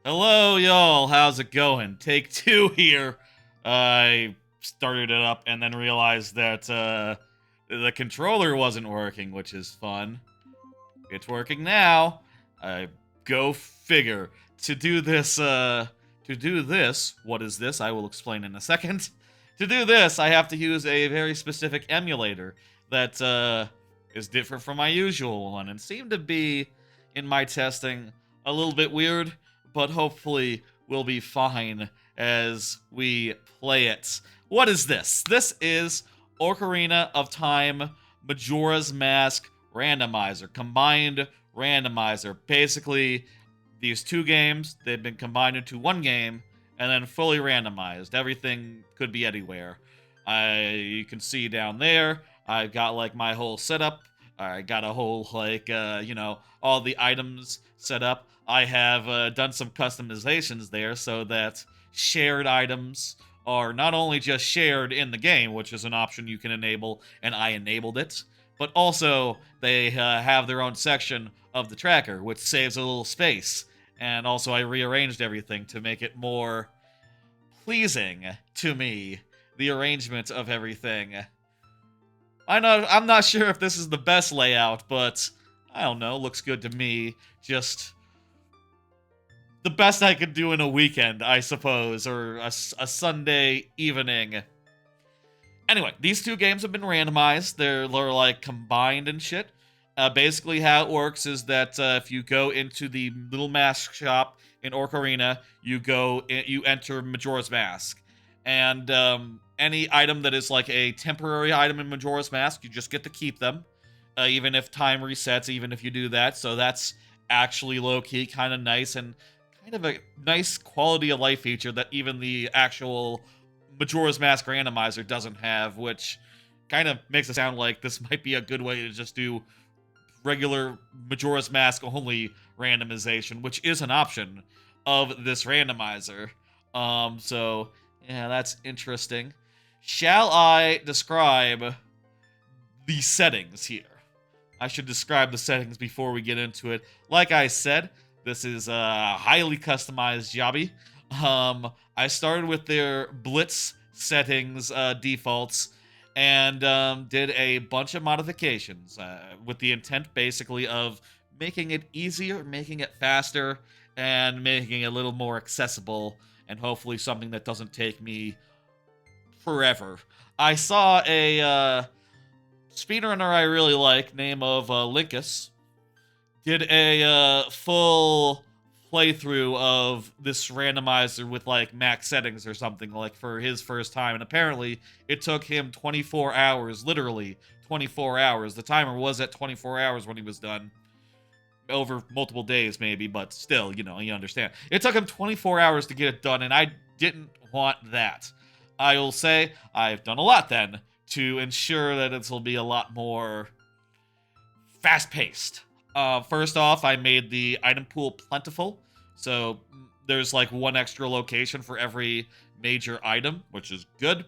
Hello, y'all. How's it going? Take two here. I started it up and then realized that the controller wasn't working, which is fun. It's working now. Go figure. To do this, what is this? I will explain in a second. To do this, I have to use a very specific emulator that is different from my usual one and seemed to be, in my testing, a little bit weird, but hopefully will be fine as we play it. What is this? This is Ocarina of Time Majora's Mask Randomizer, combined randomizer. Basically, these two games, they've been combined into one game and then fully randomized. Everything could be anywhere. You can see down there, I've got like my whole setup. I got a whole all the items set up. I have done some customizations there so that shared items are not only just shared in the game, which is an option you can enable, and I enabled it, but also they have their own section of the tracker, which saves a little space. And also I rearranged everything to make it more pleasing to me, the arrangement of everything. I'm not sure if this is the best layout, but I don't know, looks good to me. Just the best I could do in a weekend, I suppose, or a Sunday evening. Anyway, these two games have been randomized. They're like combined and shit. Basically, how it works is that if you go into the little mask shop in Ocarina, you enter Majora's Mask, and any item that is like a temporary item in Majora's Mask, you just get to keep them, even if time resets. Even if you do that, so that's actually low key, kind of nice, and kind of a nice quality of life feature that even the actual Majora's Mask randomizer doesn't have, which kind of makes it sound like this might be a good way to just do regular Majora's Mask only randomization, which is an option of this randomizer. So yeah, that's interesting. Shall I describe the settings here? I should describe the settings before we get into it. Like I said, this is a highly customized jobby. I started with their Blitz settings defaults and did a bunch of modifications with the intent basically of making it easier, making it faster, and making it a little more accessible, and hopefully something that doesn't take me forever. I saw a speedrunner I really like, name of Linkus, did a full playthrough of this randomizer with like max settings or something, like for his first time, and apparently it took him 24 hours, literally 24 hours. The timer was at 24 hours when he was done, over multiple days maybe, but still, you understand. It took him 24 hours to get it done, and I didn't want that. I will say I've done a lot then to ensure that it will be a lot more fast-paced. First off, I made the item pool plentiful, so there's like one extra location for every major item, which is good.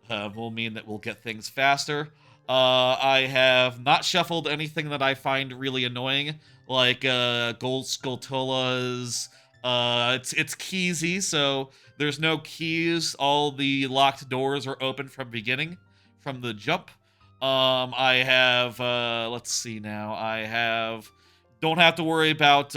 Will mean that we'll get things faster. I have not shuffled anything that I find really annoying, like gold Skulltulas. It's keysy, so there's no keys. All the locked doors are open from beginning, from the jump. I have, let's see now, don't have to worry about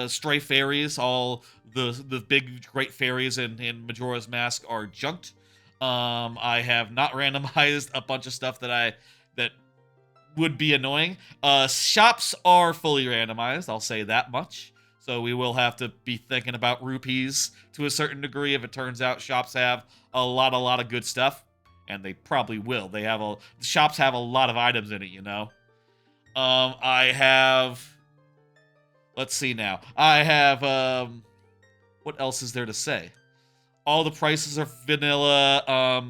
stray fairies. All the big great fairies in Majora's Mask are junked. I have not randomized a bunch of stuff that would be annoying. Shops are fully randomized, I'll say that much. So we will have to be thinking about rupees to a certain degree if it turns out shops have a lot of good stuff. And they probably will. The shops have a lot of items in it, I have, let's see now. I have, what else is there to say? All the prices are vanilla.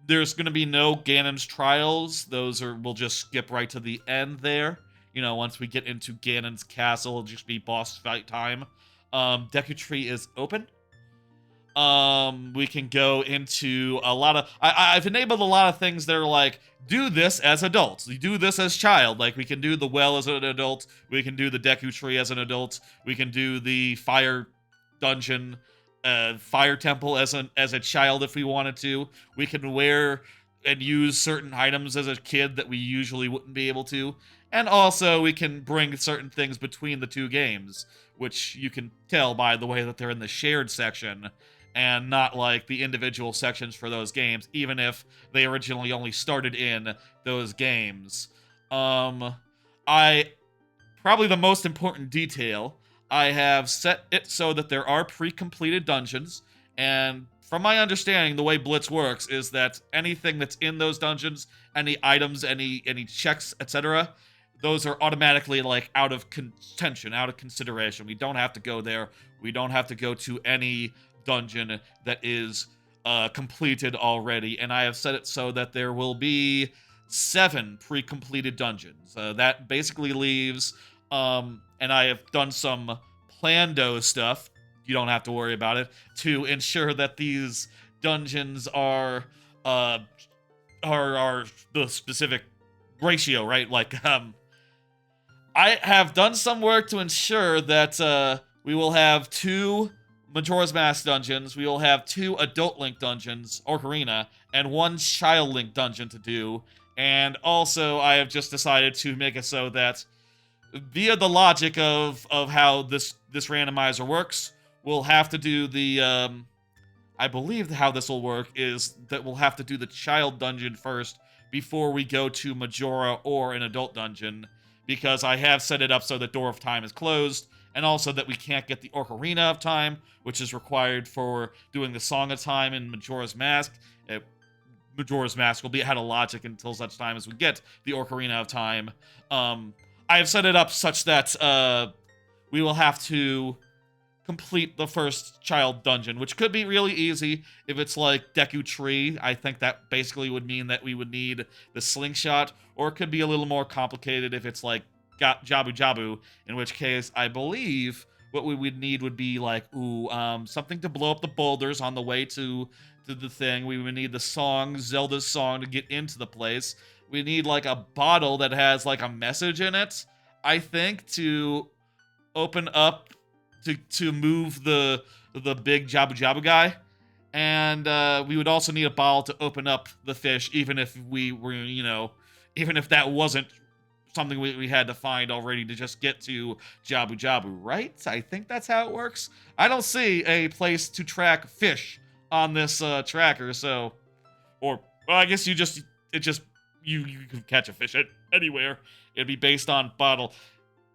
There's going to be no Ganon's Trials. We'll just skip right to the end there. Once we get into Ganon's Castle, it'll just be boss fight time. Deku Tree is open. We can go into a lot of... I've enabled a lot of things that are like, do this as adults. You do this as child. Like, we can do the well as an adult. We can do the Deku Tree as an adult. We can do the fire dungeon, fire temple as a child if we wanted to. We can wear and use certain items as a kid that we usually wouldn't be able to. And also, we can bring certain things between the two games, which you can tell by the way that they're in the shared section and not like the individual sections for those games, even if they originally only started in those games. I probably the most important detail, I have set it so that there are pre-completed dungeons, and from my understanding, the way Blitz works is that anything that's in those dungeons, any items, any checks, etc., those are automatically like out of contention, out of consideration. We don't have to go there. We don't have to go to any dungeon that is completed already, and I have set it so that there will be 7 pre-completed dungeons. That basically leaves, and I have done some Plando stuff, you don't have to worry about it, to ensure that these dungeons are the specific ratio, right? Like, I have done some work to ensure that we will have 2 Majora's Mask dungeons, we will have 2 Adult Link dungeons, Ocarina, and 1 Child Link dungeon to do. And also, I have just decided to make it so that, via the logic of how this randomizer works, we'll have to do the, I believe how this will work is that we'll have to do the Child dungeon first before we go to Majora or an Adult dungeon, because I have set it up so that Door of Time is closed, and also that we can't get the Ocarina of Time, which is required for doing the Song of Time in Majora's Mask. Majora's Mask will be out of logic until such time as we get the Ocarina of Time. I have set it up such that we will have to complete the first child dungeon, which could be really easy if it's like Deku Tree. I think that basically would mean that we would need the slingshot, or it could be a little more complicated if it's like Jabu Jabu, in which case I believe what we would need would be like, something to blow up the boulders on the way to the thing. We would need the song, Zelda's song, to get into the place. We need like a bottle that has like a message in it, I think, to open up to move the big Jabu Jabu guy. And we would also need a bottle to open up the fish, even if we were, even if that wasn't something we had to find already to just get to Jabu Jabu, right? I think that's how it works. I don't see a place to track fish on this tracker, so, or well, I guess you can catch a fish anywhere. It'd be based on bottle.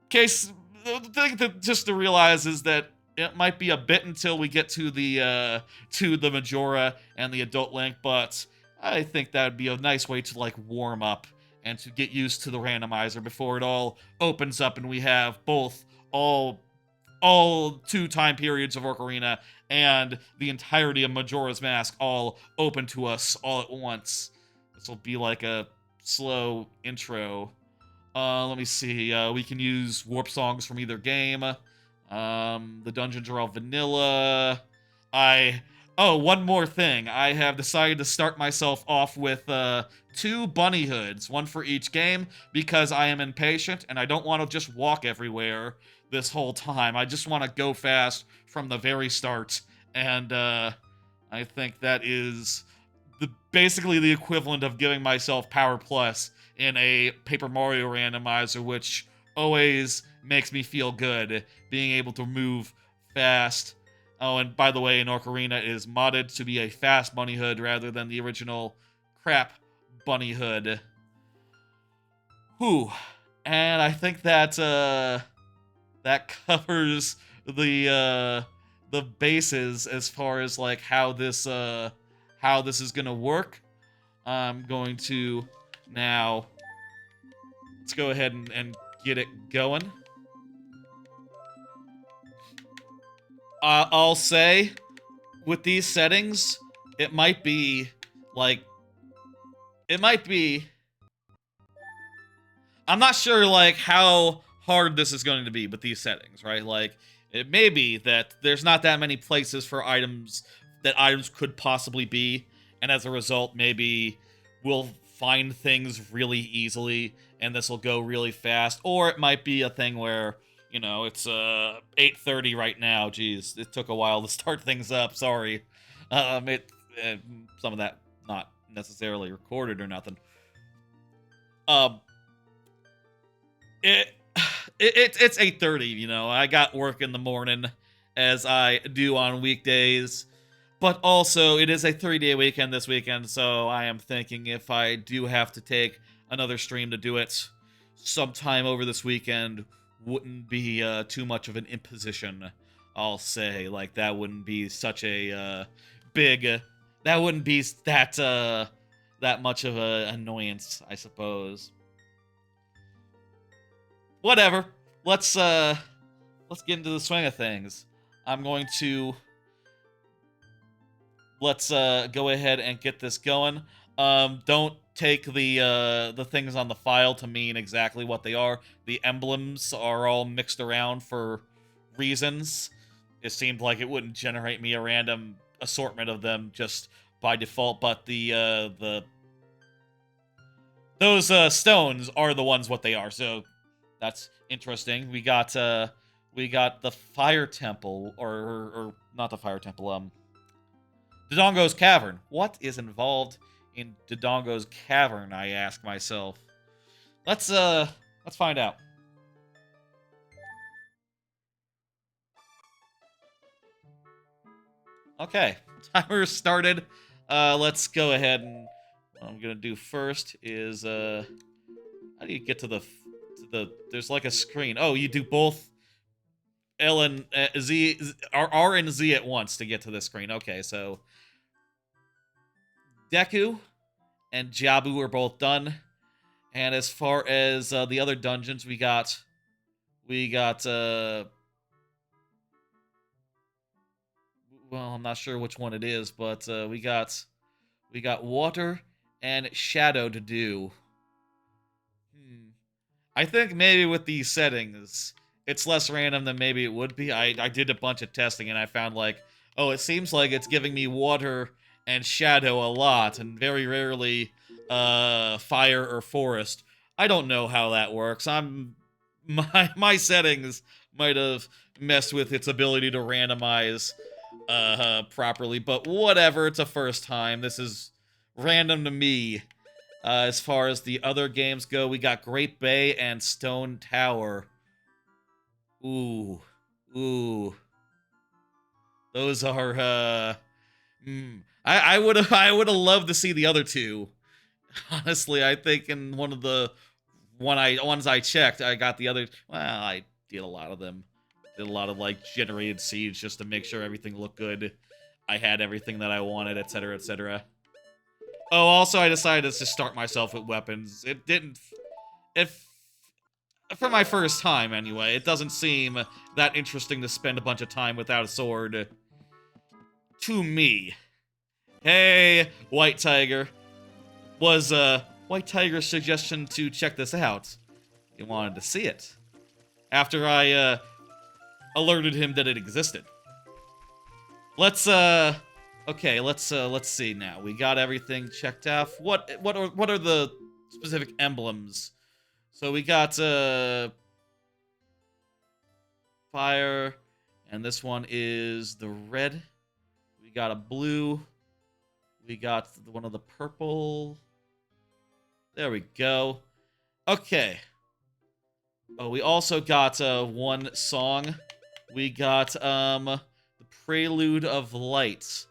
Case, the thing just to realize is that it might be a bit until we get to the Majora and the Adult Link, but I think that would be a nice way to like warm up and to get used to the randomizer before it all opens up and we have both all 2 time periods of Ocarina and the entirety of Majora's Mask all open to us all at once. This will be like a slow intro. Let me see. We can use warp songs from either game. The dungeons are all vanilla. One more thing. I have decided to start myself off with 2 bunny hoods, 1 for each game, because I am impatient and I don't want to just walk everywhere this whole time. I just want to go fast from the very start, and I think that is basically the equivalent of giving myself Power Plus in a Paper Mario randomizer, which always makes me feel good, being able to move fast. Oh, and by the way, in Ocarina it is modded to be a fast bunny hood rather than the original crap bunny hood. Whew. And I think that that covers the bases as far as like how this is gonna work. I'm going to now let's go ahead and get it going. I'll say, with these settings, it might be, I'm not sure, like, how hard this is going to be with these settings, right? Like, it may be that there's not that many places for items that items could possibly be, and as a result, maybe we'll find things really easily, and this will go really fast, or it might be a thing where, You know, it's 8:30 right now. Jeez, it took a while to start things up. Sorry. It some of that not necessarily recorded or nothing. Um, it, it's 8:30. You know, I got work in the morning, as I do on weekdays. But also, it is a 3-day weekend this weekend, so I am thinking if I do have to take another stream to do it sometime over this weekend, wouldn't be too much of an imposition, I'll say. Like, that wouldn't be such a big... that wouldn't be that much of an annoyance, I suppose. Whatever. Let's get into the swing of things. I'm going to... Let's go ahead and get this going. Don't take the things on the file to mean exactly what they are. The emblems are all mixed around for reasons. It seemed like it wouldn't generate me a random assortment of them just by default, but those stones are the ones what they are. So that's interesting. We got the fire temple, or not the fire temple. Dodongo's Cavern. What is involved in Dodongo's Cavern, I ask myself. Let's find out. Okay, timer started. Let's go ahead and what I'm gonna do first is how do you get to the there's like a screen. Oh, you do both L and Z, R and Z at once to get to this screen. Okay, so Deku and Jabu are both done. And as far as the other dungeons, we got well, I'm not sure which one it is, but we got water and shadow to do. I think maybe with these settings, it's less random than maybe it would be. I did a bunch of testing and I found like, oh, it seems like it's giving me water and shadow a lot, and very rarely fire or forest. I don't know how that works. My settings might have messed with its ability to randomize properly, but whatever. It's a first time. This is random to me. As far as the other games go, we got Great Bay and Stone Tower. Ooh. Those are I would have loved to see the other two. Honestly, I think in one of the ones I checked, I got the other. Well, I did a lot of them. Did a lot of like generated seeds just to make sure everything looked good. I had everything that I wanted, etc., etc. Oh, also I decided to start myself with weapons. It didn't. If for my first time anyway, it doesn't seem that interesting to spend a bunch of time without a sword. To me. Hey, White Tiger. Was White Tiger's suggestion to check this out. He wanted to see it. After I alerted him that it existed. Let's okay, let's see now. We got everything checked off. What are the specific emblems? So we got fire, and this one is the red. We got a blue. We got one of the purple. There we go. Okay. Oh, we also got one song. We got the Prelude of Light.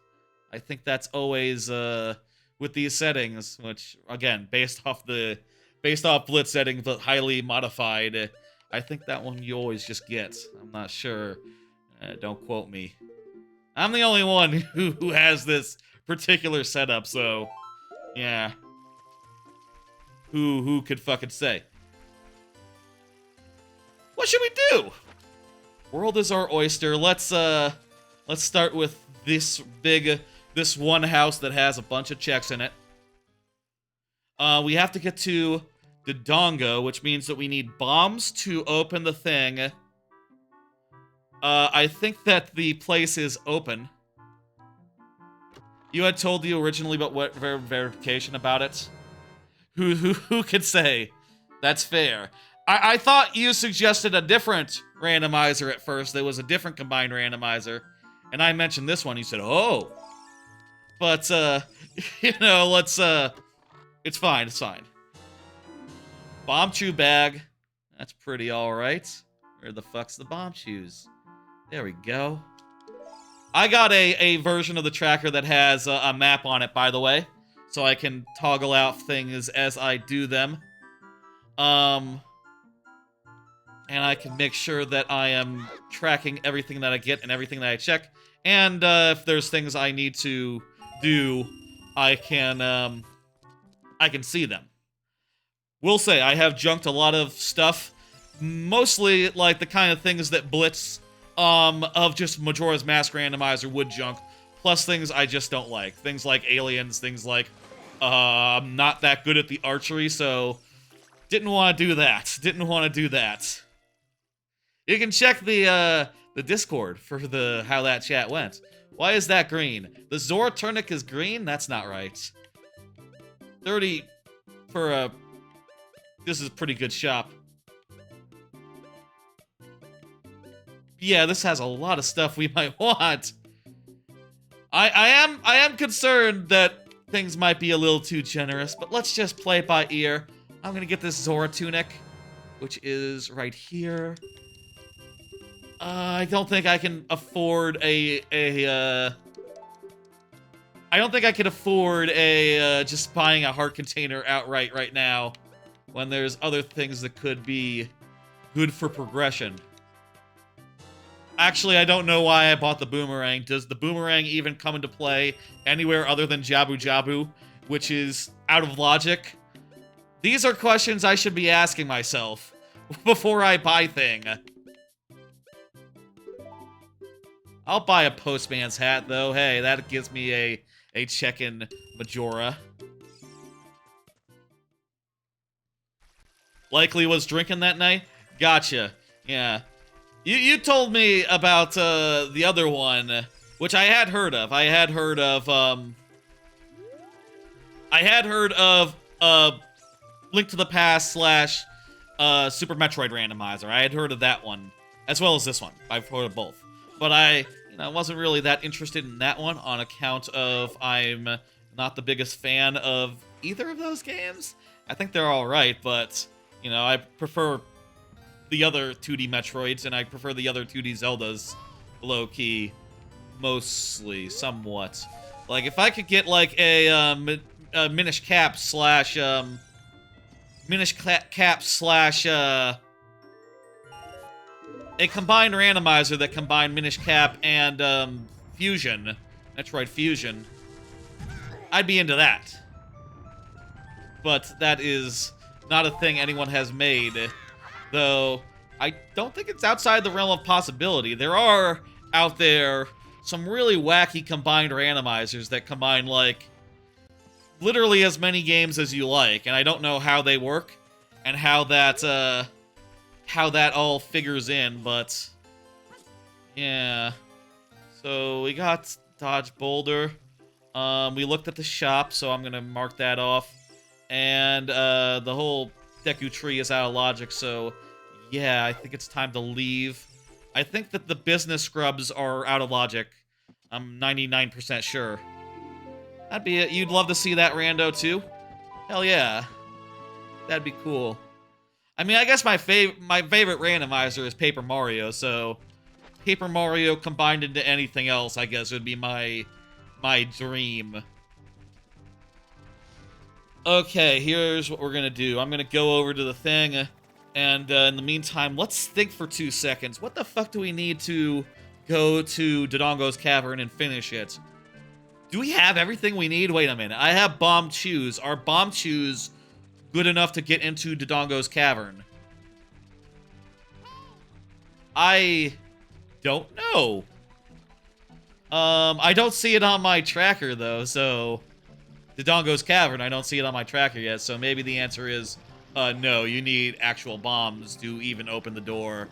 I think that's always with these settings, which again, based off Blitz settings, but highly modified. I think that one you always just get. I'm not sure. Don't quote me. I'm the only one who has this particular setup, so yeah. Who could fucking say? What should we do? World is our oyster. Let's start with this one house that has a bunch of checks in it. We have to get to Dodongo, which means that we need bombs to open the thing. I think that the place is open. You had told you originally about what verification about it. Who could say? That's fair. I thought you suggested a different randomizer at first. There was a different combined randomizer. And I mentioned this one. You said, oh. But, you know, let's, it's fine. It's fine. Bomb chew bag. That's pretty alright. Where the fuck's the bomb chews? There we go. I got a version of the tracker that has a map on it, by the way. So I can toggle out things as I do them. And I can make sure that I am tracking everything that I get and everything that I check. And if there's things I need to do, I can see them. Will say, I have junked a lot of stuff. Mostly, like, the kind of things that Blitz, of just Majora's Mask Randomizer would junk. Plus things I just don't like. Things like aliens, things like, I'm not that good at the archery, so didn't want to do that. Didn't want to do that. You can check the Discord for how that chat went. Why is that green? The Zora Tunic is green? That's not right. 30 for a... This is a pretty good shop. Yeah, this has a lot of stuff we might want. I am concerned that things might be a little too generous, but let's just play it by ear. I'm gonna get this Zora Tunic, which is right here. I don't think I can afford I don't think I can afford just buying a heart container outright right now, when there's other things that could be good for progression. Actually, I don't know why I bought the boomerang. Does the boomerang even come into play anywhere other than Jabu Jabu, which is out of logic? These are questions I should be asking myself before I buy thing. I'll buy a postman's hat, though. Hey, that gives me a check-in Majora. Likely was drinking that night? Gotcha. Yeah. You told me about the other one, which I had heard of. I had heard of Link to the Past / Super Metroid Randomizer. I had heard of that one, as well as this one. I've heard of both. But I wasn't really that interested in that one on account of I'm not the biggest fan of either of those games. I think they're alright, but, you know, I prefer the other 2D Metroids, and I prefer the other 2D Zeldas, low-key, mostly, somewhat. Like, if I could get, like, a Minish Cap slash, a combined randomizer that combined Minish Cap and, Fusion, Metroid Fusion, I'd be into that. But that is not a thing anyone has made, though I don't think it's outside the realm of possibility. There are, out there, some really wacky combined randomizers that combine, like, literally as many games as you like, and I don't know how they work, and how that all figures in, but yeah. So we got Dodge Boulder. We looked at the shop, so I'm gonna mark that off. And the whole Deku Tree is out of logic, so yeah, I think it's time to leave. I think that the business scrubs are out of logic. I'm 99% sure. That'd be it. You'd love to see that rando too? Hell yeah. That'd be cool. I mean, I guess my favorite randomizer is Paper Mario, so Paper Mario combined into anything else, I guess, would be my dream. Okay, here's what we're gonna do. I'm gonna go over to the thing, and in the meantime, let's think for 2 seconds. What the fuck do we need to go to Dodongo's Cavern and finish it? Do we have everything we need? Wait a minute. I have Bomb Chews. Are Bomb Chews good enough to get into Dodongo's Cavern? I don't know. I don't see it on my tracker, though, so... Dodongo's Cavern, I don't see it on my tracker yet, so maybe the answer is, no, you need actual bombs to even open the door.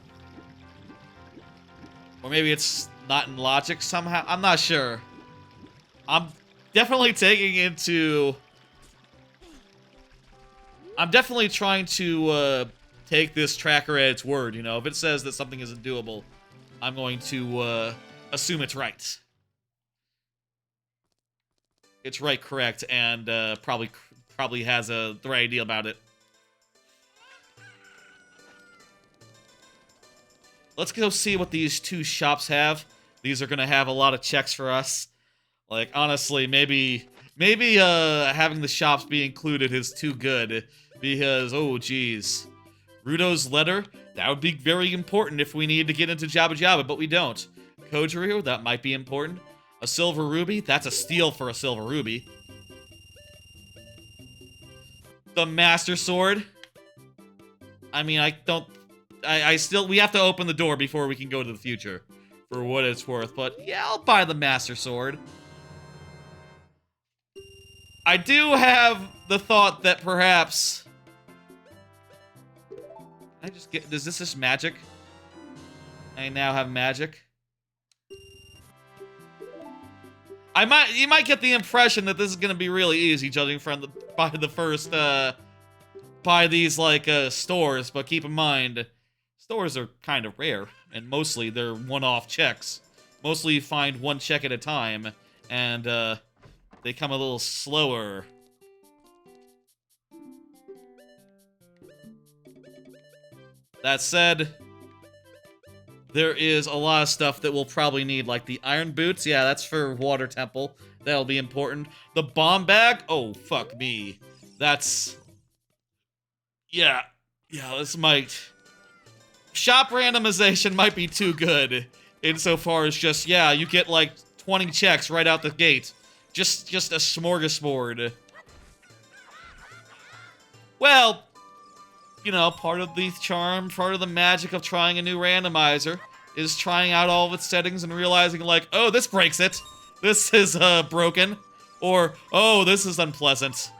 Or maybe it's not in logic somehow. I'm not sure. I'm definitely I'm definitely trying to take this tracker at its word, you know? If it says that something isn't doable, I'm going to assume it's right. It's correct, and probably has the right idea about it. Let's go see what these two shops have. These are gonna have a lot of checks for us. Like, honestly, maybe having the shops be included is too good, because, oh geez. Rudo's letter? That would be very important if we need to get into Jabba Jabba, but we don't. Kojiru? That might be important. A silver ruby? That's a steal for a silver ruby. The Master Sword? I mean, we have to open the door before we can go to the future, for what it's worth, but yeah, I'll buy the Master Sword. I do have the thought that perhaps... Is this just magic? I now have magic. You might get the impression that this is gonna be really easy, judging from by these, like, stores, but keep in mind, stores are kind of rare, and mostly they're one-off checks. Mostly you find one check at a time, and, they come a little slower. That said, there is a lot of stuff that we'll probably need, like the iron boots. Yeah, that's for Water Temple. That'll be important. The bomb bag? Oh, fuck me. That's... Yeah, this might... Shop randomization might be too good, insofar as just, yeah, you get, like, 20 checks right out the gate. Just a smorgasbord. Well, you know, part of the charm, part of the magic of trying a new randomizer is trying out all of its settings and realizing, like, oh, this breaks it. This is, broken. Or, oh, this is unpleasant.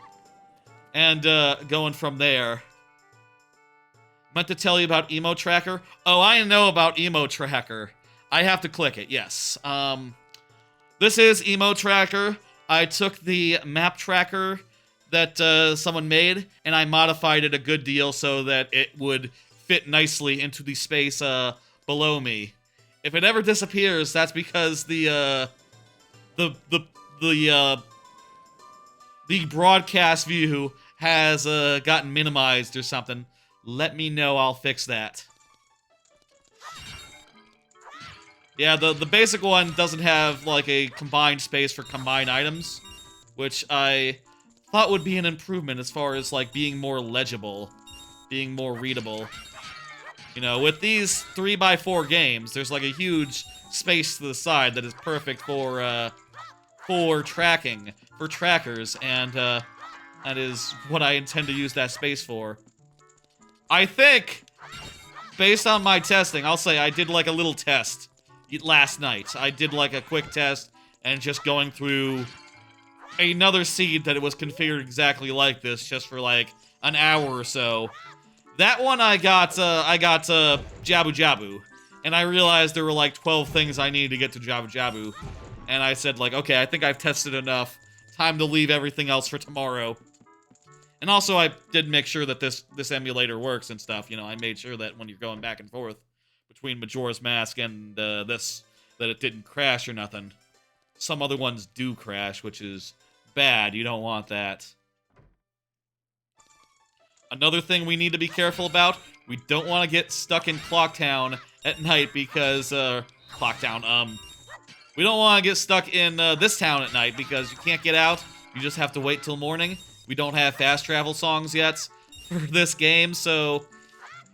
And, going from there. Meant to tell you about Emo Tracker? Oh, I know about Emo Tracker. I have to click it, yes. This is Emo Tracker. I took the map tracker that someone made, and I modified it a good deal so that it would fit nicely into the space below me. If it ever disappears, that's because the broadcast view has gotten minimized or something. Let me know, I'll fix that. Yeah, the basic one doesn't have, like, a combined space for combined items, which I thought would be an improvement as far as, like, being more legible, being more readable. You know, with these 3x4 games, there's, like, a huge space to the side that is perfect for tracking, for trackers, and, that is what I intend to use that space for. I think, based on my testing, I'll say I did, like, a little test last night. I did, like, a quick test, and just going through another seed that it was configured exactly like this, just for, like, an hour or so. That one I got Jabu Jabu, and I realized there were, like, 12 things I needed to get to Jabu Jabu, and I said, like, okay, I think I've tested enough. Time to leave everything else for tomorrow. And also, I did make sure that this emulator works and stuff. You know, I made sure that when you're going back and forth between Majora's Mask and this, that it didn't crash or nothing. Some other ones do crash, which is bad. You don't want that. Another thing we need to be careful about, we don't want to get stuck in Clocktown at night because, Clocktown, we don't want to get stuck in this town at night because you can't get out. You just have to wait till morning. We don't have fast travel songs yet for this game, so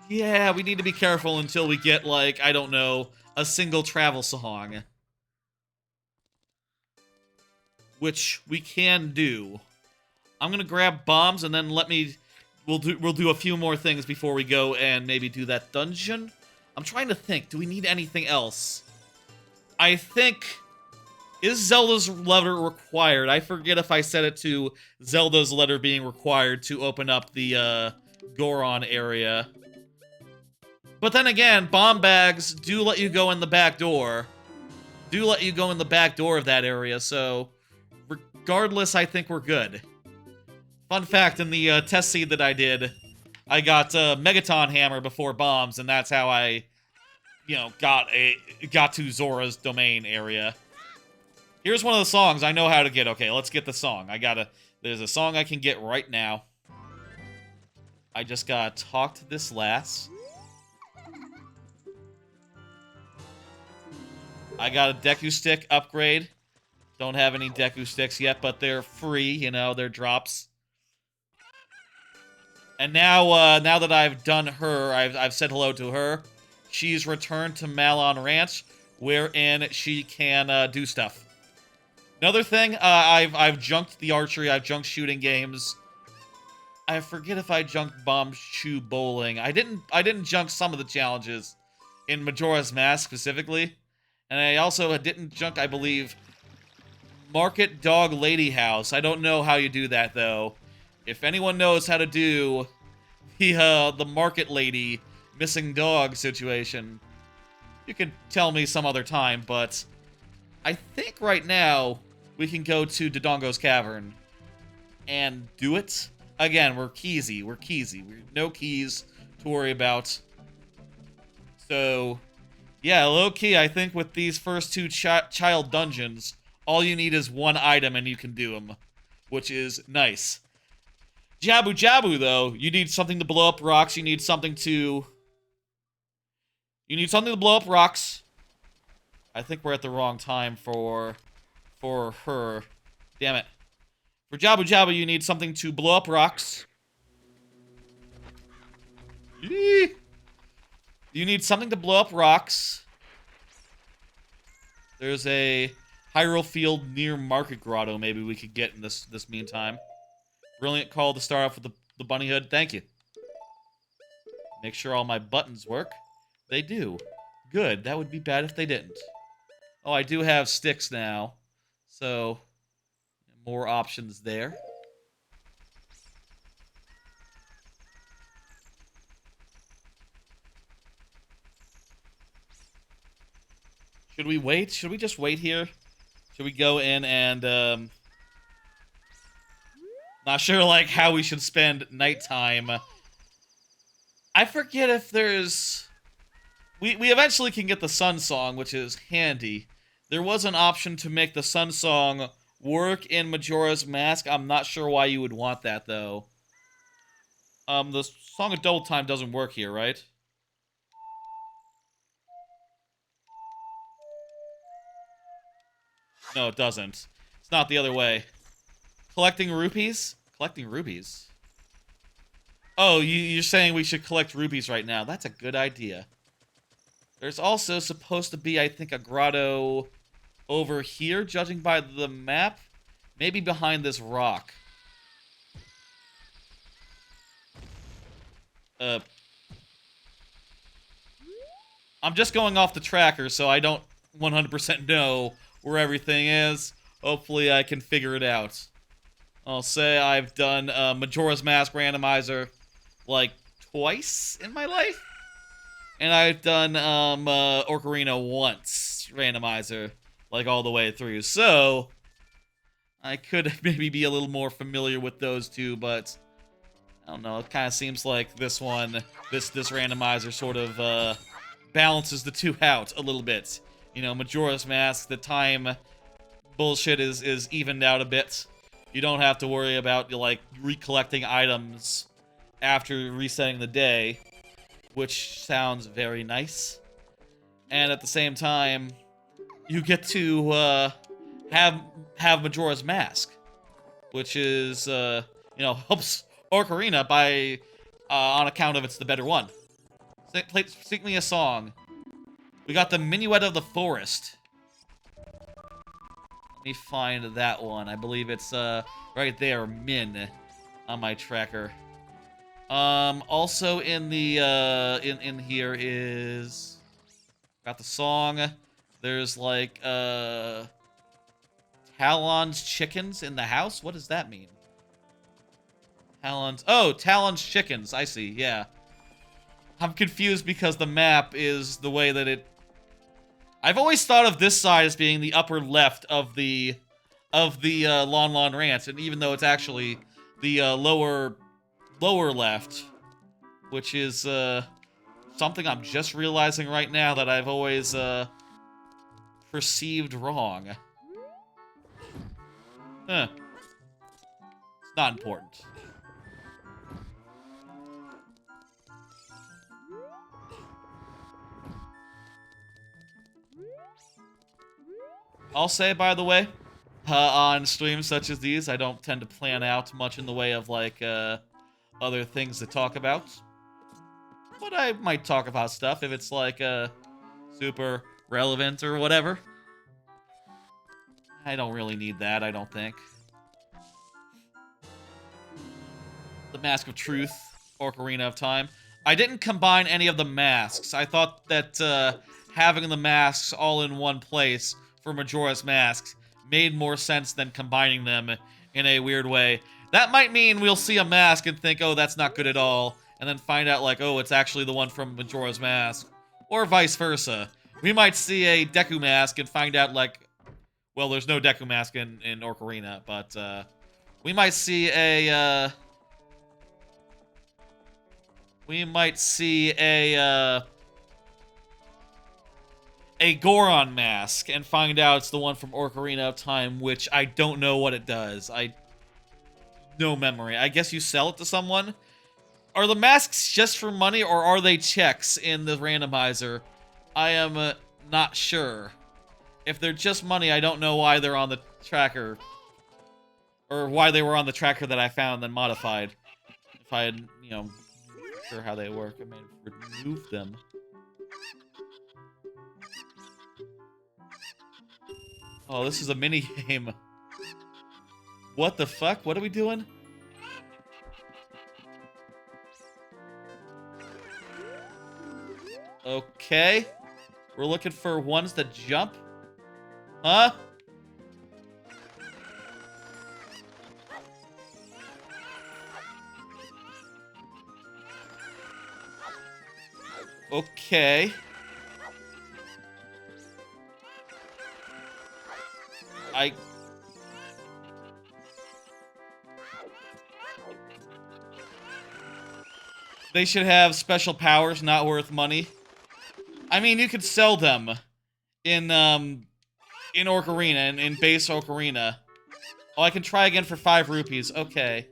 yeah, we need to be careful until we get, like, I don't know, a single travel song. Which we can do. I'm gonna grab bombs and then we'll do a few more things before we go and maybe do that dungeon. I'm trying to think, do we need anything else? I think... Is Zelda's letter required? I forget if I set it to Zelda's letter being required to open up the, Goron area. But then again, bomb bags do let you go in the back door. Do let you go in the back door of that area, so... Regardless, I think we're good. Fun fact, in the, test seed that I did, I got Megaton Hammer before bombs, and that's how I, you know, got to Zora's domain area. Here's one of the songs I know how to get. Okay, let's get the song. There's a song I can get right now. I just gotta talk to this lass. I got a Deku Stick upgrade. Don't have any Deku Sticks yet, but they're free, you know, they're drops. And now, now that I've done her, I've said hello to her, she's returned to Malon Ranch, wherein she can do stuff. Another thing, I've junked the archery, I've junked shooting games. I forget if I junked Bomb Shoe Bowling. I didn't junk some of the challenges in Majora's Mask specifically. And I also didn't junk, I believe, Market Dog Lady House. I don't know how you do that, though. If anyone knows how to do the Market Lady missing dog situation, you can tell me some other time, but I think right now we can go to Dodongo's Cavern and do it. Again, we're keysy. We're keysy. We have no keys to worry about. So, yeah, low-key, I think with these first two child dungeons, all you need is one item and you can do them, which is nice. Jabu Jabu, though, you need something to blow up rocks. You need something to blow up rocks. I think we're at the wrong time for her. Damn it. For Jabu Jabu, you need something to blow up rocks. Yee! You need something to blow up rocks. There's a Hyrule Field near Market Grotto maybe we could get in this meantime. Brilliant call to start off with the bunny hood. Thank you. Make sure all my buttons work. They do. Good. That would be bad if they didn't. Oh, I do have sticks now. So, more options there. Should we wait? Should we just wait here? Should we go in and, not sure, like, how we should spend nighttime. I forget if there's... We eventually can get the Sun Song, which is handy. There was an option to make the Sun Song work in Majora's Mask. I'm not sure why you would want that, though. The Song of Double Time doesn't work here, right? No, it doesn't. It's not the other way. Collecting rupees? Collecting rupees? Oh, you're saying we should collect rupees right now. That's a good idea. There's also supposed to be, I think, a grotto over here, judging by the map. Maybe behind this rock. I'm just going off the tracker, so I don't 100% know where everything is. Hopefully I can figure it out. I'll say I've done Majora's Mask Randomizer like twice in my life. And I've done Ocarina once Randomizer, like all the way through. So I could maybe be a little more familiar with those two, but I don't know. It kind of seems like this one, this Randomizer sort of balances the two out a little bit. You know, Majora's Mask, the time bullshit is evened out a bit. You don't have to worry about, like, recollecting items after resetting the day, which sounds very nice. And at the same time, you get to have Majora's Mask, which is, you know, helps Ocarina by, on account of it's the better one. Sing me a song. We got the Minuet of the Forest. Let me find that one. I believe it's right there, Min, on my tracker. Also in the in here is got the song. There's like Talon's chickens in the house. What does that mean? Talon's chickens. I see. Yeah. I'm confused because the map is the way that it... I've always thought of this side as being the upper left of the Lon Lon Ranch, and even though it's actually the lower left, which is something I'm just realizing right now that I've always perceived wrong. Huh. It's not important. I'll say, by the way, on streams such as these, I don't tend to plan out much in the way of, like, other things to talk about. But I might talk about stuff if it's, like, super relevant or whatever. I don't really need that, I don't think. The Mask of Truth, Ocarina of Time. I didn't combine any of the masks. I thought that having the masks all in one place for Majora's Masks made more sense than combining them in a weird way. That might mean we'll see a mask and think, oh, that's not good at all, and then find out, like, oh, it's actually the one from Majora's Mask. Or vice versa. We might see a Deku Mask and find out, like, well, there's no Deku Mask in Ocarina, but we might see a Goron mask and find out it's the one from Ocarina of Time, which I don't know what it does. No memory. I guess you sell it to someone? Are the masks just for money, or are they checks in the randomizer? I am not sure. If they're just money, I don't know why they're on the tracker. Or why they were on the tracker that I found and then modified. If I had, you know, sure how they work, I may have removed them. Oh, this is a mini game. What the fuck? What are we doing? Okay. We're looking for ones that jump. Huh? Okay. They should have special powers, not worth money. I mean, you could sell them in Ocarina, in base Ocarina. Oh, I can try again for 5 rupees. Okay.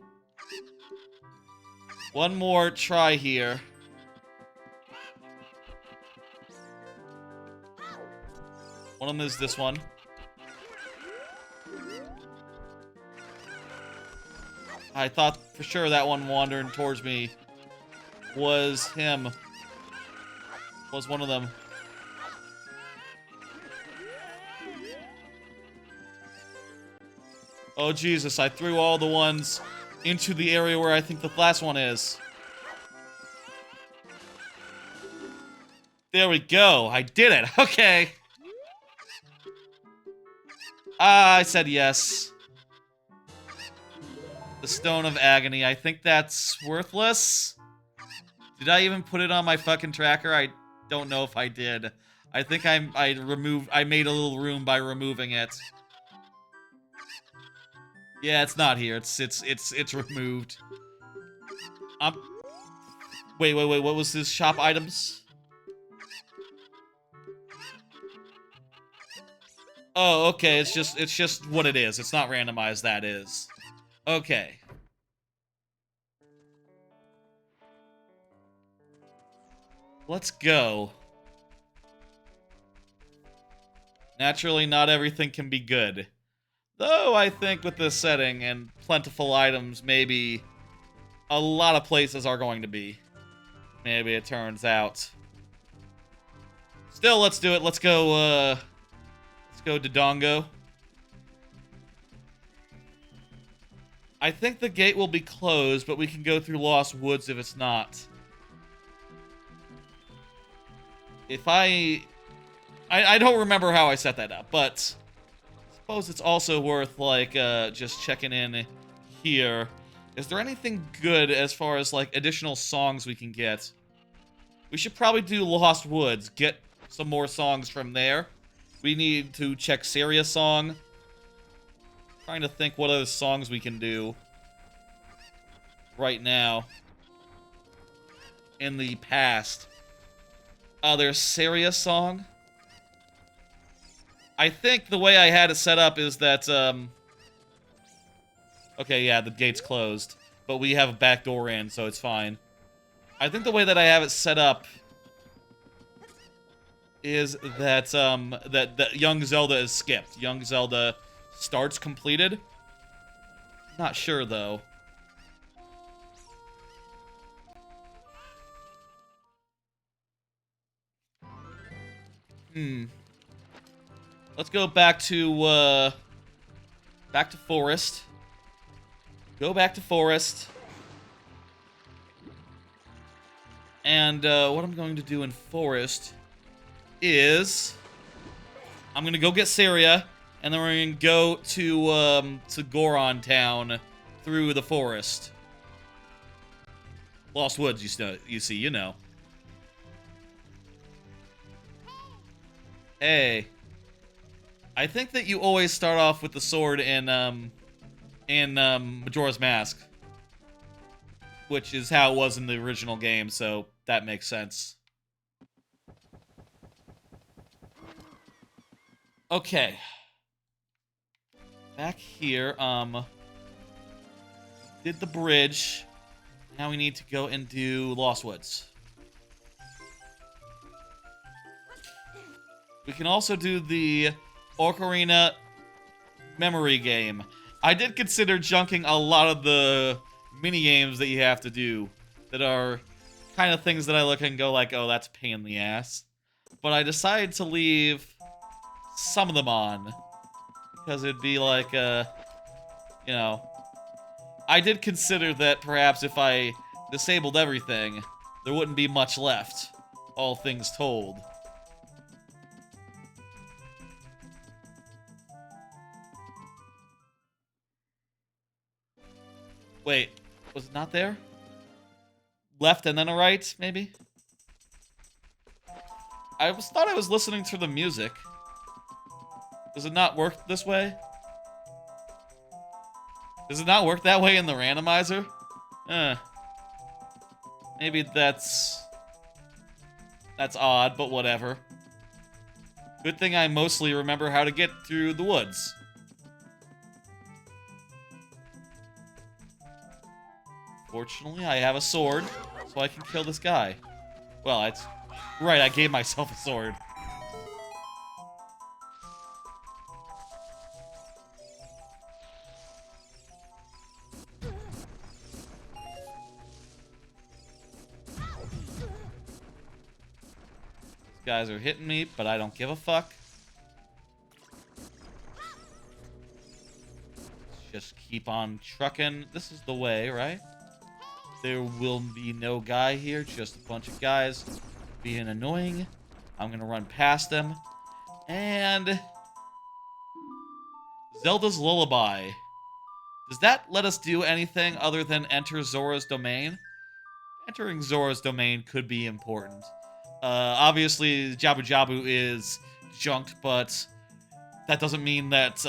One more try here. One of them is this one. I thought for sure that one wandering towards me was him. Was one of them. Oh, Jesus, I threw all the ones into the area where I think the last one is. There we go. I did it. Okay. I said yes. The Stone of Agony. I think that's worthless. Did I even put it on my fucking tracker? I don't know if I did. I think I made a little room by removing it. Yeah, it's not here. It's removed. Wait, what was this? Shop items? Oh, okay, it's just what it is. It's not randomized, that is. Okay. Let's go. Naturally, not everything can be good. Though, I think with this setting and plentiful items, maybe a lot of places are going to be. Maybe it turns out. Still, let's do it. Let's go Dodongo. I think the gate will be closed, but we can go through Lost Woods if it's not. If I don't remember how I set that up, but I suppose it's also worth, like, just checking in here. Is there anything good as far as, like, additional songs we can get? We should probably do Lost Woods, get some more songs from there. We need to check Serious Song. Trying to think what other songs we can do right now. in the past. There's Serious song. I think the way I had it set up is that, okay, yeah, the gate's closed, but we have a back door in, so it's fine. I think the way that I have it set up is that, that Young Zelda is skipped. Young Zelda starts completed. Not sure, though. Let's go back to Forest. Go back to Forest. And what I'm going to do in Forest is I'm gonna go get Syria, and then we're gonna go to Goron Town through the forest. Lost Woods, you see, you know. Hey, I think that you always start off with the sword in Majora's Mask, which is how it was in the original game, so that makes sense. Okay. Back here, did the bridge. Now we need to go and do Lost Woods. We can also do the Ocarina memory game. I did consider junking a lot of the mini games that you have to do that are kind of things that I look and go like, oh, that's a pain in the ass. But I decided to leave some of them on because it'd be like, you know, I did consider that perhaps if I disabled everything, there wouldn't be much left, all things told. Wait, was it not there? Left and then a right, maybe? Thought I was listening to the music. Does it not work this way? Does it not work that way in the randomizer? Maybe that's odd, but whatever. Good thing I mostly remember how to get through the woods. Fortunately, I have a sword, so I can kill this guy. Well, it's... Right, I gave myself a sword. These guys are hitting me, but I don't give a fuck. Let's just keep on trucking. This is the way, right? There will be no guy here, just a bunch of guys being annoying. I'm gonna run past them. And... Zelda's Lullaby. Does that let us do anything other than enter Zora's domain? Entering Zora's domain could be important. Obviously, Jabu Jabu is junked, but that doesn't mean that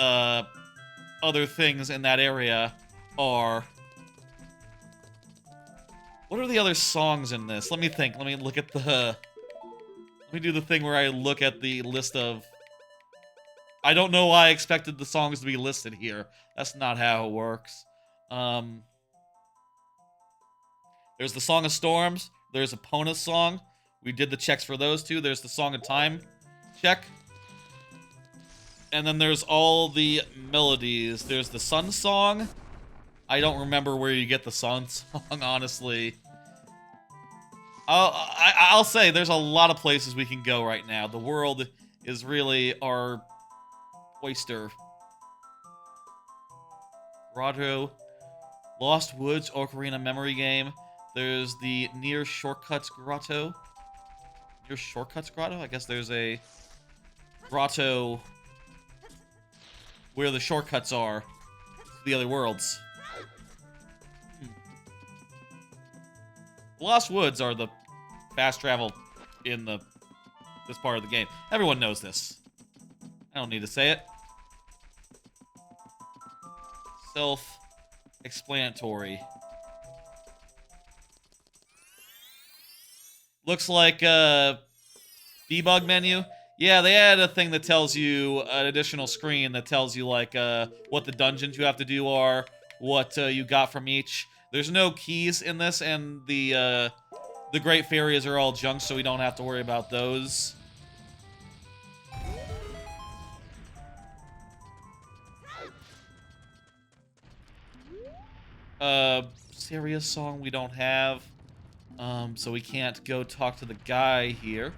other things in that area are... What are the other songs in this? Let me think. Let me look at the... Let me do the thing where I look at the list of... I don't know why I expected the songs to be listed here. That's not how it works. There's the Song of Storms. There's Epona's song. We did the checks for those two. There's the Song of Time check. And then there's all the melodies. There's the Sun Song. I don't remember where you get the Sun Song, honestly. I'll say there's a lot of places we can go right now. The world is really our oyster. Grotto. Lost Woods Ocarina memory game. There's the Near Shortcuts Grotto. Near Shortcuts Grotto? I guess there's a grotto where the shortcuts are to the other worlds. Lost Woods are the fast travel in this part of the game. Everyone knows this. I don't need to say it. Self-explanatory. Looks like a debug menu. Yeah, they added a thing that tells you an additional screen that tells you like what the dungeons you have to do are, what you got from each. There's no keys in this, and the Great Fairies are all junk, so we don't have to worry about those. Serious song we don't have. So we can't go talk to the guy here.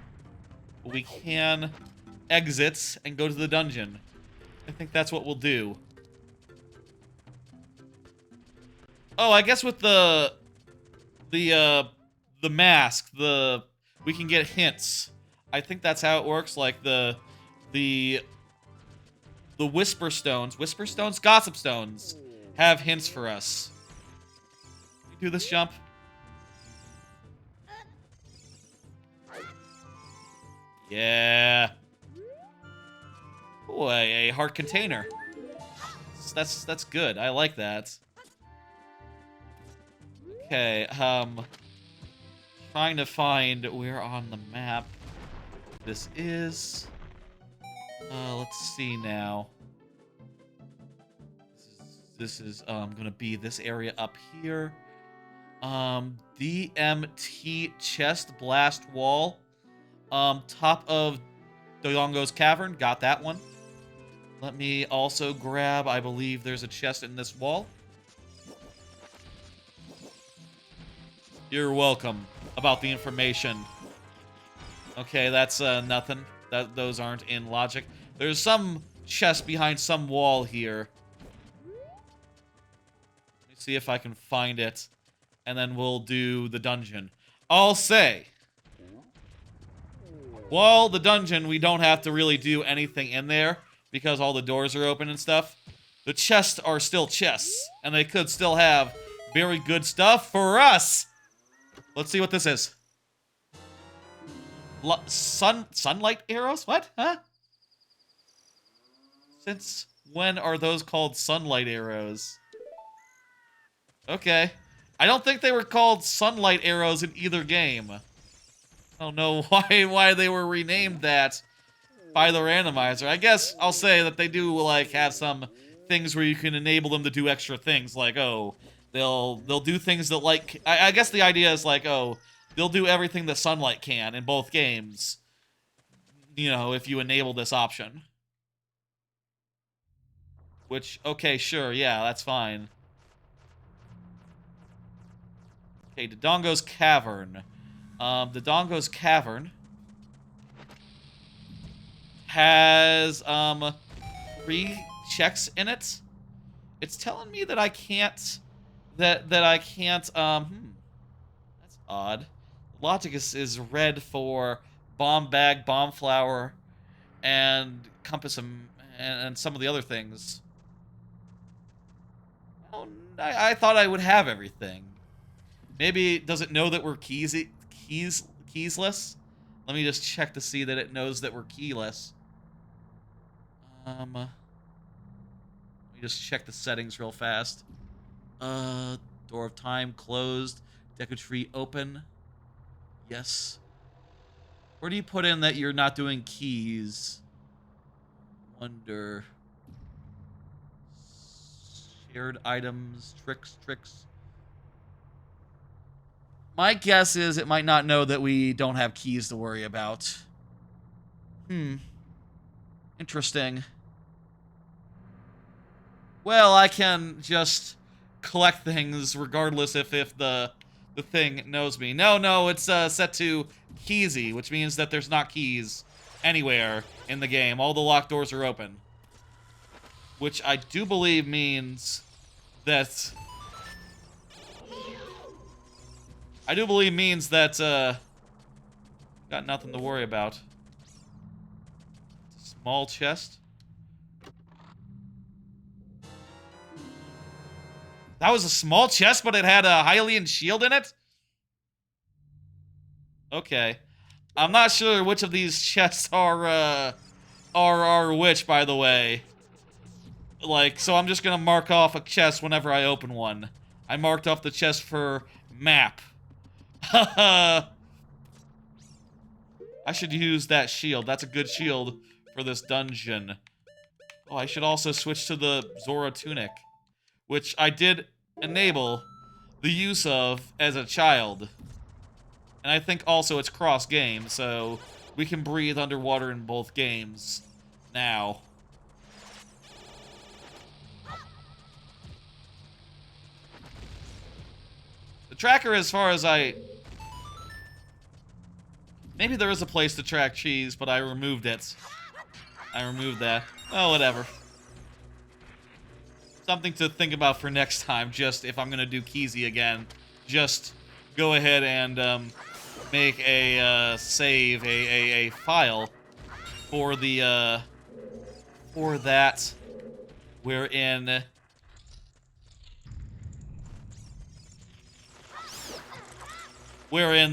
But we can exit and go to the dungeon. I think that's what we'll do. Oh, I guess with the mask, we can get hints. I think that's how it works. Like the Whisper Stones, Gossip Stones have hints for us. Do this jump. Yeah. Ooh, a heart container. That's good. I like that. Okay, trying to find where on the map this is. Let's see now. This is gonna be this area up here. DMT chest blast wall. Top of Dodongo's cavern. Got that one. Let me also grab, I believe there's a chest in this wall. You're welcome about the information. Okay, that's nothing. Those aren't in logic. There's some chest behind some wall here. Let me see if I can find it. And then we'll do the dungeon. I'll say, well, the dungeon, we don't have to really do anything in there because all the doors are open and stuff. The chests are still chests, and they could still have very good stuff for us. Let's see what this is. Sunlight arrows? What? Huh? Since when are those called sunlight arrows? Okay. I don't think they were called sunlight arrows in either game. I don't know why they were renamed that by the randomizer. I guess I'll say that they do like have some things where you can enable them to do extra things, like they'll do things that like I guess the idea is like they'll do everything that sunlight can in both games. You know, if you enable this option. Which, okay, sure, yeah, that's fine. Okay, Dodongo's Cavern. Dodongo's Cavern has 3 checks in it. It's telling me that I can't that's odd. Logic is red for bomb bag, bomb flower, and compass and some of the other things. Well, I thought I would have everything. Maybe does it know that we're keyless? Let me just check to see that it knows that we're keyless. Let me just check the settings real fast. Door of Time closed. Deku Tree open. Yes. Where do you put in that you're not doing keys? Wonder. Shared items, tricks. My guess is it might not know that we don't have keys to worry about. Interesting. Well, I can just collect things regardless if the thing knows me. No, it's set to keysy, which means that there's not keys anywhere in the game. All the locked doors are open. Which I do believe means that... got nothing to worry about. Small chest. That was a small chest, but it had a Hylian shield in it? Okay. I'm not sure which of these chests are which, by the way. Like, so I'm just gonna mark off a chest whenever I open one. I marked off the chest for map. I should use that shield. That's a good shield for this dungeon. Oh, I should also switch to the Zora tunic, which I did enable the use of as a child. And I think also it's cross-game, so we can breathe underwater in both games now. The tracker, as far as maybe there is a place to track cheese, but I removed it. I removed that. Oh, whatever. Something to think about for next time, just if I'm gonna do Keezy again. Just go ahead and make a save, a file for the for that wherein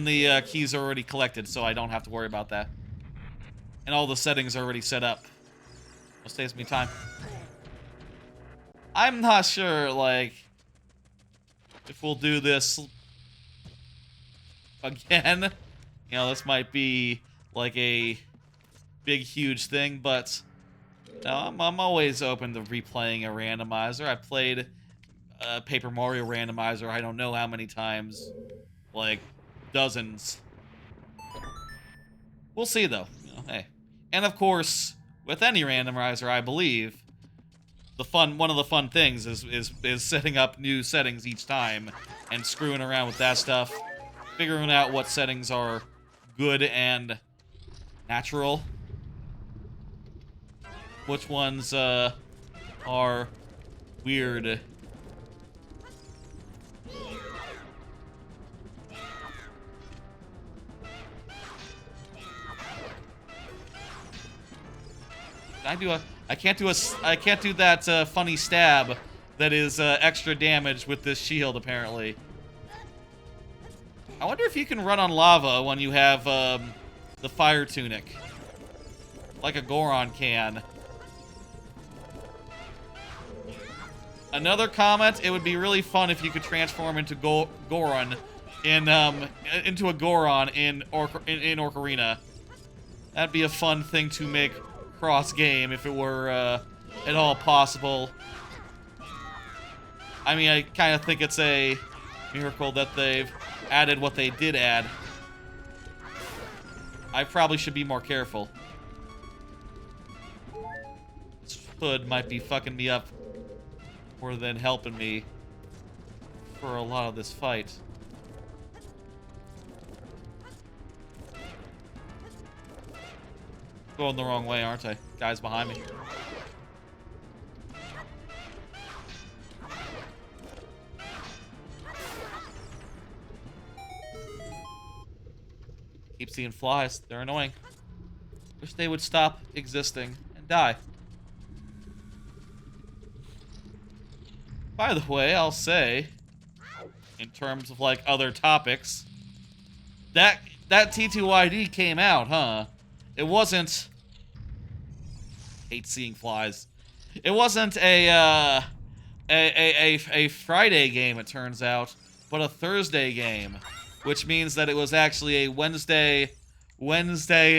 the keys are already collected, so I don't have to worry about that. And all the settings are already set up. It saves me time. I'm not sure, like, if we'll do this again. You know, this might be, like, a big, huge thing, but no, I'm always open to replaying a randomizer. I played Paper Mario Randomizer I don't know how many times. Like, dozens. We'll see, though. You know, hey. And, of course, with any randomizer, I believe, one of the fun things is setting up new settings each time and screwing around with that stuff, figuring out what settings are good and natural, which ones are weird. I can't do that funny stab that is extra damage with this shield, apparently. I wonder if you can run on lava when you have the fire tunic, like a Goron can. Another comment: it would be really fun if you could transform into Goron into a Goron in Ocarina. That'd be a fun thing to make cross-game if it were at all possible. I mean, I kind of think it's a miracle that they've added what they did add. I probably should be more careful. This hood might be fucking me up more than helping me for a lot of this fight. Going the wrong way, aren't I? Guys behind me. Keep seeing flies. They're annoying. Wish they would stop existing and die. By the way, I'll say, in terms of like other topics, that T2YD came out, huh? It wasn't... hate seeing flies. It wasn't a Friday game, it turns out, but a Thursday game, which means that it was actually a Wednesday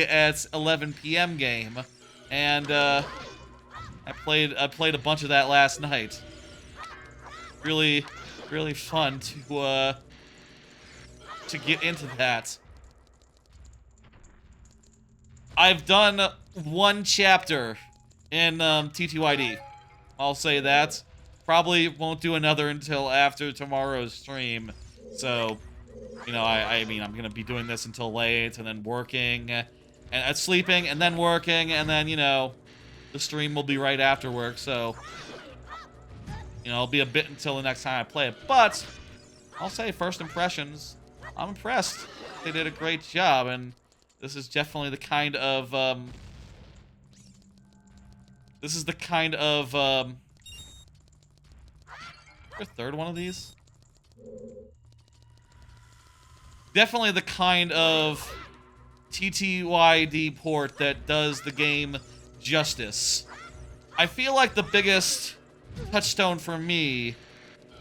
at 11 p.m. game, and I played a bunch of that last night. Really fun to get into that. I've done one chapter in T2ID. I'll say that. Probably won't do another until after tomorrow's stream. So, you know, I mean, I'm gonna be doing this until late, and then working, and sleeping, and then working, and then, you know, the stream will be right after work. So, you know, it'll be a bit until the next time I play it. But I'll say, first impressions, I'm impressed. They did a great job, and this is definitely the kind of, a third one of these? Definitely the kind of TTYD port that does the game justice. I feel like the biggest touchstone for me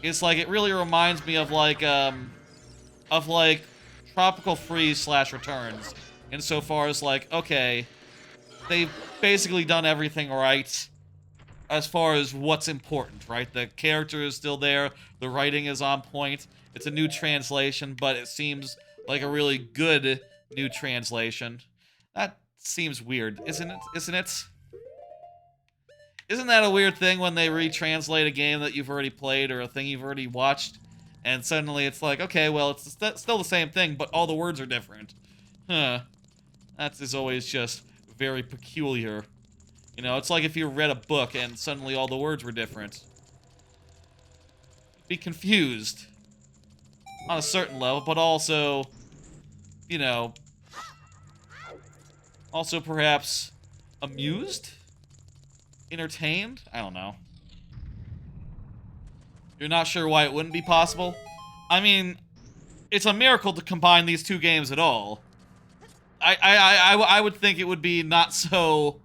is, like, it really reminds me of, like, Tropical Freeze / Returns. insofar as, like, okay, they've basically done everything right as far as what's important, right? The character is still there, the writing is on point, it's a new translation, but it seems like a really good new translation. That seems weird, isn't it? Isn't it? Isn't that a weird thing when they retranslate a game that you've already played or a thing you've already watched, and suddenly it's like, okay, well, it's still the same thing, but all the words are different. Huh. That is always just very peculiar. You know, it's like if you read a book and suddenly all the words were different. Be confused. On a certain level, but also, you know, also perhaps amused? Entertained? I don't know. You're not sure why it wouldn't be possible? I mean, it's a miracle to combine these two games at all. I would think it would be not so...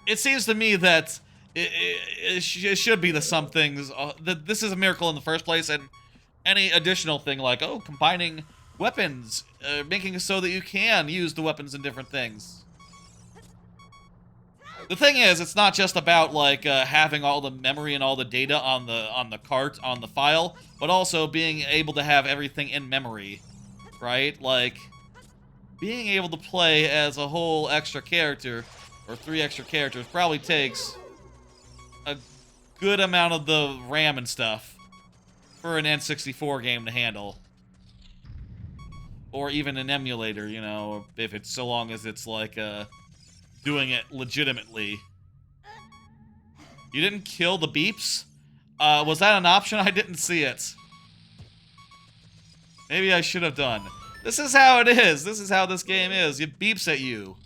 It seems to me that it should be the some things. That this is a miracle in the first place, and any additional thing like, oh, combining weapons, making it so that you can use the weapons in different things. The thing is, it's not just about, like, having all the memory and all the data on the cart, on the file, but also being able to have everything in memory, right? Like, being able to play as a whole extra character, or 3 extra characters, probably takes a good amount of the RAM and stuff for an N64 game to handle. Or even an emulator, you know, if it's so long as it's, like, doing it legitimately. You didn't kill the beeps? Was that an option? I didn't see it. Maybe I should have done. This is how it is. This is how this game is. It beeps at you.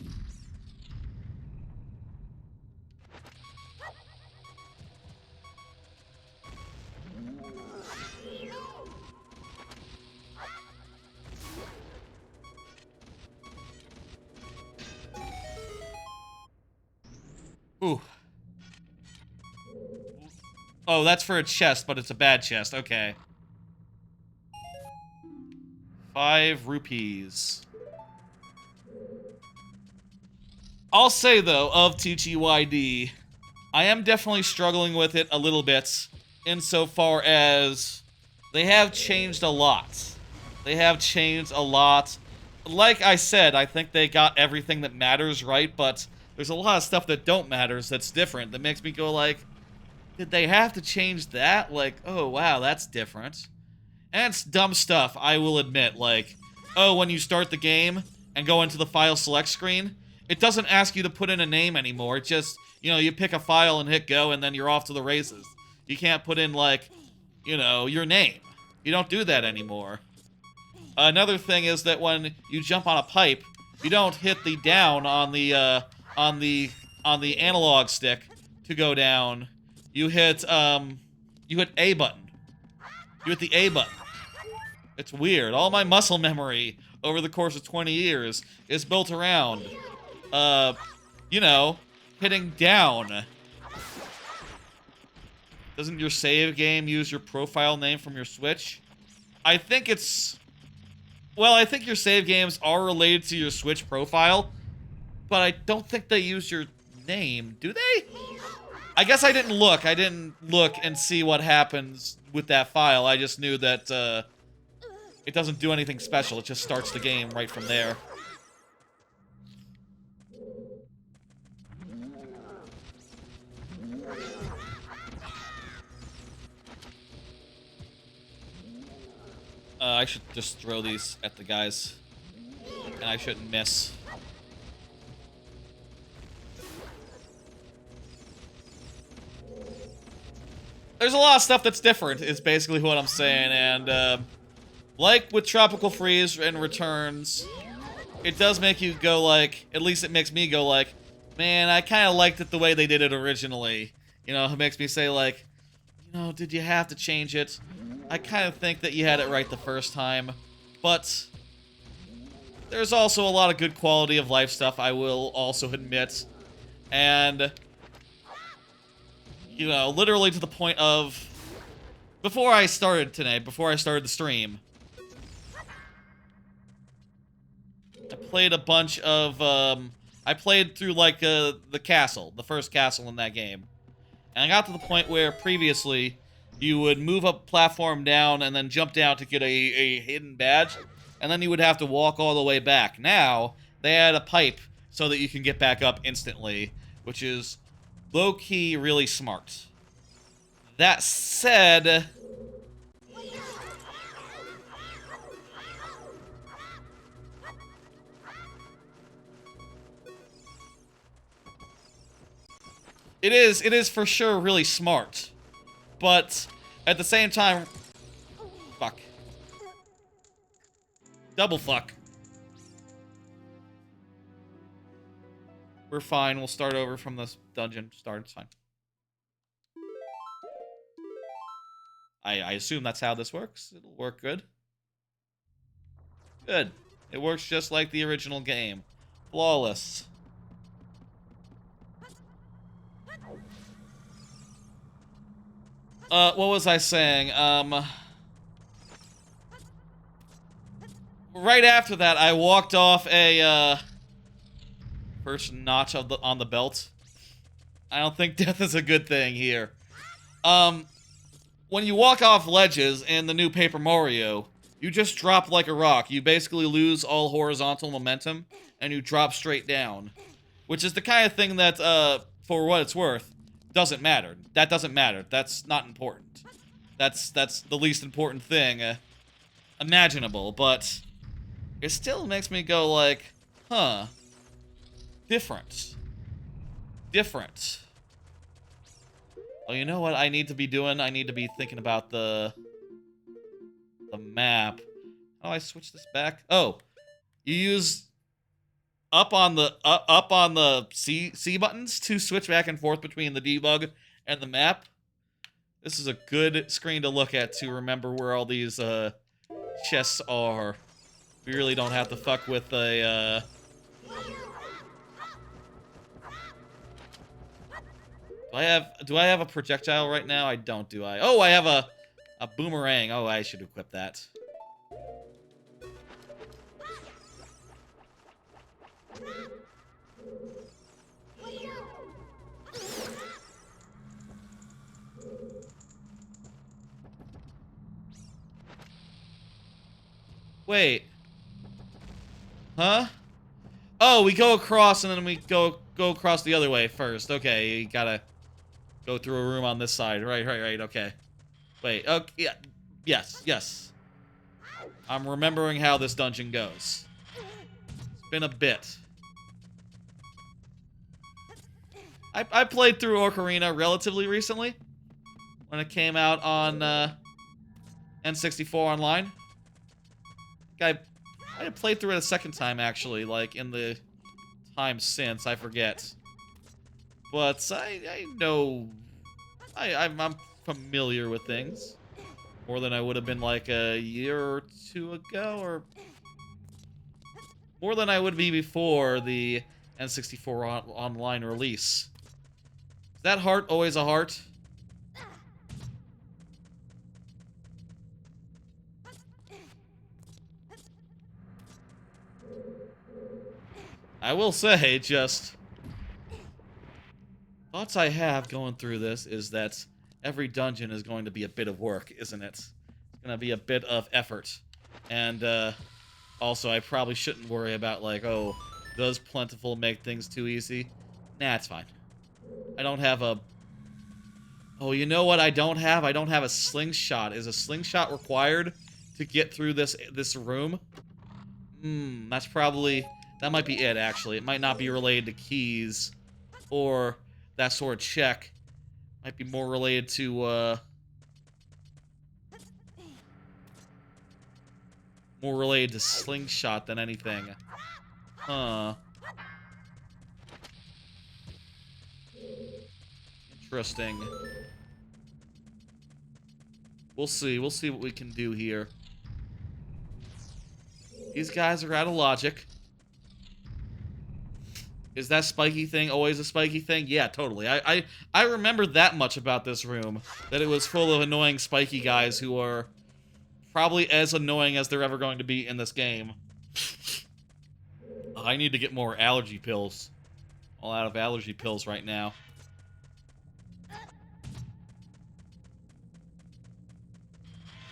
Ooh. Oh, that's for a chest, but it's a bad chest. Okay. 5 rupees. I'll say, though, of TTYD, I am definitely struggling with it a little bit, insofar as they have changed a lot. They have changed a lot. Like I said, I think they got everything that matters right, but there's a lot of stuff that don't matter that's different, that makes me go like, did they have to change that? Like, oh, wow, that's different. And it's dumb stuff, I will admit. Like, oh, when you start the game and go into the file select screen, it doesn't ask you to put in a name anymore. It just, you know, you pick a file and hit go, and then you're off to the races. You can't put in, like, you know, your name. You don't do that anymore. Another thing is that when you jump on a pipe, you don't hit the down on the analog stick to go down. You hit A button. You hit the A button. It's weird. All my muscle memory over the course of 20 years is built around, you know, hitting down. Doesn't your save game use your profile name from your Switch? I think it's... Well, I think your save games are related to your Switch profile, but I don't think they use your name. Do they? I guess I didn't look. I didn't look and see what happens with that file. I just knew that it doesn't do anything special. It just starts the game right from there. I should just throw these at the guys. And I shouldn't miss. There's a lot of stuff that's different, is basically what I'm saying, and, like with Tropical Freeze and Returns, it does make you go like, at least it makes me go like, man, I kind of liked it the way they did it originally. You know, it makes me say like, you know, did you have to change it? I kind of think that you had it right the first time, but there's also a lot of good quality of life stuff, I will also admit, and... You know, literally to the point of... Before I started today, before I started the stream... played a bunch of, I played through, like, the castle, the first castle in that game. And I got to the point where previously you would move a platform down and then jump down to get a hidden badge, and then you would have to walk all the way back. Now, they add a pipe so that you can get back up instantly, which is low-key really smart. That said, it is for sure really smart, but at the same time, fuck. Double fuck. We're fine, we'll start over from this dungeon. It's fine. I assume that's how this works. It'll work good. Good. It works just like the original game. Flawless. What was I saying? Right after that, I walked off a, first notch of on the belt. I don't think death is a good thing here. When you walk off ledges in the new Paper Mario, you just drop like a rock. You basically lose all horizontal momentum, and you drop straight down. Which is the kind of thing that, for what it's worth, doesn't matter. That doesn't matter. That's not important. That's the least important thing imaginable, but it still makes me go like, huh. Different. Different. Oh, you know what I need to be doing? I need to be thinking about the map. How do I switch this back? Oh, you use up on the C buttons to switch back and forth between the debug and the map. This is a good screen to look at to remember where all these chests are. We really don't have to fuck with a Do I have a projectile right now? I don't, do I? Oh, I have a boomerang. Oh, I should equip that. Wait. Huh? Oh, we go across and then we go across the other way first. Okay, you gotta go through a room on this side. Right, okay. Wait, okay, yeah. Yes. I'm remembering how this dungeon goes. It's been a bit. I played through Ocarina relatively recently. When it came out on N64 Online. I played through it a second time, actually, like, in the time since, I forget. But I know... I'm familiar with things. More than I would have been, like, a year or two ago, or... More than I would be before the N64 Online release. Is that heart always a heart? I will say, just... Thoughts I have going through this is that every dungeon is going to be a bit of work, isn't it? It's going to be a bit of effort. And, also, I probably shouldn't worry about, like, oh, does Plentiful make things too easy? Nah, it's fine. I don't have a... Oh, you know what I don't have? I don't have a slingshot. Is a slingshot required to get through this room? That's probably... That might be it, actually. It might not be related to keys or that sort of check. Might be more related to, more related to slingshot than anything. Huh. Interesting. We'll see. We'll see what we can do here. These guys are out of logic. Is that spiky thing always a spiky thing? Yeah, totally. I remember that much about this room. That it was full of annoying spiky guys who are probably as annoying as they're ever going to be in this game. I need to get more allergy pills. All out of allergy pills right now.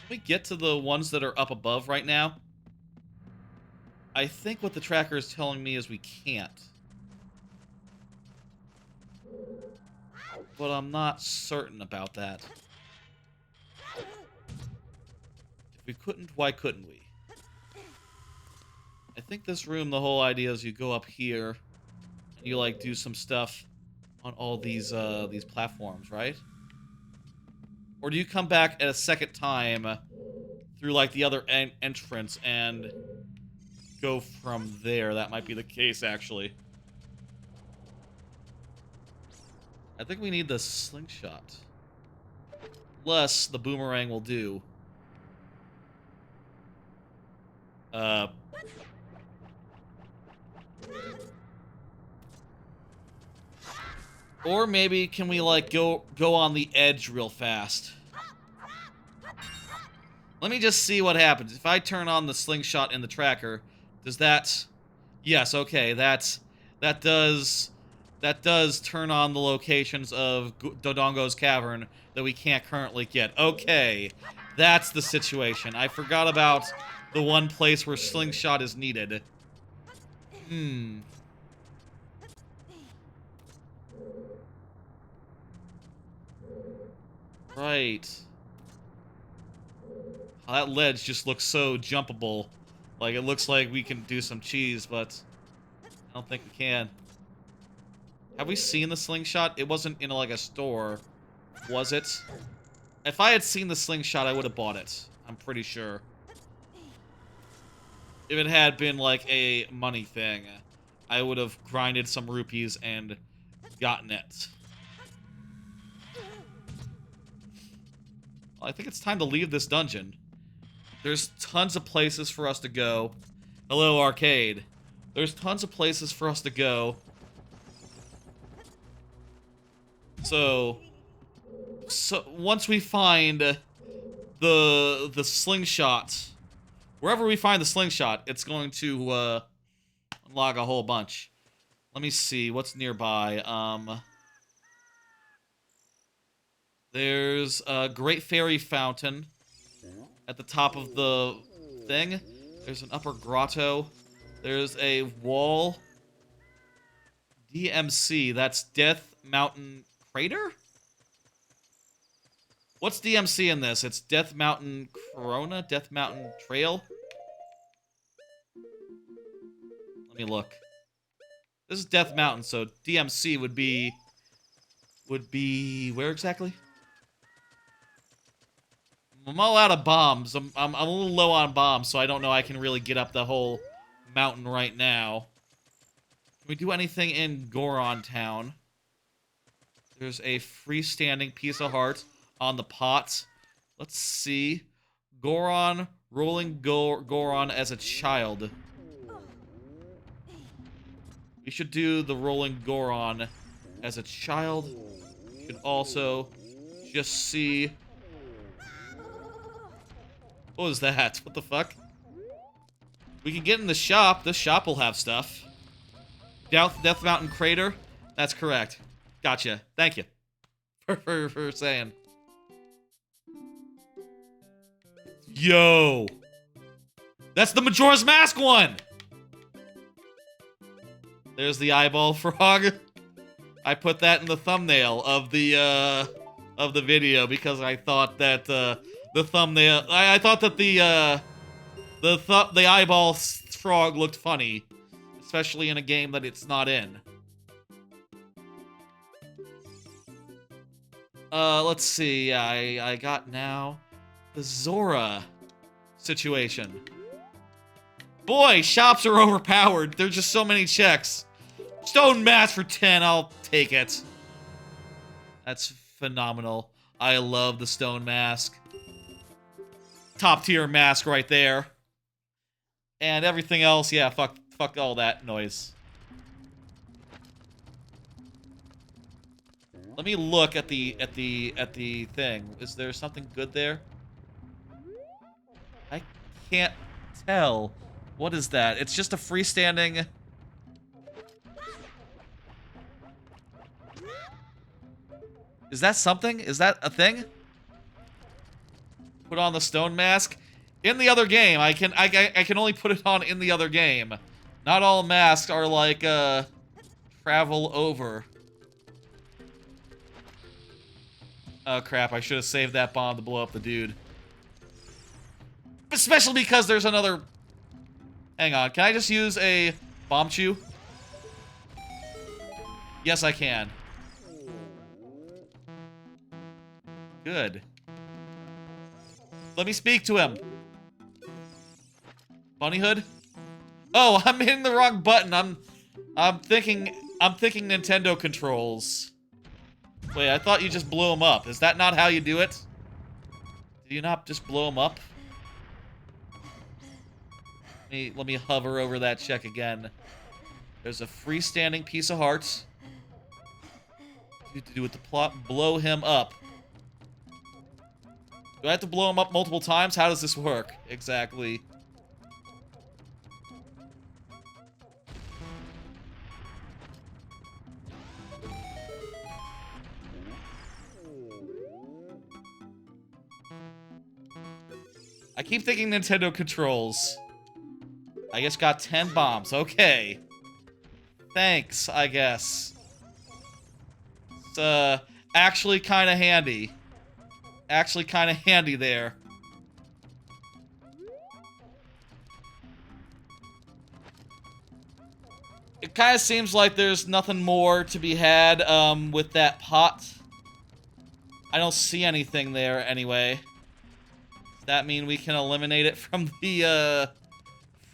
Can we get to the ones that are up above right now? I think what the tracker is telling me is we can't. But I'm not certain about that. If we couldn't, why couldn't we? I think this room, the whole idea is you go up here and you like do some stuff on all these platforms, right? Or do you come back at a second time through like the other entrance and go from there? That might be the case, actually. I think we need the slingshot. Less the boomerang will do. Or maybe can we like go on the edge real fast? Let me just see what happens. If I turn on the slingshot in the tracker, does that... Yes, okay, that does turn on the locations of Dodongo's cavern that we can't currently get. Okay, that's the situation. I forgot about the one place where slingshot is needed. Right. Oh, that ledge just looks so jumpable. Like, it looks like we can do some cheese, but I don't think we can. Have we seen the slingshot? It wasn't in, like, a store, was it? If I had seen the slingshot, I would have bought it. I'm pretty sure. If it had been, like, a money thing, I would have grinded some rupees and gotten it. Well, I think it's time to leave this dungeon. There's tons of places for us to go. Hello, arcade. There's tons of places for us to go. So once we find the slingshot, wherever we find the slingshot, it's going to unlock a whole bunch. Let me see what's nearby. There's a Great Fairy Fountain at the top of the thing. There's an upper grotto. There's a wall. DMC, that's Death Mountain Crater? What's DMC in this? It's Death Mountain Corona? Death Mountain Trail? Let me look. This is Death Mountain, so DMC would be where exactly? I'm all out of bombs. I'm a little low on bombs, so I don't know I can really get up the whole mountain right now. Can we do anything in Goron Town? There's a freestanding piece of heart on the pot. Let's see. Goron, rolling Goron as a child. We should do the rolling Goron as a child. We should also just see... What was that? What the fuck? We can get in the shop. The shop will have stuff. Death Mountain Crater? That's correct. Gotcha. Thank you for saying. Yo! That's the Majora's Mask one! There's the eyeball frog. I put that in the thumbnail of the video because I thought that the thumbnail... I thought that the eyeball frog looked funny. Especially in a game that it's not in. Let's see. I got now the Zora situation. Boy, shops are overpowered. There's just so many checks. Stone mask for 10. I'll take it. That's phenomenal. I love the stone mask. Top tier mask right there. And everything else, yeah, fuck all that noise. Let me look at the thing. Is there something good there? I can't tell. What is that? It's just a freestanding Is that something? Is that a thing? Put on the stone mask. In the other game, I can only put it on in the other game. Not all masks are like travel over. Oh crap, I should have saved that bomb to blow up the dude. Especially because there's another... Hang on, can I just use a bomb chew? Yes, I can. Good. Let me speak to him. Bunny Hood? Oh, I'm hitting the wrong button. I'm thinking Nintendo controls. Wait, I thought you just blew him up. Is that not how you do it? Do you not just blow him up? Let me hover over that check again. There's a freestanding piece of hearts. To do with the plot, blow him up. Do I have to blow him up multiple times? How does this work exactly? I keep thinking Nintendo controls. I just got 10 bombs. Okay. Thanks, I guess. It's, actually kind of handy. Actually kind of handy there. It kind of seems like there's nothing more to be had, with that pot. I don't see anything there anyway. Does that mean we can eliminate it from the,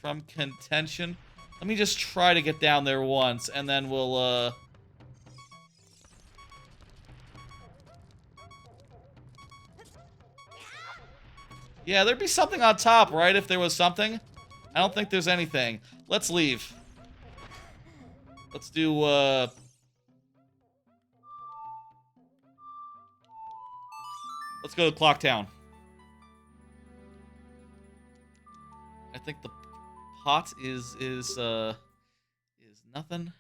from contention? Let me just try to get down there once, and then we'll, Yeah, there'd be something on top, right? If there was something. I don't think there's anything. Let's leave. Let's do, let's go to Clock Town. I think the pot is nothing.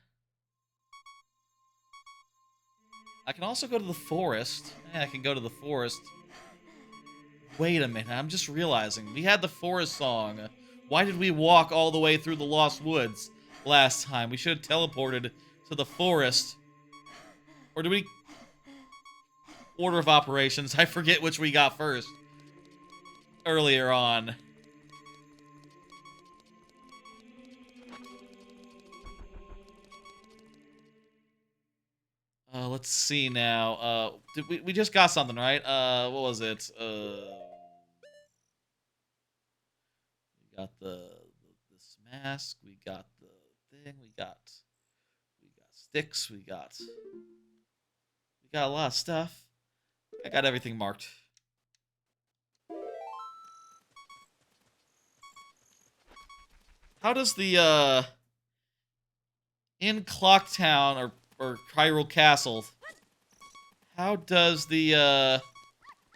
I can also go to the forest. Yeah, I can go to the forest. Wait a minute, I'm just realizing. We had the forest song. Why did we walk all the way through the Lost Woods last time? We should have teleported to the forest. Or do we... Order of operations. I forget which we got first. Earlier on. Let's see now. We just got something, right? What was it? We got this mask. We got the thing. We got sticks. We got a lot of stuff. I got everything marked. How does the in Clocktown or Hyrule Castle? How does the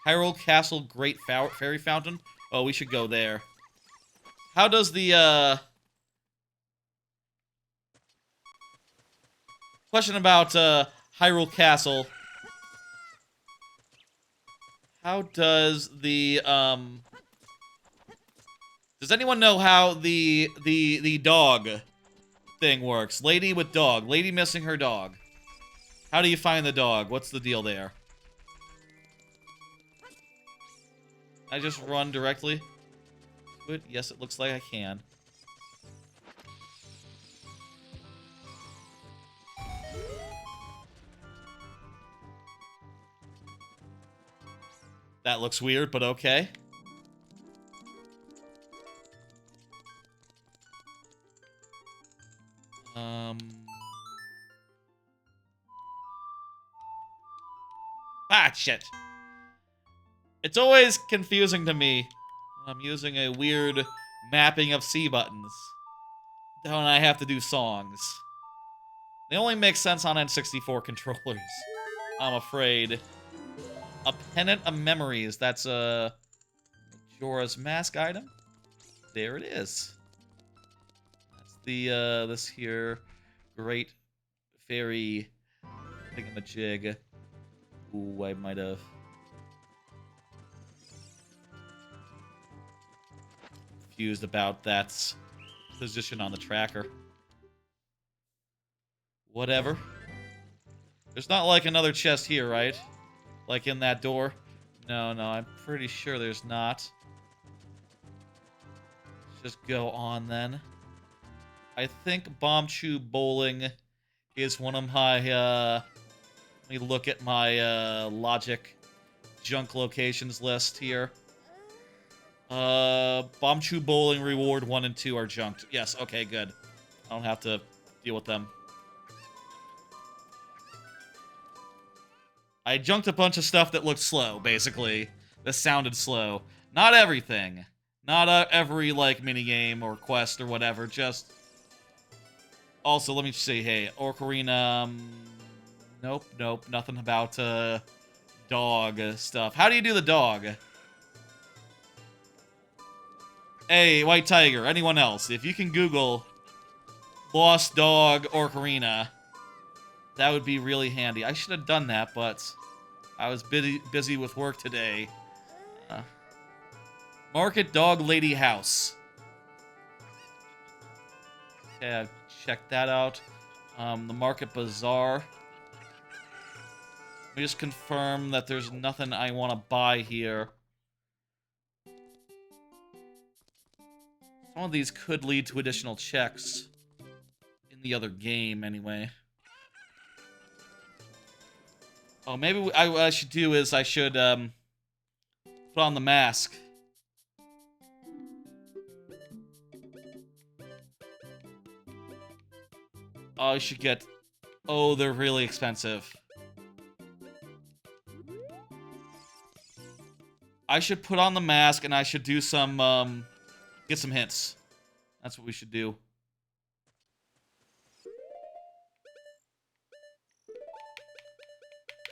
Hyrule Castle Great Fairy Fountain? Oh, we should go there. How does the question about Hyrule Castle? How does the does anyone know how the dog thing works? Lady with dog. Lady missing her dog. How do you find the dog? What's the deal there? I just run directly to it? Yes, it looks like I can. That looks weird, but okay. Ah, shit. It's always confusing to me when I'm using a weird mapping of C buttons. When I have to do songs. They only make sense on N64 controllers, I'm afraid. A Pennant of Memories. That's a Majora's Mask item. There it is. That's the, this here great fairy thingamajig. Ooh, I might have... confused about that position on the tracker. Whatever. There's not like another chest here, right? Like in that door? No, I'm pretty sure there's not. Let's just go on then. I think Bombchu Bowling is one of my, let me look at my, logic junk locations list here. Bombchu Bowling reward 1 and 2 are junked. Yes, okay, good. I don't have to deal with them. I junked a bunch of stuff that looked slow, basically. That sounded slow. Not everything. Not every, like, minigame or quest or whatever, just... Also, let me see, hey, Ocarina, nope, nothing about, dog stuff. How do you do the dog? Hey, White Tiger, anyone else, if you can Google Lost Dog Ocarina, that would be really handy. I should have done that, but I was busy with work today. Market Dog Lady House. Okay, I've checked that out. The Market Bazaar. Let me just confirm that there's nothing I want to buy here. Some of these could lead to additional checks. In the other game, anyway. Oh, maybe what I should do is I should, put on the mask. Oh, I should get... Oh, they're really expensive. I should put on the mask, and I should do some, get some hints. That's what we should do.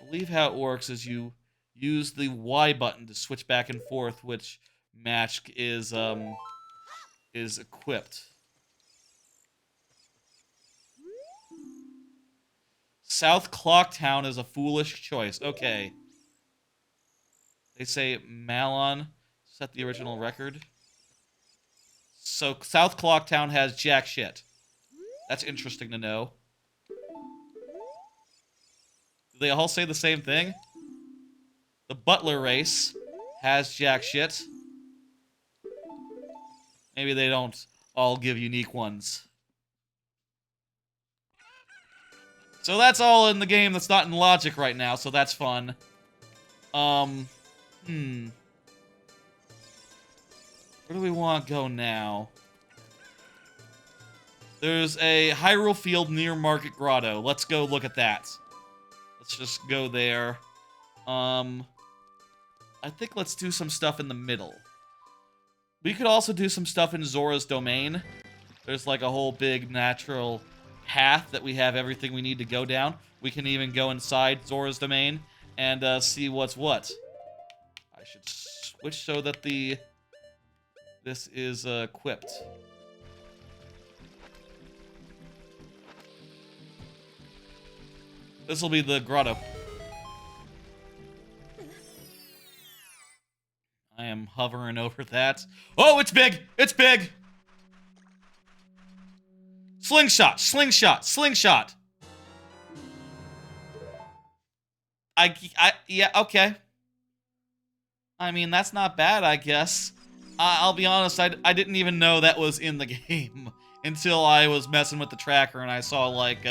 I believe how it works is you use the Y button to switch back and forth which match is equipped. South Clocktown is a foolish choice. Okay. They say Malon set the original record. So South Clocktown has jack shit. That's interesting to know. Do they all say the same thing? The Butler race has jack shit. Maybe they don't all give unique ones. So that's all in the game that's not in logic right now, so that's fun. Where do we want to go now? There's a Hyrule Field near Market Grotto. Let's go look at that. Let's just go there. I think let's do some stuff in the middle. We could also do some stuff in Zora's Domain. There's like a whole big natural path that we have everything we need to go down. We can even go inside Zora's Domain and see what's what. I should switch so that this is equipped. This will be the grotto. I am hovering over that. Oh, it's big! It's big! Slingshot! Slingshot! Slingshot! Yeah, okay. I mean, that's not bad, I guess. I'll be honest, I didn't even know that was in the game until I was messing with the tracker and I saw, like,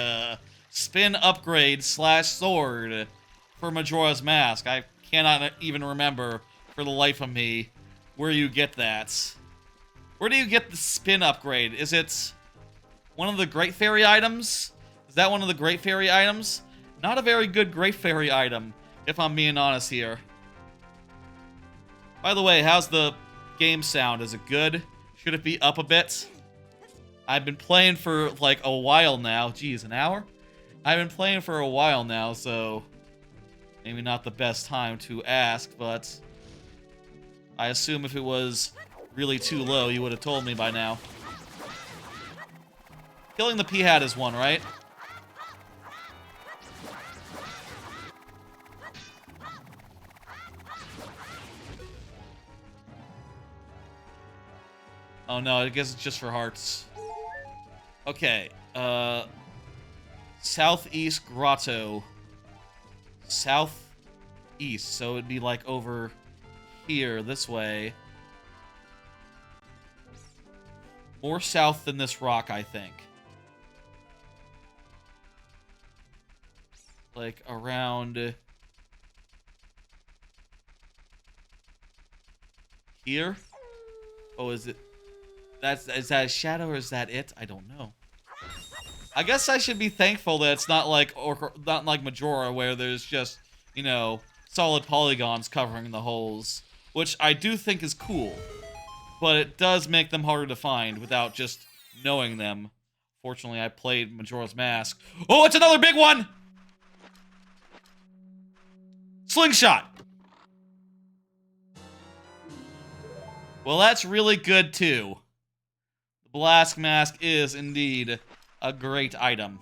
spin upgrade / sword for Majora's Mask. I cannot even remember, for the life of me, where you get that. Where do you get the spin upgrade? Is it one of the Great Fairy items? Is that one of the Great Fairy items? Not a very good Great Fairy item, if I'm being honest here. By the way, how's the game sound? Is it good? Should it be up a bit? I've been playing for, like, a while now. Geez, an hour? I've been playing for a while now, so maybe not the best time to ask, but I assume if it was really too low, you would have told me by now. Killing the P-Hat is one, right? Oh no, I guess it's just for hearts. Okay, Southeast Grotto. Southeast, so it'd be like over here, this way. More south than this rock, I think. Like around here? Oh, is it? Is that a shadow or is that it? I don't know. I guess I should be thankful that it's not like Majora where there's just, you know, solid polygons covering the holes, which I do think is cool. But it does make them harder to find without just knowing them. Fortunately, I played Majora's Mask. Oh, it's another big one! Slingshot! Well, that's really good, too. The Blast Mask is, indeed, a great item.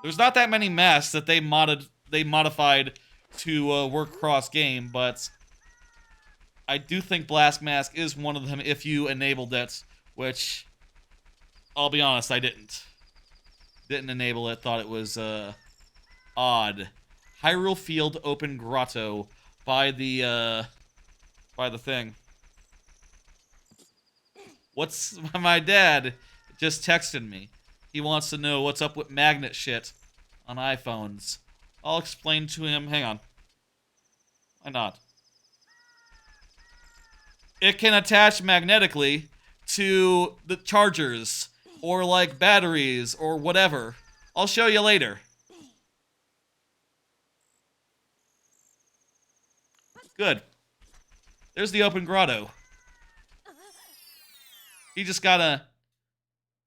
There's not that many masks that they modified to work cross-game, but I do think Blast Mask is one of them if you enabled it, which, I'll be honest, I didn't. Didn't enable it, thought it was, odd. Hyrule Field Open Grotto by the thing. What's my dad just texted me. He wants to know what's up with magnet shit on iPhones. I'll explain to him. Hang on. Why not? It can attach magnetically to the chargers or like batteries or whatever. I'll show you later. Good. There's the open grotto. He just gotta...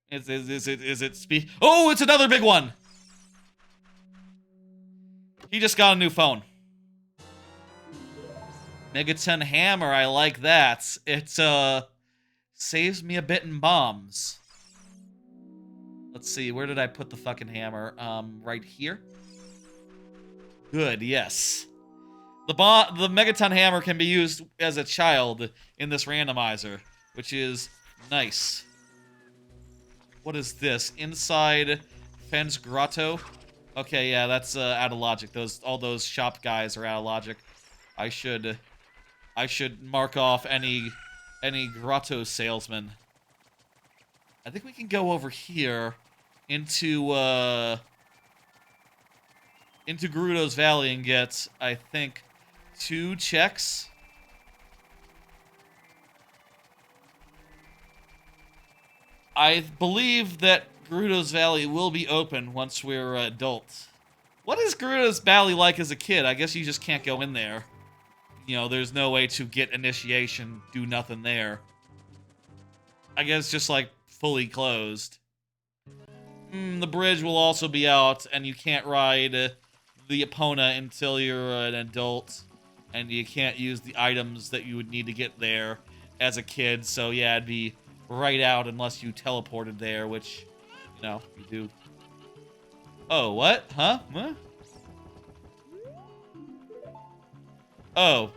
Is it speed? Oh, it's another big one! He just got a new phone. Megaton Hammer, I like that. It, saves me a bit in bombs. Let's see, where did I put the fucking hammer? Right here? Good, yes. The Megaton Hammer can be used as a child in this randomizer, which is nice. What is this? Inside Fens Grotto? Okay, yeah, that's out of logic. All those shop guys are out of logic. I should mark off any grotto salesman. I think we can go over here into Gerudo's Valley and get, I think, 2 checks. I believe that Gerudo's Valley will be open once we're adults. What is Gerudo's Valley like as a kid? I guess you just can't go in there. You know, there's no way to get initiation, do nothing there. I guess just like fully closed. The bridge will also be out, and you can't ride the Epona until you're an adult, and you can't use the items that you would need to get there as a kid, so yeah, it'd be right out unless you teleported there, which, you know, you do. Oh, what? Huh? What? Oh.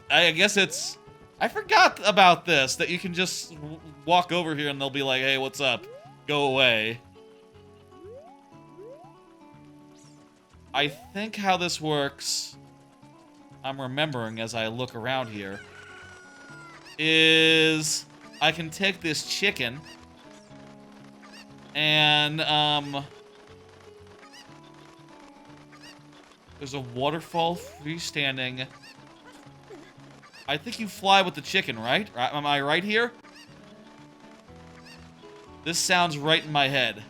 I guess it's... I forgot about this, that you can just walk over here and they'll be like, hey, what's up? Go away. I think how this works, I'm remembering as I look around here, is I can take this chicken and, there's a waterfall freestanding. I think you fly with the chicken, right? Am I right here? This sounds right in my head.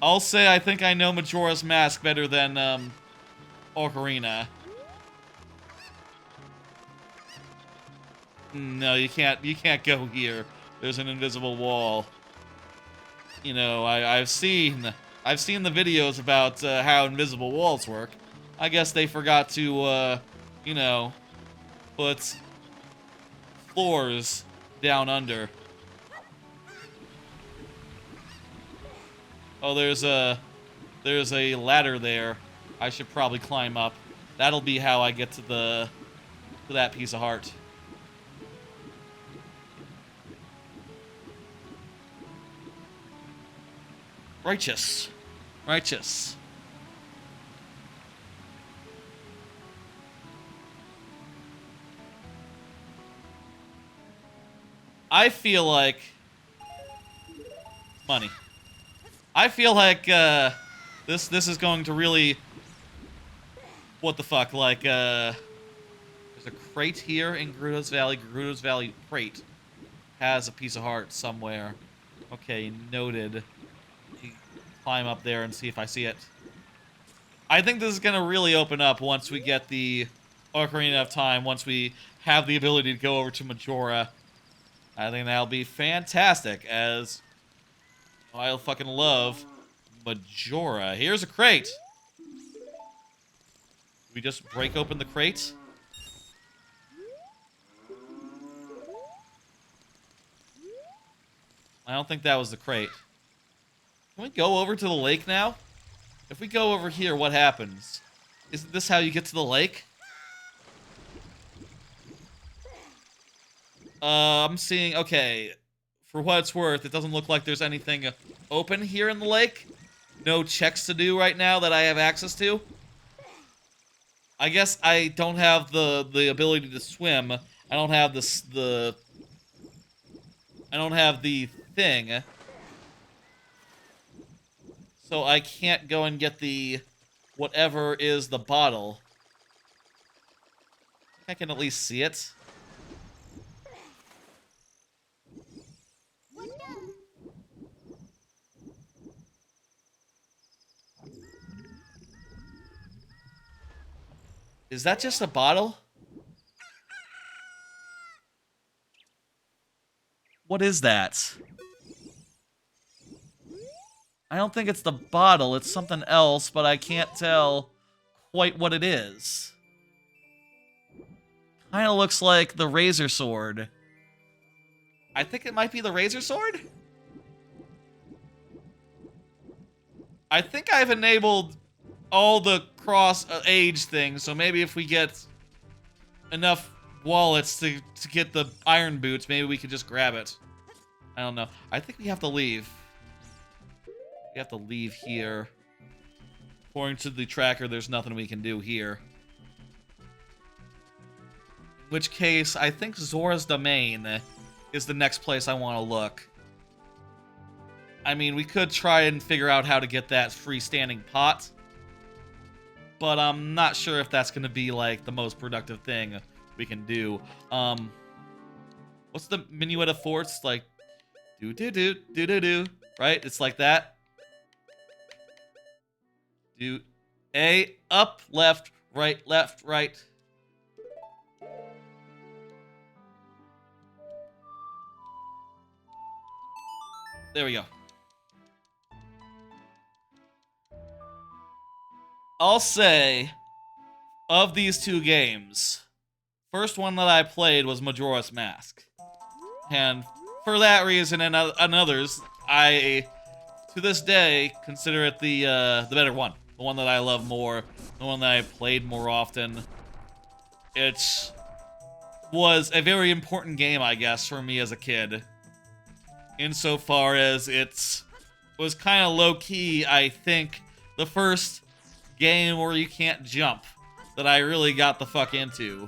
I'll say I think I know Majora's Mask better than, Ocarina. No, you can't go here. There's an invisible wall. You know, I've seen the videos about how invisible walls work. I guess they forgot to, you know, put floors down under. Oh, there's a ladder there. I should probably climb up. That'll be how I get to that piece of heart. Righteous. Righteous. I feel like... Money. I feel like, this is going to really... What the fuck, like, there's a crate here in Gerudo's Valley. Gerudo's Valley crate has a piece of heart somewhere. Okay, noted. Climb up there and see if I see it. I think this is gonna really open up once we get the Ocarina of Time, once we have the ability to go over to Majora. I think that'll be fantastic, as I fucking love Majora. Here's a crate. We just break open the crate. I don't think that was the crate. Can we go over to the lake now? If we go over here, what happens? Isn't this how you get to the lake? I'm seeing... Okay. For what it's worth, it doesn't look like there's anything open here in the lake. No checks to do right now that I have access to. I guess I don't have the ability to swim. I don't have I don't have the thing. So I can't go and get the whatever is the bottle. I can at least see it. Is that just a bottle? What is that? I don't think it's the bottle, it's something else, but I can't tell quite what it is. Kinda looks like the Razor Sword. I think it might be the Razor Sword? I think I've enabled all the cross-age things, so maybe if we get enough wallets to get the iron boots, maybe we could just grab it. I don't know. I think we have to leave. We have to leave here. According to the tracker, there's nothing we can do here. In which case, I think Zora's Domain is the next place I want to look. I mean, we could try and figure out how to get that freestanding pot. But I'm not sure if that's going to be, like, the most productive thing we can do. What's the Minuet of Force? Like, do-do-do, right? It's like that. Do A, up, left, right, left, right. There we go. I'll say, of these two games, first one that I played was Majora's Mask. And for that reason and others, I, to this day, consider it the better one. The one that I love more, the one that I played more often. It was a very important game, I guess, for me as a kid. Insofar as it was kind of low-key, I think, the first game where you can't jump that I really got the fuck into.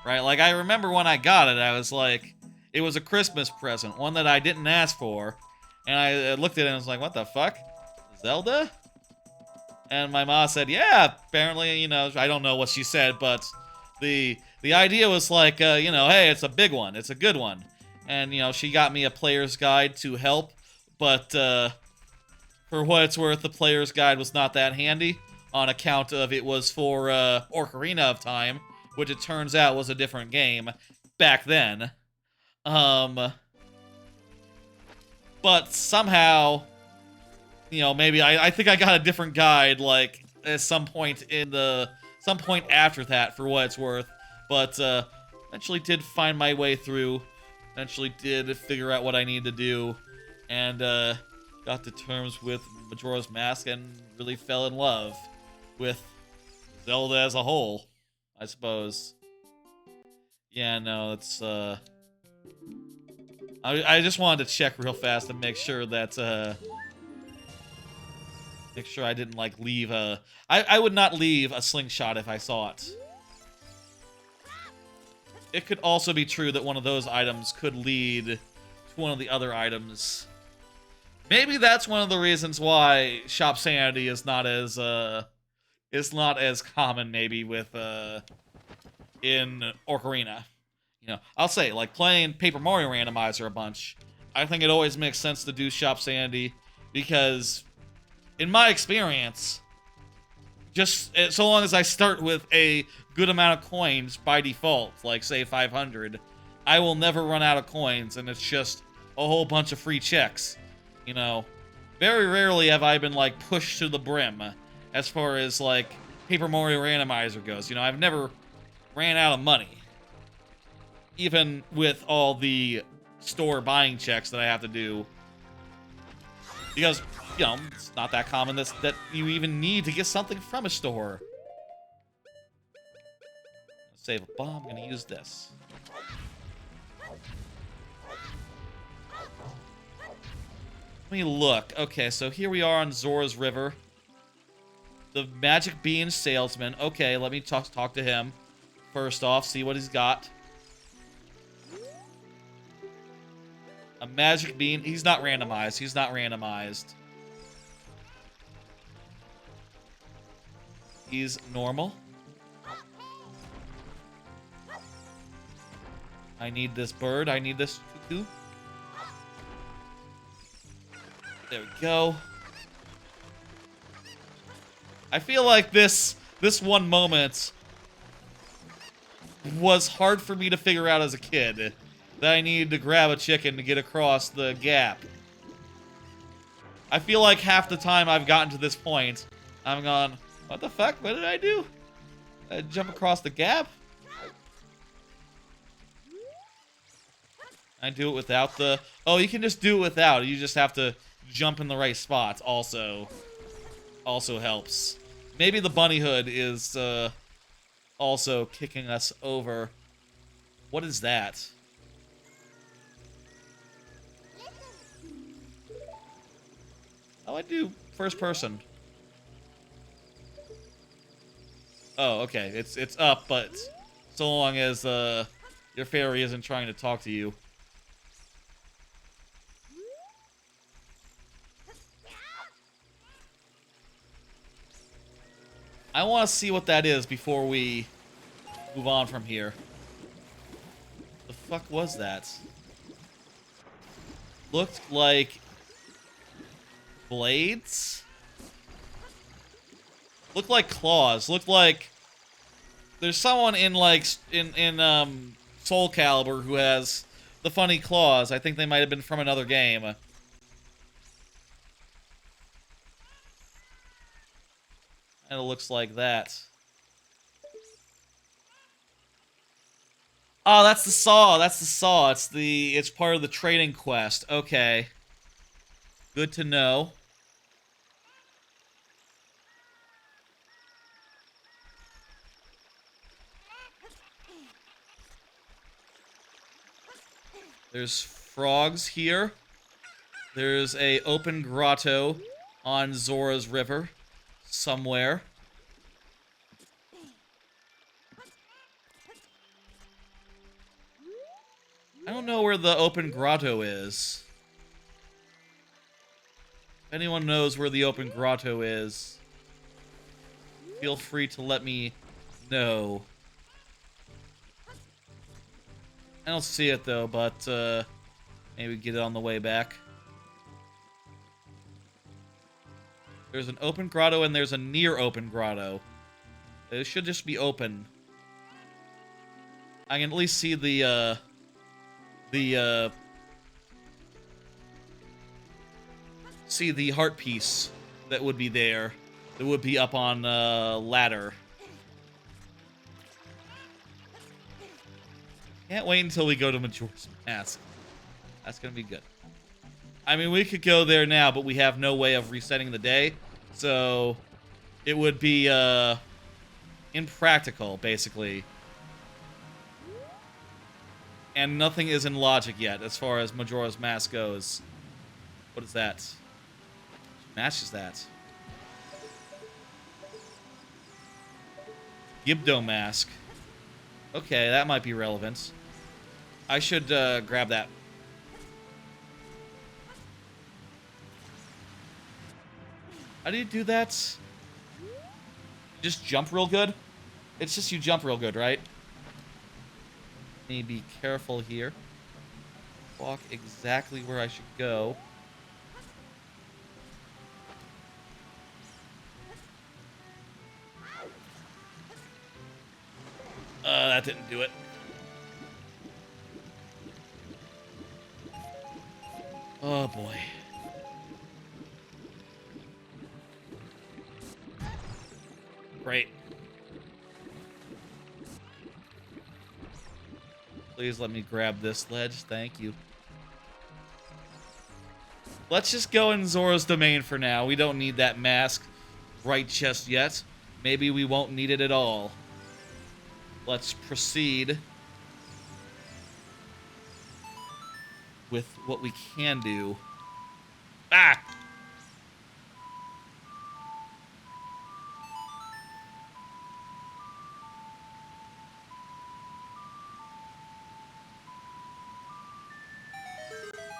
Right? Like, I remember when I got it, I was like, it was a Christmas present, one that I didn't ask for. And I looked at it and was like, what the fuck? Zelda? And my mom said, yeah, apparently, you know, I don't know what she said, but the idea was like, you know, hey, it's a big one, it's a good one. And, you know, she got me a player's guide to help, but for what it's worth, the player's guide was not that handy on account of it was for Ocarina of Time, which it turns out was a different game back then. But somehow, you know, maybe I think I got a different guide, like, at some point after that, for what it's worth. But eventually did find my way through. Eventually did figure out what I needed to do, and got to terms with Majora's Mask and really fell in love with Zelda as a whole, I suppose. Yeah, no, it's I just wanted to check real fast and make sure that Make sure I didn't, like, leave a... I would not leave a slingshot if I saw it. It could also be true that one of those items could lead to one of the other items. Maybe that's one of the reasons why Shop Sanity is not as common, maybe, with, in Ocarina. You know, I'll say, like, playing Paper Mario Randomizer a bunch, I think it always makes sense to do Shop Sanity, because, in my experience, just so long as I start with a good amount of coins by default, like, say, 500, I will never run out of coins, and it's just a whole bunch of free checks. You know, very rarely have I been, like, pushed to the brim as far as, like, Paper Mario Randomizer goes. You know, I've never ran out of money. Even with all the store buying checks that I have to do. Because, you know, it's not that common that you even need to get something from a store. Save a bomb, I'm gonna use this. Let me look. Okay, so here we are on Zora's River. The Magic Bean Salesman. Okay, let me talk to him. First off, see what he's got. A Magic Bean. He's not randomized. He's not randomized. He's normal. I need this bird. I need this cuckoo. There we go. I feel like this one moment was hard for me to figure out as a kid. That I needed to grab a chicken to get across the gap. I feel like half the time I've gotten to this point, I'm gone, what the fuck? What did I do? Jump across the gap? I do it without the... Oh, you can just do it without. You just have to jump in the right spots. Also helps. Maybe the bunny hood is also kicking us over. What is that? How do I do first person? Oh, okay. It's up, but so long as your fairy isn't trying to talk to you. I want to see what that is before we move on from here. The fuck was that? Looked like blades? Looked like claws. Looked like there's someone in like in Soul Calibur who has the funny claws. I think they might have been from another game. And it looks like that. Oh, that's the saw. That's the saw. It's part of the trading quest. Okay. Good to know. There's frogs here. There's a open grotto on Zora's River somewhere. I don't know where the open grotto is. If anyone knows where the open grotto is, feel free to let me know. I don't see it though, but maybe get it on the way back. There's an open grotto and there's a near open grotto. It should just be open. I can at least see the heart piece that would be there. That would be up on ladder. Can't wait until we go to Majora's Mask. That's gonna be good. I mean, we could go there now, but we have no way of resetting the day. So, it would be, impractical, basically. And nothing is in logic yet, as far as Majora's Mask goes. What is that? What match is that? Gibdo mask. Okay, that might be relevant. I should grab that. How do you do that? Just jump real good? It's just you jump real good, right? Let me be careful here. Walk exactly where I should go. That didn't do it. Oh boy. Great. Please let me grab this ledge. Thank you. Let's just go in Zora's domain for now. We don't need that mask right just yet. Maybe we won't need it at all. Let's proceed with what we can do. Ah!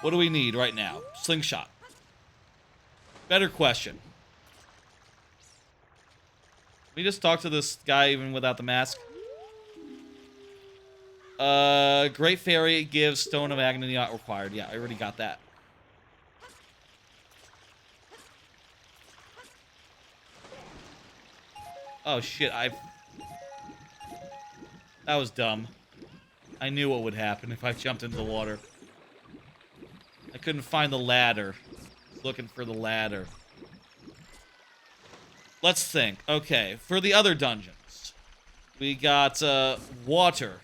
What do we need right now? Slingshot. Better question. Can we just talk to this guy even without the mask? Great Fairy gives Stone of Agony not required. Yeah, I already got that. Oh shit, that was dumb. I knew what would happen if I jumped into the water. I couldn't find the ladder. Looking for the ladder. Let's think. Okay, for the other dungeons, we got water.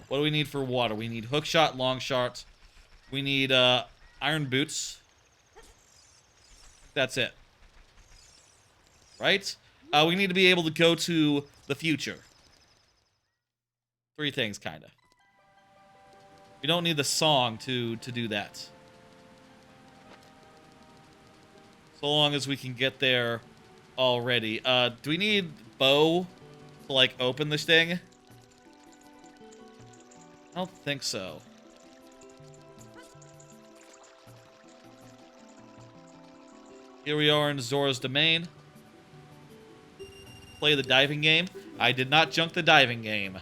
What do we need for water? We need hookshot, long shot. We need iron boots. That's it. Right? We need to be able to go to the future. 3 things, kinda. We don't need the song to do that. So long as we can get there already. Do we need bow to, like, open this thing? I don't think so. Here we are in Zora's domain. Play the diving game. I did not junk the diving game.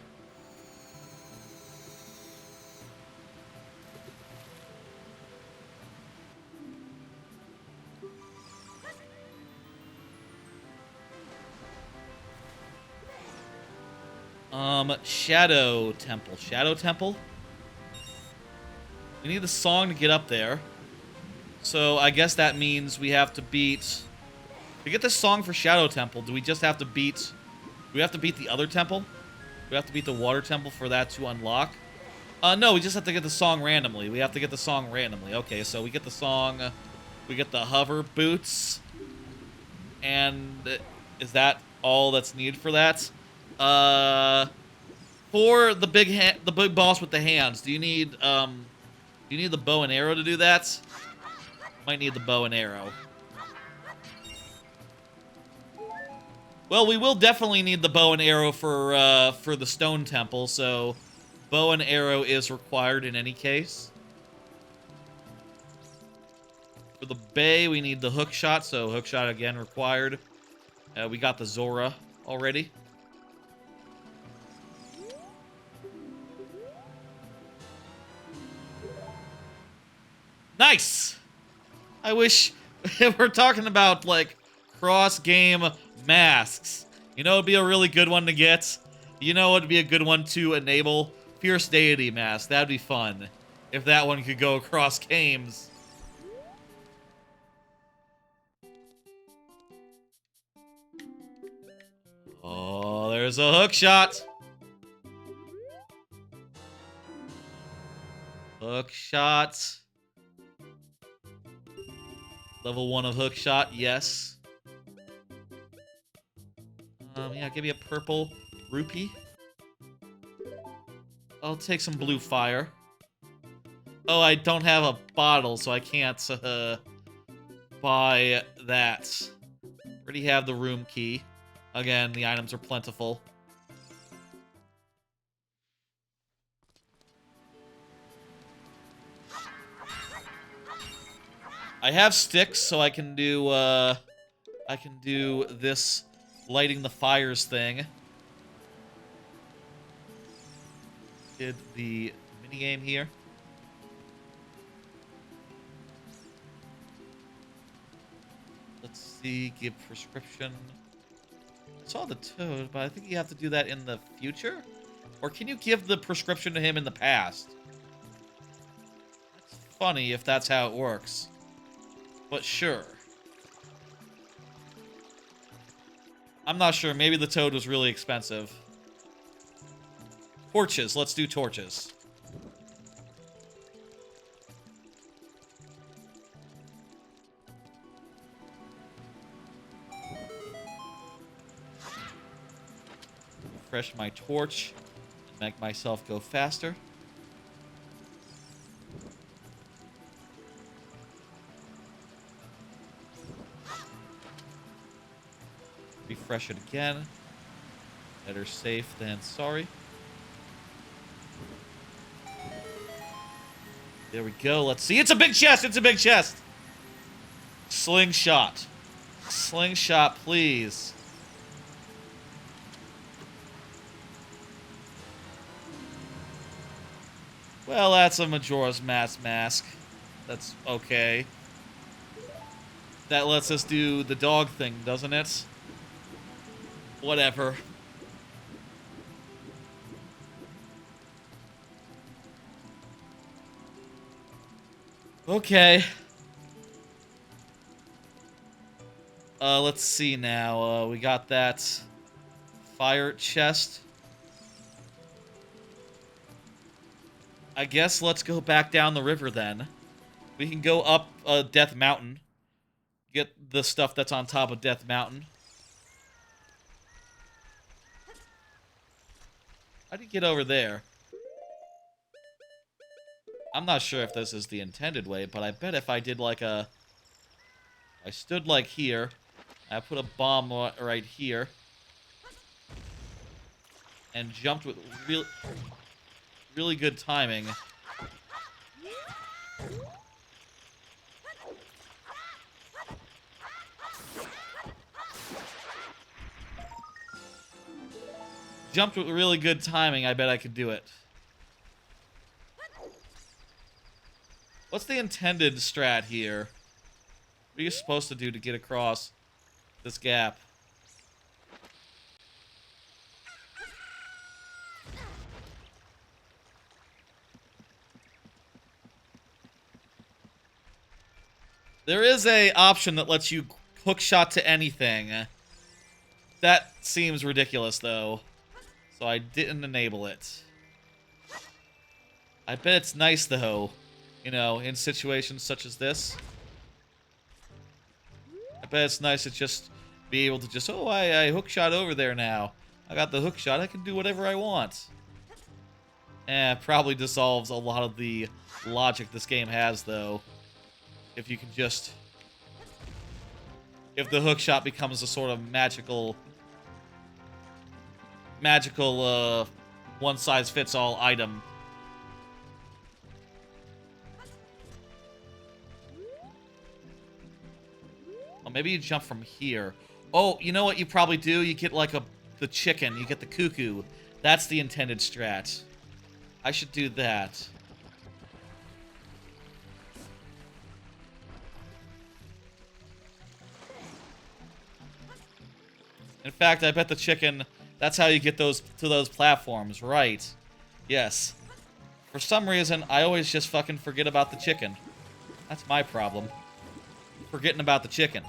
Shadow Temple. Shadow Temple? We need the song to get up there. So I guess that means we have to beat... To get this song for Shadow Temple, do we just have to beat... Do we have to beat the other temple? Do we have to beat the Water Temple for that to unlock? No, we just have to get the song randomly. We have to get the song randomly. Okay, so we get the song... We get the hover boots. And... Is that all that's needed for that? For the big boss with the hands, do you need the bow and arrow to do that? Might need the bow and arrow. Well, we will definitely need the bow and arrow for the stone temple, so bow and arrow is required in any case. For the bay, we need the hook shot, so hook shot again required. We got the Zora already. Nice! I wish we're talking about, like, cross-game masks. You know, it'd be a really good one to get. You know, it'd be a good one to enable. Fierce Deity mask. That'd be fun. If that one could go across games. Oh, there's a hook shot. Hook shot. Level 1 of hook shot, yes. Yeah, give me a purple rupee. I'll take some blue fire. Oh, I don't have a bottle, so I can't buy that. Already have the room key. Again, the items are plentiful. I have sticks, so I can do this lighting the fires thing. Did the minigame here. Let's see, give prescription. I saw the toad, but I think you have to do that in the future? Or can you give the prescription to him in the past? That's funny if that's how it works. But sure. I'm not sure. Maybe the toad was really expensive. Torches. Let's do torches. Refresh my torch. Make myself go faster. Refresh it again. Better safe than sorry. There we go. Let's see. It's a big chest. It's a big chest. Slingshot. Slingshot, please. Well, that's a Majora's Mask. That's okay. That lets us do the dog thing, doesn't it? Whatever. Okay. Let's see now. We got that fire chest. I guess let's go back down the river then. We can go up Death Mountain. Get the stuff that's on top of Death Mountain. How do you get over there? I'm not sure if this is the intended way, but I bet if I did like a... I stood like here. I put a bomb right here. And jumped with really good timing. Jumped with really good timing, I bet I could do it. What's the intended strat here? What are you supposed to do to get across this gap? There is a option that lets you hook shot to anything. That seems ridiculous, though. So I didn't enable it. I bet it's nice, though. You know, in situations such as this. I bet it's nice to just be able to just, oh, I hook shot over there now. I got the hook shot. I can do whatever I want. Probably dissolves a lot of the logic this game has, though. If you can just... If the hook shot becomes a sort of magical one-size-fits-all item. Oh, maybe you jump from here. Oh, you know what you probably do? You get like the chicken. You get the cuckoo. That's the intended strat. I should do that. In fact, I bet the chicken... That's how you get those to those platforms, right? Yes. For some reason, I always just fucking forget about the chicken. That's my problem. Forgetting about the chicken.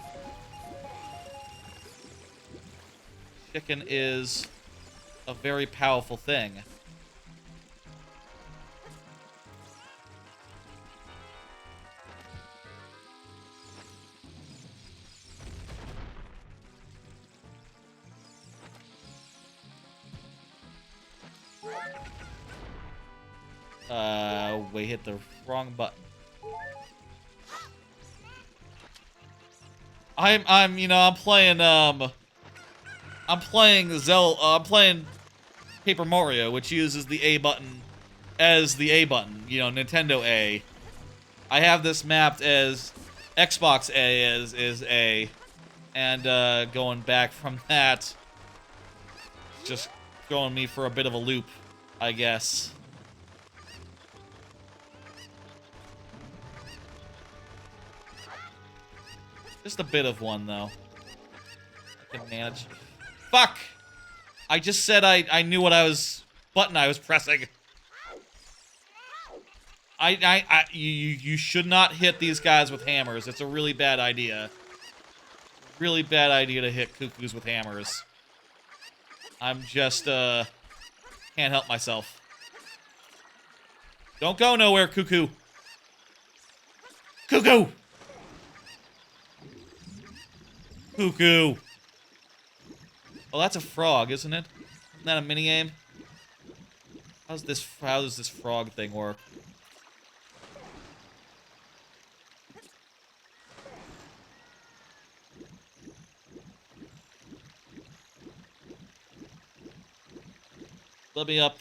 Chicken is a very powerful thing. We hit the wrong button. I'm playing Paper Mario, which uses the A button as the A button, you know, Nintendo A. I have this mapped as Xbox A is A, and going back from that, just throwing me for a bit of a loop, I guess. Just a bit of one, though. I can manage. Fuck! I just said I knew what button I was pressing. You should not hit these guys with hammers. It's a really bad idea. Really bad idea to hit cuckoos with hammers. I'm just, can't help myself. Don't go nowhere, cuckoo. Cuckoo! Cuckoo! Oh, that's a frog, isn't it? Isn't that a minigame? How does this frog thing work? Let me up.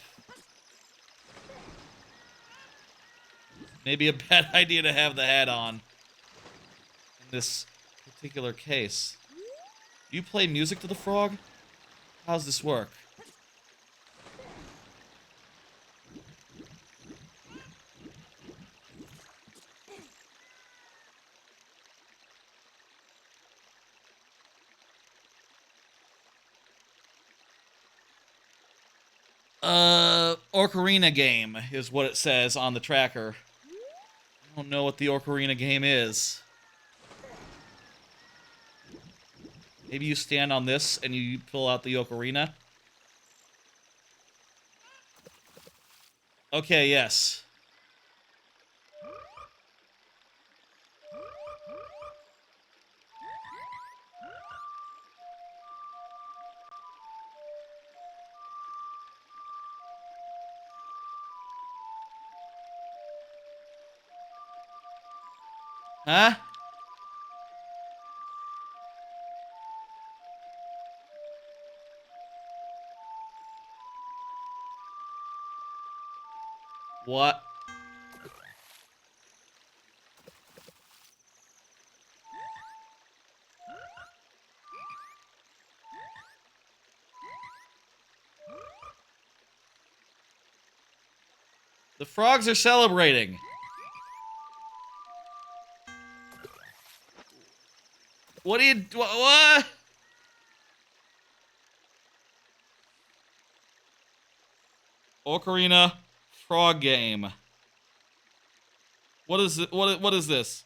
Maybe a bad idea to have the hat on in this particular case. Do you play music to the frog? How's this work? Ocarina game is what it says on the tracker. I don't know what the Ocarina game is. Maybe you stand on this and you pull out the Ocarina. Okay, yes. Huh? What? The frogs are celebrating. What do you... What? Ocarina frog game. What is it? What is this?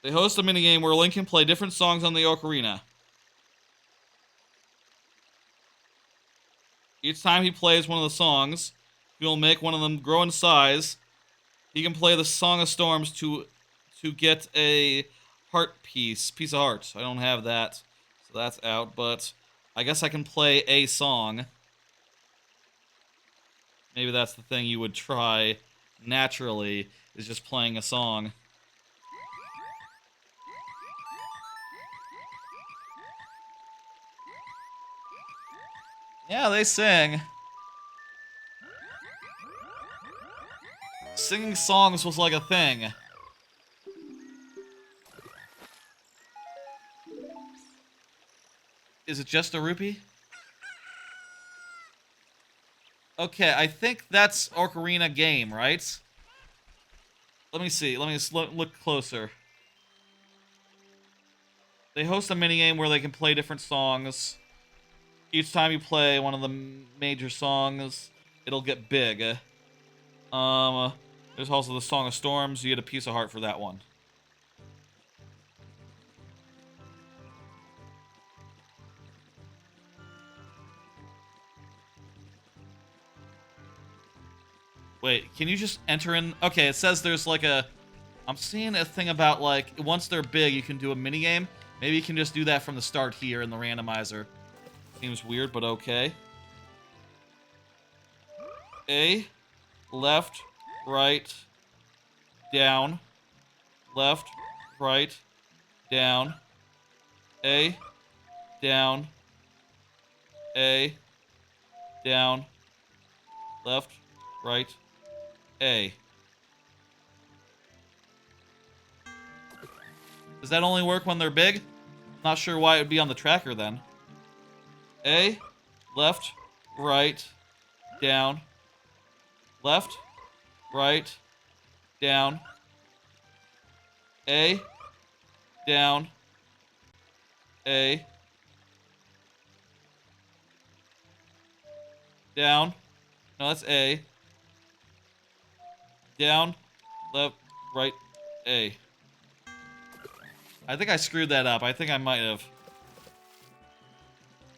They host a minigame where Link can play different songs on the Ocarina. Each time he plays one of the songs, he'll make one of them grow in size. He can play the Song of Storms to get a piece of heart. I don't have that, so that's out, but I guess I can play a song. Maybe that's the thing you would try naturally, is just playing a song. Yeah, they sing. Singing songs was like a thing. Is it just a rupee? Okay, I think that's Ocarina game, right? Let me see. Let me just look closer. They host a minigame where they can play different songs. Each time you play one of the major songs, it'll get big. There's also the Song of Storms. You get a piece of heart for that one. Wait, can you just enter in? Okay, it says there's like a... I'm seeing a thing about, like, once they're big, you can do a minigame. Maybe you can just do that from the start here in the randomizer. Seems weird, but okay. A, left, right, down, left, right, down, A, down, A. Down. Left. Right. A. Does that only work when they're big? Not sure why it would be on the tracker then. A. Left. Right. Down. Left. Right. Down. A. Down. A. Down. No, that's A. Down. Left. Right. A. I think I screwed that up. I think I might have.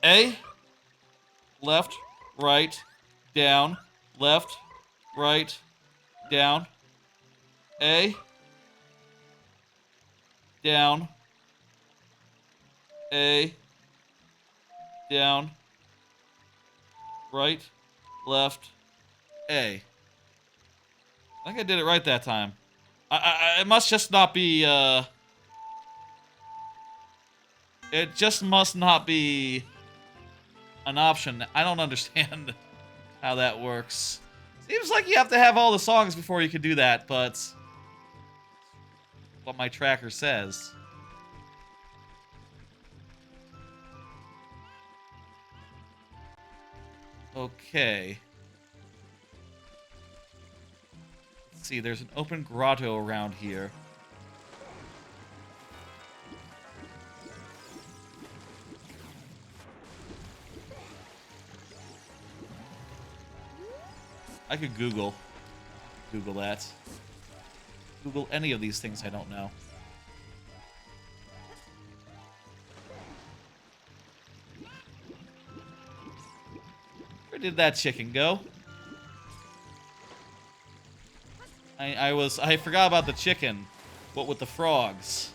A. Left. Right. Down. Left. Right. Down. A. Down. A. Down. Right. Left. A. I think I did it right that time. It must just not be, it just must not be an option. I don't understand how that works. Seems like you have to have all the songs before you can do that, but what my tracker says. Okay. Let's see, there's an open grotto around here. I could Google that. Google any of these things I don't know. Where did that chicken go? I forgot about the chicken. What with the frogs?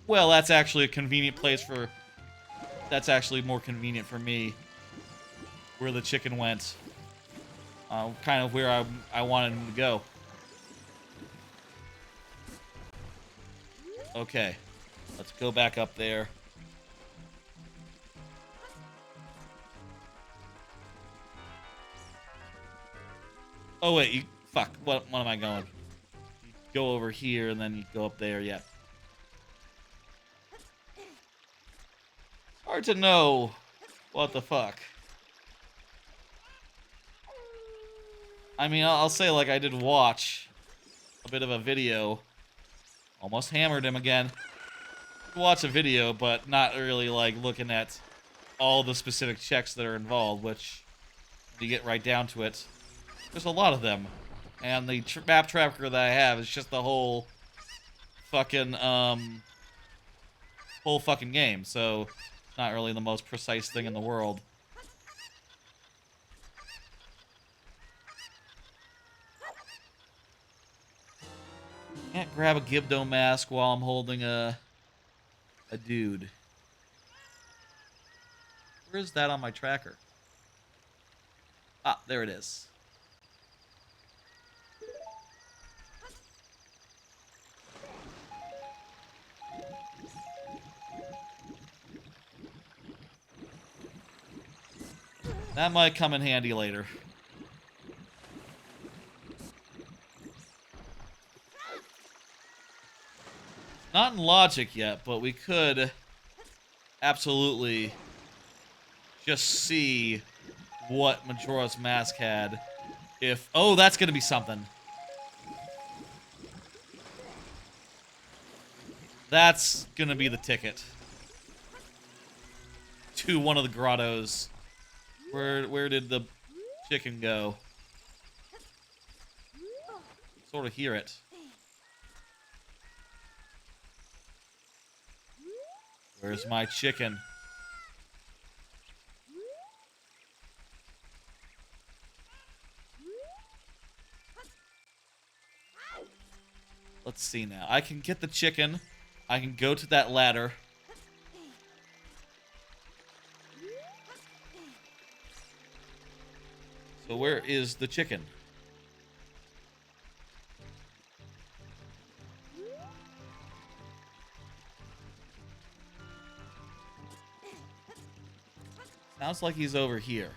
Well, that's actually a convenient place for... That's actually more convenient for me. Where the chicken went. Kind of where I wanted him to go. Okay. Let's go back up there. Oh, wait. You, fuck. What am I going? You go over here, and then you go up there. Yeah. Hard to know what the fuck. I mean, I'll say like I did watch a bit of a video. Almost hammered him again. Watch a video, but not really like looking at all the specific checks that are involved, which, when you get right down to it, there's a lot of them. And the map tracker that I have is just the whole fucking, whole fucking game, so it's not really the most precise thing in the world. Can't grab a Gibdo mask while I'm holding a dude. Where is that on my tracker? Ah, there it is. That might come in handy later. Not in logic yet, but we could absolutely just see what Majora's Mask had if... Oh, that's gonna be something. That's gonna be the ticket to one of the grottos. Where did the chicken go? Sort of hear it. Where's my chicken? Let's see now. I can get the chicken. I can go to that ladder. So where is the chicken? Sounds like he's over here.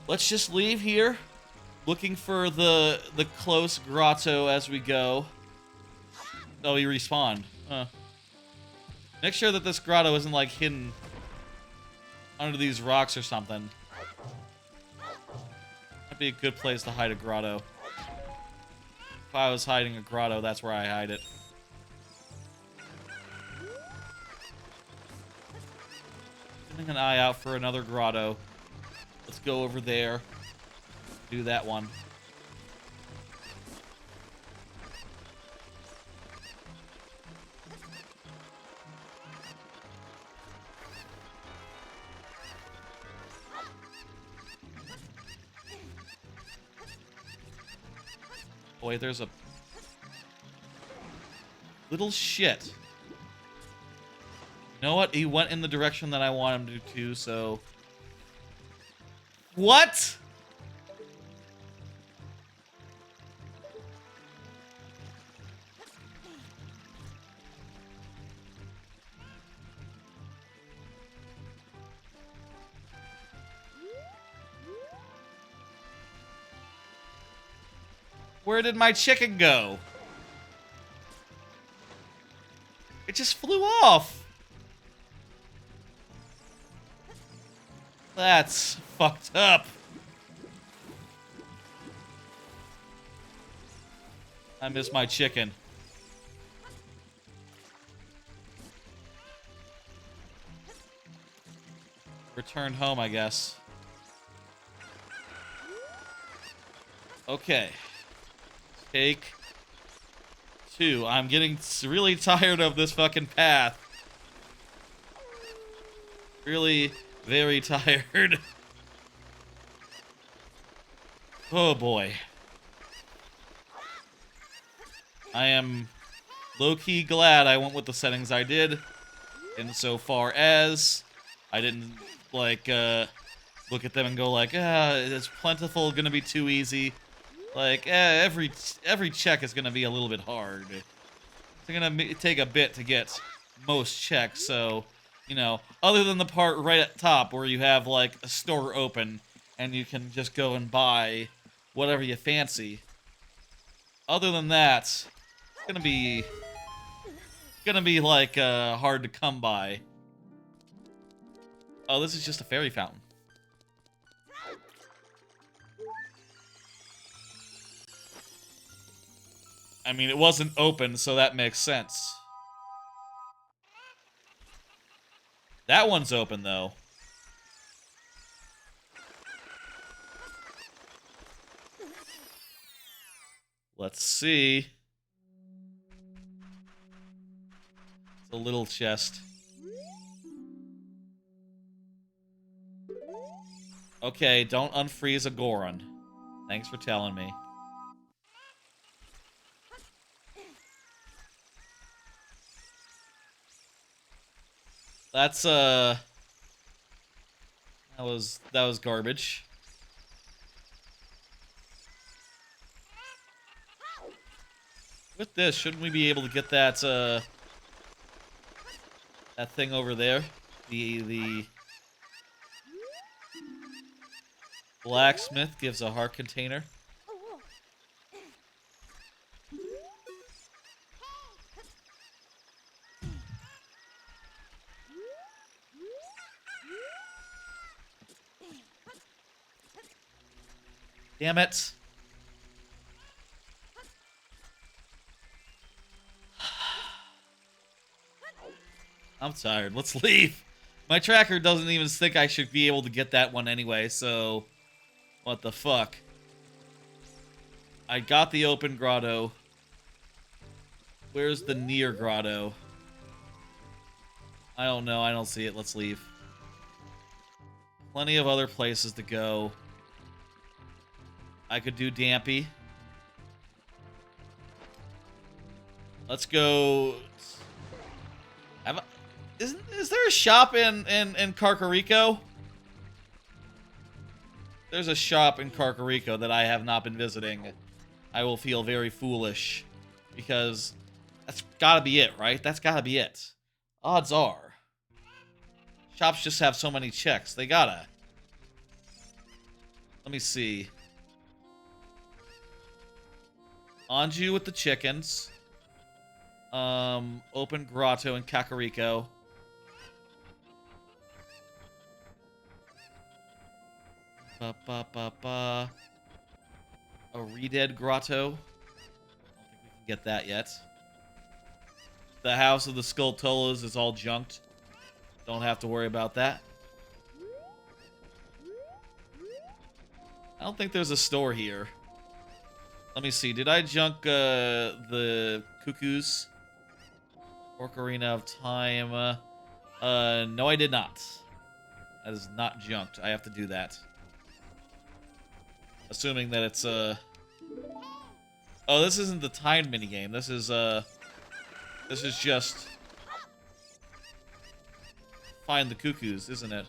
Let's just leave here, looking for the close grotto as we go. Oh, he respawned. Make sure that this grotto isn't, like, hidden under these rocks or something. That'd be a good place to hide a grotto. If I was hiding a grotto, that's where I hide it. Keeping an eye out for another grotto. Let's go over there. Do that one. Oh, wait, there's a little shit. You know what? He went in the direction that I want him to, so... What? Where did my chicken go? It just flew off. That's fucked up. I miss my chicken. Returned home, I guess. Okay. Take 2. I'm getting really tired of this fucking path. Really very tired. Oh boy. I am low-key glad I went with the settings I did. Insofar as I didn't, like, look at them and go like, is plentiful gonna be too easy? Like, every check is gonna be a little bit hard. It's gonna take a bit to get most checks, so, you know, other than the part right at top where you have, like, a store open and you can just go and buy whatever you fancy. Other than that, it's gonna be like, hard to come by. Oh, this is just a fairy fountain. I mean, it wasn't open, so that makes sense. That one's open, though. Let's see. It's a little chest. Okay, don't unfreeze a Goron. Thanks for telling me. That's, that was garbage. With this, shouldn't we be able to get that, that thing over there? The blacksmith gives a heart container. Damn it. I'm tired. Let's leave. My tracker doesn't even think I should be able to get that one anyway, so... What the fuck? I got the open grotto. Where's the near grotto? I don't know. I don't see it. Let's leave. Plenty of other places to go. I could do Dampy. Let's go... Is there a shop in Carcarico? There's a shop in Carcarico that I have not been visiting. I will feel very foolish because that's gotta be it, right? That's gotta be it. Odds are. Shops just have so many checks. They gotta. Let me see. Anju with the chickens. Open Grotto in Kakariko. A Redead Grotto. I don't think we can get that yet. The House of the Skulltulas is all junked. Don't have to worry about that. I don't think there's a store here. Let me see. Did I junk the Cuckoos? Ocarina of Time. No, I did not. That is not junked. I have to do that. Assuming that it's Oh, this isn't the timed minigame. This is just find the Cuckoos, isn't it?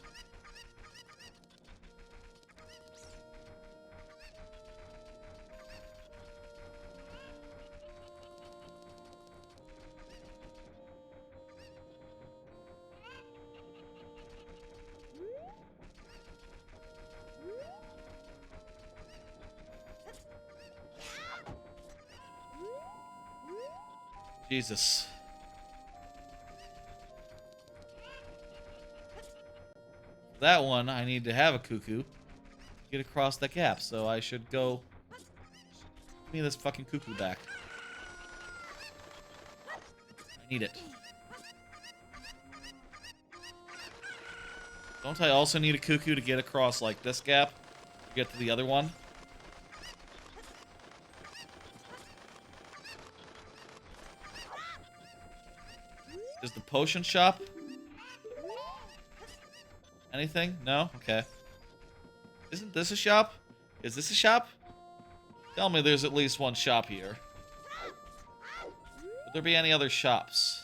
Jesus. That one, I need to have a cuckoo to get across the gap, so I should go... Give me this fucking cuckoo back. I need it. Don't I also need a cuckoo to get across, like, this gap? To get to the other one? Is the potion shop? Anything? No? Okay. Isn't this a shop? Is this a shop? Tell me there's at least one shop here. Would there be any other shops?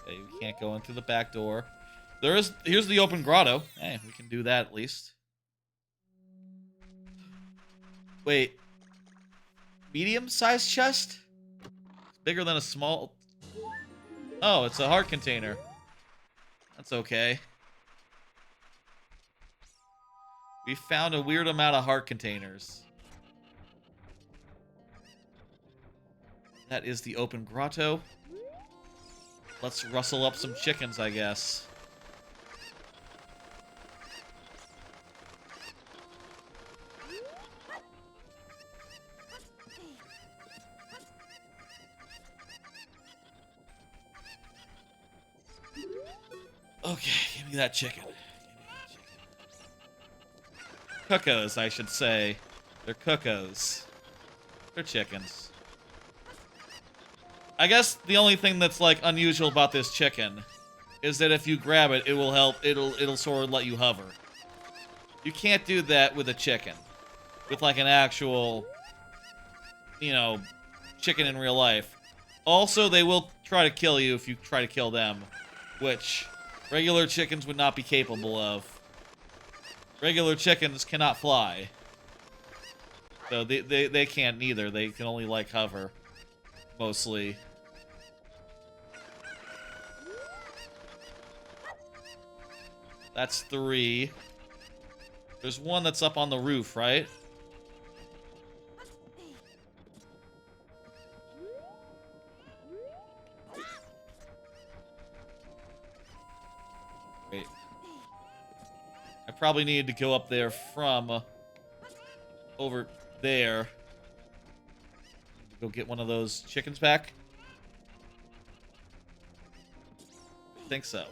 Okay, we can't go in through the back door. Here's the open grotto. Hey, we can do that at least. Wait. Medium-sized chest? It's bigger than a small... Oh, it's a heart container. That's okay. We found a weird amount of heart containers. That is the open grotto. Let's rustle up some chickens, I guess. Okay, give me that chicken. Cuckoos, I should say. They're cuckoos. They're chickens. I guess the only thing that's, like, unusual about this chicken is that if you grab it, it will help. It'll sort of let you hover. You can't do that with a chicken. With, like, an actual, you know, chicken in real life. Also, they will try to kill you if you try to kill them, which regular chickens would not be capable of. Regular chickens cannot fly. So they can't neither. They can only, like, hover. Mostly. That's 3. There's one that's up on the roof, right? Wait. I probably needed to go up there from over there. Go get one of those chickens back. I think so.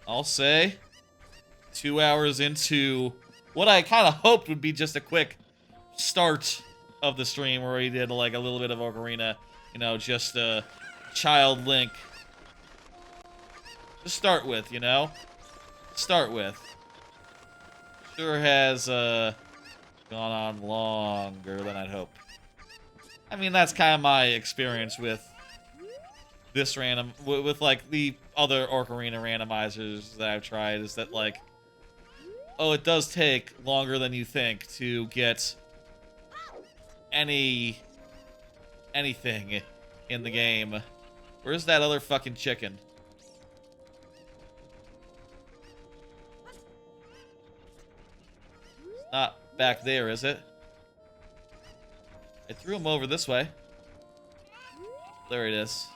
I'll say 2 hours into what I kind of hoped would be just a quick start of the stream where he did like a little bit of Ocarina, you know, just child Link to start with, you know? Start with. Sure has gone on longer than I'd hope. I mean, that's kind of my experience with this with like the other Ocarina randomizers that I've tried, is that like, oh, it does take longer than you think to get anything in the game. Where's that other fucking chicken? It's not back there, is it? I threw him over this way. There it is.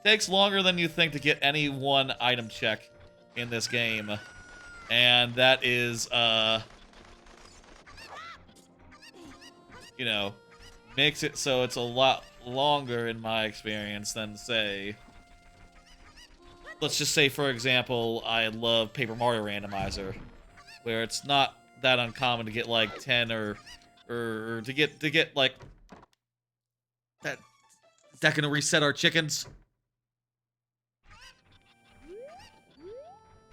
Takes longer than you think to get any one item check in this game. And that is, you know, makes it so it's a lot longer in my experience than, say, let's just say, for example, I love Paper Mario Randomizer, where it's not that uncommon to get like 10 or to get like that. Is that gonna reset our chickens?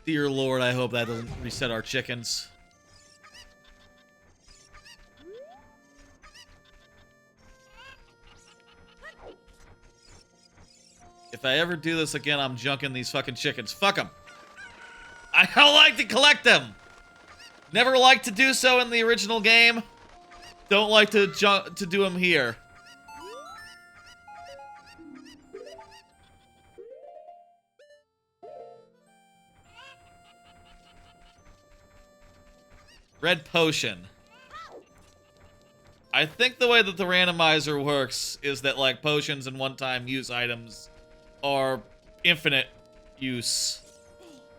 Dear Lord, I hope that doesn't reset our chickens. If I ever do this again, I'm junking these fucking chickens. Fuck them. I don't like to collect them. Never liked to do so in the original game. Don't like to do them here. Red potion. I think the way that the randomizer works is that, like, potions and one-time use items are infinite use.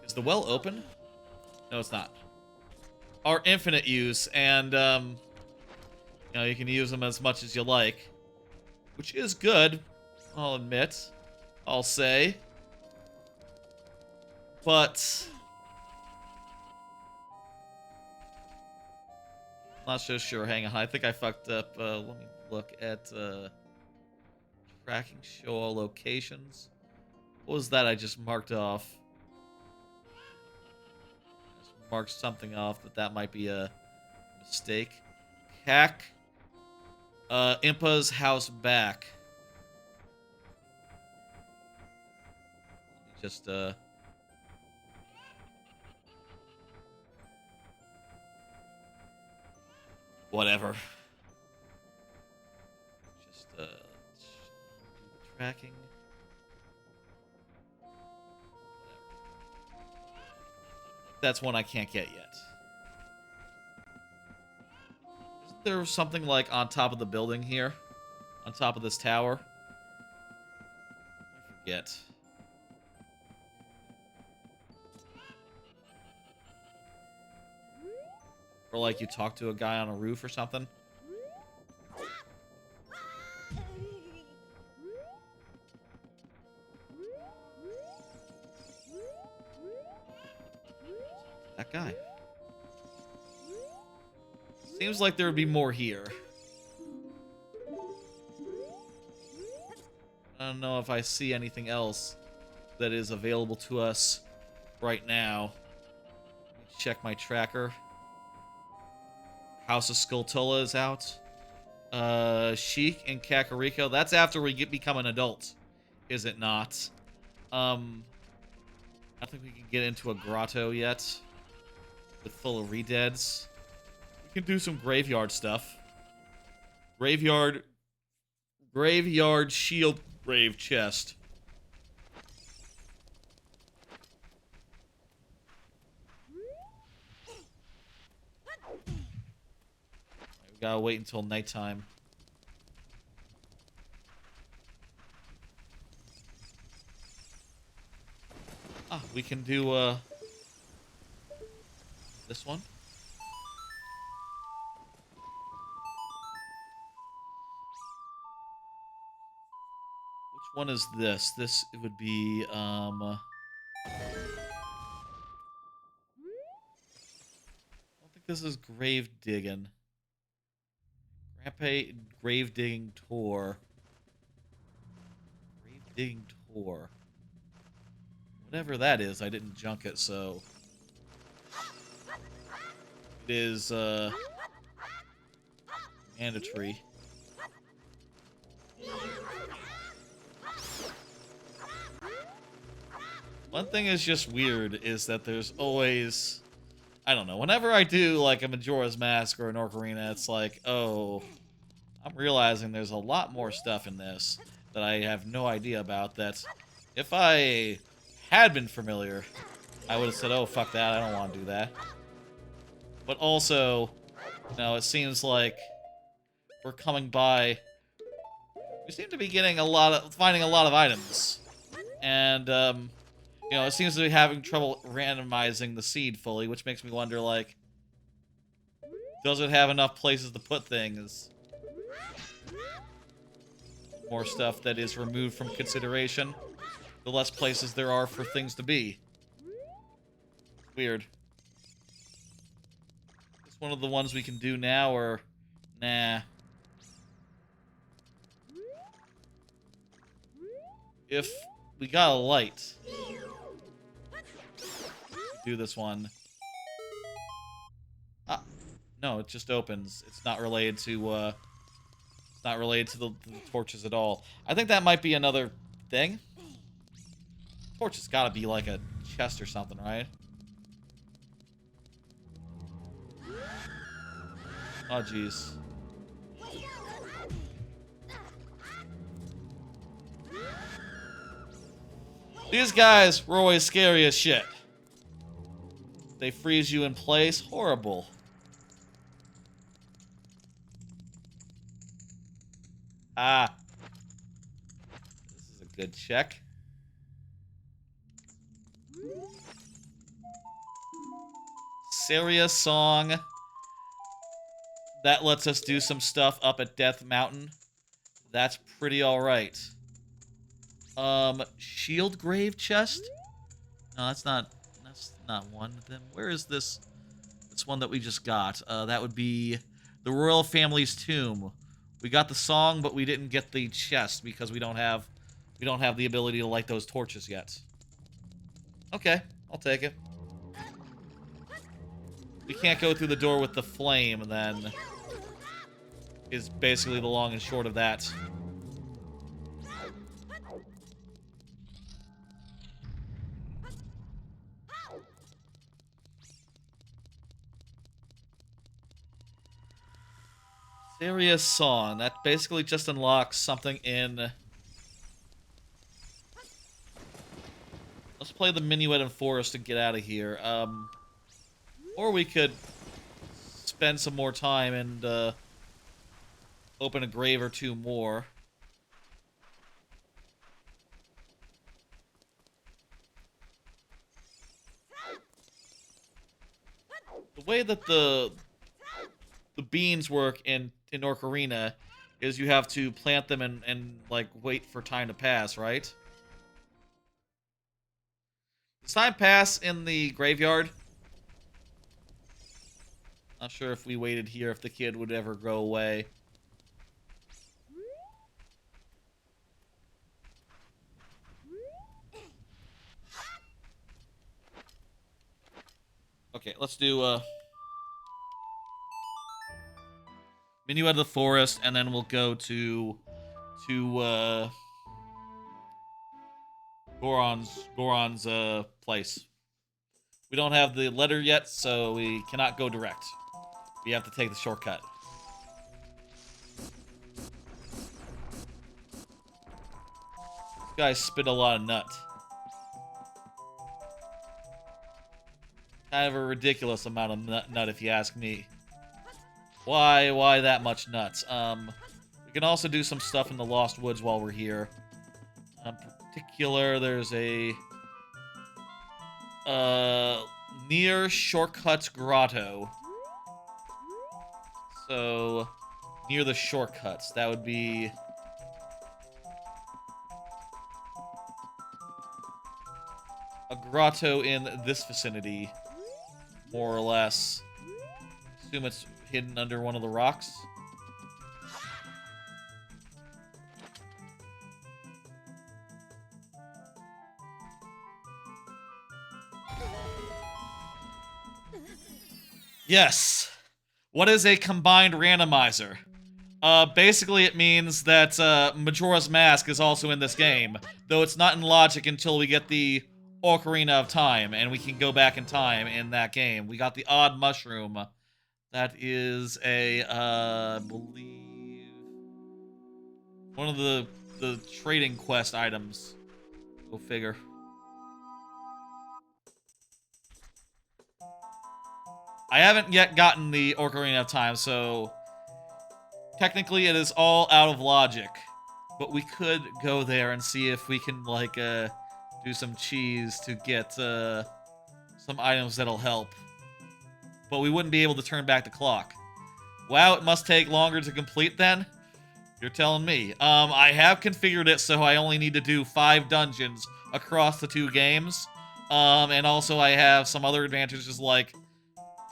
Is the well open? No, it's not. Are infinite use, and, you know, you can use them as much as you like. Which is good, I'll admit. I'll say. But not so sure. Hang on. I think I fucked up. Let me look at tracking show all locations. What was that I just marked off? Just marked something off that might be a mistake. Hack. Impa's house back. Just whatever. Just tracking. Whatever. That's one I can't get yet. Isn't there something like on top of the building here? On top of this tower? I forget. Or like you talk to a guy on a roof or something. That guy. Seems like there would be more here. I don't know if I see anything else that is available to us right now. Let me check my tracker. House of Skulltula is out. Sheik and Kakariko. That's after we become an adult, is it not? I don't think we can get into a grotto yet. With full of redeads. We can do some graveyard stuff. Graveyard shield grave chest. We gotta wait until nighttime. Ah, we can do this one. Which one is this? This would be this is grave digging. Grandpa grave digging tour. Grave digging tour. Whatever that is, I didn't junk it, so it is mandatory. One thing is just weird is that there's always, I don't know, whenever I do like a Majora's Mask or an Ocarina, it's like, oh, I'm realizing there's a lot more stuff in this that I have no idea about, that if I had been familiar, I would have said, oh, fuck that, I don't want to do that. But also, you know, it seems like we're coming by, we seem to be getting finding a lot of items. And, you know, it seems to be having trouble randomizing the seed fully, which makes me wonder, like, does it have enough places to put things? More stuff that is removed from consideration, the less places there are for things to be. Weird. Is this one of the ones we can do now, or nah? If we got a light, do this one. Ah, no, it just opens. It's not related to the torches at all. I think that might be another thing. Torch has got to be like a chest or something, right? Oh, jeez. These guys were always scary as shit. They freeze you in place. Horrible. Ah. This is a good check. Serious song. That lets us do some stuff up at Death Mountain. That's pretty alright. Shield Grave Chest? No, that's not one of them. Where is this one that we just got? That would be the Royal Family's Tomb. We got the song, but we didn't get the chest because we don't have the ability to light those torches yet. Okay, I'll take it. We can't go through the door with the flame, then, is basically the long and short of that. Serious song. That basically just unlocks something in... Let's play the Minuet and Forest and get out of here. Or we could spend some more time and open a grave or two more. The way that the beans work in Ocarina is you have to plant them and like wait for time to pass, right? Does time pass in the graveyard? Not sure if we waited here if the kid would ever go away. Okay, let's do Minuet of the Forest, and then we'll go to Goron's place. We don't have the letter yet, so we cannot go direct. We have to take the shortcut. This guy spit a lot of nut. Kind of a ridiculous amount of nut if you ask me. Why that much nuts? We can also do some stuff in the Lost Woods while we're here. In particular, there's a near Shortcuts Grotto. So near the shortcuts, that would be a grotto in this vicinity, more or less. Assume it's hidden under one of the rocks. Yes. What is a combined randomizer? Basically it means that Majora's Mask is also in this game, though it's not in logic until we get the Ocarina of Time, and we can go back in time in that game. We got the odd mushroom. That is a, I believe, one of the trading quest items. Go figure. I haven't yet gotten the Ocarina of Time, so technically it is all out of logic. But we could go there and see if we can, like, do some cheese to get some items that'll help. But we wouldn't be able to turn back the clock. Wow, it must take longer to complete then? You're telling me. I have configured it so I only need to do 5 dungeons across the 2 games. And also I have some other advantages like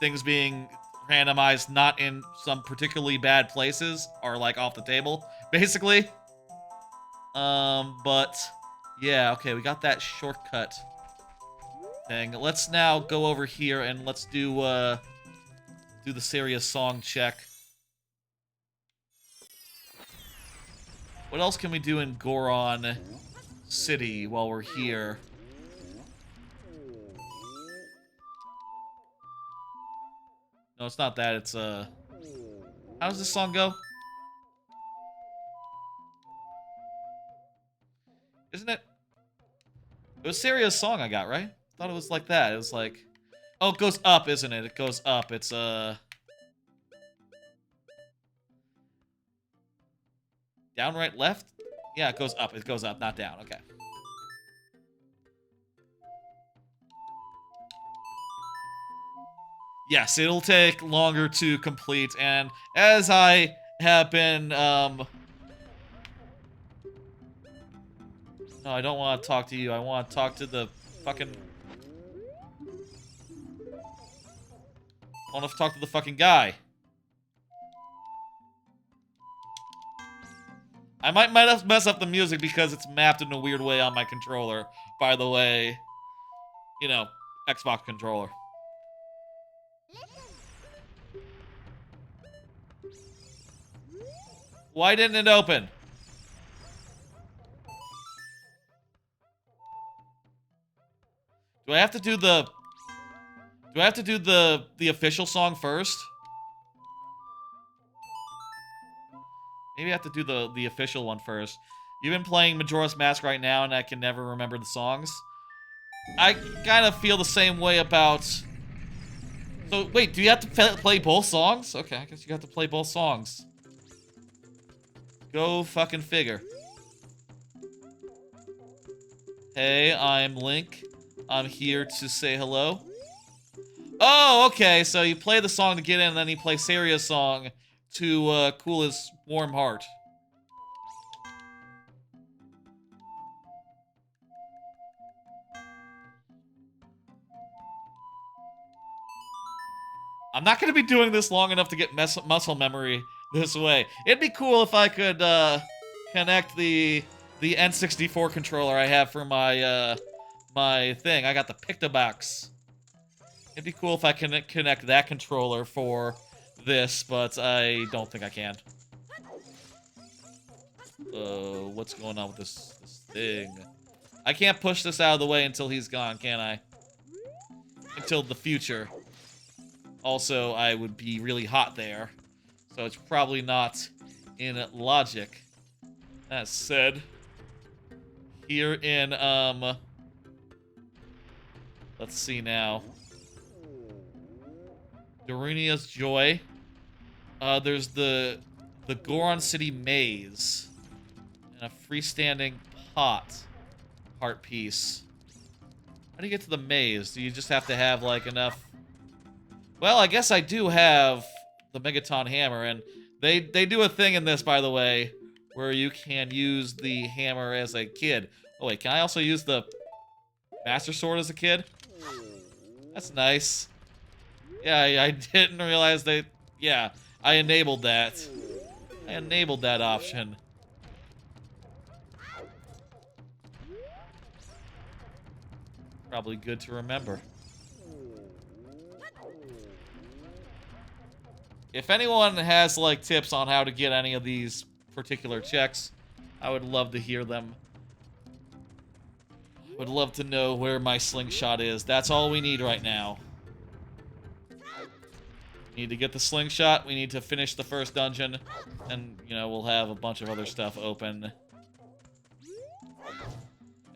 things being randomized not in some particularly bad places or like off the table, basically. But yeah, okay, we got that shortcut thing. Let's now go over here and let's do the serious song check. What else can we do in Goron City while we're here? No, it's not that. It's, how does this song go? Isn't it? It was Seria's song I got, right? I thought it was like that. It was like... Oh, it goes up, isn't it? It goes up. It's, down, right, left? Yeah, it goes up. It goes up, not down. Okay. Yes, it'll take longer to complete, and as I have been, No, I don't want to talk to you. I want to talk to the fucking... I want to talk to the fucking guy. I might mess up the music because it's mapped in a weird way on my controller. By the way, you know, Xbox controller. Why didn't it open? Do I have to do the... Do I have to do the official song first? Maybe I have to do the official one first. You've been playing Majora's Mask right now, and I can never remember the songs. I kind of feel the same way about... So, wait, do you have to play both songs? Okay, I guess you have to play both songs. Go fucking figure. Hey, I'm Link. I'm here to say hello. Oh, okay, so you play the song to get in, and then you play Seria's song to cool his warm heart. I'm not going to be doing this long enough to get muscle memory this way. It'd be cool if I could connect the N64 controller I have for my my thing. I got the Pictobox. It'd be cool if I can connect that controller for this, but I don't think I can. What's going on with this thing? I can't push this out of the way until he's gone, can I? Until the future. Also, I would be really hot there, so it's probably not in logic. That said, here in, let's see now. Darunia's Joy. There's the Goron City Maze. And a freestanding heart piece. How do you get to the maze? Do you just have to have, like, enough... Well, I guess I do have the Megaton Hammer, and they do a thing in this, by the way, where you can use the hammer as a kid. Oh, wait, can I also use the Master Sword as a kid? That's nice. Yeah, I didn't realize that. Yeah, I enabled that. I enabled that option. Probably good to remember. If anyone has, like, tips on how to get any of these particular checks, I would love to hear them. Would love to know where my slingshot is. That's all we need right now. We need to get the slingshot. We need to finish the first dungeon. And, you know, we'll have a bunch of other stuff open.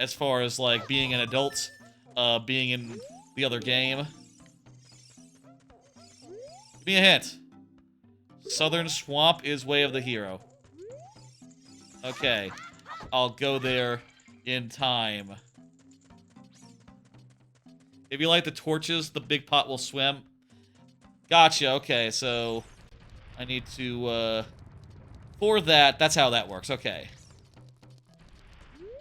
As far as, like, being an adult, being in the other game. Give me a hint. Southern Swamp is Way of the Hero. Okay. I'll go there in time. If you light the torches, the big pot will swim. Gotcha, okay, so I need to, for that, that's how that works, okay.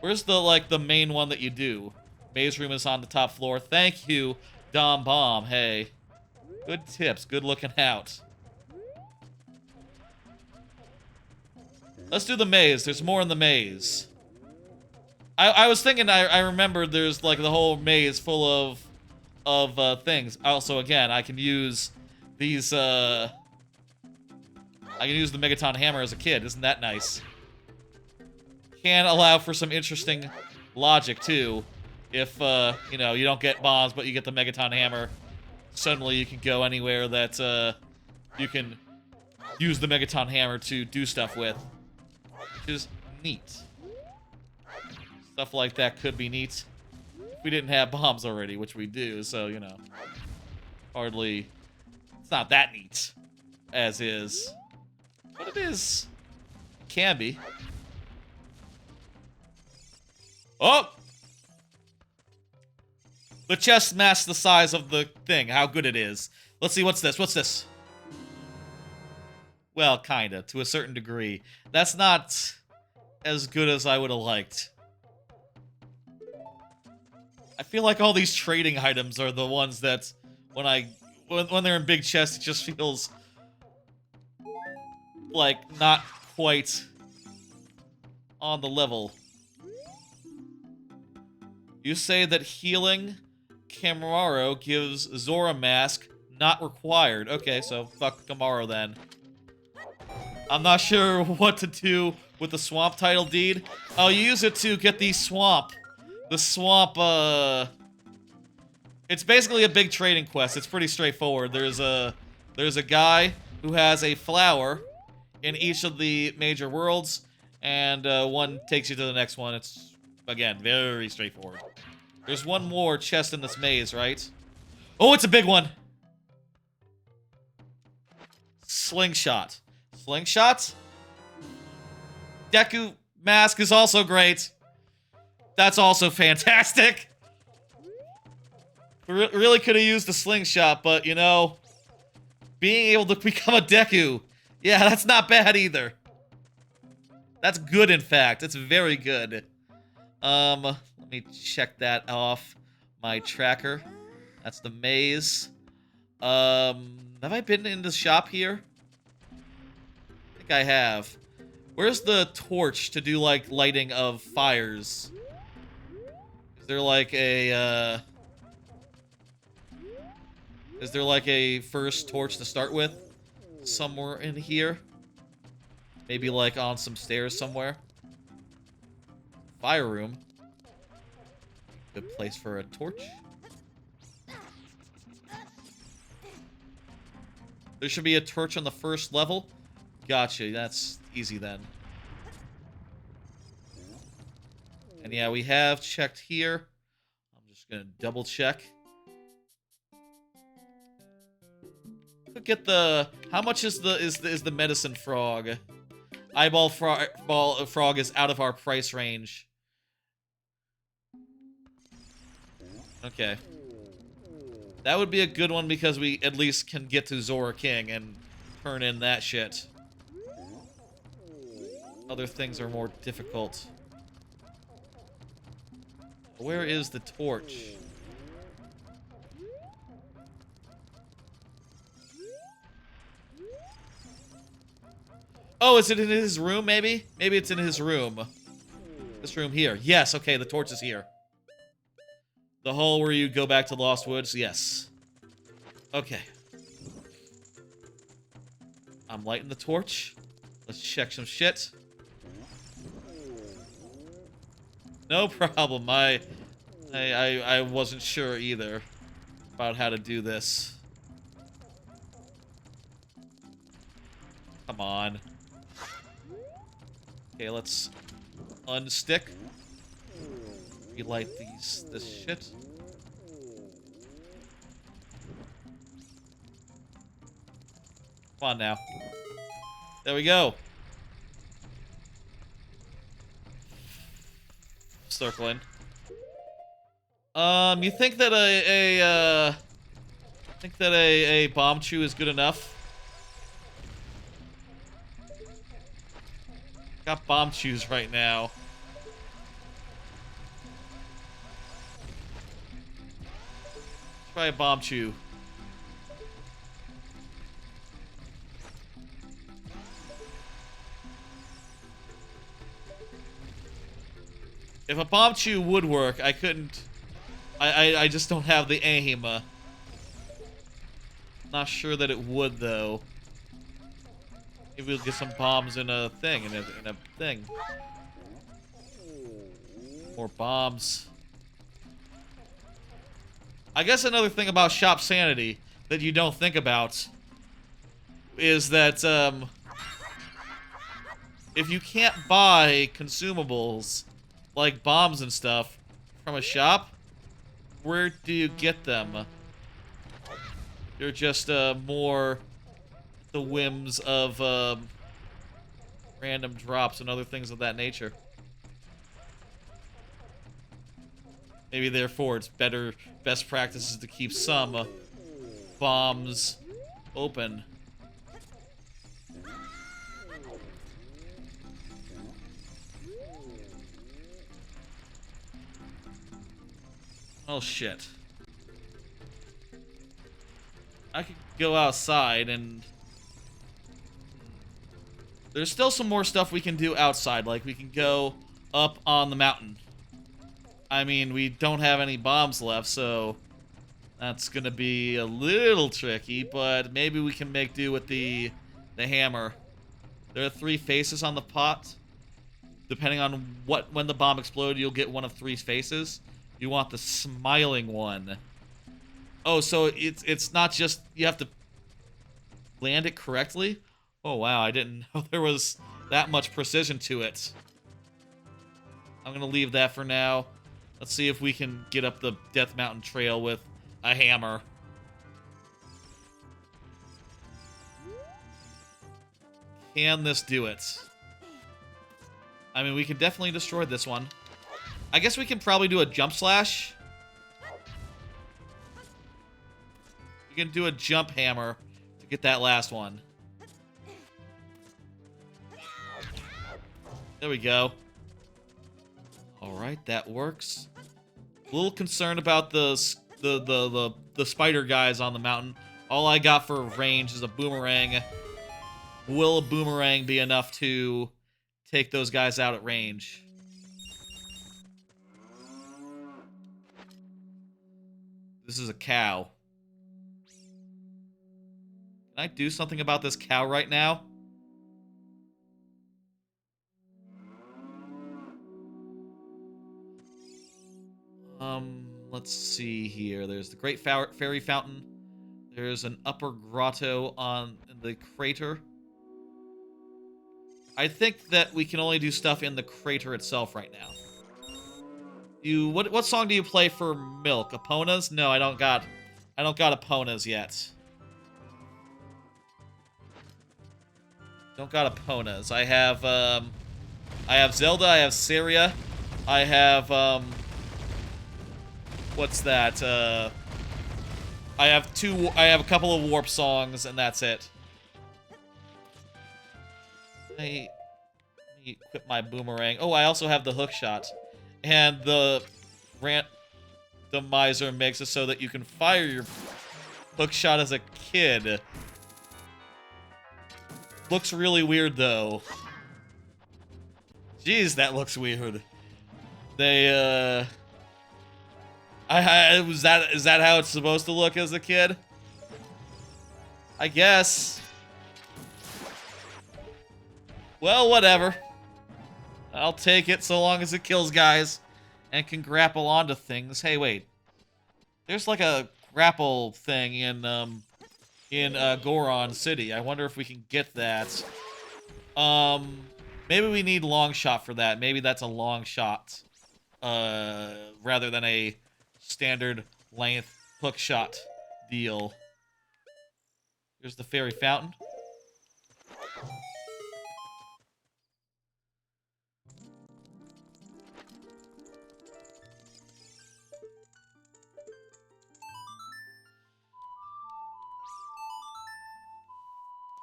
Where's the, like, the main one that you do? Maze room is on the top floor. Thank you, Dom Bomb, hey. Good tips, good looking out. Let's do the maze, there's more in the maze. I was thinking, I remembered there's, like, the whole maze full of things. Also, again, I can use these, I can use the Megaton Hammer as a kid. Isn't that nice? Can allow for some interesting logic, too. If, you know, you don't get bombs, but you get the Megaton Hammer, suddenly you can go anywhere that, you can use the Megaton Hammer to do stuff with. Which is neat. Stuff like that could be neat. If we didn't have bombs already, which we do, so, you know. Hardly... It's not that neat, as is. But it is. It can be. Oh! The chest masks the size of the thing, how good it is. Let's see, what's this? What's this? Well, kinda, to a certain degree. That's not as good as I would have liked. I feel like all these trading items are the ones that, when they're in big chests, it just feels like not quite on the level. You say that healing Camaro gives Zora Mask not required. Okay, so fuck Camaro then. I'm not sure what to do with the swamp title deed. I'll use it to get the swamp. The swamp, it's basically a big trading quest. It's pretty straightforward. There's a guy who has a flower in each of the major worlds, and one takes you to the next one. It's, again, very straightforward. There's one more chest in this maze, right? Oh, it's a big one! Slingshot. Slingshot? Deku Mask is also great. That's also fantastic. We really could have used the slingshot, but, you know, being able to become a Deku, yeah, that's not bad either. That's good, in fact. It's very good. Let me check that off my tracker. That's the maze. Have I been in the shop here? I think I have. Where's the torch to do, like, lighting of fires? Is there, like, a, is there, like, a first torch to start with? Somewhere in here? Maybe, like, on some stairs somewhere? Fire room. Good place for a torch. There should be a torch on the first level. Gotcha, that's easy then. And yeah, we have checked here. I'm just gonna double check. Could get the... How much is the medicine frog? Eyeball frog is out of our price range. Okay. That would be a good one because we at least can get to Zora King and turn in that shit. Other things are more difficult. Where is the torch? Oh, is it in his room, maybe? Maybe it's in his room. This room here. Yes, okay, the torch is here. The hole where you go back to Lost Woods, yes. Okay. I'm lighting the torch. Let's check some shit. No problem. I wasn't sure either about how to do this. Come on. Okay, let's unstick. Relight this shit. Come on now. There we go. Circling. You think that a bomb chew is good enough? Got bomb chews right now. Try a bomb chew. If a bomb chew would work, I couldn't. I just don't have the aim. Not sure that it would though. Maybe we'll get some bombs in a thing, in a thing. More bombs. I guess another thing about Shop Sanity that you don't think about is that if you can't buy consumables like bombs and stuff from a shop, where do you get them? They're just more the whims of random drops and other things of that nature. Maybe therefore it's best practices to keep some bombs open. Oh shit. I could go outside and there's still some more stuff we can do outside, like we can go up on the mountain. I mean, we don't have any bombs left, so that's gonna be a little tricky, but maybe we can make do with the hammer. There are 3 faces on the pot. Depending on when the bomb explodes, you'll get one of 3 faces. You want the smiling one. Oh, so it's not just you have to land it correctly? Oh wow, I didn't know there was that much precision to it. I'm gonna leave that for now. Let's see if we can get up the Death Mountain Trail with a hammer. Can this do it? I mean, we can definitely destroy this one. I guess we can probably do a jump slash. We can do a jump hammer to get that last one. There we go. Alright, that works. A little concerned about the spider guys on the mountain. All I got for range is a boomerang. Will a boomerang be enough to take those guys out at range? This is a cow. Can I do something about this cow right now? Let's see here. There's the Great Fairy Fountain. There's an upper grotto on the crater. I think that we can only do stuff in the crater itself right now. What song do you play for milk? Eponas? No, I don't got Eponas yet. Don't got Eponas. I have Zelda, I have Syria, I have what's that? I have a couple of warp songs and that's it. Let me equip my boomerang. Oh, I also have the hook shot. And the Randomizer makes it so that you can fire your hook shot as a kid. Looks really weird, though. Jeez, that looks weird. They, is that how it's supposed to look as a kid? I guess. Well, whatever. I'll take it so long as it kills guys and can grapple onto things. Hey, wait. There's like a grapple thing in Goron City. I wonder if we can get that. Maybe we need long shot for that. Maybe that's a long shot. Rather than a standard length hook shot deal. Here's the fairy fountain.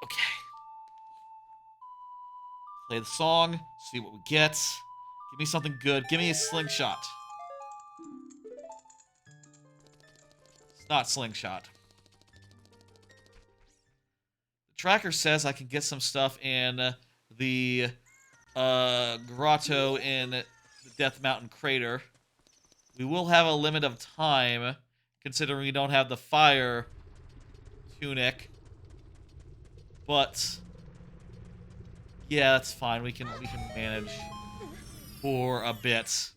Okay. Play the song, see what we get. Give me something good. Give me a slingshot. It's not slingshot. The tracker says I can get some stuff in the grotto in the Death Mountain crater. We will have a limit of time, considering we don't have the fire tunic. But yeah, that's fine. We can manage for a bit.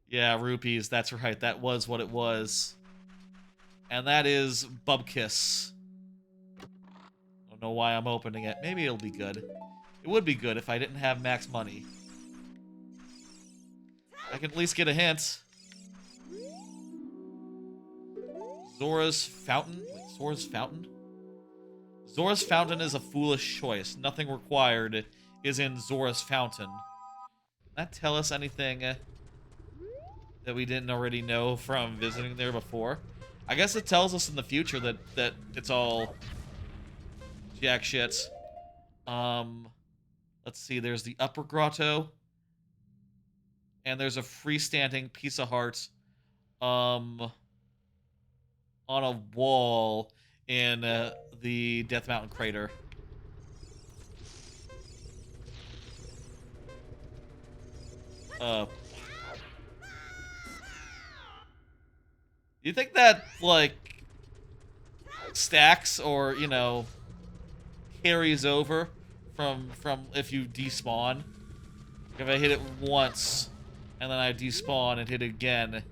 Yeah, rupees. That's right. That was what it was. And that is Bubkiss. Don't know why I'm opening it. Maybe it'll be good. It would be good if I didn't have max money. I can at least get a hint. Zora's Fountain? Wait, Zora's Fountain? Zora's Fountain is a foolish choice. Nothing required is in Zora's Fountain. Does that tell us anything that we didn't already know from visiting there before? I guess it tells us in the future that it's all jack shit. Let's see, there's the upper grotto. And there's a freestanding piece of heart on a wall in the Death Mountain crater. You think that, like, stacks or, you know, carries over from if you despawn? If I hit it once and then I despawn and hit it again,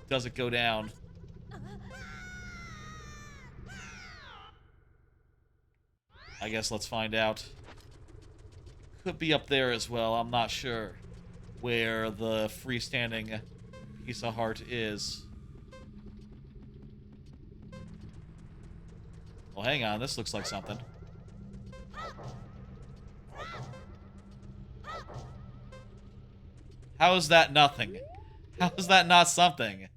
does it go down? I guess let's find out. Could be up there as well. I'm not sure where the freestanding piece of heart is. Well, hang on. This looks like something. How is that nothing? How is that not something?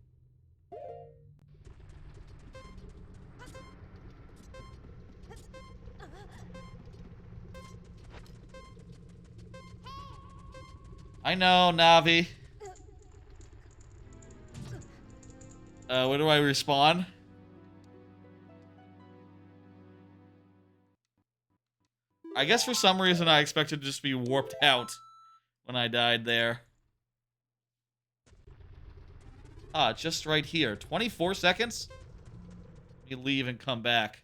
I know, Navi. Where do I respawn? I guess for some reason I expected to just be warped out when I died there. Ah, just right here. 24 seconds? Let me leave and come back.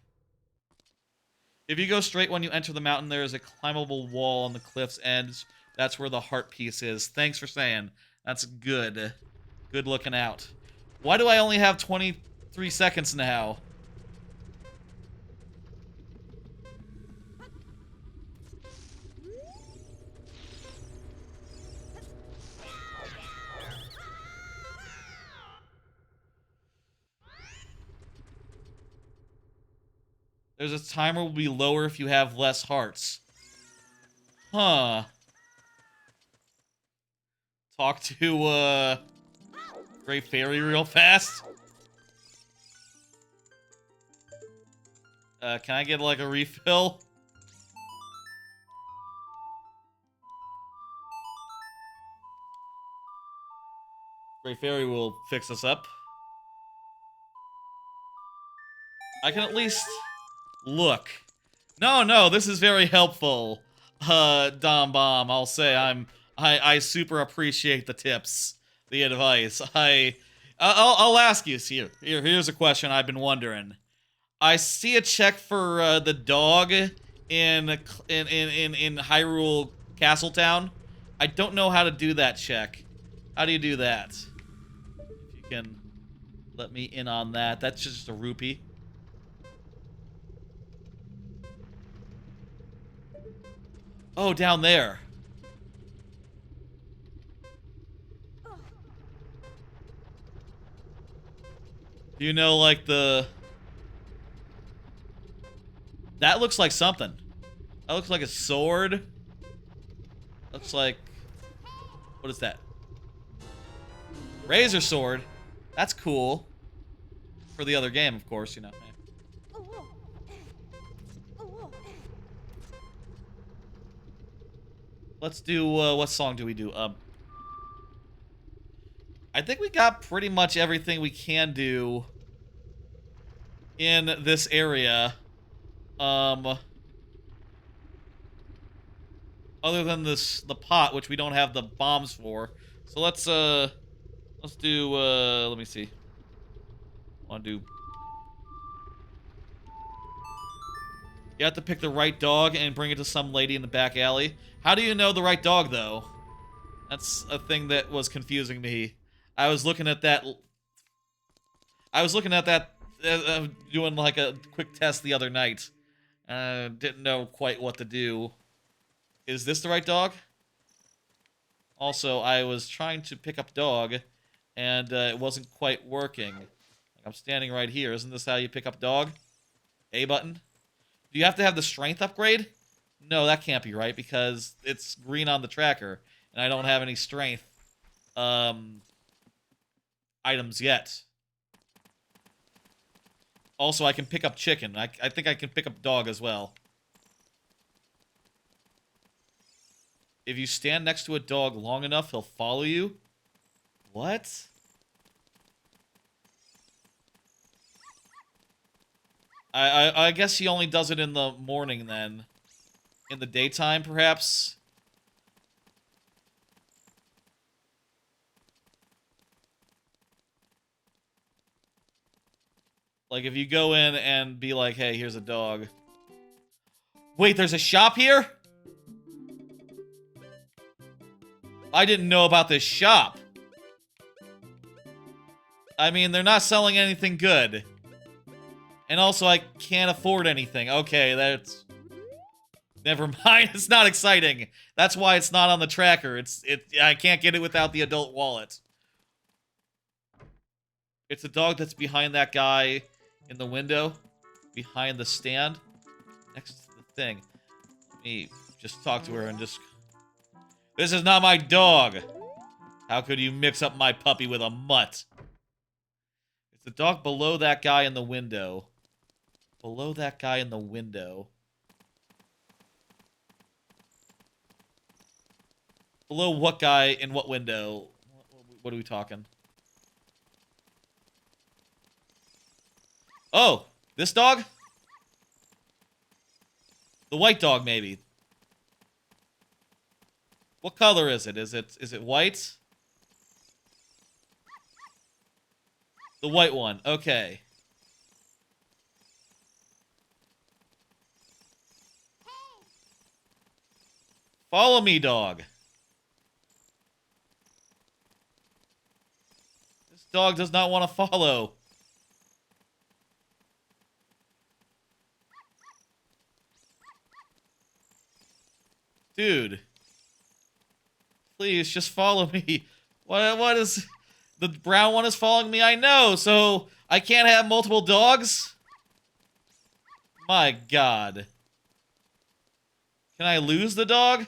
If you go straight when you enter the mountain, there is a climbable wall on the cliff's edge. That's where the heart piece is. Thanks for saying. That's good. Good looking out. Why do I only have 23 seconds now? There's a timer will be lower if you have less hearts. Huh. Talk to, Great Fairy real fast. Can I get, like, a refill? Great Fairy will fix us up. I can at least look. No, this is very helpful, Dom Bomb. I'll say I super appreciate the tips, the advice. I'll ask you. Here's a question I've been wondering. I see a check for the dog in Hyrule Castletown. I don't know how to do that check. How do you do that? If you can let me in on that. That's just a rupee. Oh, down there. Do you know, like, the... That looks like something. That looks like a sword. Looks like... What is that? Razor sword. That's cool. For the other game, of course, you know. Let's do, what song do we do? I think we got pretty much everything we can do in this area. Other than the pot, which we don't have the bombs for. So let's do, let me see. Wanna do... You have to pick the right dog and bring it to some lady in the back alley. How do you know the right dog, though? That's a thing that was confusing me. I was looking at that... doing like a quick test the other night. Didn't know quite what to do. Is this the right dog? Also, I was trying to pick up dog, and it wasn't quite working. Like, I'm standing right here. Isn't this how you pick up dog? A button? Do you have to have the strength upgrade? No, that can't be right, because it's green on the tracker, and I don't have any strength items yet. Also, I can pick up chicken. I think I can pick up dog as well. If you stand next to a dog long enough, he'll follow you. What? I guess he only does it in the morning then. In the daytime, perhaps? Like, if you go in and be like, hey, here's a dog. Wait, there's a shop here? I didn't know about this shop. I mean, they're not selling anything good. And also, I can't afford anything. Okay, that's... Never mind, it's not exciting. That's why it's not on the tracker. I can't get it without the adult wallet. It's a dog that's behind that guy in the window. Behind the stand. Next to the thing. Let me just talk to her and just... This is not my dog! How could you mix up my puppy with a mutt? It's the dog below that guy in the window. Below that guy in the window. Below what guy in what window? What are we talking? Oh, this dog? The white dog, maybe. What color is it? Is it white? The white one. Okay. Follow me, dog. This dog does not want to follow. Dude. Please, just follow me. What is... The brown one is following me? I know, so I can't have multiple dogs? My God. Can I lose the dog?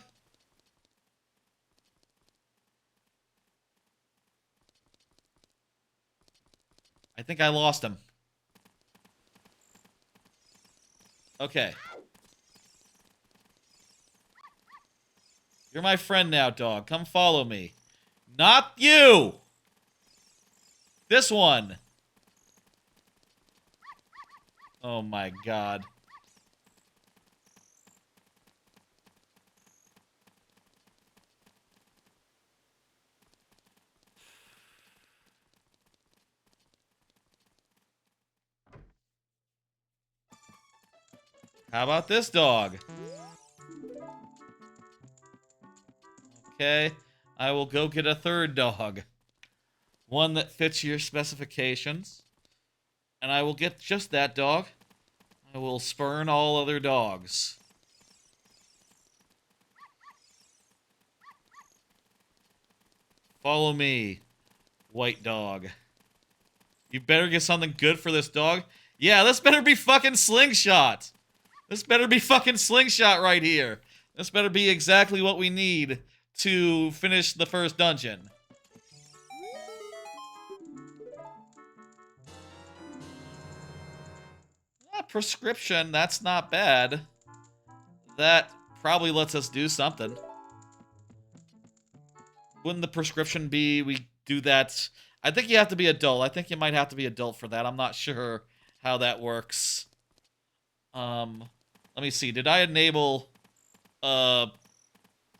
I think I lost him. Okay. You're my friend now, dog. Come follow me. Not you! This one. Oh my God. How about this dog? Okay, I will go get a third dog. One that fits your specifications. And I will get just that dog. I will spurn all other dogs. Follow me, white dog. You better get something good for this dog. Yeah, this better be fucking Slingshot. This better be fucking Slingshot right here. This better be exactly what we need to finish the first dungeon. Prescription, that's not bad. That probably lets us do something. Wouldn't the prescription be we do that? I think you have to be adult. I think you might have to be adult for that. I'm not sure how that works. Let me see. Did I enable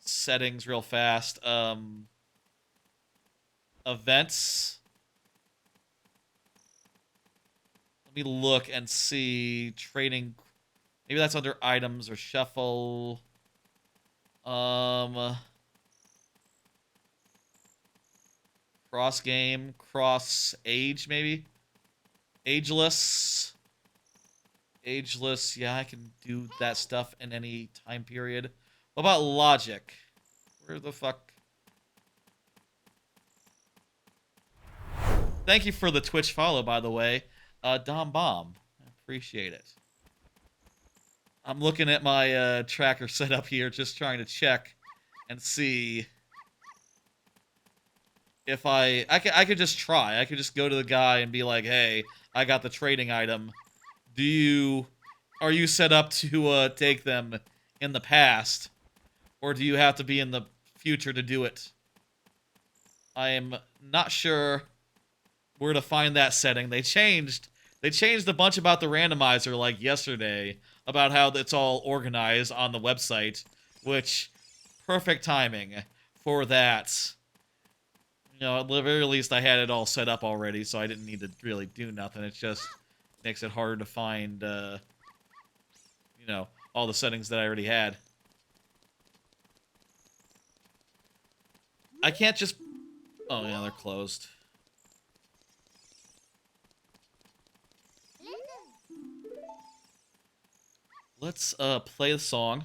settings real fast? Events. Let me look and see. Trading. Maybe that's under items or shuffle. Cross game, cross age, maybe? Ageless. Ageless, yeah, I can do that stuff in any time period. What about logic? Where the fuck? Thank you for the Twitch follow, by the way. Dom Bomb. I appreciate it. I'm looking at my tracker setup here, just trying to check and see if I could just try. I could just go to the guy and be like, hey, I got the trading item. Are you set up to take them in the past? Or do you have to be in the future to do it? I am not sure where to find that setting. They changed a bunch about the randomizer like yesterday, about how it's all organized on the website, which, perfect timing for that. You know, at the very least I had it all set up already, so I didn't need to really do nothing. It just makes it harder to find, you know, all the settings that I already had. I can't just... Oh, yeah, they're closed. Let's, play the song.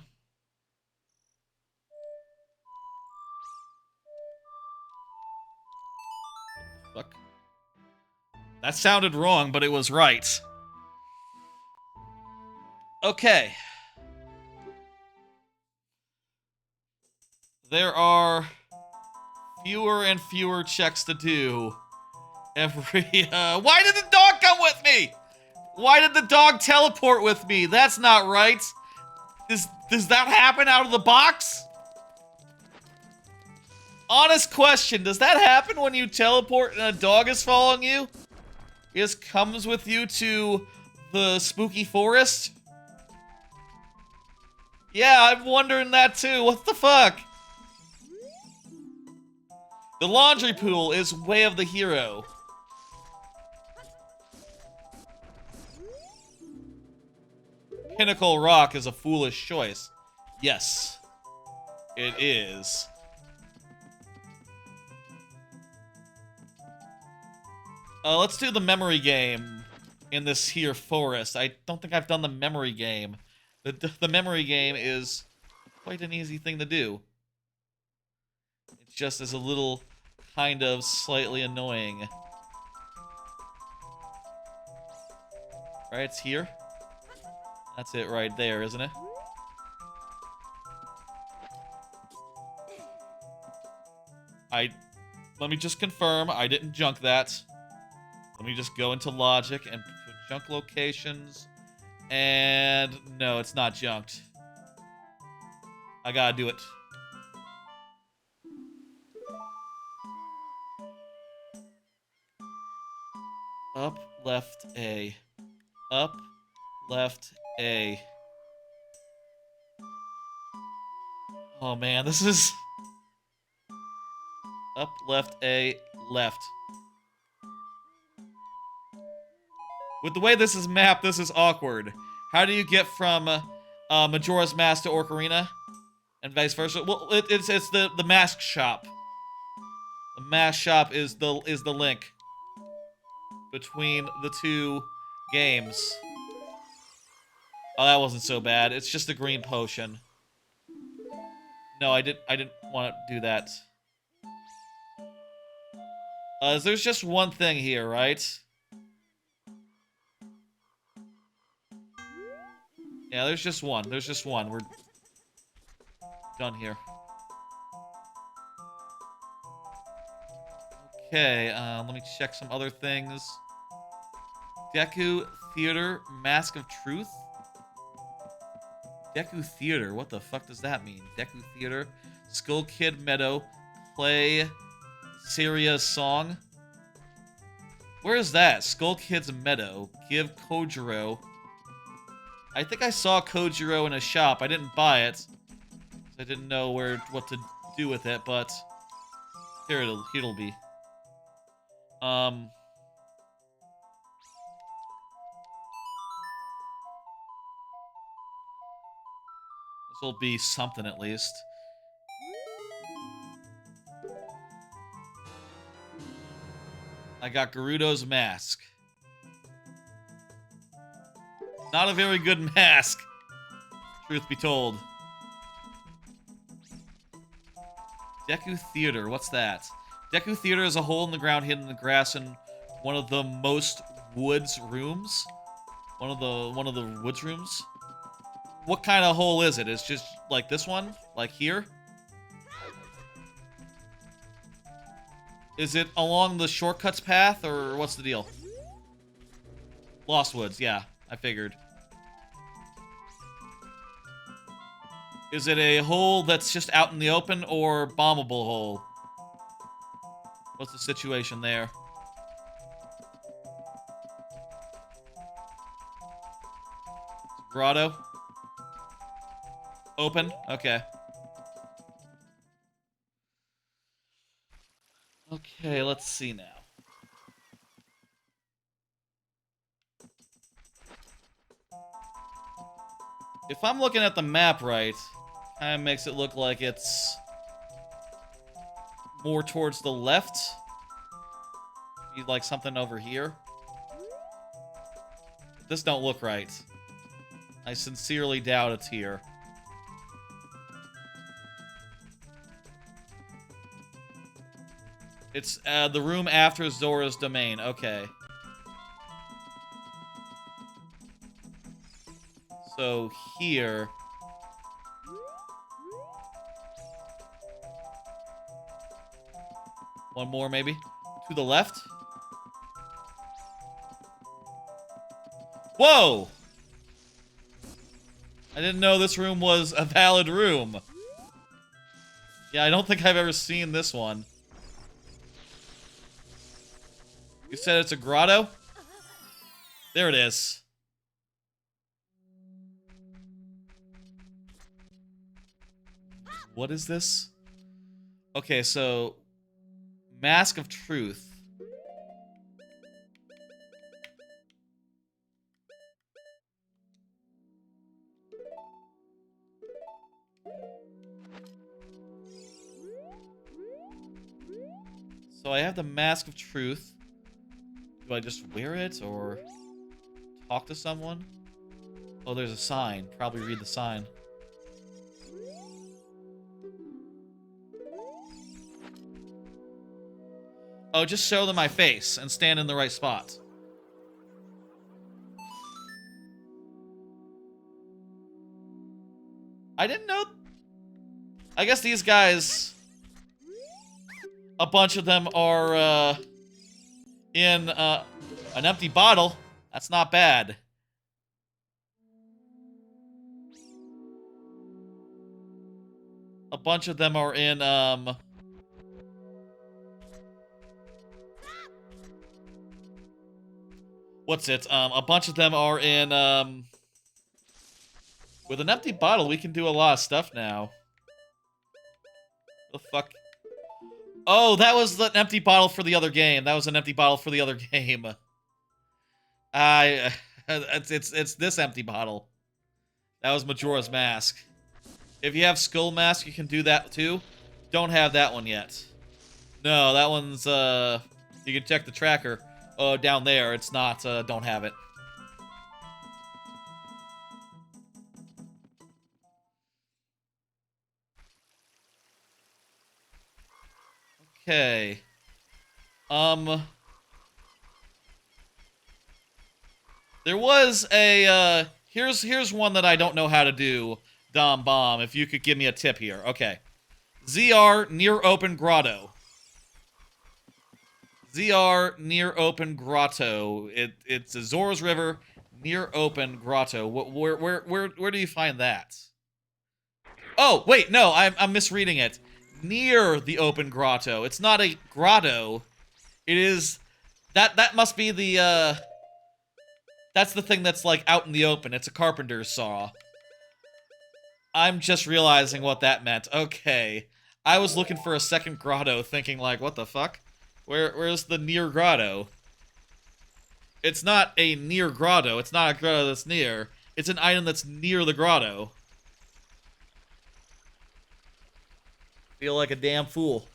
What the fuck? That sounded wrong, but it was right. Okay. There are fewer and fewer checks to do every, why did the dog come with me? Why did the dog teleport with me? That's not right. Does that happen out of the box? Honest question, does that happen when you teleport and a dog is following you? It just comes with you to the spooky forest? Yeah, I'm wondering that too. What the fuck? The laundry pool is Way of the Hero. Pinnacle Rock is a foolish choice. Yes, it is. Let's do the memory game in this here forest. I don't think I've done the memory game. The memory game is quite an easy thing to do. It just is a little kind of slightly annoying. Right, it's here. That's it right there, isn't it? Let me just confirm, I didn't junk that. Let me just go into logic and put junk locations. And no, it's not junked. I gotta do it. Up, left, A. Up, left, A. Oh man, this is... Up, left, A, left. With the way this is mapped, this is awkward. How do you get from Majora's Mask to Ocarina, and vice versa. Well, it's the mask shop. The mask shop is the link between the two games. Oh, that wasn't so bad. It's just a green potion. No, I didn't want to do that. There's just one thing here, right? Yeah, there's just one. There's just one. We're done here. Okay, let me check some other things. Deku Theater, Mask of Truth? Deku Theater, what the fuck does that mean? Deku Theater, Skull Kid Meadow, play Syria's song. Where is that? Skull Kid's Meadow, give Kojiro. I think I saw Kojiro in a shop. I didn't buy it. I didn't know what to do with it, but here it'll be. This will be something at least. I got Gerudo's mask. Not a very good mask, truth be told. Deku Theater, what's that? Deku Theater is a hole in the ground hidden in the grass in one of the most woods rooms. One of the woods rooms. What kind of hole is it? It's just like this one? Like here? Is it along the shortcuts path, or what's the deal? Lost Woods, yeah, I figured. Is it a hole that's just out in the open, or bombable hole? What's the situation there? Grotto? Open? Okay. Okay, let's see now. If I'm looking at the map right, kind of makes it look like it's more towards the left. Be like something over here. This don't look right. I sincerely doubt it's here. It's the room after Zora's domain. Okay. So here. One more maybe. To the left. Whoa! I didn't know this room was a valid room. Yeah, I don't think I've ever seen this one. You said it's a grotto? There it is. What is this? Okay, so Mask of Truth. So I have the Mask of Truth. Do I just wear it or talk to someone? Oh, there's a sign. Probably read the sign. Oh, just show them my face and stand in the right spot. I didn't know. I guess these guys, a bunch of them are in an empty bottle. That's not bad. A bunch of them are in what's it? A bunch of them are in with an empty bottle we can do a lot of stuff now. The fuck? Oh, that was an empty bottle for the other game. That was an empty bottle for the other game. It's this empty bottle. That was Majora's Mask. If you have Skull Mask, you can do that too. Don't have that one yet. No, that one's, you can check the tracker. Down there, it's not, don't have it. Okay. There was a, here's one that I don't know how to do, Dom Bomb, if you could give me a tip here. Okay. ZR near open grotto. ZR near open grotto. It's a Zora's River near open grotto. Where do you find that? Oh, wait, no, I'm misreading it. Near the open grotto. It's not a grotto. It is that must be the that's the thing that's like out in the open. It's a carpenter's saw. I'm just realizing what that meant. Okay. I was looking for a second grotto thinking like, what the fuck? Where's the near grotto? It's not a near grotto. It's not a grotto that's near. It's an item that's near the grotto. Feel like a damn fool.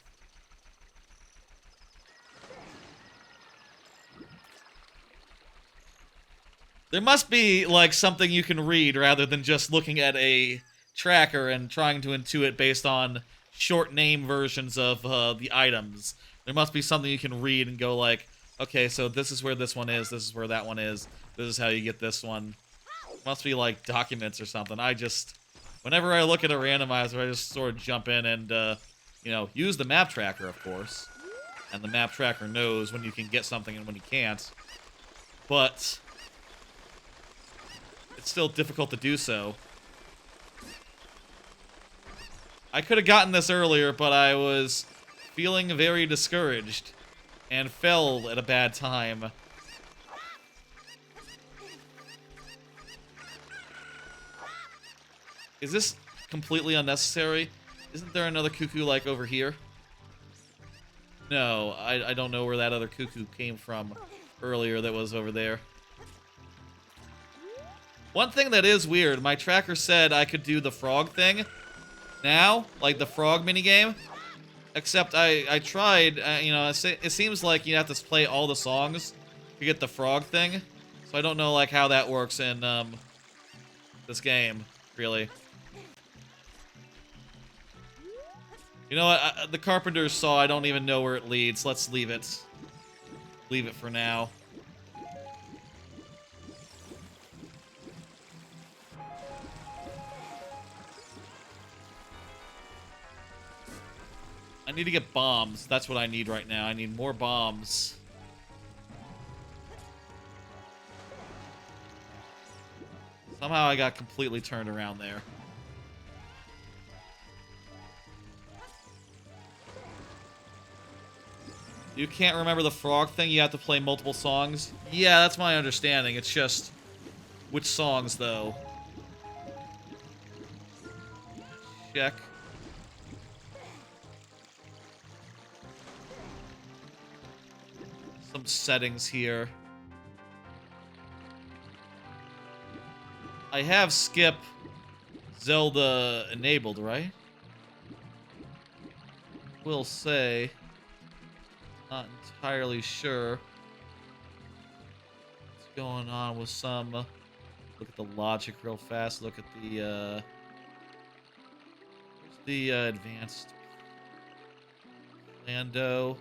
There must be, like, something you can read rather than just looking at a tracker and trying to intuit based on short name versions of the items. There must be something you can read and go like, okay, so this is where this one is, this is where that one is, this is how you get this one. It must be, like, documents or something. Whenever I look at a randomizer, I just sort of jump in and, you know, use the map tracker, of course. And the map tracker knows when you can get something and when you can't. But it's still difficult to do so. I could have gotten this earlier, but I was feeling very discouraged and fell at a bad time. Is this completely unnecessary? Isn't there another cuckoo like over here? No, I don't know where that other cuckoo came from earlier that was over there. One thing that is weird, my tracker said I could do the frog thing now, like the frog minigame, except I tried, you know, it seems like you have to play all the songs to get the frog thing, so I don't know, like, how that works in, this game, really. You know what, the carpenter's saw, I don't even know where it leads. Let's leave it. Leave it for now. I need to get bombs. That's what I need right now. I need more bombs. Somehow I got completely turned around there. You can't remember the frog thing? You have to play multiple songs? Yeah, that's my understanding. It's just... which songs, though? Check. Some settings here. I have skip Zelda enabled, right? Will say. Not entirely sure what's going on with some. Look at the logic real fast. Look at the advanced Lando.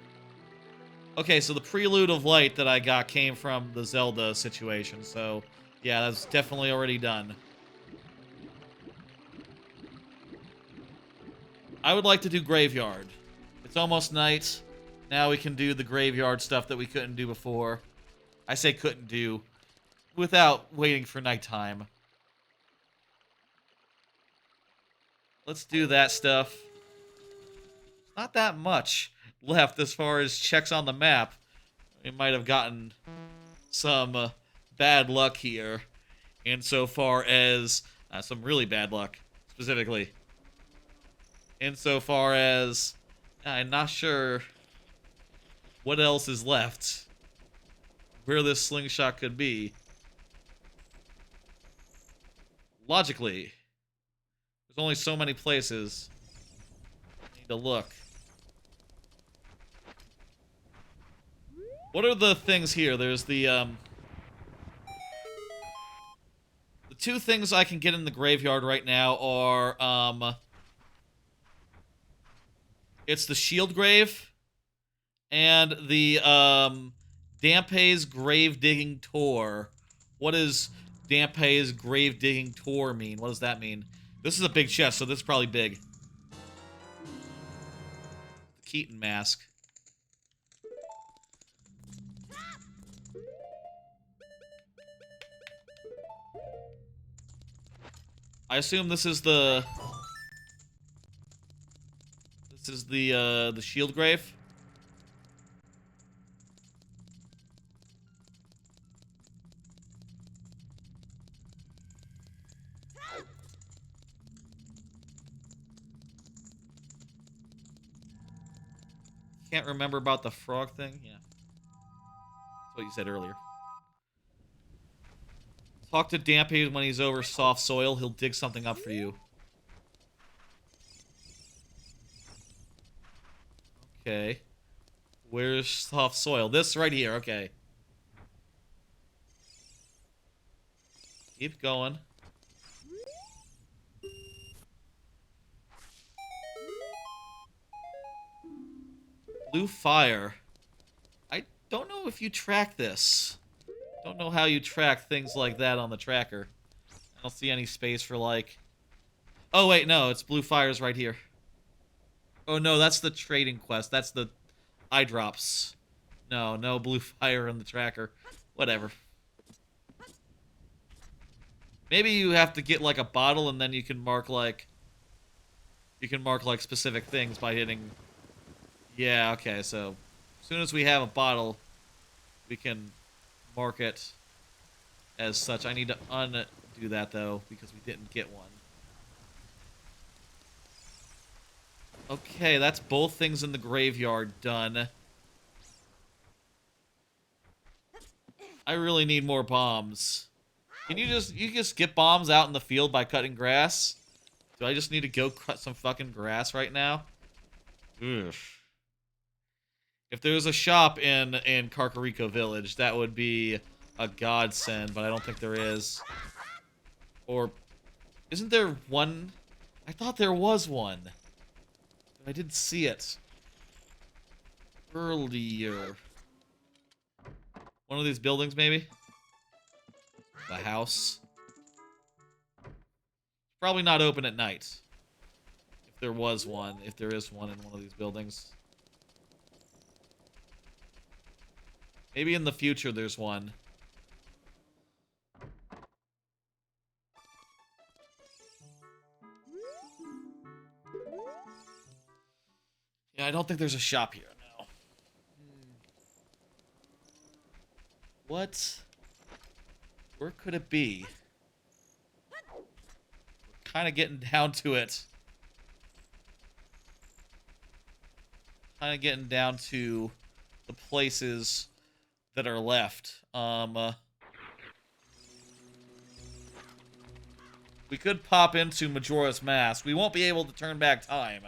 Okay, so the Prelude of Light that I got came from the Zelda situation, so yeah, that's definitely already done. I would like to do Graveyard. It's almost night. Now we can do the graveyard stuff that we couldn't do before. I say couldn't do without waiting for nighttime. Let's do that stuff. Not that much left as far as checks on the map. We might have gotten some bad luck here insofar as some really bad luck specifically insofar as I'm not sure what else is left where this slingshot could be. logically, there's only so many places I need to look. What are the things here? There's the two things I can get in the graveyard right now are, it's the Shield Grave and the, Dampé's Grave Digging Tour. What does Dampé's Grave Digging Tour mean? What does that mean? This is a big chest, so this is probably big. The Keaton mask. I assume this is the... This is the Shield Grave? Can't remember about the frog thing? Yeah. That's what you said earlier. Talk to Dampé when he's over soft soil. He'll dig something up for you. Okay. Where's soft soil? This right here, okay. Keep going. Blue fire. I don't know if you track this. Don't know how you track things like that on the tracker. I don't see any space for, like... Oh, wait, no, it's blue fires right here. Oh, no, that's the trading quest. That's the eye drops. No, no blue fire in the tracker. Whatever. Maybe you have to get, like, a bottle, and then you can mark, like... You can mark, like, specific things by hitting... Yeah, okay, so... As soon as we have a bottle, we can mark it as such. I need to undo that, though, because we didn't get one. Okay, that's both things in the graveyard done. I really need more bombs. Can you just get bombs out in the field by cutting grass? Do I just need to go cut some fucking grass right now? Ugh. If there was a shop in Kakariko Village, that would be a godsend, but I don't think there is. Or, isn't there one? I thought there was one. But I didn't see it earlier. One of these buildings, maybe? The house. Probably not open at night. If there was one. If there is one in one of these buildings. Maybe in the future there's one. Yeah, I don't think there's a shop here, no. What? Where could it be? We're kind of getting down to it. Kind of getting down to the places that are left. We could pop into Majora's Mask. We won't be able to turn back time.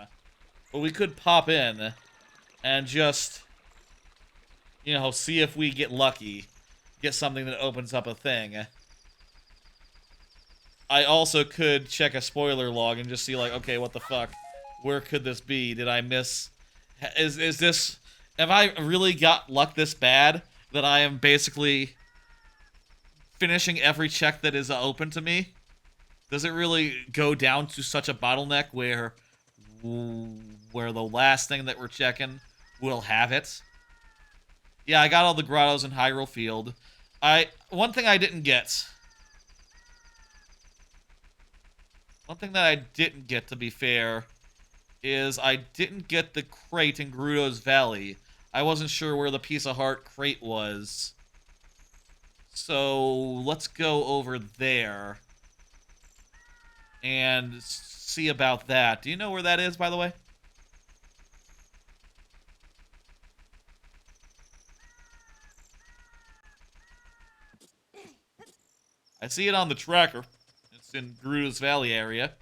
But we could pop in and just, you know, see if we get lucky. Get something that opens up a thing. I also could check a spoiler log and just see, like, okay, what the fuck? Where could this be? Did I miss... Is this... Have I really got luck this bad that I am basically finishing every check that is open to me? Does it really go down to such a bottleneck where the last thing that we're checking will have it? Yeah, I got all the grottos in Hyrule Field. One thing I didn't get. One thing that I didn't get, to be fair, is I didn't get the crate in Gerudo's Valley. I wasn't sure where the piece of heart crate was. So, let's go over there and see about that. Do you know where that is, by the way? I see it on the tracker. It's in Gerudo's Valley area.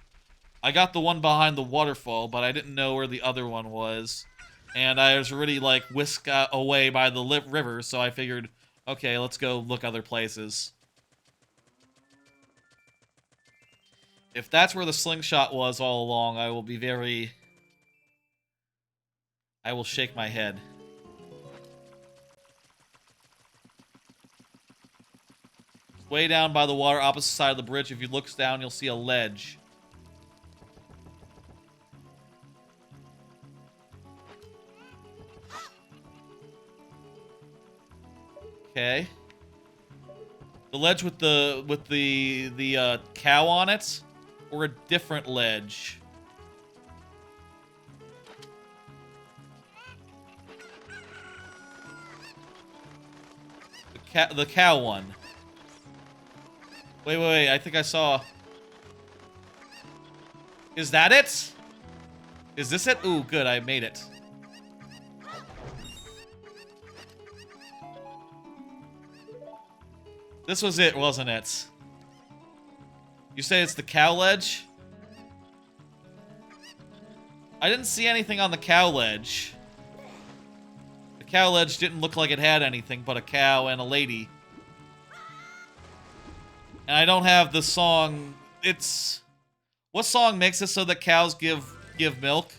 I got the one behind the waterfall, but I didn't know where the other one was. And I was already, like, whisked away by the river, so I figured, okay, let's go look other places. If that's where the slingshot was all along, I will be very... I will shake my head. Way down by the water, opposite side of the bridge. If you look down, you'll see a ledge. Okay. The ledge with the cow on it, or a different ledge? The cow one. Wait, I think I saw... Is that it? Is this it? Ooh, good, I made it. This was it, wasn't it? You say it's the cow ledge? I didn't see anything on the cow ledge. The cow ledge didn't look like it had anything but a cow and a lady. And I don't have the song. It's... What song makes it so that cows give milk?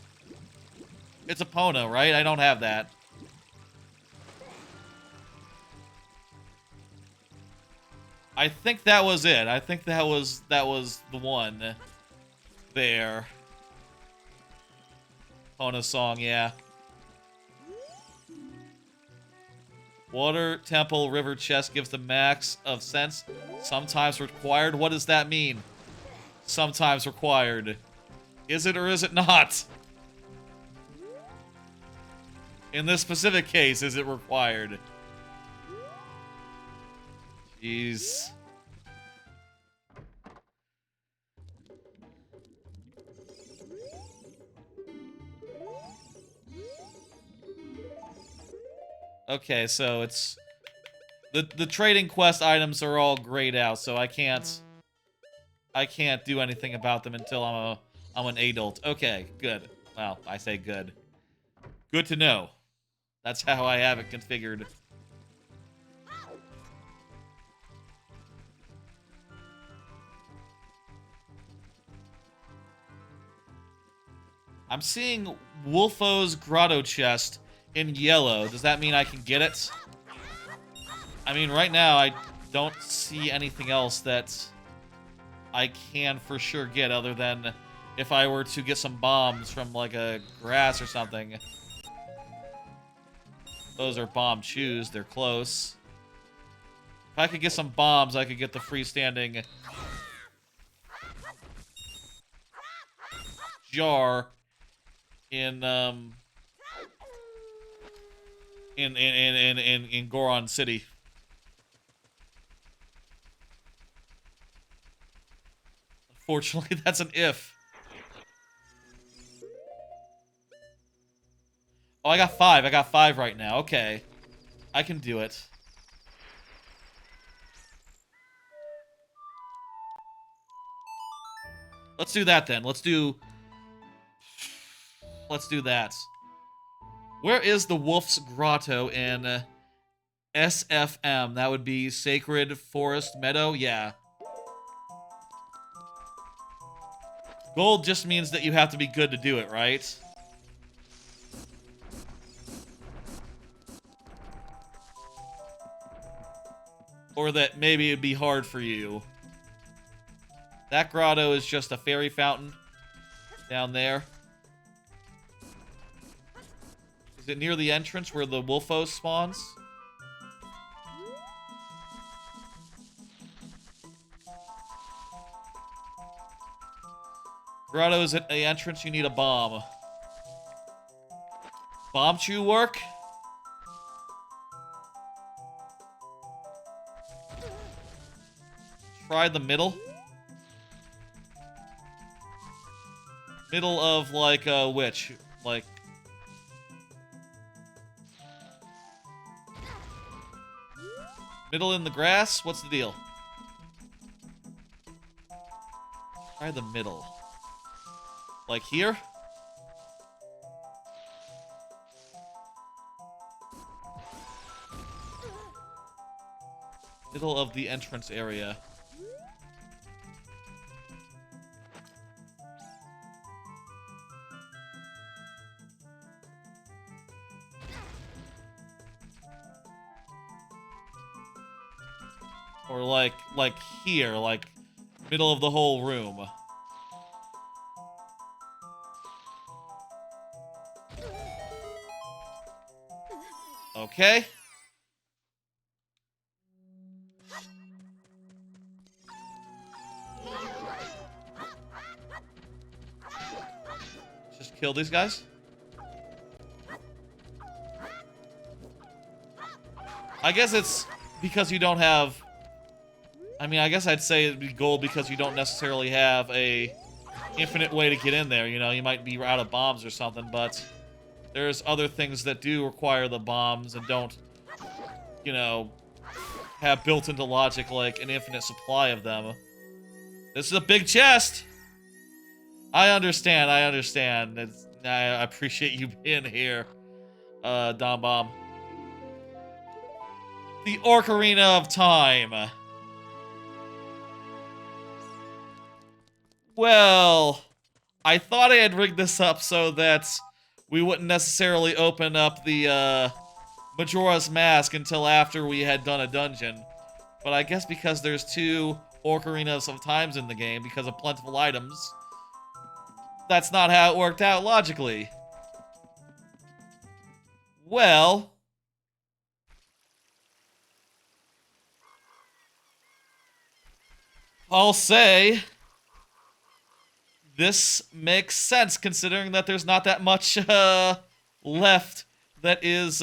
It's a Pono, right? I don't have that. I think that was it. I think that was the one. There. Pono song, yeah. Water, temple, river, chest gives the max of sense. Sometimes required. What does that mean? Sometimes required. Is it or is it not? In this specific case, is it required? Jeez. Okay, so it's... The trading quest items are all grayed out, so I can't do anything about them until I'm an adult. Okay, good. Well, I say good. Good to know. That's how I have it configured. I'm seeing Wolfo's Grotto chest in yellow. Does that mean I can get it? I mean, right now, I don't see anything else that I can for sure get other than if I were to get some bombs from, like, a grass or something. Those are bomb chews. They're close. If I could get some bombs, I could get the freestanding jar in Goron City. Unfortunately, that's an if. Oh, I got 5. I got 5 right now. Okay. I can do it. Let's do that then. Let's do that. Where is the Wolf's Grotto in SFM? That would be Sacred Forest Meadow? Yeah. Gold just means that you have to be good to do it, right? Or that maybe it'd be hard for you. That grotto is just a fairy fountain down there. Is it near the entrance where the Wolfo spawns? Grotto is at the entrance. You need a bomb. Bomb chew work? Try the middle. Middle of, like, which? Like... Middle in the grass? What's the deal? Try the middle. Like here? Middle of the entrance area. Or like here, like middle of the whole room. Okay. Just kill these guys. I guess it's because you don't have... I mean, I guess I'd say it'd be gold because you don't necessarily have a infinite way to get in there. You know, you might be out of bombs or something, but there's other things that do require the bombs and don't, you know, have built into logic like an infinite supply of them. This is a big chest! I understand, I understand. I appreciate you being here, Don Bomb. The Ocarina of Time. Well, I thought I had rigged this up so that we wouldn't necessarily open up the Majora's Mask until after we had done a dungeon. But I guess because there's 2 Ocarinas of Times in the game because of plentiful items, that's not how it worked out logically. Well... I'll say... this makes sense, considering that there's not that much, left that is,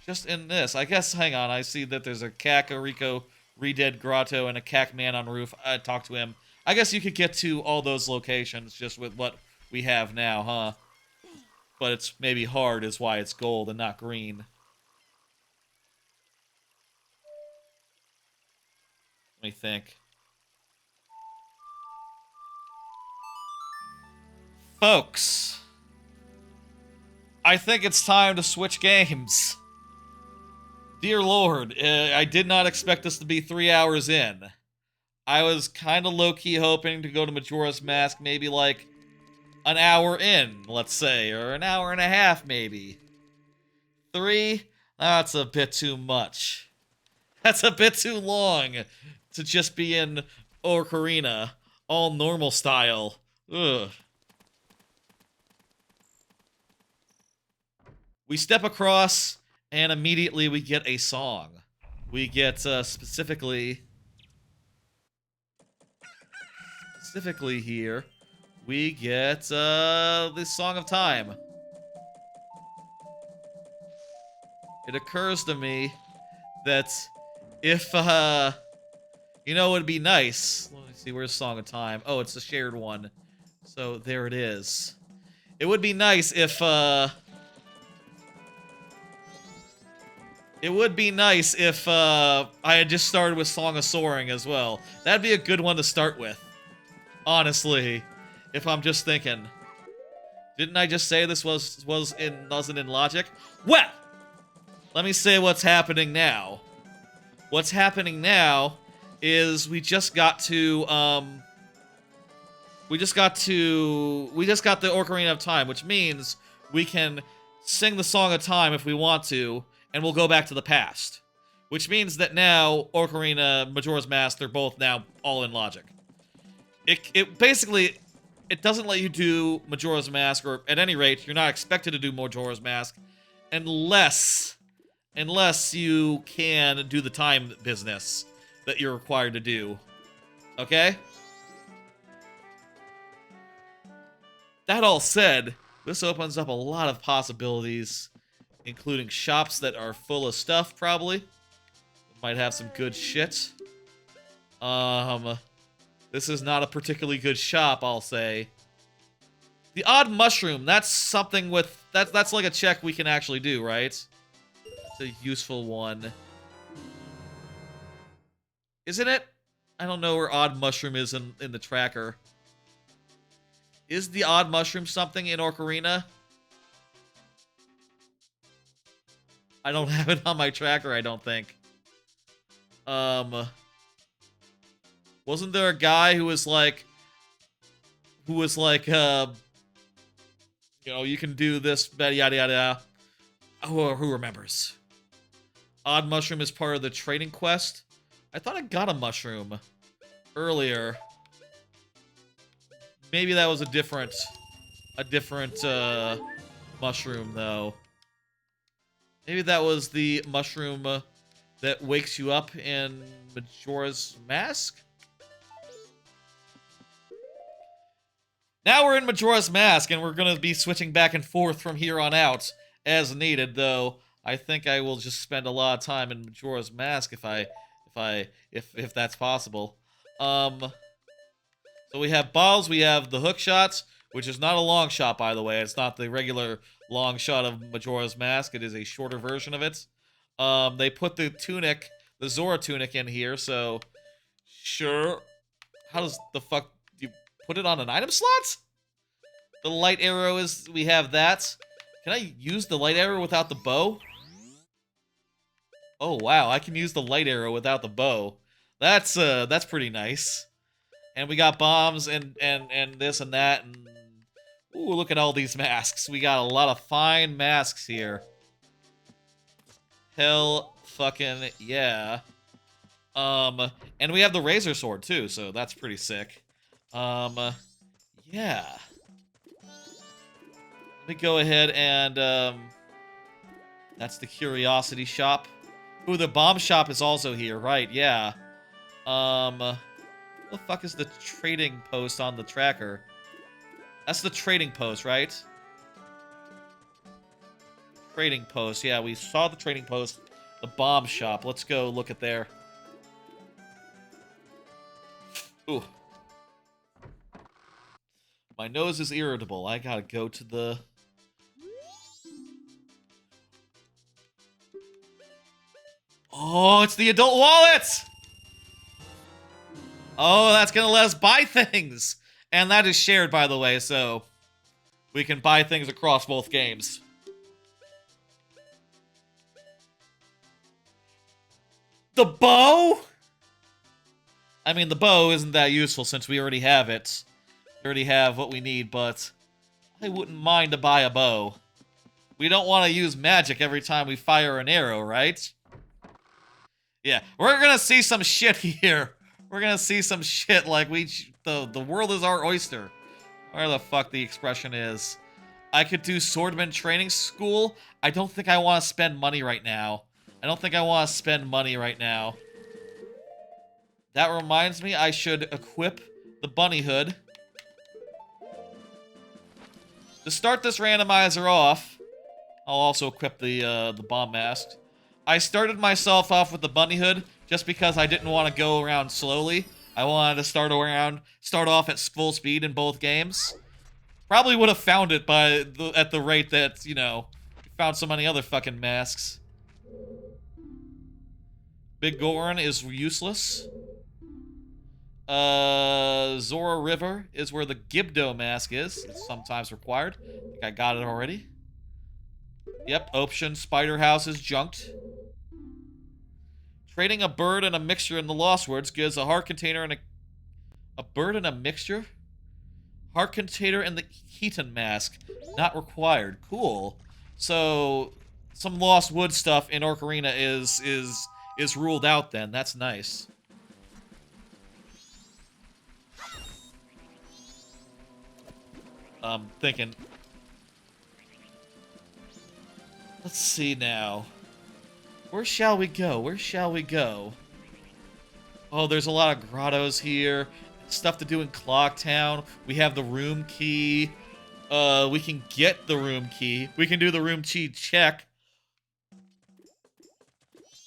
just in this. I guess, hang on, I see that there's a Kakariko Redead Grotto and a Cac Man on roof. I talked to him. I guess you could get to all those locations just with what we have now, huh? But it's maybe hard is why it's gold and not green. Let me think. Folks, I think it's time to switch games. Dear Lord, I did not expect this to be 3 hours in. I was kind of low-key hoping to go to Majora's Mask maybe like an hour in, let's say, or an hour and a half maybe. 3? That's a bit too much. That's a bit too long to just be in Ocarina, all normal style. Ugh. We step across, and immediately we get a song. We get, specifically here, we get, the Song of Time. It occurs to me that if, you know, it would be nice. Let me see, where's Song of Time? Oh, it's the shared one. So, there it is. It would be nice if, it would be nice if, I had just started with Song of Soaring as well. That'd be a good one to start with. Honestly. If I'm just thinking. Didn't I just say this wasn't in logic? Well! Let me say what's happening now. What's happening now is we just got the Ocarina of Time, which means we can sing the Song of Time if we want to, and we'll go back to the past. Which means that now, Ocarina, Majora's Mask, they're both now all in logic. It basically, it doesn't let you do Majora's Mask, or at any rate, you're not expected to do Majora's Mask, unless you can do the time business that you're required to do. Okay? That all said, this opens up a lot of possibilities, including shops that are full of stuff, probably. Might have some good shit. This is not a particularly good shop, I'll say. The odd mushroom, that's something with... That's like a check we can actually do, right? It's a useful one. Isn't it? I don't know where Odd Mushroom is in the tracker. Is the Odd Mushroom something in Ocarina? I don't have it on my tracker, I don't think. Wasn't there a guy who was like, you know, you can do this, yada yada yada. Oh, who remembers? Odd Mushroom is part of the trading quest. I thought I got a mushroom earlier. Maybe that was a different mushroom though. Maybe that was the mushroom that wakes you up in Majora's Mask? Now we're in Majora's Mask, and we're going to be switching back and forth from here on out as needed, though I think I will just spend a lot of time in Majora's Mask if that's possible. So we have balls, we have the hook shots, which is not a long shot, by the way. It's not the regular long shot of Majora's Mask. It is a shorter version of it. They put the tunic, the Zora tunic in here, so sure. How does the fuck do you put it on an item slot? The light arrow is, we have that. Can I use the light arrow without the bow? Oh wow, I can use the light arrow without the bow. That's pretty nice. And we got bombs and this and that, and ooh, look at all these masks. We got a lot of fine masks here. Hell fucking yeah. And we have the Razor Sword too, so that's pretty sick. Yeah. Let me go ahead and, that's the Curiosity Shop. Ooh, the Bomb Shop is also here, right, yeah. What the fuck is the trading post on the tracker? That's the trading post, right? Trading post, yeah, we saw the trading post. The Bomb Shop, let's go look at there. Ooh. My nose is irritable. I gotta go to the... Oh, it's the adult wallet! Oh, that's gonna let us buy things! And that is shared, by the way, so... we can buy things across both games. The bow?! I mean, the bow isn't that useful since we already have it. We already have what we need, but I wouldn't mind to buy a bow. We don't want to use magic every time we fire an arrow, right? Yeah, we're gonna see some shit here. We're gonna see some shit like the world is our oyster. Where the fuck the expression is. I could do Swordman Training School. I don't think I want to spend money right now. That reminds me, I should equip the bunny hood. To start this randomizer off, I'll also equip the bomb mask. I started myself off with the bunny hood just because I didn't want to go around slowly. I wanted to start off at full speed in both games. Probably would have found it at the rate that, you know, found so many other fucking masks. Big Goron is useless. Zora River is where the Gibdo mask is. It's sometimes required. I think I got it already. Yep, Option Spider House is junked. Trading a bird and a mixture in the Lost Woods gives a heart container and a bird and a mixture? Heart container and the Keaton mask. Not required. Cool. So, some Lost Woods stuff in Ocarina is ruled out then. That's nice. Thinking. Let's see now. Where shall we go? Where shall we go? Oh, there's a lot of grottos here. Stuff to do in Clocktown. We have the room key. We can get the room key. We can do the room key check.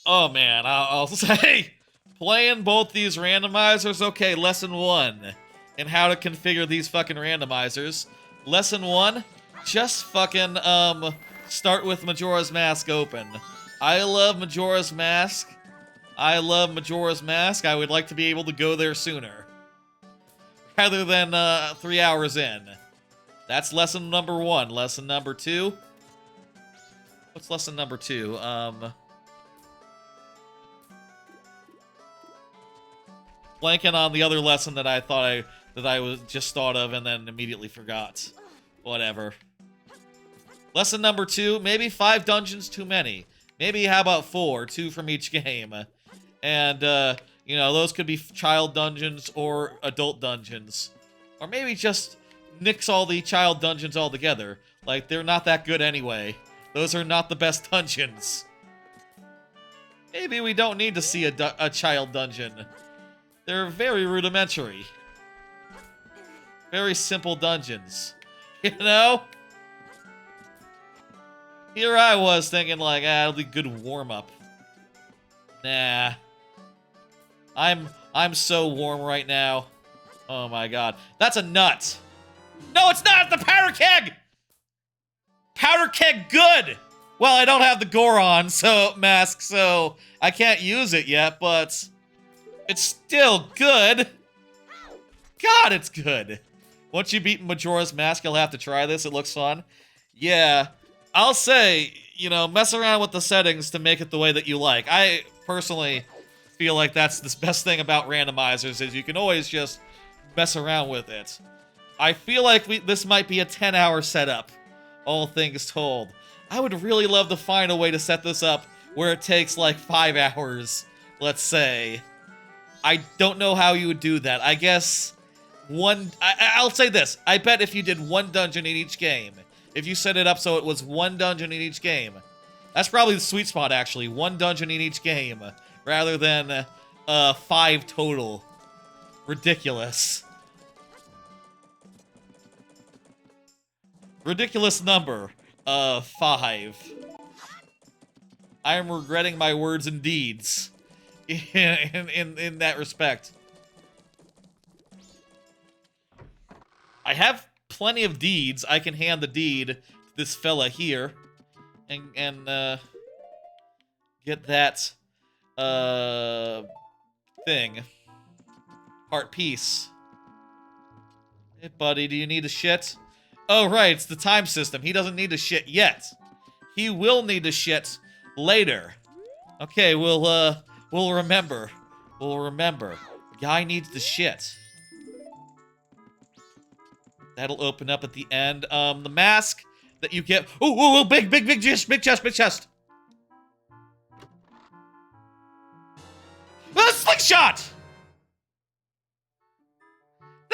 Oh, man. I'll say, playing both these randomizers. Okay, lesson 1. And how to configure these fucking randomizers. Lesson 1, just fucking, start with Majora's Mask open. I love Majora's Mask. I love Majora's Mask. I would like to be able to go there sooner. Rather than 3 hours in. That's lesson number 1. Lesson number 2. What's lesson number 2? Blanking on the other lesson that I was just thought of and then immediately forgot. Whatever. Lesson number 2, maybe 5 dungeons too many. Maybe how about 4, 2 from each game. And you know, those could be child dungeons or adult dungeons. Or maybe just nix all the child dungeons altogether. Like, they're not that good anyway. Those are not the best dungeons. Maybe we don't need to see a child dungeon. They're very rudimentary. Very simple dungeons. You know? Here I was thinking like, it'll be good warm-up. Nah. I'm so warm right now. Oh my god. That's a nut. No, it's not! It's the powder keg! Powder keg good! Well, I don't have the Goron mask, so I can't use it yet, but it's still good. God, it's good. Once you beat Majora's Mask, you'll have to try this. It looks fun. Yeah, I'll say, you know, mess around with the settings to make it the way that you like. I personally feel like that's the best thing about randomizers is you can always just mess around with it. I feel like this might be a 10-hour setup, all things told. I would really love to find a way to set this up where it takes like 5 hours, let's say. I don't know how you would do that. I guess I'll say this. I bet if you did 1 dungeon in each game, if you set it up so it was 1 dungeon in each game, that's probably the sweet spot, actually. 1 dungeon in each game, rather than 5 total. Ridiculous. Ridiculous number. 5. I am regretting my words and deeds in that respect. I have plenty of deeds. I can hand the deed to this fella here and get that thing. Heart piece. Hey, buddy, do you need a shit? Oh, right, it's the time system. He doesn't need to shit yet. He will need to shit later. Okay, we'll remember. We'll remember. Guy needs to shit. That'll open up at the end. The mask that you get. Ooh, big chest, big chest. A slingshot!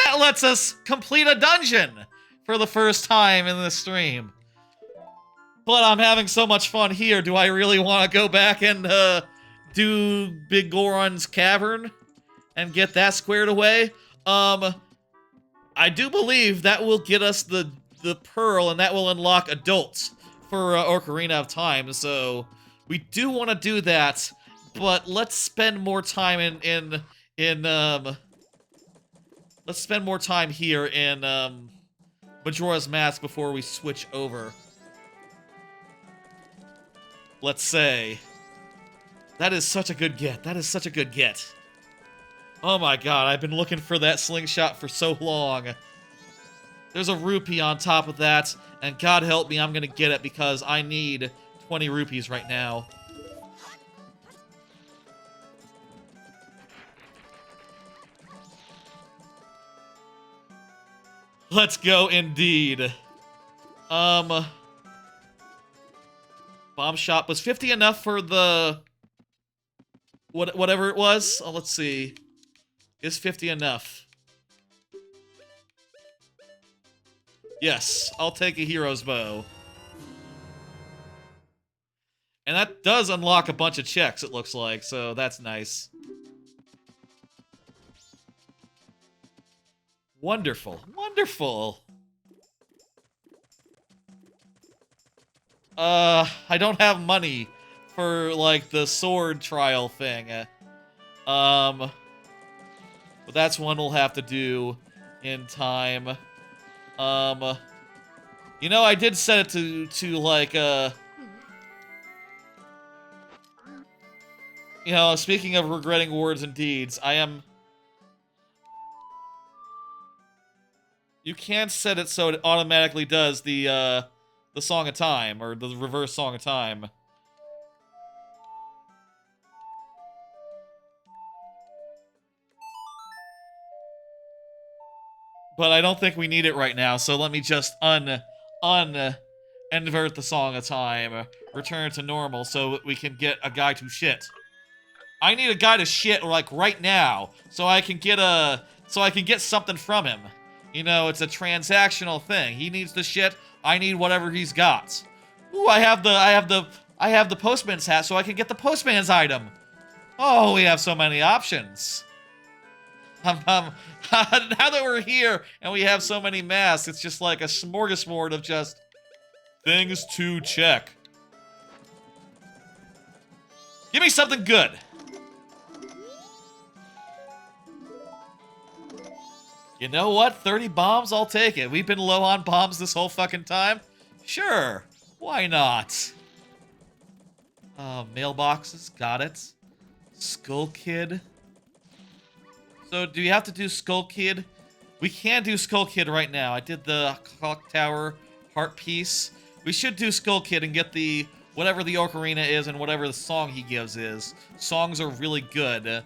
That lets us complete a dungeon for the first time in this stream. But I'm having so much fun here. Do I really want to go back and do Big Goron's Cavern and get that squared away? I do believe that will get us the pearl, and that will unlock adults for Ocarina of Time. So we do want to do that, but let's spend more time let's spend more time here in Majora's Mask before we switch over. Let's say. That is such a good get. That is such a good get. Oh my god, I've been looking for that slingshot for so long. There's a rupee on top of that, and God help me, I'm gonna get it because I need 20 rupees right now. Let's go indeed. Bomb shop. Was 50 enough for the whatever it was? Oh, let's see. Is 50 enough? Yes, I'll take a hero's bow. And that does unlock a bunch of checks, it looks like, so that's nice. Wonderful, wonderful. I don't have money for, like, the sword trial thing. But that's one we'll have to do in time. You know, I did set it to like, you You know, speaking of regretting words and deeds, I am... You can't set it so it automatically does the Song of Time, or the reverse Song of Time. But I don't think we need it right now, so let me just invert the Song of Time, return to normal so we can get a guy to shit. I need a guy to shit like right now, so I can get something from him. You know, it's a transactional thing. He needs the shit, I need whatever he's got. Ooh, I have the postman's hat, so I can get the postman's item. Oh, we have so many options. Now that we're here and we have so many masks, it's just like a smorgasbord of just things to check. Give me something good. You know what? 30 bombs? I'll take it. We've been low on bombs this whole fucking time. Sure. Why not? Mailboxes. Got it. Skull Kid. So, do you have to do Skull Kid? We can do Skull Kid right now. I did the Clock Tower Heart Piece. We should do Skull Kid and get the... whatever the Ocarina is and whatever the song he gives is. Songs are really good.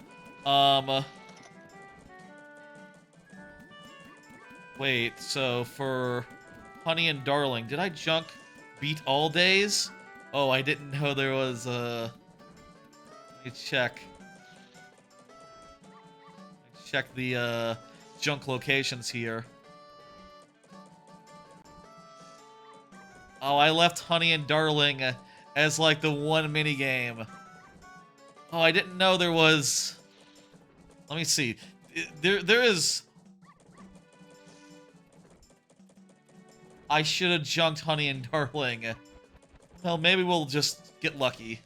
Wait, so for Honey and Darling, did I junk Beat All Days? Oh, I didn't know there was, let me check. Check the, junk locations here. Oh, I left Honey and Darling as, like, the one minigame. Oh, I didn't know there was... Let me see. There is... I should have junked Honey and Darling. Well, maybe we'll just get lucky.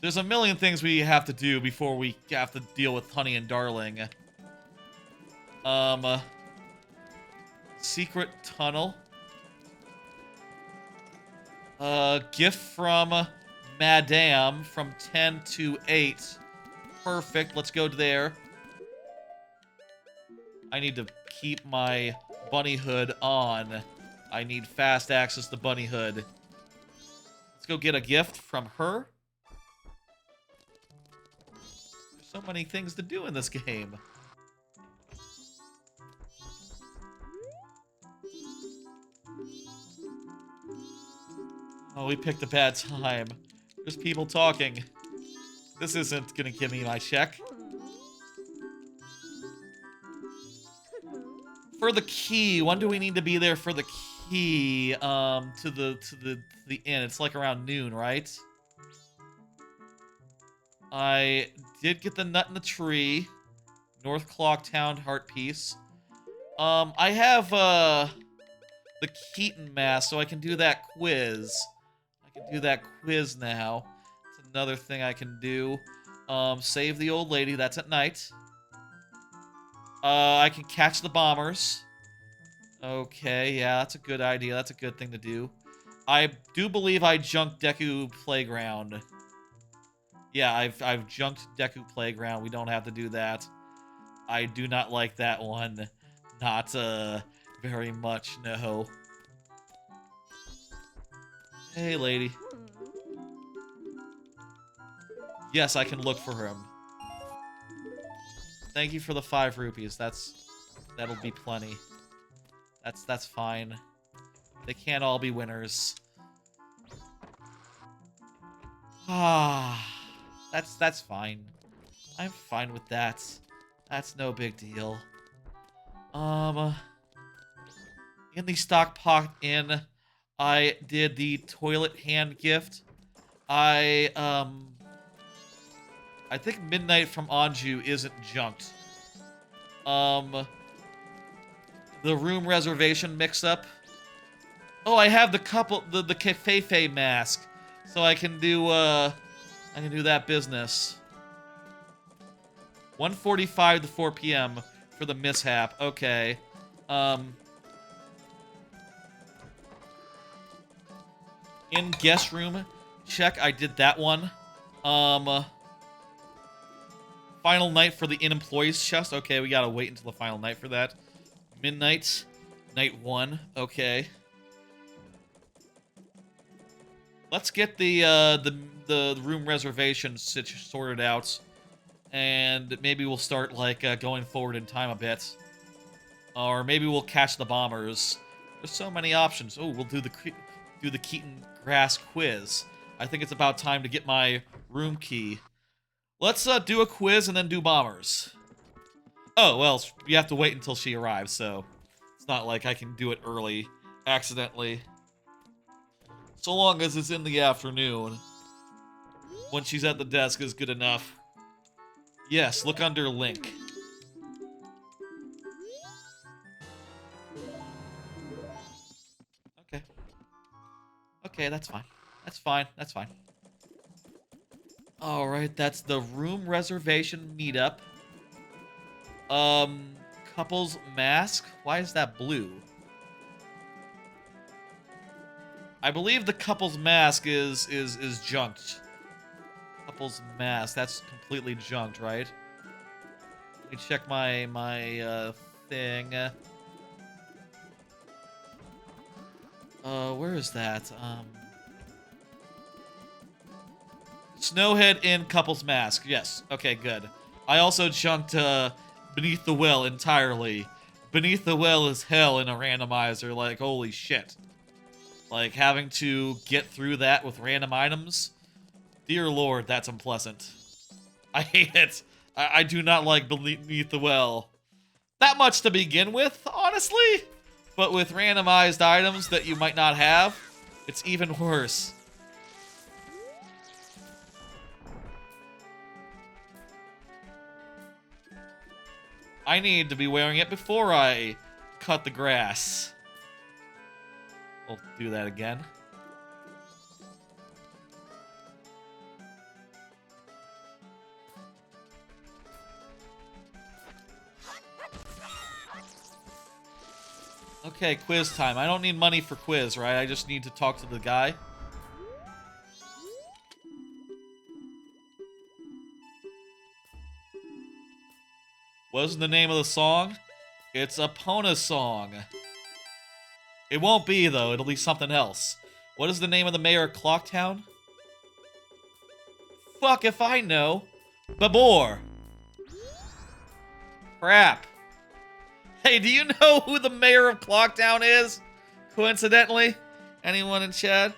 There's a million things we have to do before we have to deal with Honey and Darling. Secret Tunnel. Gift from Madame from 10 to 8. Perfect, let's go there. I need to keep my bunny hood on. I need fast access to bunny hood. Let's go get a gift from her. There's so many things to do in this game. Oh, we picked a bad time. There's people talking. This isn't gonna give me my check. For the key, when do we need to be there for the key? To the inn. It's like around noon, right? I did get the nut in the tree. North Clock Town Heart Piece. I have the Keaton mask, so I can do that quiz. I can do that quiz now. It's another thing I can do. Save the old lady. That's at night. I can catch the bombers. Okay, yeah, that's a good idea. That's a good thing to do. I do believe I junked Deku Playground. Yeah, I've junked Deku Playground. We don't have to do that. I do not like that one. Not, very much, no. Hey, lady. Yes, I can look for him. Thank you for the 5 rupees. That'll be plenty. That's fine. They can't all be winners. Ah, that's fine. I'm fine with that. That's no big deal. In the Stockpot Inn, I did the toilet hand gift. I think Midnight from Anju isn't junked. The room reservation mix-up. Oh, I have the Kefefe mask, so I can do that business. 1:45 to 4 p.m. for the mishap. Okay. In guest room check, I did that one. Final night for the in-employees chest. Okay, we gotta wait until the final night for that. Midnight. Night 1. Okay. Let's get the room reservation sorted out. And maybe we'll start, like, going forward in time a bit. Or maybe we'll catch the bombers. There's so many options. Oh, we'll do the Keaton Grass quiz. I think it's about time to get my room key. Let's do a quiz and then do bombers. Oh, well, you have to wait until she arrives, so it's not like I can do it early accidentally. So long as it's in the afternoon. When she's at the desk is good enough. Yes, look under link. Okay. Okay, that's fine. That's fine. That's fine. Alright, that's the room reservation meetup. Couple's mask? Why is that blue? I believe the couple's mask is junked. Couple's mask, that's completely junked, right? Let me check my thing. Where is that? Snowhead in couple's mask. Yes. Okay, good. I also junked Beneath the Well entirely. Beneath the Well is hell in a randomizer. Like, holy shit. Like, having to get through that with random items. Dear Lord, that's unpleasant. I hate it. I do not like Beneath the Well. That much to begin with, honestly. But with randomized items that you might not have, it's even worse. I need to be wearing it before I cut the grass. We'll do that again. Okay, quiz time. I don't need money for quiz, right? I just need to talk to the guy. What's the name of the song? It's a Pona song. It won't be, though. It'll be something else. What is the name of the mayor of Clocktown? Fuck if I know. Babor. Crap. Hey, do you know who the mayor of Clocktown is? Coincidentally? Anyone in chat?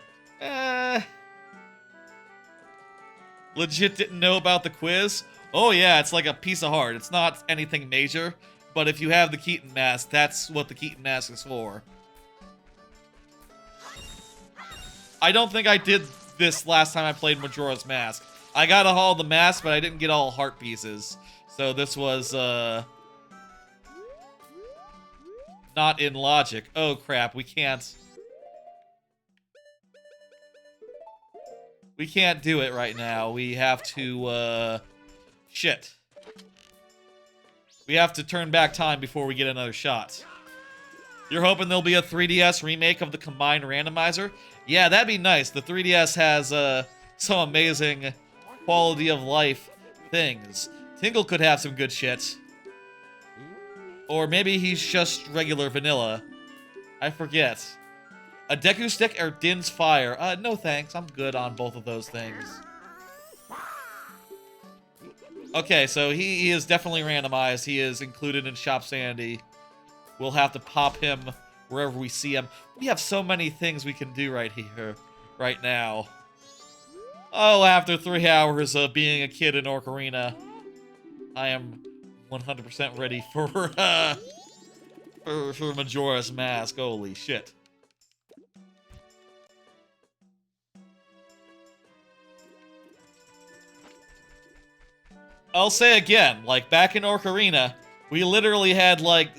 Legit didn't know about the quiz? Oh yeah, it's like a piece of heart. It's not anything major, but if you have the Keaton mask, that's what the Keaton mask is for. I don't think I did this last time I played Majora's Mask. I got all the masks, but I didn't get all heart pieces. So this was, not in logic. Oh crap, we can't. We can't do it right now. We have to, shit. We have to turn back time before we get another shot. You're hoping there'll be a 3DS remake of the combined randomizer? Yeah, that'd be nice. The 3DS has, some amazing quality of life things. Tingle could have some good shit. Or maybe he's just regular vanilla. I forget. A Deku Stick or Din's Fire? No thanks. I'm good on both of those things. Okay, so he is definitely randomized. He is included in Shop Sandy. We'll have to pop him wherever we see him. We have so many things we can do right here, right now. Oh, after 3 hours of being a kid in Ocarina, I am 100% ready for Majora's Mask. Holy shit. I'll say again, like, back in Ocarina, we literally had, like,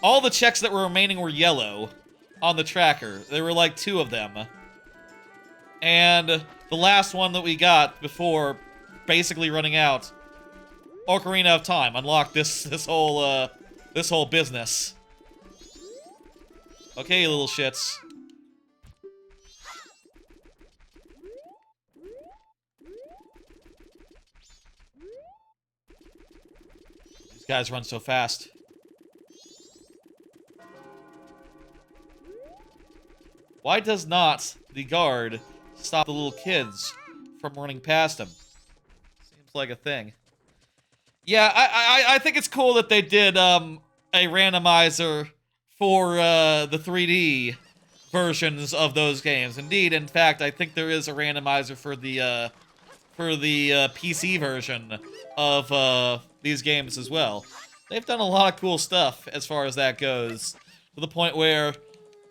all the checks that were remaining were yellow on the tracker. There were, like, 2 of them. And the last one that we got before basically running out, Ocarina of Time, unlocked this whole business. Okay, you little shits. These guys run so fast. Why does not the guard stop the little kids from running past him? Seems like a thing. Yeah, I think it's cool that they did a randomizer for the 3D versions of those games. Indeed, in fact, I think there is a randomizer for the PC version of these games as well. They've done a lot of cool stuff as far as that goes, to the point where,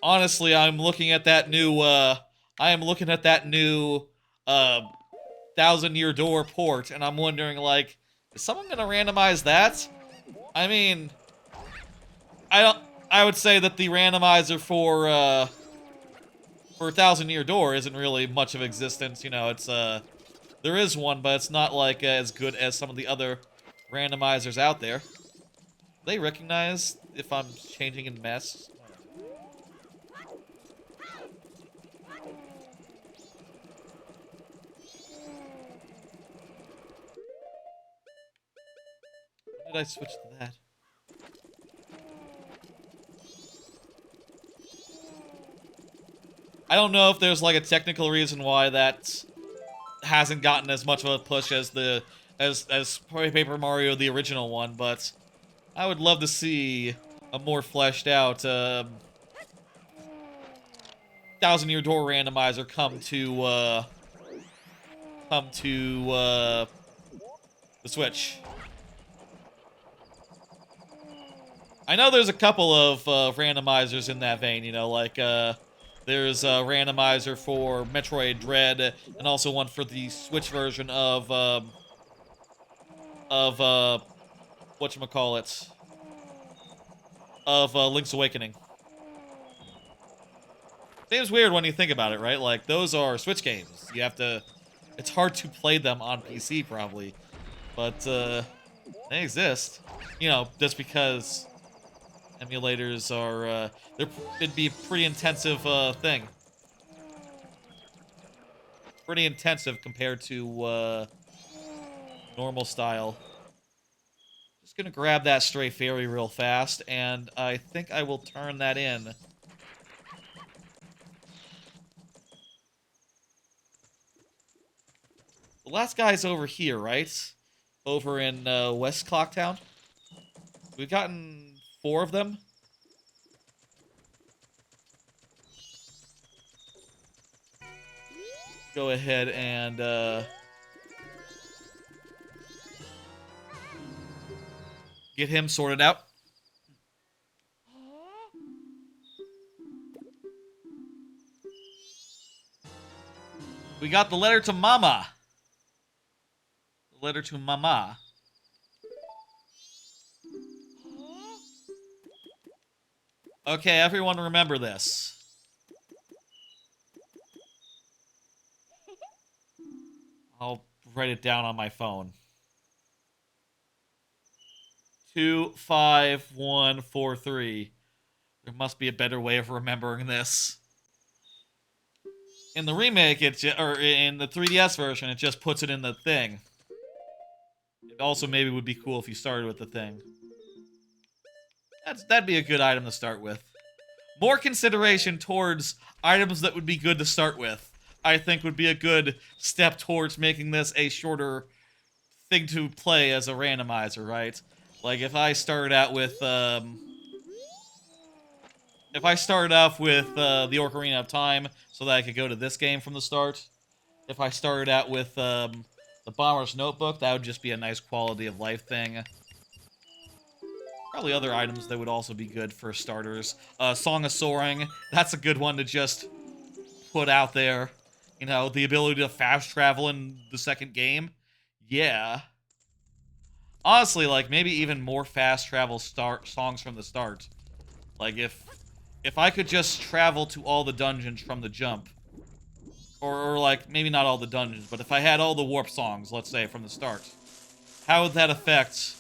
honestly, I'm looking at that new Thousand Year Door port, and I'm wondering, like, is someone gonna randomize that? I mean, I would say that the randomizer for Thousand Year Door isn't really much of existence. You know, it's there is one, but it's not like as good as some of the other randomizers out there. Do they recognize if I'm changing in mess? When did I switch to that? I don't know if there's like a technical reason why that hasn't gotten as much of a push as as Paper Mario the original one, but I would love to see a more fleshed out Thousand Year Door randomizer come to the Switch. I know there's a couple of randomizers in that vein, you know, like there's a randomizer for Metroid Dread, and also one for the Switch version of whatchamacallit, of Link's Awakening. Seems weird when you think about it, right? Like, those are Switch games. You have to... It's hard to play them on PC, probably. But, they exist. You know, just because emulators are, it'd be a pretty intensive, thing. Pretty intensive compared to, normal style. Just gonna grab that stray fairy real fast, and I think I will turn that in. The last guy's over here, right? Over in West Clocktown. We've gotten 4 of them. Go ahead and get him sorted out. We got the letter to Mama. The letter to Mama. Okay, everyone remember this. I'll write it down on my phone. 25143. There must be a better way of remembering this. In the remake, or in the 3DS version, it just puts it in the thing. It also maybe would be cool if you started with the thing. That'd be a good item to start with. More consideration towards items that would be good to start with, I think, would be a good step towards making this a shorter thing to play as a randomizer, right? Like, if I started out with, if I started off with the Ocarina of Time so that I could go to this game from the start, if I started out with the Bomber's Notebook, that would just be a nice quality of life thing. Probably other items that would also be good for starters. Song of Soaring, that's a good one to just put out there. You know, the ability to fast travel in the second game. Yeah. Honestly, like, maybe even more fast travel songs from the start. Like, if I could just travel to all the dungeons from the jump, or like, maybe not all the dungeons, but if I had all the warp songs, let's say, from the start, how would that affect...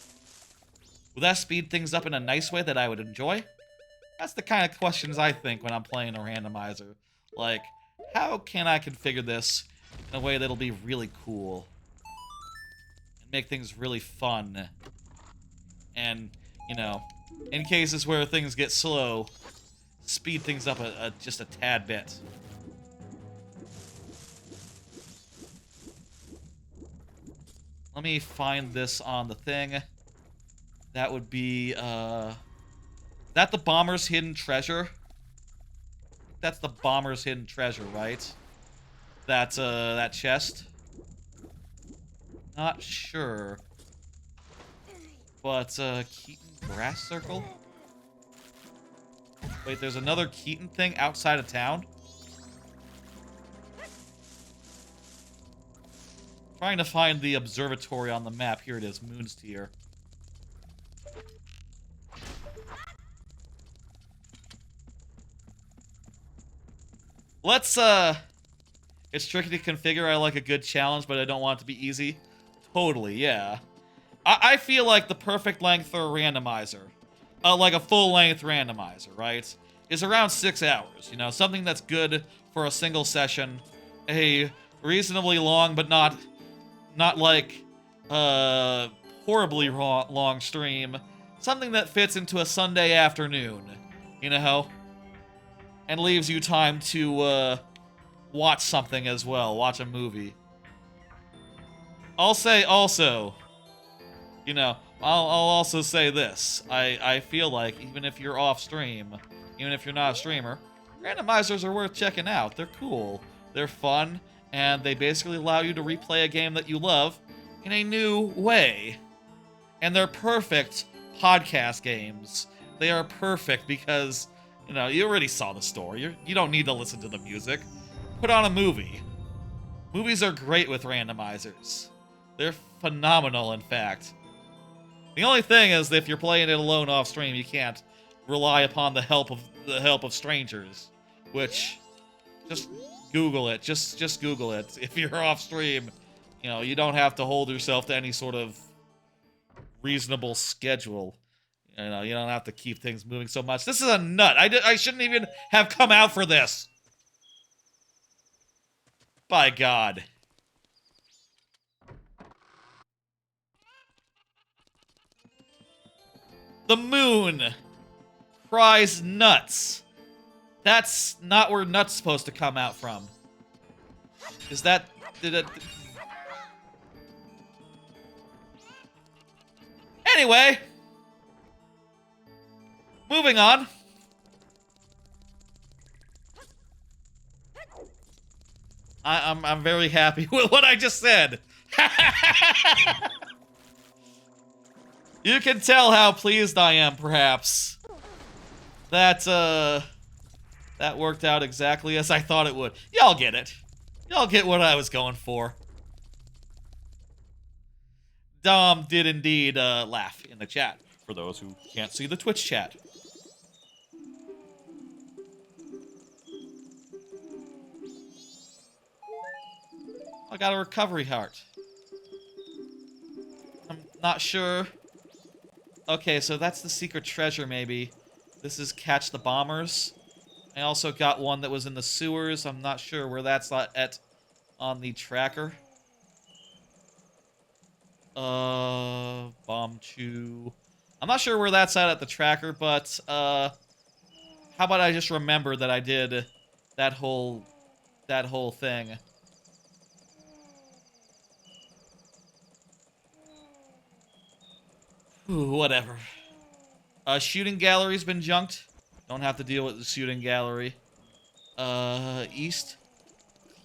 Would that speed things up in a nice way that I would enjoy? That's the kind of questions I think when I'm playing a randomizer. Like, how can I configure this in a way that'll be really cool? And make things really fun? And, you know, in cases where things get slow, speed things up just a tad bit. Let me find this on the thing. That would be, that the bomber's hidden treasure? That's the bomber's hidden treasure, right? That's, that chest? Not sure. But, Keaton Grass Circle? Wait, there's another Keaton thing outside of town? Trying to find the observatory on the map. Here it is, Moon's Tier. Let's, it's tricky to configure. I like a good challenge, but I don't want it to be easy. Totally, yeah. I feel like the perfect length for a randomizer, like a full-length randomizer, right, is around 6 hours. You know, something that's good for a single session, a reasonably long, but not like, horribly long stream. Something that fits into a Sunday afternoon, you know? And leaves you time to, watch something as well. Watch a movie. I'll say also, you know, I'll also say this. I feel like even if you're off stream, even if you're not a streamer, randomizers are worth checking out. They're cool. They're fun, and they basically allow you to replay a game that you love in a new way. And they're perfect podcast games. They are perfect because, you know, you already saw the story. You don't need to listen to the music. Put on a movie. Movies are great with randomizers. They're phenomenal, in fact. The only thing is, if you're playing it alone off stream, you can't rely upon the help of strangers. Which, just Google it. Just Google it. If you're off stream, you know, you don't have to hold yourself to any sort of reasonable schedule. You know, you don't have to keep things moving so much. This is a nut. I shouldn't even have come out for this. By God. The moon cries nuts. That's not where nuts supposed to come out from. Is that... did it... Anyway. Moving on. I'm very happy with what I just said. You can tell how pleased I am, perhaps. That worked out exactly as I thought it would. Y'all get it. Y'all get what I was going for. Dom did indeed laugh in the chat, for those who can't see the Twitch chat. I got a recovery heart. I'm not sure. Okay, so that's the secret treasure, maybe. This is Catch the Bombers. I also got one that was in the sewers. I'm not sure where that's at on the tracker. Bomb Chew. I'm not sure where that's at the tracker, but, how about I just remember that I did that whole thing. Ooh, whatever. Shooting gallery's been junked. Don't have to deal with the shooting gallery. East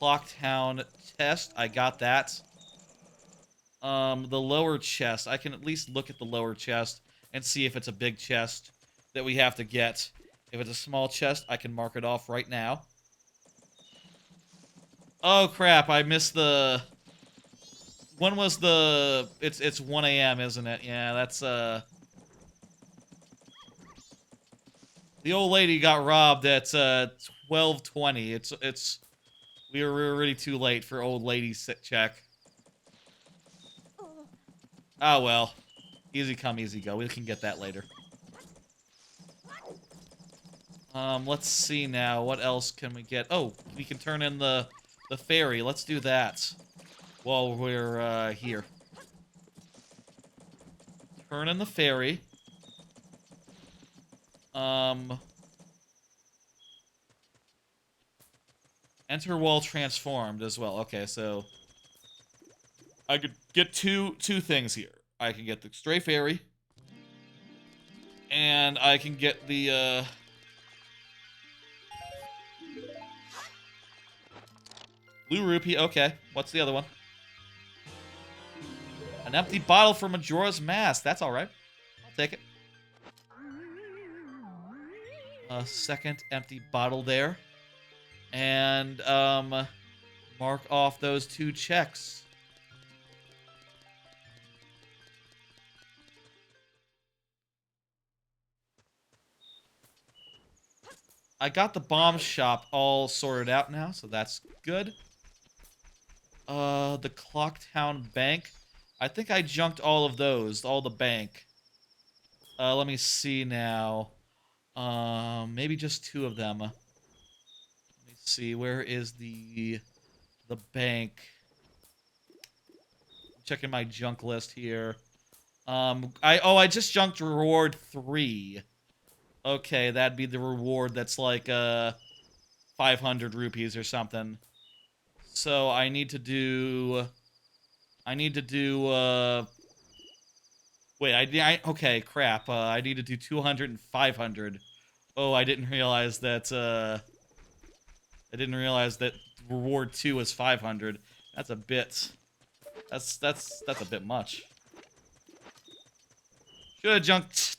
Clocktown test. I got that. The lower chest. I can at least look at the lower chest and see if it's a big chest that we have to get. If it's a small chest, I can mark it off right now. Oh, crap. I missed the... When was the... It's 1 a.m., isn't it? Yeah, that's, The old lady got robbed at, 12:20. We were already too late for old lady's sit check. Oh, well. Easy come, easy go. We can get that later. Let's see now. What else can we get? Oh, we can turn in the ferry. Let's do that while we're, here. Turn in the ferry. Enter wall transformed as well. Okay, so I could get two things here. I can get the stray fairy, and I can get the blue rupee. Okay, what's the other one? An empty bottle for Majora's Mask. That's all right. I'll take it. A second empty bottle there. And, mark off those 2 checks. I got the bomb shop all sorted out now, so that's good. The Clocktown Bank. I think I junked all of those, all the bank. Let me see now. Maybe just 2 of them. Let me see, where is the bank? I'm checking my junk list here. I just junked reward 3. Okay, that'd be the reward that's like 500 rupees or something. So I need to do wait, okay, crap. I need to do 200 and 500. Oh, I didn't realize that reward 2 was 500. That's a bit that's a bit much. Should have junked.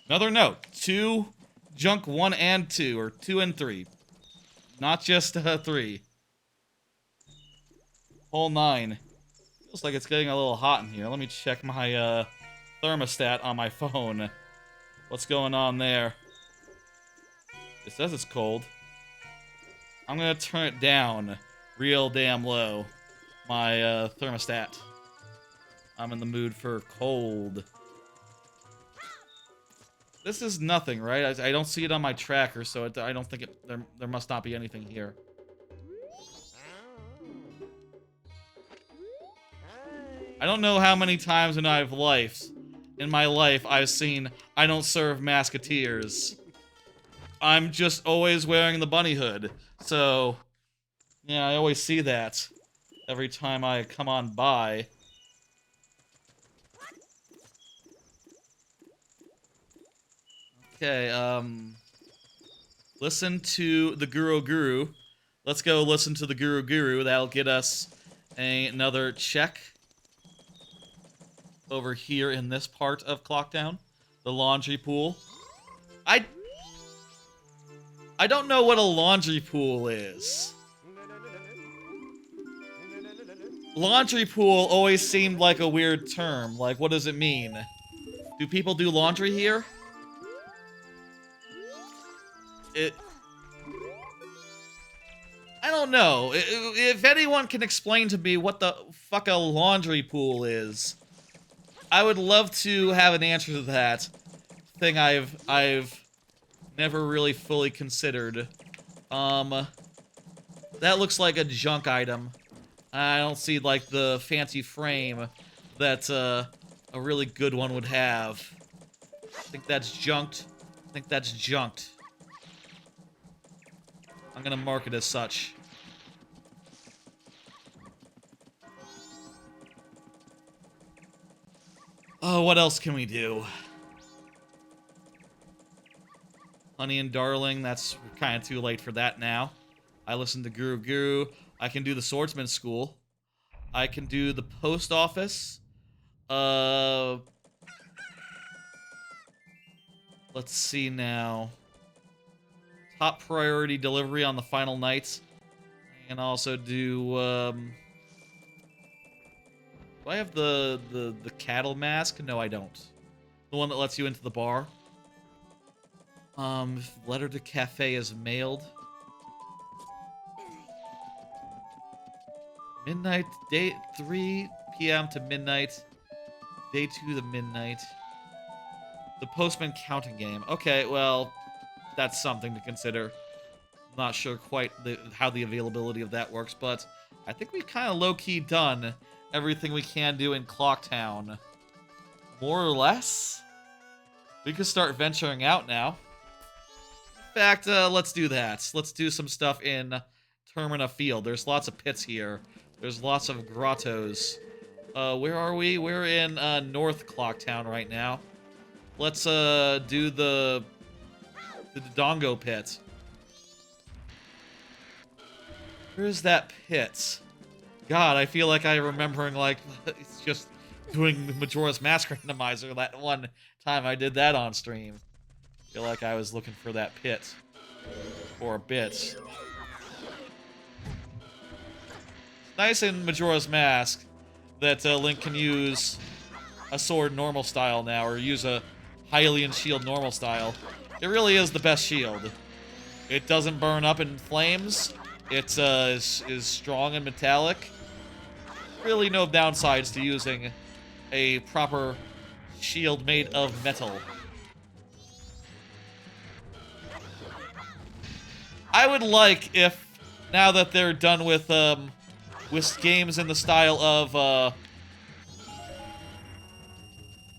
Another note: 2 junk 1 and 2, or 2 and 3, not just 3. Whole 9. Feels like it's getting a little hot in here. Let me check my thermostat on my phone. What's going on there? It says it's cold. I'm gonna turn it down real damn low. My thermostat. I'm in the mood for cold. This is nothing, right? I don't see it on my tracker, so I don't think there must not be anything here. I don't know how many times in my life I've seen I don't serve Masketeers. I'm just always wearing the bunny hood. So, yeah, I always see that every time I come on by. Okay, listen to the Guru. Let's go listen to the Guru. That'll get us another check over here in this part of Clocktown. The laundry pool. I don't know what a laundry pool is. Laundry pool always seemed like a weird term. Like, what does it mean? Do people do laundry here? I don't know. If anyone can explain to me what the fuck a laundry pool is, I would love to have an answer to that. Thing I've never really fully considered. That looks like a junk item. I don't see like the fancy frame that a really good one would have. I think that's junked. I'm gonna mark it as such. Oh, what else can we do? Honey and Darling, that's kind of too late for that now. I listened to Guru. I can do the Swordsman School. I can do the post office. Let's see now. Top priority delivery on the final night. I can also do, do I have the cattle mask? No, I don't. The one that lets you into the bar. Letter to cafe is mailed. Midnight, day 3 p.m. to midnight. Day 2 to midnight. The postman counting game. Okay, well, that's something to consider. I'm not sure quite how the availability of that works, but I think we've kind of low-key done everything we can do in Clocktown. more or less. We could start venturing out now. In fact, let's do that. Let's do some stuff in Termina Field. There's lots of pits here. There's lots of grottos. Where are we? We're in North Clocktown right now. Let's do the Dodongo pit. Where's that pit? God, I feel like I'm remembering like it's just doing the Majora's Mask randomizer that one time I did that on stream. I feel like I was looking for that pit for a bit. It's nice in Majora's Mask that Link can use a sword normal style now, or use a Hylian shield normal style. It really is the best shield. It doesn't burn up in flames. It is strong and metallic. Really no downsides to using a proper shield made of metal. I would like if, now that they're done with games in the style of,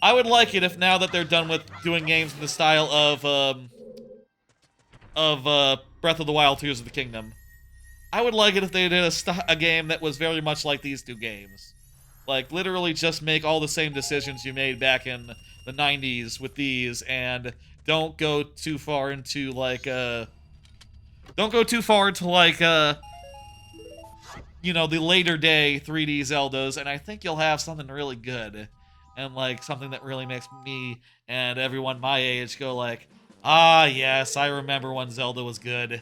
I would like it if now that they're done with doing games in the style of Breath of the Wild, Tears of the Kingdom. I would like it if they did a game that was very much like these two games. Like, literally just make all the same decisions you made back in the 90s with these, and don't go too far into, like, you know, the later day 3D Zeldas, and I think you'll have something really good. And, like, something that really makes me and everyone my age go like, ah, yes, I remember when Zelda was good.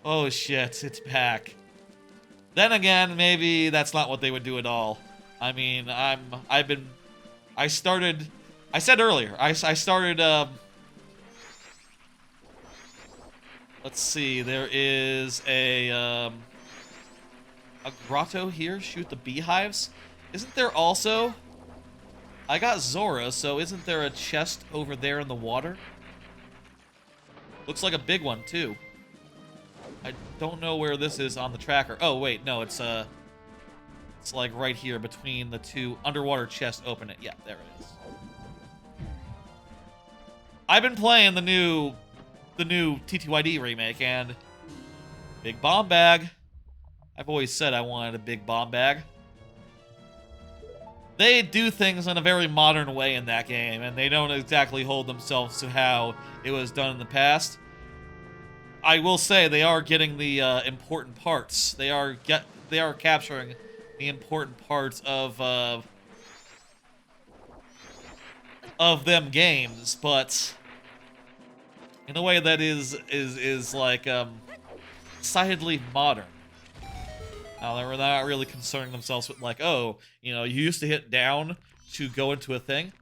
Oh shit, it's back. Then again, maybe that's not what they would do at all. I mean, I started, let's see, there is a grotto here, shoot the beehives. Isn't there also, I got Zora, so isn't there a chest over there in the water? Looks like a big one, too. I don't know where this is on the tracker. Oh, wait, no, it's like right here between the two underwater chests. Open it. Yeah, there it is. I've been playing the new TTYD remake, and big bomb bag. I've always said I wanted a big bomb bag. They do things in a very modern way in that game, and they don't exactly hold themselves to how it was done in the past. I will say they are getting the important parts. They are capturing the important parts of them games, but in a way that is like decidedly modern. Now they're not really concerning themselves with like, oh, you know, you used to hit down to go into a thing.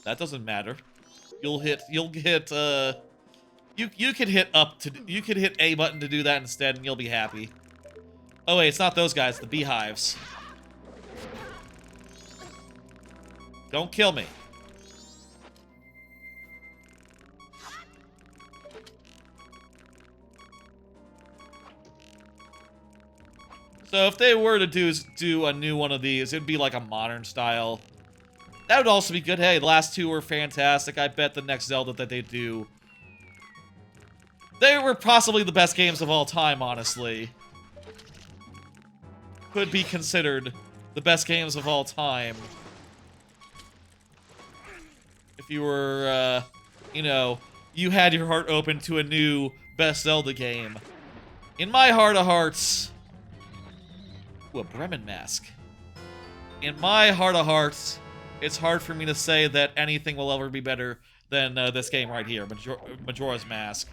That doesn't matter. You could hit A button to do that instead, and you'll be happy. Oh wait, it's not those guys, the beehives. Don't kill me. So if they were to do a new one of these, it'd be like a modern style. That would also be good. Hey, the last two were fantastic. I bet the next Zelda that they do, they were possibly the best games of all time, honestly. Could be considered the best games of all time. If you were, you know, you had your heart open to a new best Zelda game. In my heart of hearts... Ooh, a Bremen mask. In my heart of hearts, it's hard for me to say that anything will ever be better than this game right here, Majora's Mask.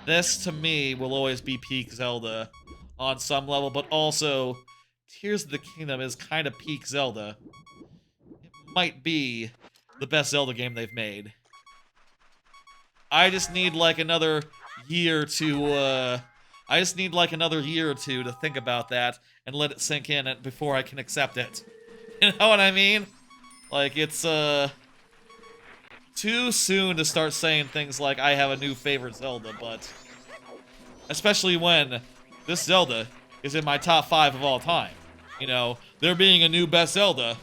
This, to me, will always be peak Zelda on some level, but also, Tears of the Kingdom is kind of peak Zelda. It might be the best Zelda game they've made. I just need, like, another year to, to think about that and let it sink in before I can accept it. You know what I mean? Like, it's, too soon to start saying things like, I have a new favorite Zelda, but... Especially when this Zelda is in my top 5 of all time. You know, there being a new best Zelda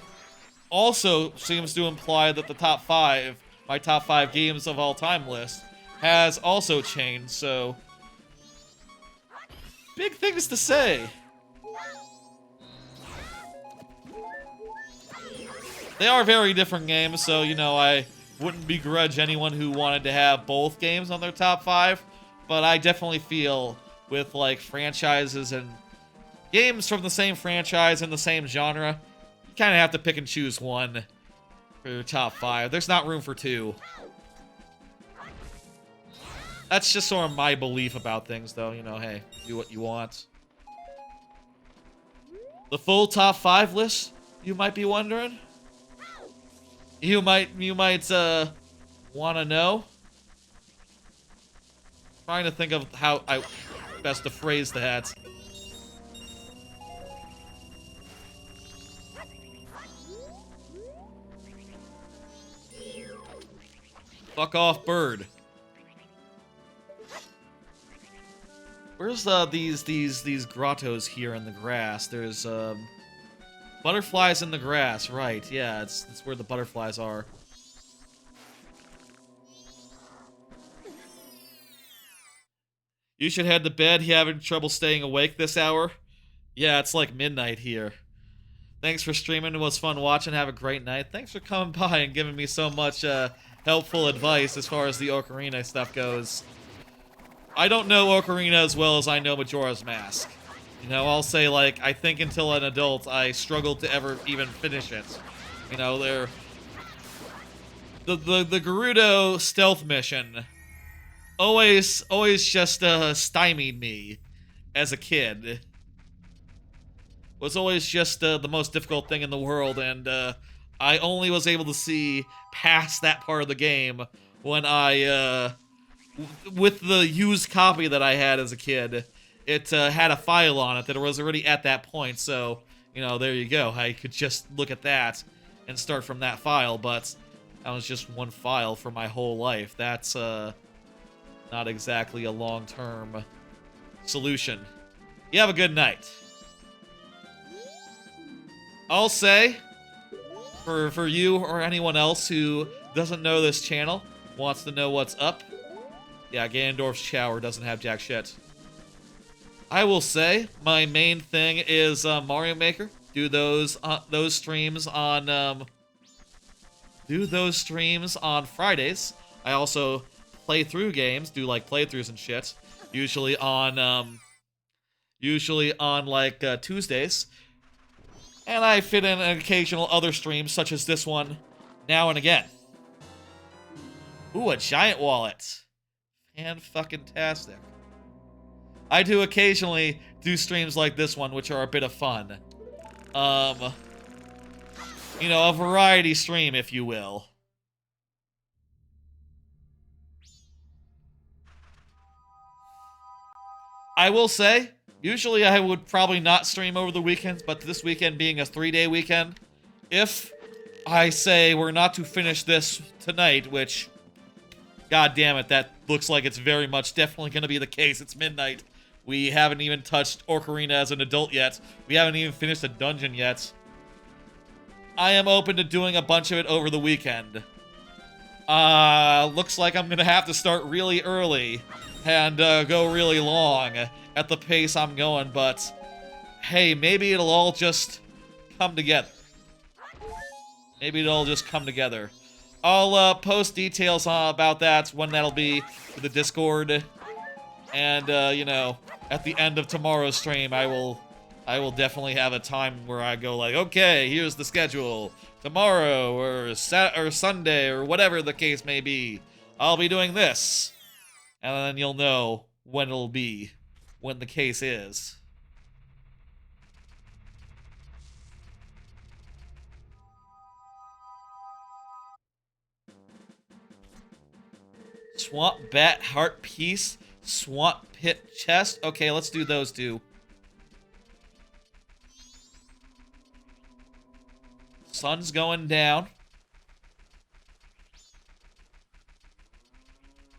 also seems to imply that the top 5, my top 5 games of all time list, has also changed, so big things to say. They are very different games, so, you know, I wouldn't begrudge anyone who wanted to have both games on their top 5, but I definitely feel with, like, franchises and games from the same franchise and the same genre, you kind of have to pick and choose one for your top 5. There's not room for 2. That's just sort of my belief about things, though. You know, hey, do what you want. The full top 5 list, you might be wondering? You might want to know? Trying to think of how I best to phrase that. Fuck off, bird. Where's these grottos here in the grass? There's butterflies in the grass, right? Yeah, it's where the butterflies are. You should head to bed. You having trouble staying awake this hour? Yeah, it's like midnight here. Thanks for streaming. It was fun watching. Have a great night. Thanks for coming by and giving me so much helpful advice as far as the Ocarina stuff goes. I don't know Ocarina as well as I know Majora's Mask. You know, I'll say, like, I think until an adult, I struggled to ever even finish it. You know, the Gerudo stealth mission always just stymied me as a kid. Was always just the most difficult thing in the world, and I only was able to see past that part of the game when I with the used copy that I had as a kid. It had a file on it that was already at that point, so, you know, there you go. I could just look at that and start from that file, but that was just one file for my whole life. That's not exactly a long-term solution. You have a good night. I'll say, for you or anyone else who doesn't know this channel, wants to know what's up, yeah, Ganondorf's shower doesn't have jack shit. I will say my main thing is Mario Maker. Do those streams on Fridays. I also play through games, do like playthroughs and shit. Usually on like Tuesdays. And I fit in an occasional other stream such as this one now and again. Ooh, a giant wallet. Fan-fucking-tastic. I do occasionally do streams like this one, which are a bit of fun. You know, a variety stream, if you will. I will say, usually I would probably not stream over the weekends, but this weekend being a 3-day weekend, if I say we're not to finish this tonight, which, god damn it, that looks like it's very much definitely going to be the case. It's midnight. We haven't even touched Ocarina as an adult yet. We haven't even finished a dungeon yet. I am open to doing a bunch of it over the weekend. Looks like I'm going to have to start really early and go really long at the pace I'm going, but hey, maybe it'll all just come together. Maybe it'll all just come together. I'll post details about that, when that'll be, to the Discord. And, you know, at the end of tomorrow's stream, I will definitely have a time where I go like, okay, here's the schedule. Tomorrow, or Sunday, or whatever the case may be, I'll be doing this. And then you'll know when it'll be, when the case is. Swamp Bat Heart Piece, Swamp Pit Chest. Okay, let's do those two. Sun's going down.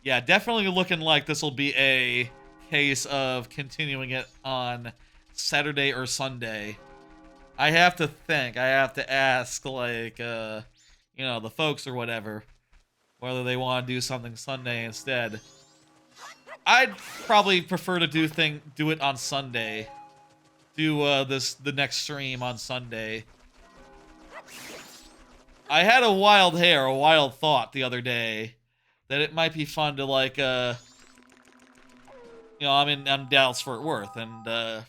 Yeah, definitely looking like this will be a case of continuing it on Saturday or Sunday. I have to think. I have to ask, like, the folks or whatever, whether they want to do something Sunday instead. I'd probably prefer to do it on Sunday. Do the next stream on Sunday. I had a wild thought the other day that it might be fun to like I'm Dallas Fort Worth, and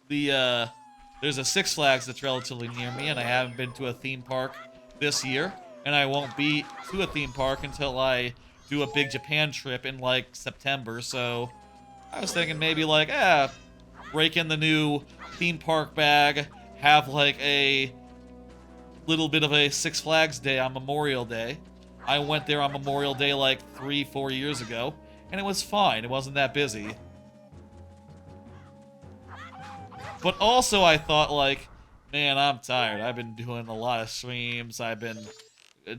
there's a Six Flags that's relatively near me, and I haven't been to a theme park this year, and I won't be to a theme park until I do a big Japan trip in like September. So I was thinking maybe like break in the new theme park bag, have like a little bit of a Six Flags day on Memorial Day. I went there on Memorial Day like 3-4 years ago, and it was fine. It wasn't that busy. But also I thought like, man, I'm tired. I've been doing a lot of streams. I've been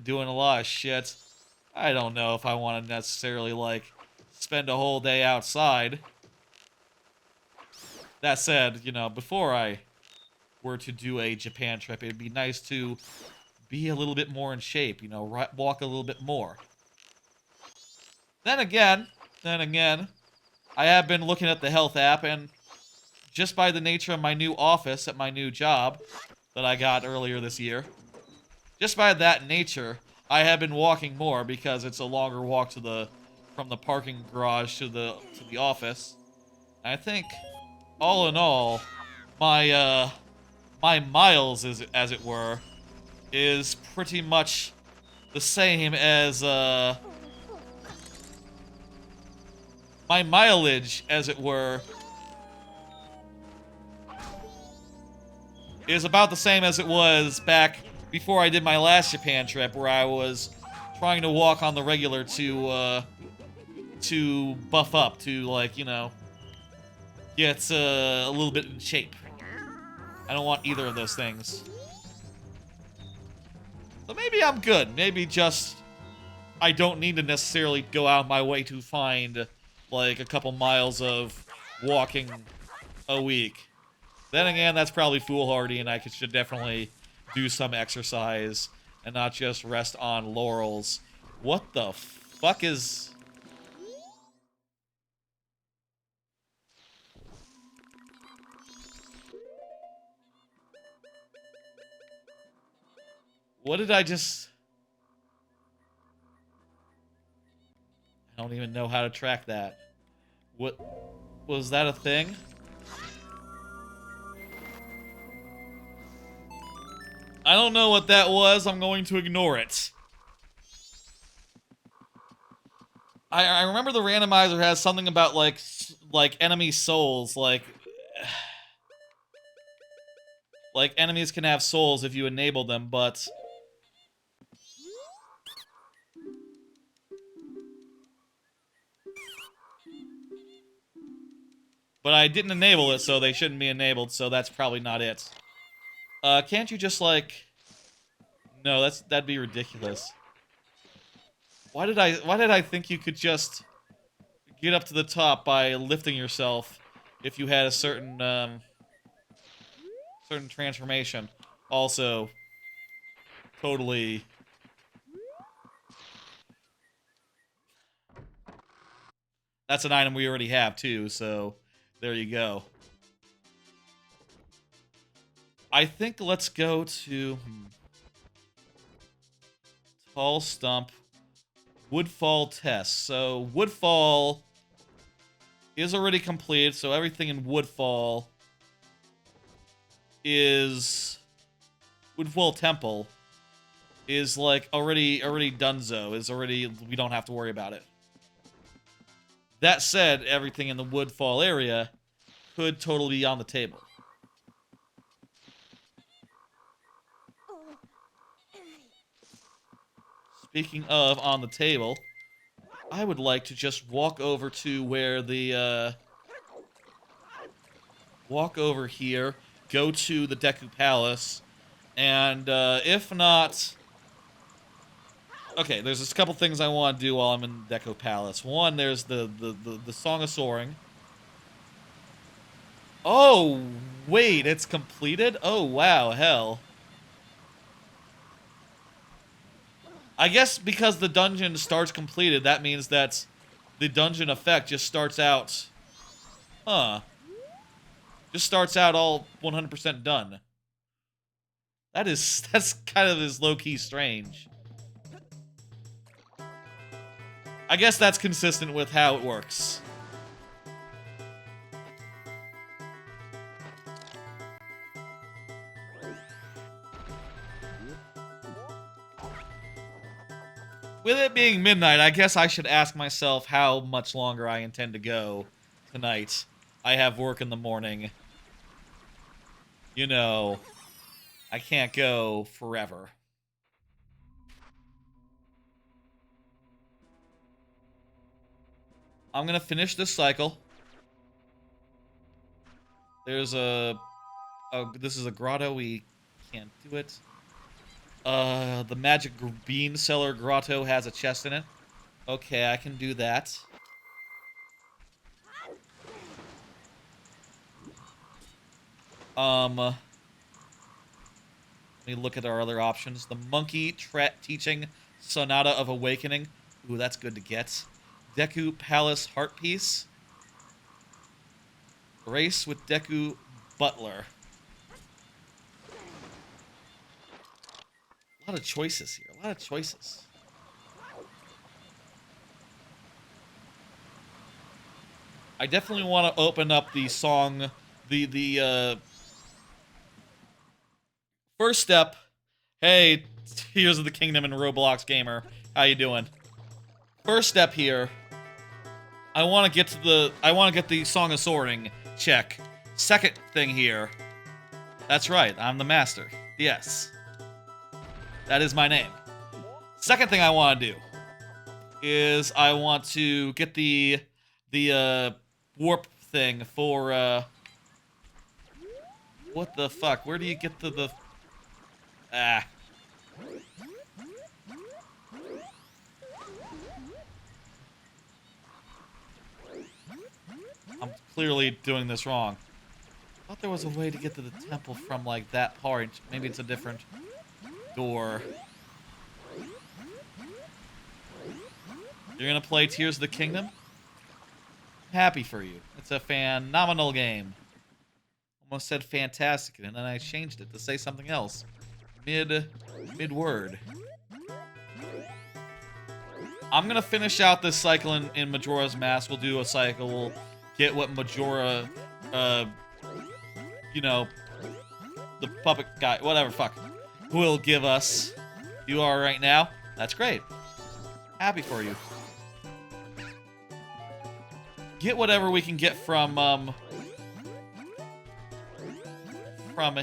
doing a lot of shit. I don't know if I want to necessarily like spend a whole day outside. That said, before I were to do a Japan trip, it'd be nice to be a little bit more in shape, walk a little bit more. Then again, I have been looking at the health app, and just by the nature of my new office at my new job that I got earlier this year, just by that nature, I have been walking more because it's a longer walk from the parking garage to the office. I think, all in all, my miles, as it were, is pretty much the same as my mileage, as it were, is about the same as it was back before I did my last Japan trip, where I was trying to walk on the regular to buff up, to like, get a little bit in shape. I don't want either of those things. So maybe I'm good. Maybe just I don't need to necessarily go out my way to find like a couple miles of walking a week. Then again, that's probably foolhardy, and I should definitely do some exercise and not just rest on laurels. What the fuck is... What did I just... I don't even know how to track that. What... Was that a thing? I don't know what that was. I'm going to ignore it. I remember the randomizer has something about, like enemy souls, like enemies can have souls if you enable them, but... But I didn't enable it, so they shouldn't be enabled, so that's probably not it. Can't you just, like... No, that'd be ridiculous. Why did I think you could just get up to the top by lifting yourself if you had a certain transformation? Also, totally... That's an item we already have, too, so there you go. I think let's go to... Tall Stump. Woodfall test. So, Woodfall is already completed, so everything in Woodfall is... Woodfall Temple is, like, already donezo. Is already... We don't have to worry about it. That said, everything in the Woodfall area could totally be on the table. Speaking of on the table, I would like to just walk over to where the, walk over here, go to the Deku Palace, and, if not... Okay, there's just a couple things I want to do while I'm in Deku Palace. One, there's the Song of Soaring. Oh, Wait, it's completed? Oh, wow, hell. I guess because the dungeon starts completed, that means that the dungeon effect just starts out... Huh. Just starts out all 100% done. That's kind of is low-key strange. I guess that's consistent with how it works. With it being midnight, I guess I should ask myself how much longer I intend to go tonight. I have work in the morning. You know, I can't go forever. I'm gonna finish this cycle. There's a... Oh, this is a grotto. We can't do it. The magic bean cellar grotto has a chest in it. Okay, I can do that. Let me look at our other options. The monkey teaching Sonata of Awakening. Ooh, that's good to get. Deku Palace Heart Piece. Race with Deku Butler. A lot of choices here. A lot of choices. I definitely want to open up the song, the first step. Hey, Tears of the Kingdom and Roblox gamer, how you doing? First step here. I want to get the Song of Sorting check. Second thing here. That's right, I'm the master. Yes. That is my name. Second thing I want to do is I want to get the warp thing for what the fuck? Where do you get the ah? I'm clearly doing this wrong. I thought there was a way to get to the temple from like that part. Maybe it's a different door. You're gonna play Tears of the Kingdom? Happy for you. It's a phenomenal game. Almost said fantastic, and then I changed it to say something else. Mid-word. I'm gonna finish out this cycle in Majora's Mask. We'll do a cycle. We'll get what Majora, you know, the puppet guy, whatever, fuck, will give us. You are right now. That's great. Happy for you. Get whatever we can get from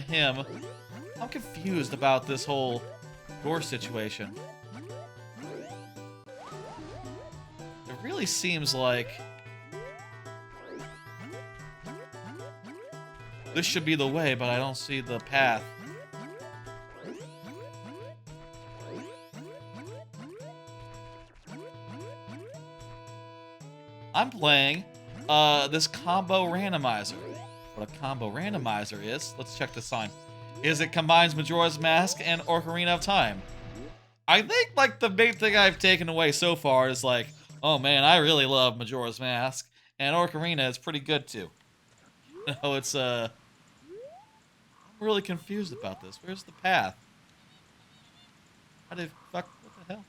him. I'm confused about this whole door situation. It really seems like this should be the way, but I don't see the path. I'm playing this combo randomizer. What a combo randomizer is, let's check this sign. Is it combines Majora's Mask and Ocarina of Time. I think like the big thing I've taken away so far is like, oh man, I really love Majora's Mask, and Ocarina is pretty good too. No, it's I'm really confused about this. Where's the path? How did fuck? What the hell?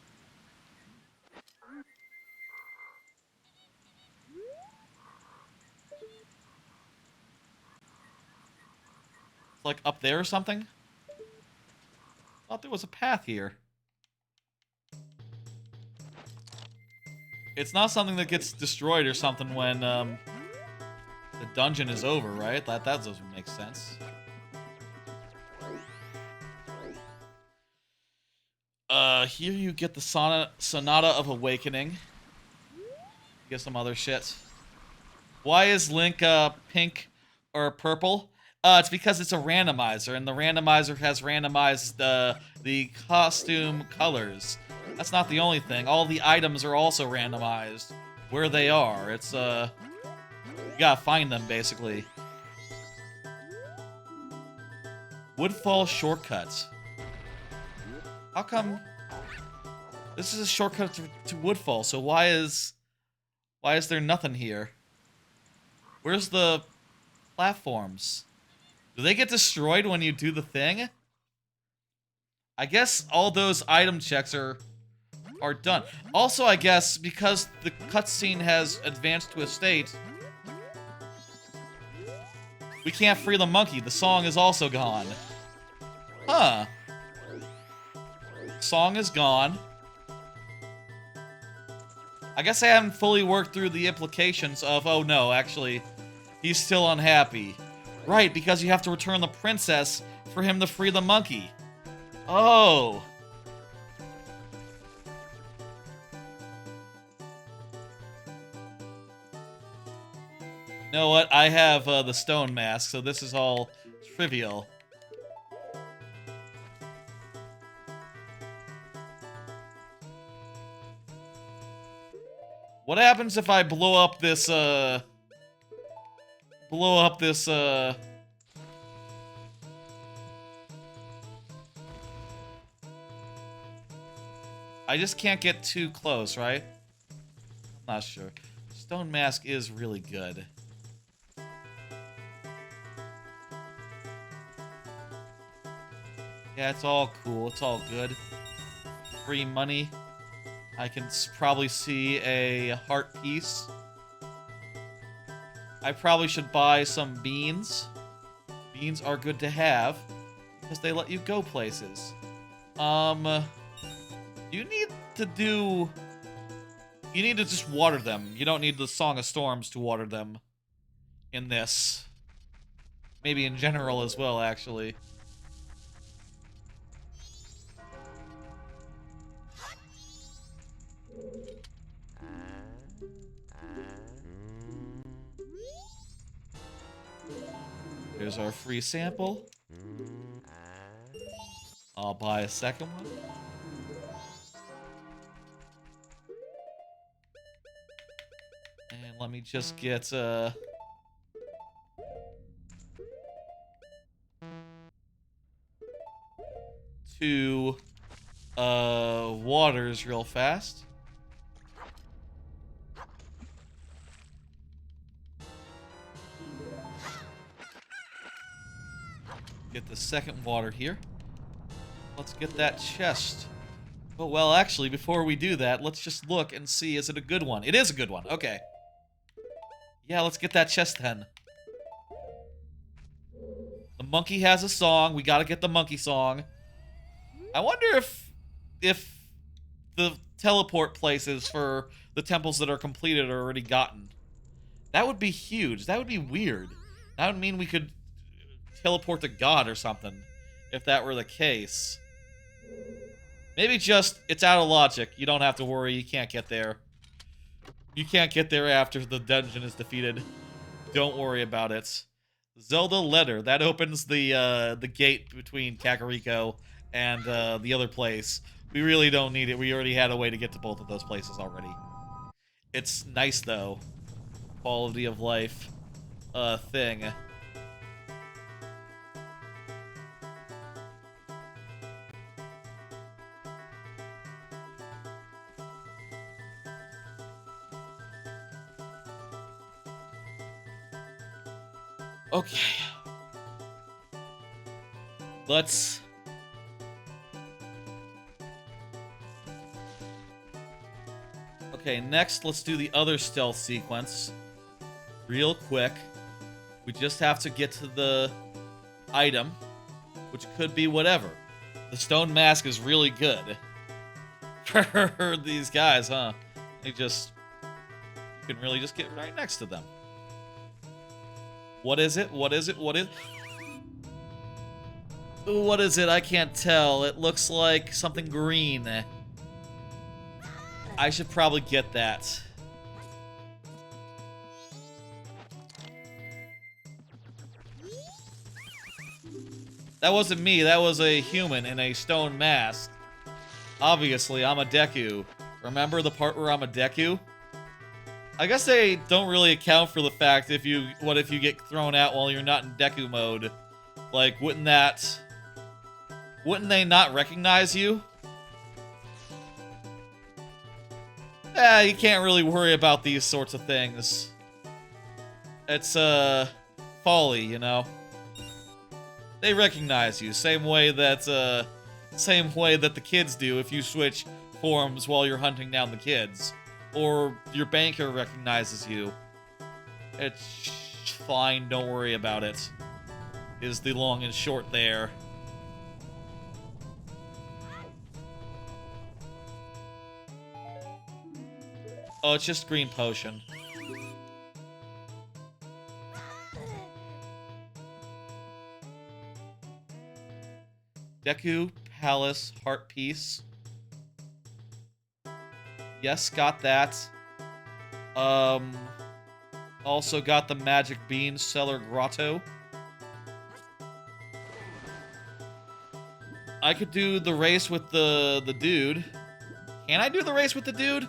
It's like up there or something? Thought there was a path here. It's not something that gets destroyed or something when the dungeon is over, right? That doesn't make sense. Here you get the Sonata of Awakening. Get some other shit. Why is Link pink or purple? It's because it's a randomizer, and the randomizer has randomized the costume colors. That's not the only thing. All the items are also randomized where they are. It's you gotta find them basically. Woodfall shortcut. How come this is a shortcut to Woodfall? So why is there nothing here? Where's the platforms? Do they get destroyed when you do the thing? I guess all those item checks are done. Also, I guess because the cutscene has advanced to a state, we can't free the monkey. The song is also gone. Huh. Song is gone. I guess I haven't fully worked through the implications of, oh no, actually, he's still unhappy. Right, because you have to return the princess for him to free the monkey. Oh. You know what? I have the stone mask, so this is all trivial. What happens if I blow up this, I just can't get too close, right? I'm not sure. Stone mask is really good. Yeah, it's all cool. It's all good. Free money. I can probably see a heart piece. I probably should buy some beans. Beans are good to have because they let you go places. You need to just water them. You don't need the Song of Storms to water them in this. Maybe in general as well, actually. Here's our free sample. I'll buy a second one. And let me just get, two, waters real fast. Get the second water here. Let's get that chest. Oh, well, actually, before we do that, let's just look and see, is it a good one? It is a good one, okay. Yeah, let's get that chest then. The monkey has a song. We gotta get the monkey song. I wonder if the teleport places for the temples that are completed are already gotten. That would be huge. That would be weird. That would mean we could teleport to God or something, if that were the case. Maybe just, it's out of logic. You don't have to worry, you can't get there. You can't get there after the dungeon is defeated. Don't worry about it. Zelda letter, that opens the gate between Kakariko and the other place. We really don't need it. We already had a way to get to both of those places already. It's nice though. Quality of life thing. Okay. Let's... Okay, next let's do the other stealth sequence. Real quick. We just have to get to the item, which could be whatever. The stone mask is really good. For these guys, huh? You can really just get right next to them. What is it? What is it? What is... What is it? I can't tell. It looks like something green. I should probably get that. That wasn't me. That was a human in a stone mask. Obviously, I'm a Deku. Remember the part where I'm a Deku? I guess they don't really account for the fact what if you get thrown out while you're not in Deku mode? Like, wouldn't that Wouldn't they not recognize you? You can't really worry about these sorts of things. It's, folly, you know? They recognize you, same way that the kids do if you switch forms while you're hunting down the kids. Or your banker recognizes you. It's fine, don't worry about it. Is the long and short there. Oh, it's just green potion. Deku, Palace, Heart Piece. Yes, got that. Also got the Magic Bean Cellar Grotto. I could do the race with the dude. Can I do the race with the dude?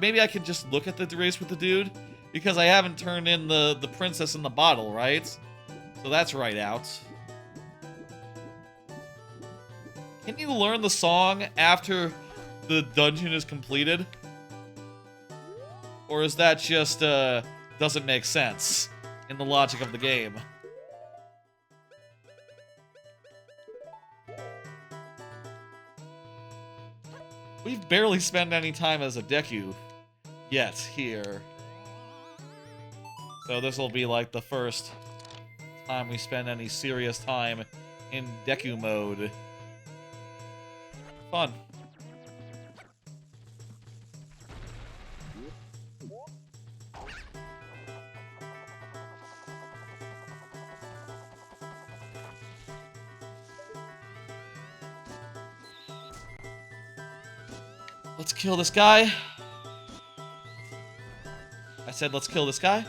Maybe I could just look at the race with the dude, because I haven't turned in the princess in the bottle, right? So that's right out. Can you learn the song after the dungeon is completed? Or is that just, doesn't make sense in the logic of the game? We've barely spent any time as a Deku yet here. So this will be like the first time we spend any serious time in Deku mode. Fun. Let's kill this guy. I said let's kill this guy.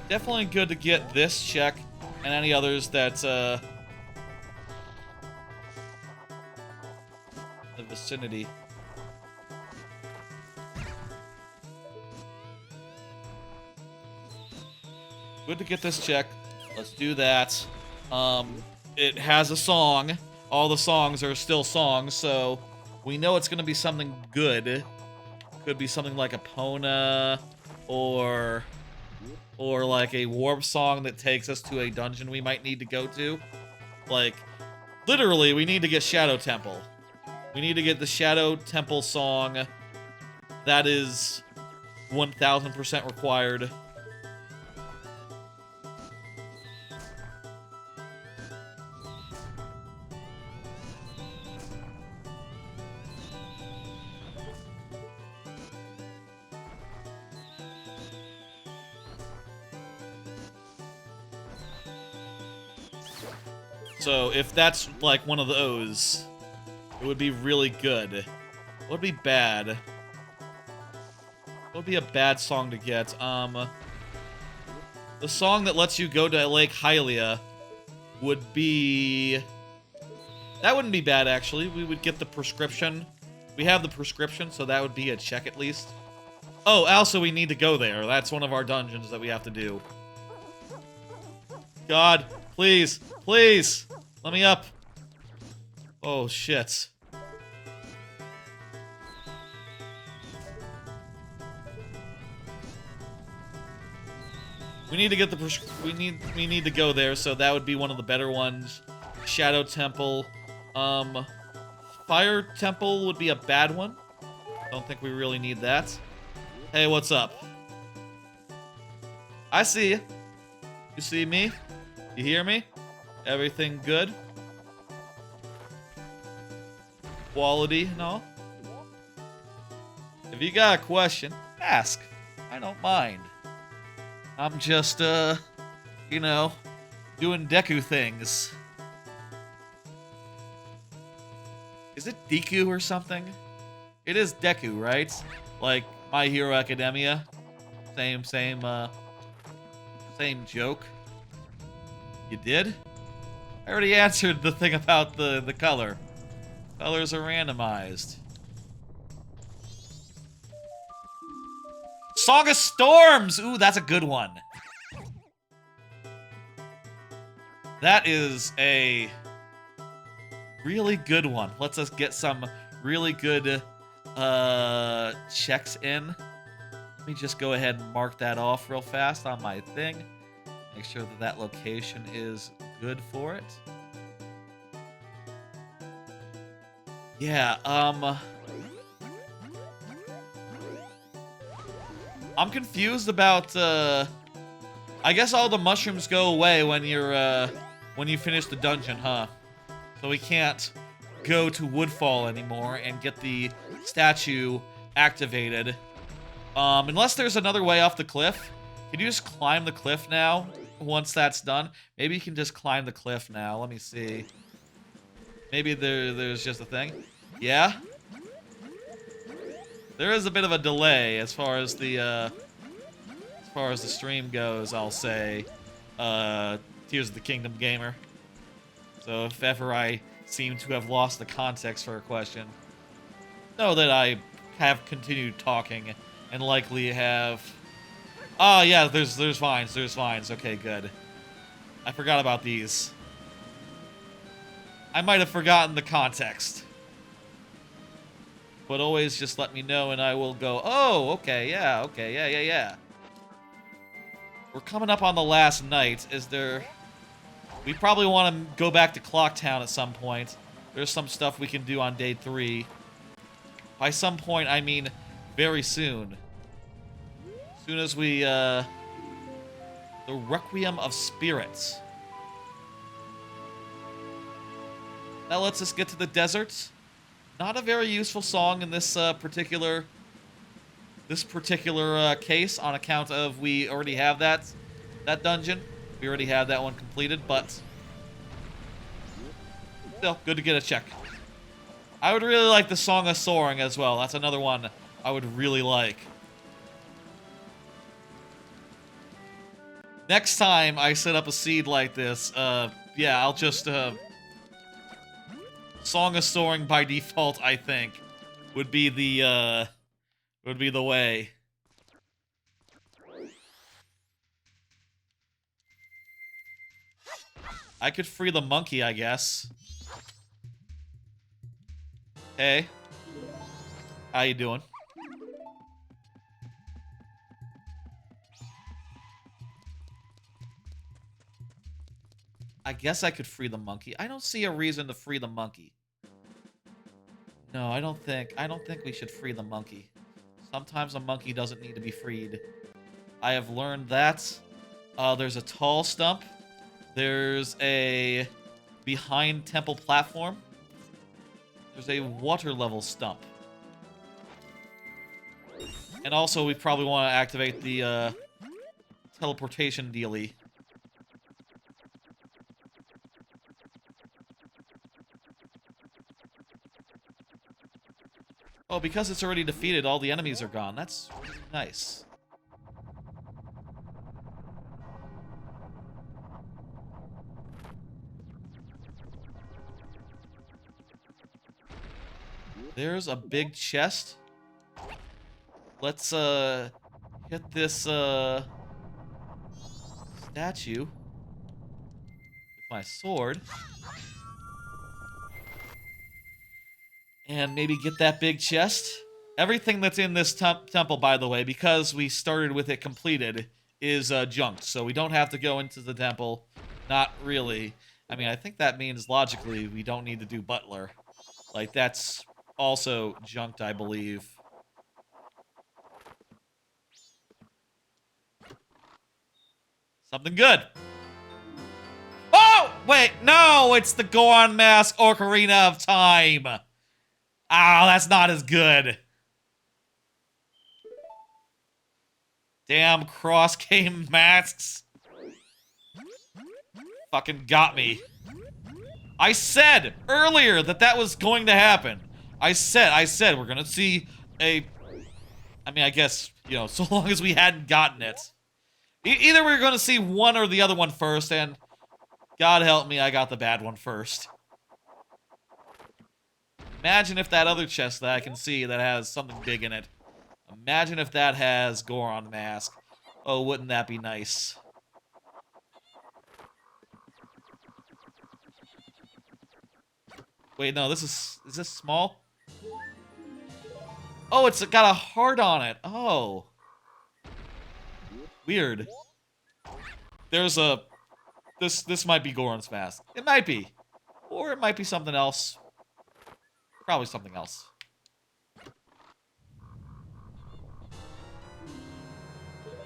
Definitely good to get this check and any others that, the vicinity. Good to get this check. Let's do that. It has a song. All the songs are still songs, so we know it's gonna be something good. Could be something like Epona, or like a warp song that takes us to a dungeon we might need to go to. Like, literally, we need to get Shadow Temple. We need to get the Shadow Temple song. That is 1000% required. So if that's like one of those, it would be really good. What would be bad? What would be a bad song to get? The song that lets you go to Lake Hylia would be... That wouldn't be bad, actually. We would get the prescription. We have the prescription, so that would be a check at least. Oh, also we need to go there. That's one of our dungeons that we have to do. God, please, please, let me up. Oh, shit. We need to get the we need to go there, so that would be one of the better ones. Shadow Temple. Fire Temple would be a bad one. Don't think we really need that. Hey, what's up? I see you. You see me? You hear me? Everything good? Quality and all? If you got a question, ask. I don't mind. I'm just, you know, doing Deku things. Is it Deku or something? It is Deku, right? Like My Hero Academia. Same joke. You did? I already answered the thing about the color. Colors are randomized. Song of Storms! Ooh, that's a good one. That is a really good one. Let's us get some really good checks in. Let me just go ahead and mark that off real fast on my thing. Make sure that that location is good for it. Yeah, I'm confused about, I guess all the mushrooms go away when you're, when you finish the dungeon, huh? So we can't go to Woodfall anymore and get the statue activated. Unless there's another way off the cliff. Can you just climb the cliff now once that's done? Maybe you can just climb the cliff now. Let me see. Maybe there's just a thing. Yeah? There is a bit of a delay as far as the stream goes, I'll say. Tears of the Kingdom gamer. So if ever I seem to have lost the context for a question, know that I have continued talking and likely have... Oh yeah, there's vines, Okay, good. I forgot about these. I might have forgotten the context. But always just let me know and I will go, oh, okay, yeah. We're coming up on the last night. Is there... We probably want to go back to Clocktown at some point. There's some stuff we can do on day 3. By some point, I mean very soon. As soon as we, the Requiem of Spirits. That lets us get to the desert. Not a very useful song in this particular case, on account of we already have that dungeon. We already have that one completed, but still good to get a check. I would really like the Song of Soaring as well. That's another one I would really like. Next time I set up a seed like this, yeah, I'll just Song of Soaring by default, I think, would be the way. I could free the monkey, I guess. Hey. How you doing? I guess I could free the monkey. I don't see a reason to free the monkey. No, I don't think we should free the monkey. Sometimes a monkey doesn't need to be freed. I have learned that. There's a tall stump. There's a behind temple platform. There's a water level stump. And also, we probably want to activate the teleportation dealie. Oh, because it's already defeated, all the enemies are gone. That's really nice. There's a big chest. Let's, hit this, statue with my sword. And maybe get that big chest. Everything that's in this temple, by the way, because we started with it completed, is, junked. So we don't have to go into the temple. Not really. I mean, I think that means, logically, we don't need to do Butler. Like, that's also junked, I believe. Something good. Oh! Wait, no! It's the Goron Mask Ocarina of Time! Ah, that's not as good. Damn cross-game masks. Fucking got me. I said earlier that that was going to happen. I said we're gonna see a... I mean, I guess, you know, so long as we hadn't gotten it. Either we were gonna see one or the other one first, and God help me, I got the bad one first. Imagine if that other chest that I can see that has something big in it. Imagine if that has Goron mask. Oh, wouldn't that be nice? Wait, no, is this small? Oh, it's got a heart on it. Oh. Weird. There's a... This might be Goron's mask. It might be. Or it might be something else. Probably something else.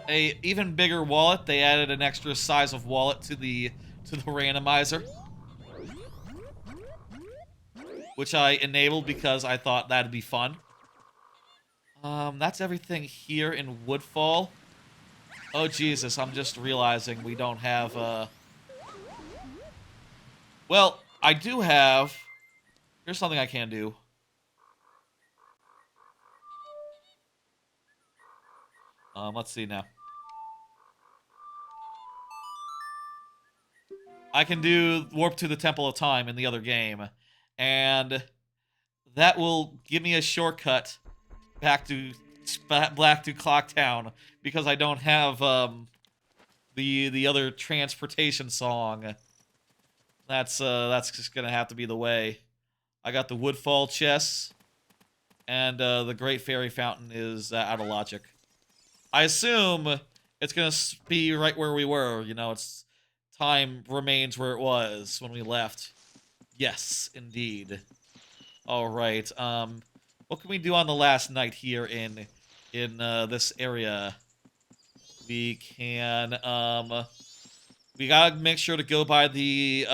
A even bigger wallet. They added an extra size of wallet to the randomizer, which I enabled because I thought that'd be fun. That's everything here in Woodfall. Oh Jesus, I'm just realizing we don't have well, I do have. Here's something I can do. Let's see now. I can do Warp to the Temple of Time in the other game, and that will give me a shortcut back to Clocktown because I don't have the other transportation song. That's just gonna have to be the way. I got the Woodfall chests, and the Great Fairy Fountain is out of logic. I assume it's gonna be right where we were. You know, it's time remains where it was when we left. Yes, indeed. All right. What can we do on the last night here in this area? We can we gotta make sure to go by the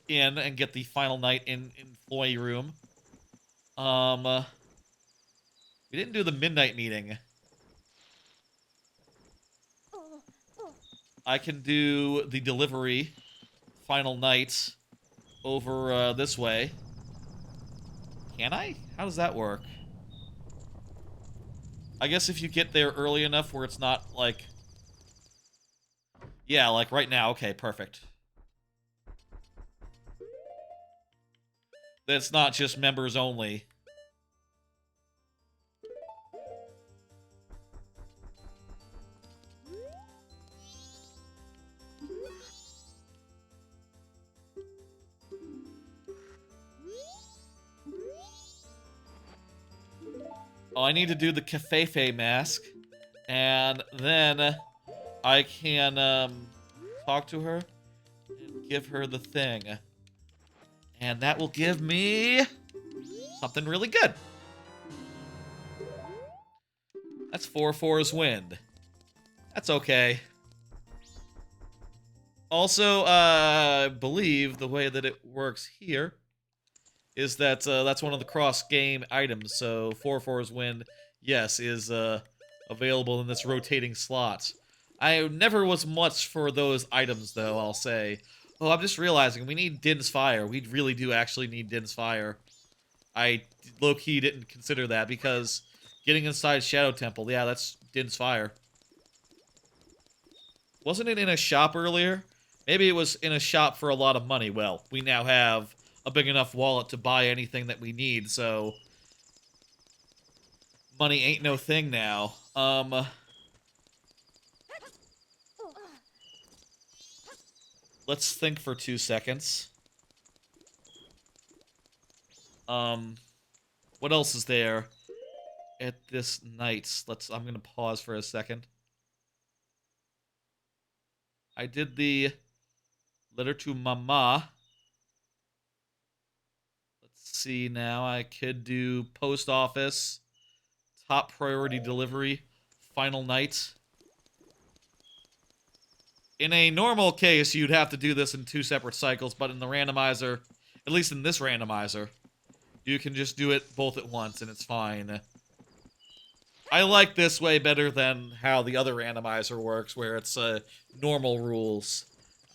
inn and get the final night in employee room. We didn't do the midnight meeting. I can do the delivery final night over this way. Can I? How does that work? I guess if you get there early enough where it's not like... Yeah, like right now. Okay, perfect. That's not just members only. Oh, I need to do the Cafefe mask. And then I can talk to her and give her the thing. And that will give me something really good. That's 4/4's wind. That's okay. Also, I believe the way that it works here is that that's one of the cross-game items. So 4/4's wind, yes, is available in this rotating slot. I never was much for those items, though, I'll say. Oh, I'm just realizing we need Din's Fire. We really do actually need Din's Fire. I low-key didn't consider that because getting inside Shadow Temple, yeah, that's Din's Fire. Wasn't it in a shop earlier? Maybe it was in a shop for a lot of money. Well, we now have a big enough wallet to buy anything that we need, so money ain't no thing now. Let's think for 2 seconds. What else is there at this night? I'm gonna pause for a second. I did the letter to Mama. Let's see now. I could do post office, top priority delivery, final night. In a normal case, you'd have to do this in 2 separate cycles, but in the randomizer, at least in this randomizer, you can just do it both at once and it's fine. I like this way better than how the other randomizer works, where it's normal rules.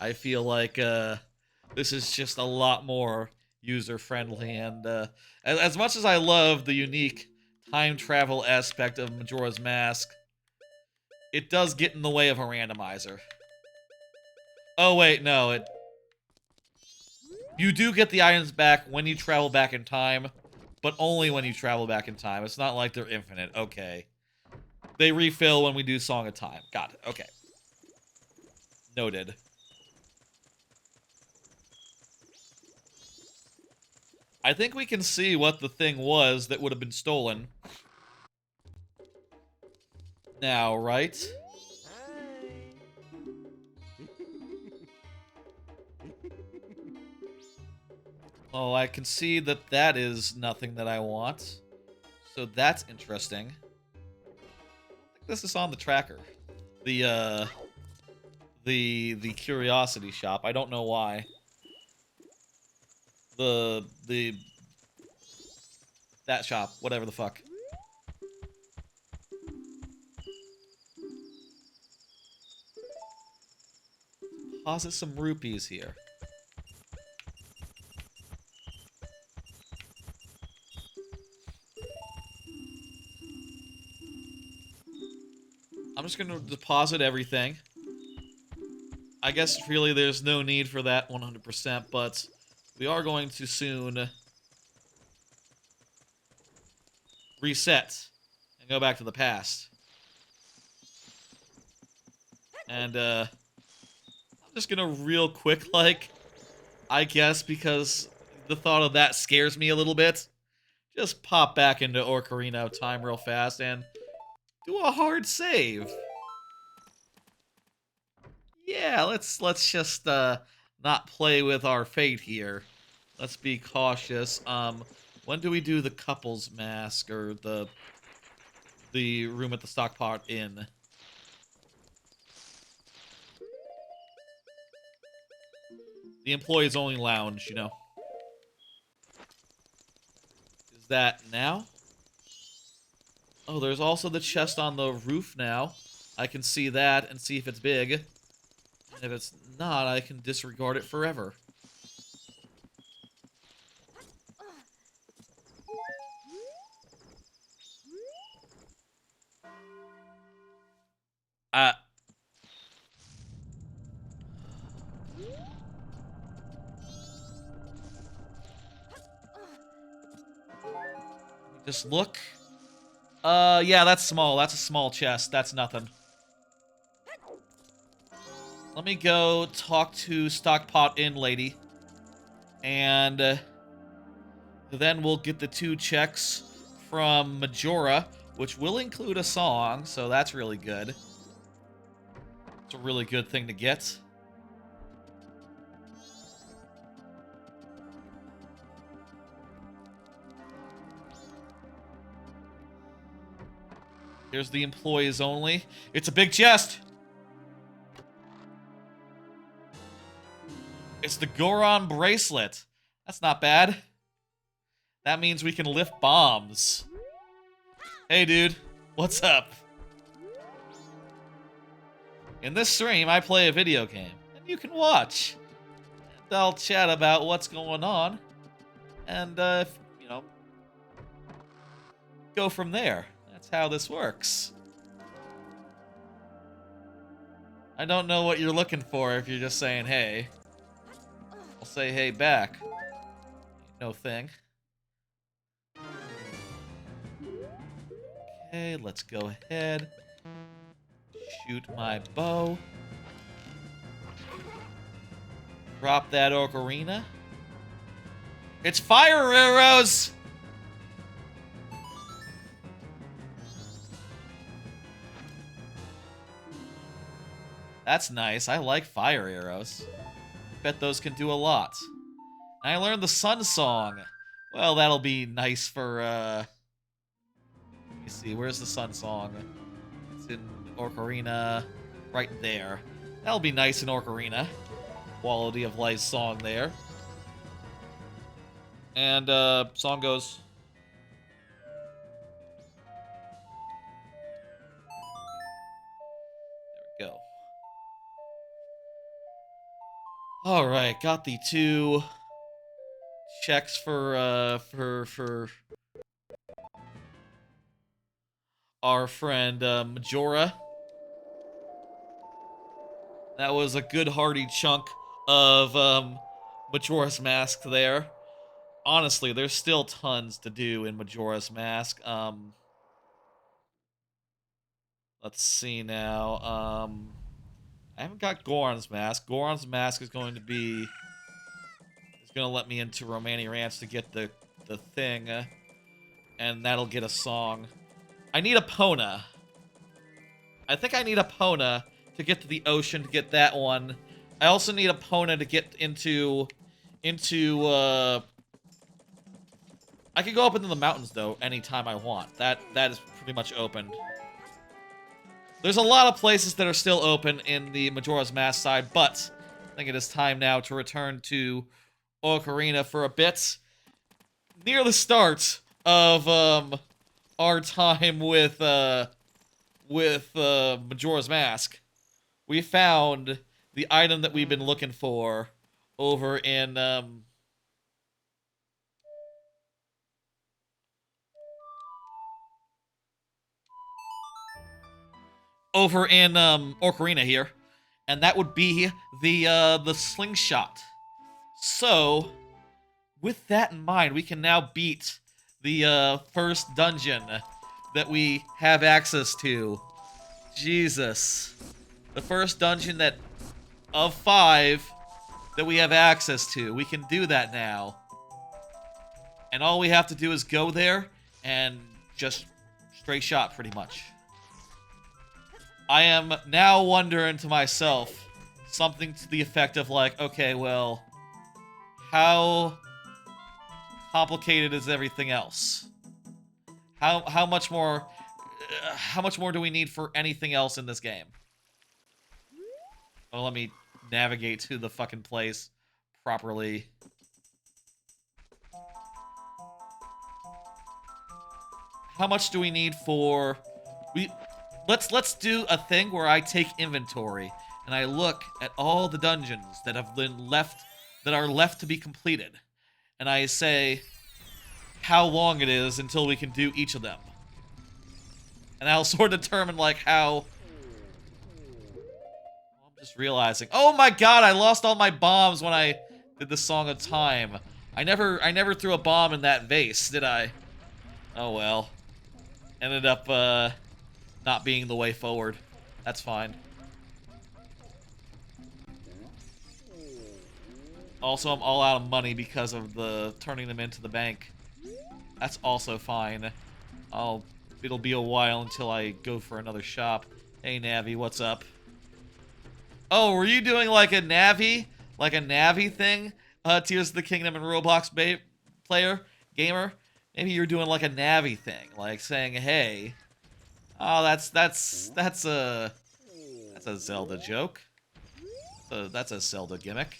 I feel like this is just a lot more user-friendly, and as much as I love the unique time travel aspect of Majora's Mask, it does get in the way of a randomizer. Oh, wait, no. You do get the items back when you travel back in time, but only when you travel back in time. It's not like they're infinite. Okay. They refill when we do Song of Time. Got it. Okay. Noted. I think we can see what the thing was that would have been stolen. Now, right? Oh, I can see that that is nothing that I want. So that's interesting. I think this is on the tracker. The curiosity shop. I don't know why. The that shop, whatever the fuck. Deposit some rupees here. I'm just gonna deposit everything. I guess really there's no need for that 100%, but we are going to soon reset and go back to the past. And I'm just gonna real quick, like, I guess because the thought of that scares me a little bit, just pop back into Ocarina of Time real fast and do a hard save. Yeah, let's just not play with our fate here. Let's be cautious. When do we do the couples mask or the room at the Stockpot Inn? The employees only lounge, you know. Is that now? Oh, there's also the chest on the roof now. I can see that and see if it's big. And if it's not, I can disregard it forever. Uh, just look. Yeah, that's small. That's a small chest. That's nothing. Let me go talk to Stockpot Inn lady. And then we'll get the 2 checks from Majora, which will include a song, so that's really good. It's a really good thing to get. Here's the employees only. It's a big chest! It's the Goron bracelet. That's not bad. That means we can lift bombs. Hey, dude. What's up? In this stream, I play a video game, and you can watch. And I'll chat about what's going on, and, you know, go from there. That's how this works. I don't know what you're looking for if you're just saying hey. I'll say hey back. No thing. Okay, let's go ahead. Shoot my bow. Drop that ocarina. It's fire arrows! That's nice. I like fire arrows. Bet those can do a lot. And I learned the sun song. Well, that'll be nice for, let me see, where's the sun song? It's in Ocarina, right there. That'll be nice in Ocarina. Quality of life song there. And, song goes... There we go. Alright, got the 2 checks for our friend, Majora. That was a good hearty chunk of Majora's Mask there. Honestly, there's still tons to do in Majora's Mask. Let's see now. I haven't got Goron's Mask. Goron's Mask is going to let me into Romani Ranch to get the thing, and that'll get a song. I need Epona. I think I need Epona to get to the ocean to get that one. I also need Epona to get into I can go up into the mountains though anytime I want. That is pretty much open. There's a lot of places that are still open in the Majora's Mask side, but I think it is time now to return to Ocarina for a bit. Near the start of our time with Majora's Mask, we found the item that we've been looking for over in Ocarina here, and that would be the slingshot. So, with that in mind, we can now beat the first dungeon that we have access to. Jesus. The first dungeon of 5 that we have access to. We can do that now. And all we have to do is go there and just straight shot, pretty much. I am now wondering to myself something to the effect of like, okay, well, how complicated is everything else? How much more do we need for anything else in this game? Oh, let me navigate to the fucking place properly. How much do we need for let's do a thing where I take inventory and I look at all the dungeons that have been left that are left to be completed. And I say how long it is until we can do each of them. And I'll sort of determine like how I'm just realizing. Oh my god, I lost all my bombs when I did the Song of Time. I never threw a bomb in that vase, did I? Oh well. Ended up not being the way forward. That's fine. Also, I'm all out of money because of the turning them into the bank. That's also fine. It'll be a while until I go for another shop. Hey, Navi, what's up? Oh, were you doing like a Navi? Like a Navi thing? Tears of the Kingdom and Roblox gamer? Maybe you're doing like a Navi thing. Like saying, hey... Oh, that's a Zelda joke. That's a Zelda gimmick.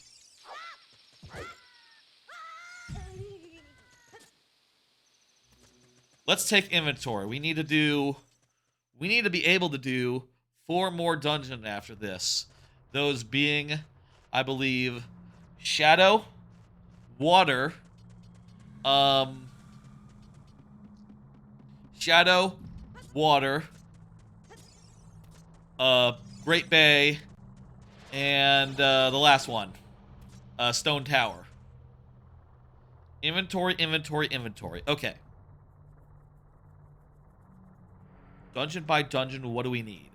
Let's take inventory. We need to be able to do 4 more dungeons after this. Those being, I believe, Shadow, Water, Shadow, Water, Great Bay, and the last one, Stone Tower. Inventory, inventory, inventory. Okay. Dungeon by dungeon, what do we need?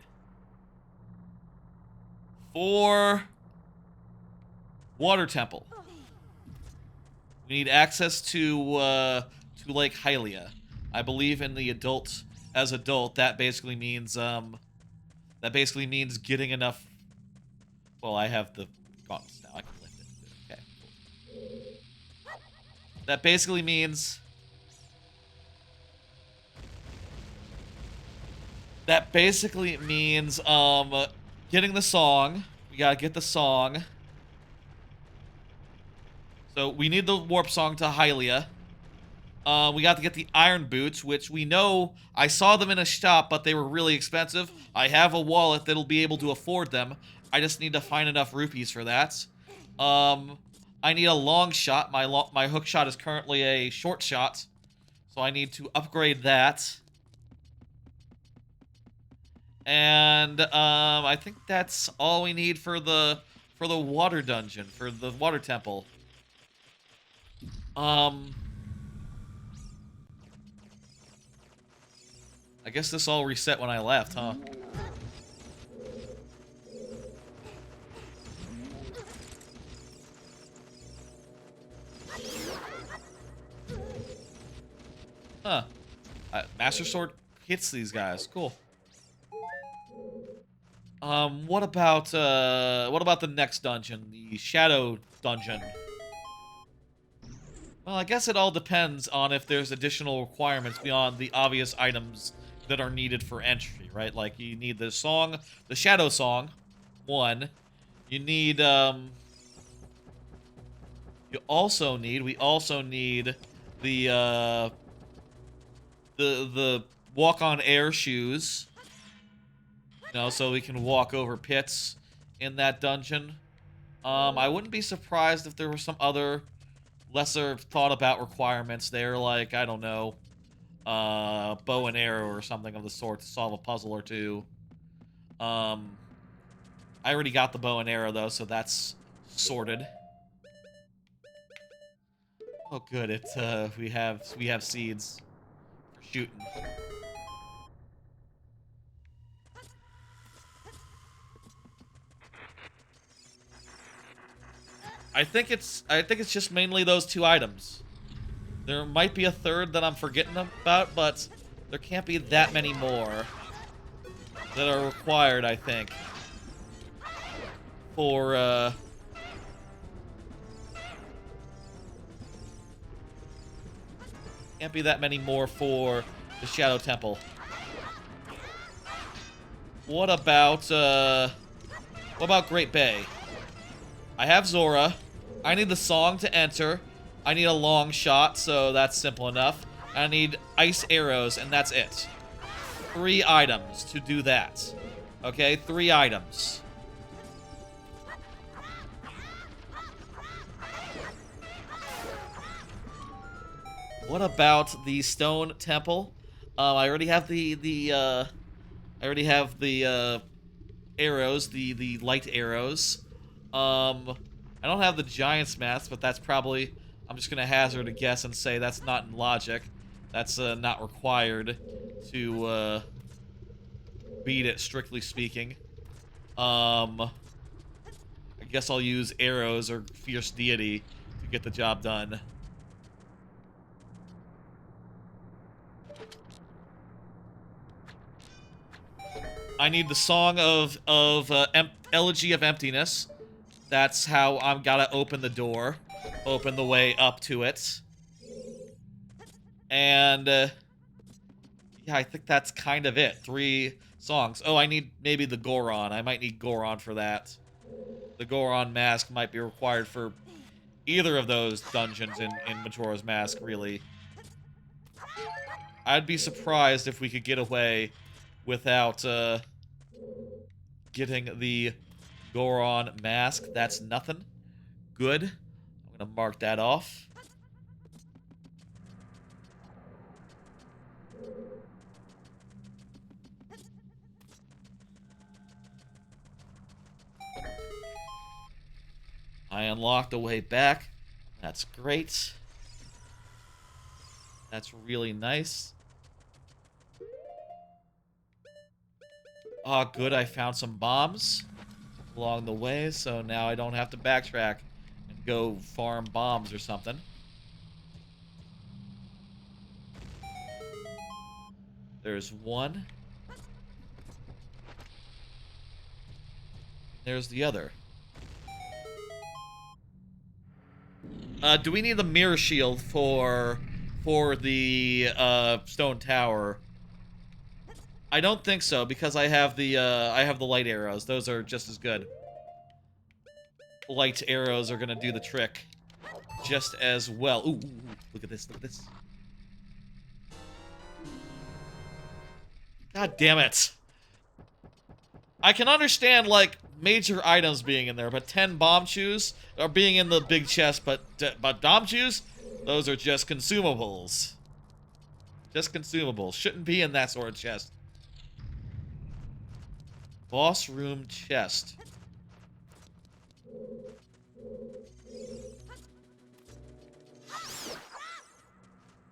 For Water Temple, we need access to Lake Hylia. I believe in the adult. As adult, that basically means getting enough. Well, I have the gauntlets now. I can lift it. Okay. That basically means. Getting the song. We gotta get the song. So we need the warp song to Hylia. We got to get the iron boots, which we know I saw them in a shop, but they were really expensive. I have a wallet that'll be able to afford them. I just need to find enough rupees for that. I need a long shot. My hook shot is currently a short shot, so I need to upgrade that. And I think that's all we need for the water dungeon, for the water temple. I guess this all reset when I left, huh? Huh. Master Sword hits these guys. Cool. What about the next dungeon? The Shadow Dungeon. Well, I guess it all depends on if there's additional requirements beyond the obvious items that are needed for entry, right? Like, you need the song, the Shadow Song, one. You need, we also need the walk-on air shoes. You know, so we can walk over pits in that dungeon. I wouldn't be surprised if there were some other lesser thought about requirements there, like, I don't know, bow and arrow or something of the sort to solve a puzzle or two. I already got the bow and arrow though, so that's sorted. Oh good, we have seeds for shooting. I think it's just mainly those two items. There might be a third that I'm forgetting about, but there can't be that many more that are required, I think, for, can't be that many more for the Shadow Temple. What about Great Bay? I have Zora. I need the song to enter. I need a long shot, so that's simple enough. I need ice arrows, and that's it. 3 items to do that. Okay, 3 items. What about the stone temple? I already have the arrows, the light arrows. I don't have the giant's mask, but that's probably, I'm just gonna hazard a guess and say that's not in logic. That's not required to beat it, strictly speaking. I guess I'll use arrows or fierce deity to get the job done. I need the song of Elegy of Emptiness. That's how I'm gotta open the door. Open the way up to it. And, yeah, I think that's kind of it. 3 songs. Oh, I need maybe the Goron. I might need Goron for that. The Goron mask might be required for either of those dungeons in Majora's Mask, really. I'd be surprised if we could get away without, getting the Goron mask. That's nothing. Good. I'm gonna mark that off. I unlocked a way back. That's great. That's really nice. Oh, good, I found some bombs along the way, so now I don't have to backtrack and go farm bombs or something. There's one. There's the other. Do we need the mirror shield for the stone tower? I don't think so, because I have the light arrows. Those are just as good. Light arrows are gonna do the trick just as well. Ooh, look at this, look at this. God damn it. I can understand, like, major items being in there, but 10 bomb chews are being in the big chest, but bomb chews? Those are just consumables. Just consumables. Shouldn't be in that sort of chest. Boss room chest.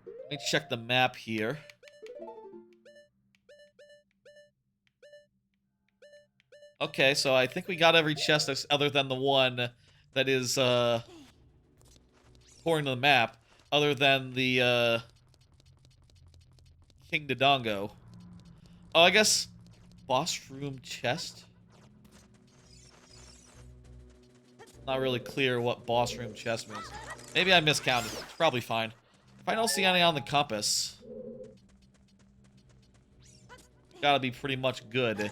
Let me check the map here. Okay, so I think we got every chest other than the one that is, according to the map, other than the, King Dodongo. Oh, I guess boss room chest? Not really clear what boss room chest means. Maybe I miscounted. It's probably fine. If I don't see any on the compass, gotta be pretty much good.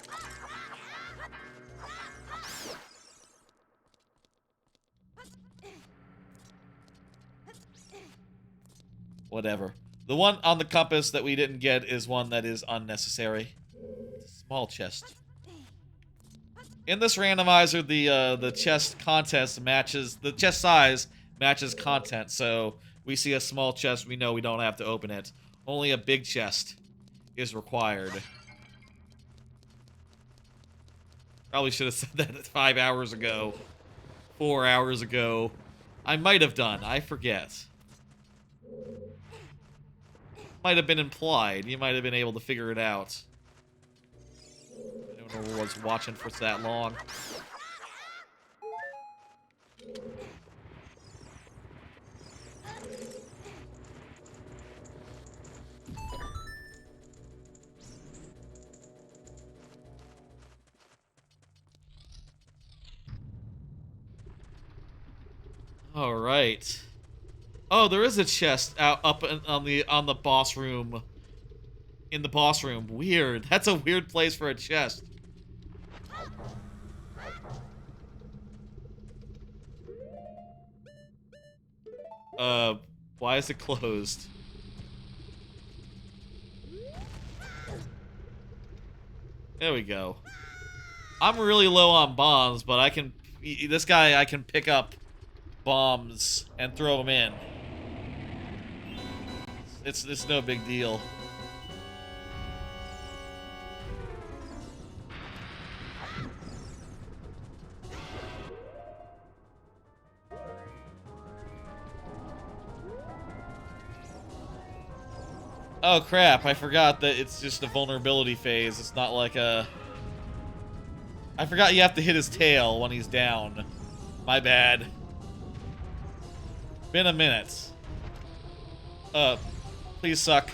Whatever. The one on the compass that we didn't get is one that is unnecessary. Small chest. In this randomizer, the chest contest matches the chest size matches content. So we see a small chest, we know we don't have to open it. Only a big chest is required. Probably should have said that 5 hours ago. 4 hours ago. I might have done. I forget. Might have been implied. You might have been able to figure it out. I don't know who was watching for that long. All right. Oh, there is a chest out up on the boss room. In the boss room. Weird. That's a weird place for a chest. Why is it closed? There we go. I'm really low on bombs, but I can... This guy, I can pick up bombs and throw them in. It's no big deal. Oh crap, I forgot that it's just a vulnerability phase. It's not like a... I forgot you have to hit his tail when he's down. My bad. Been a minute. Please suck.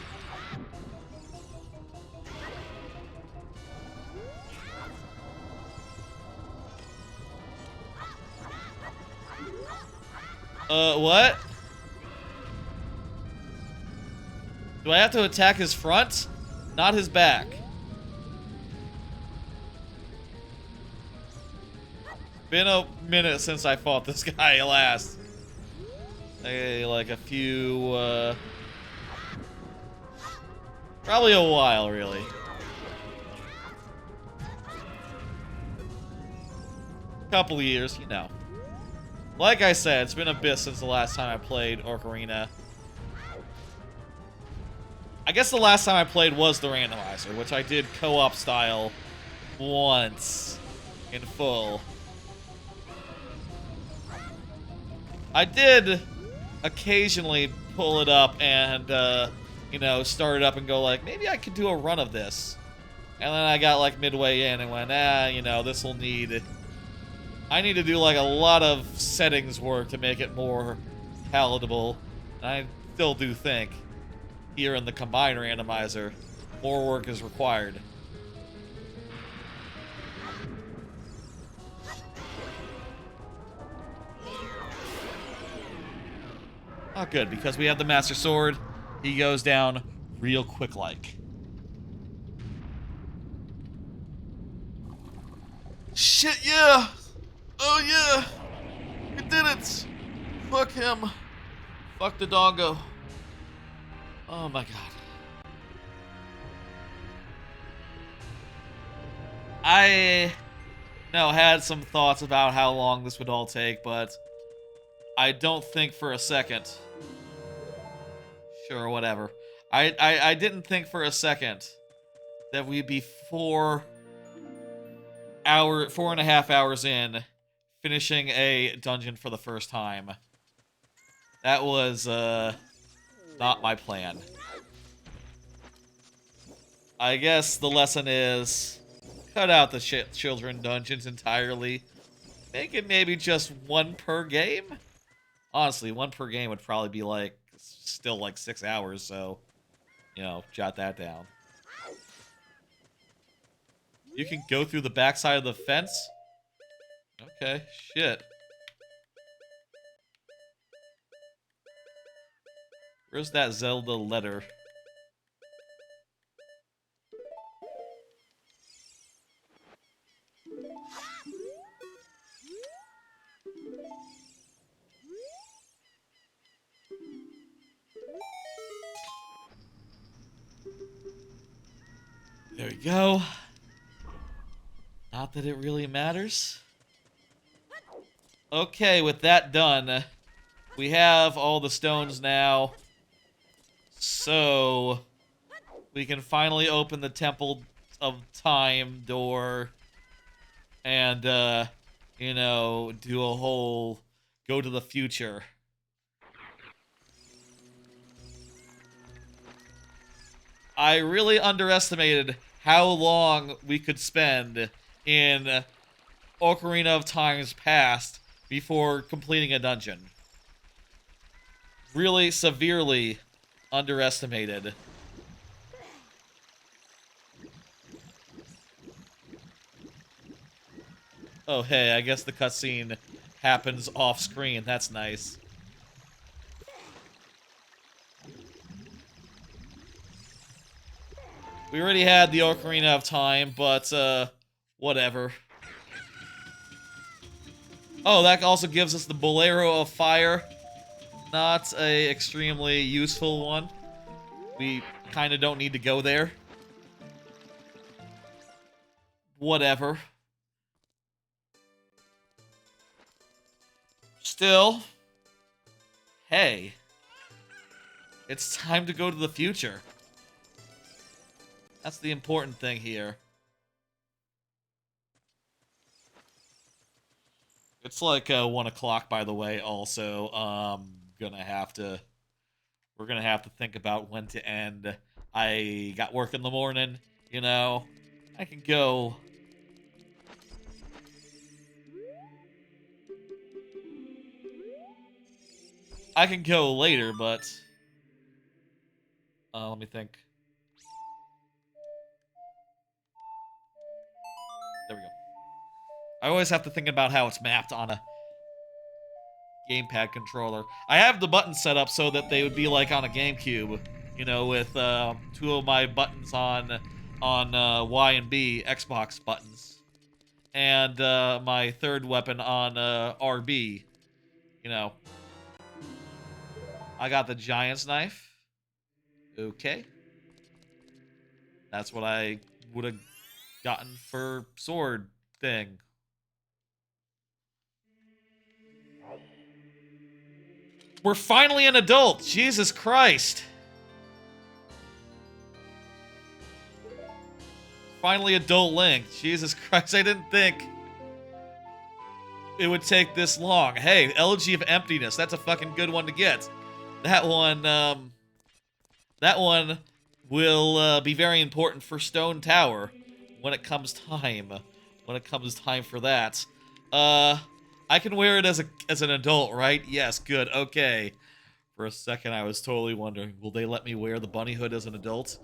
What? Do I have to attack his front? Not his back. Been a minute since I fought this guy last. Like a few, probably a while, really. Couple of years, you know. Like I said, it's been a bit since the last time I played Ocarina. I guess the last time I played was the Randomizer, which I did co-op style once in full. I did occasionally pull it up and, you know, start it up and go like, maybe I could do a run of this. And then I got like midway in and went, you know, this will need... I need to do like a lot of settings work to make it more palatable. And I still do think, here in the combined randomizer, more work is required. Oh, good, because we have the Master Sword. He goes down real quick-like. Shit, yeah! Oh, yeah! We did it! Fuck him. Fuck the Dodongo. Oh, my God. I, had some thoughts about how long this would all take, but I don't think for a second... Sure, whatever. I didn't think for a second that we'd be 4 4.5 hours in, finishing a dungeon for the first time. That was, not my plan. I guess the lesson is, cut out the children dungeons entirely. Make it maybe just one per game? Honestly, one per game would probably be like, still like 6 hours, so, you know, jot that down. You can go through the backside of the fence? Okay, shit. Where's that Zelda letter? There we go. Not that it really matters. Okay, with that done, we have all the stones now. So, we can finally open the Temple of Time door and, you know, do a whole go to the future. I really underestimated how long we could spend in Ocarina of Time's past before completing a dungeon. Really severely underestimated. Oh, hey, I guess the cutscene happens off screen. That's nice. We already had the Ocarina of Time, but, whatever. Oh, that also gives us the Bolero of Fire. Not a extremely useful one. We kind of don't need to go there. Whatever. Still, hey, it's time to go to the future. That's the important thing here. It's like 1 o'clock, by the way, also. We're gonna have to think about when to end. I got work in the morning, you know. I can go. I can go later, but let me think. There we go. I always have to think about how it's mapped on a gamepad controller. I have the buttons set up so that they would be like on a GameCube, you know, with 2 of my buttons on Y and B, Xbox buttons, and my third weapon on RB. You know, I got the Giant's Knife. Okay. That's what I would have gotten for sword thing. We're finally an adult! Jesus Christ! Finally adult Link. Jesus Christ, I didn't think it would take this long. Hey, Elegy of Emptiness. That's a fucking good one to get. That one will be very important for Stone Tower when it comes time. When it comes time for that. I can wear it as an adult, right? Yes, good, okay. For a second, I was totally wondering, will they let me wear the bunny hood as an adult?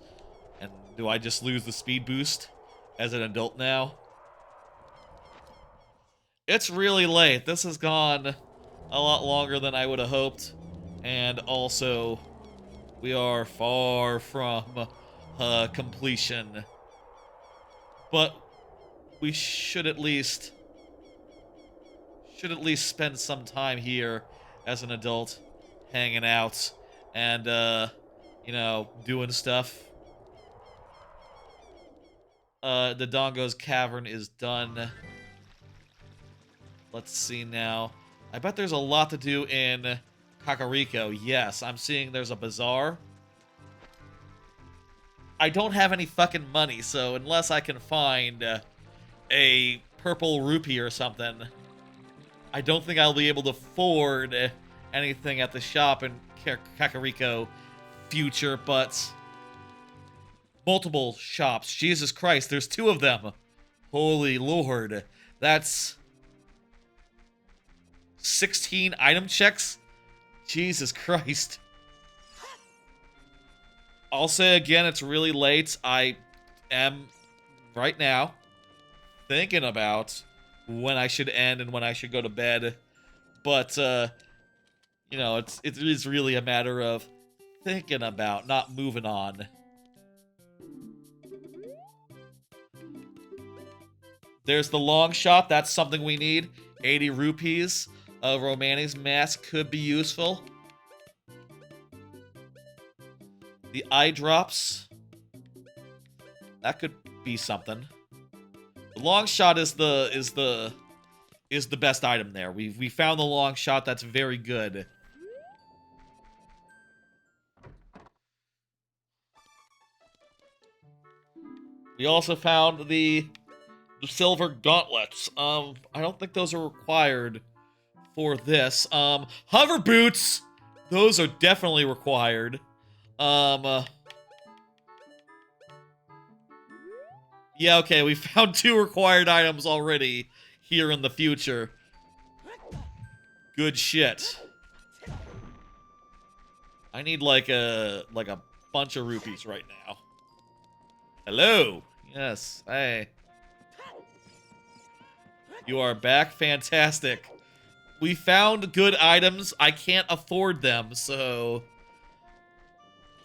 And do I just lose the speed boost as an adult now? It's really late. This has gone a lot longer than I would have hoped. And also, we are far from completion. But we should at least spend some time here as an adult, hanging out and you know, doing stuff. The Dodongo's cavern is done. Let's see now. I bet there's a lot to do in Kakariko. Yes, I'm seeing there's a bazaar. I don't have any fucking money, so unless I can find a purple rupee or something. I don't think I'll be able to afford anything at the shop in Kakariko future, but multiple shops. Jesus Christ, there's 2 of them. Holy Lord. That's 16 item checks? Jesus Christ. I'll say again, it's really late. I am, right now, thinking about when I should end and when I should go to bed. But, you know, it is really a matter of thinking about, not moving on. There's the long shot. That's something we need. 80 rupees. Romani's mask could be useful. The eye drops. That could be something. The long shot is the best item there. We found the long shot. That's very good. We also found the silver gauntlets. I don't think those are required for this. Hover boots. Those are definitely required. Yeah, okay, we found 2 required items already here in the future. Good shit. I need like a bunch of rupees right now. Hello. Yes. Hey. You are back. Fantastic. We found good items. I can't afford them, so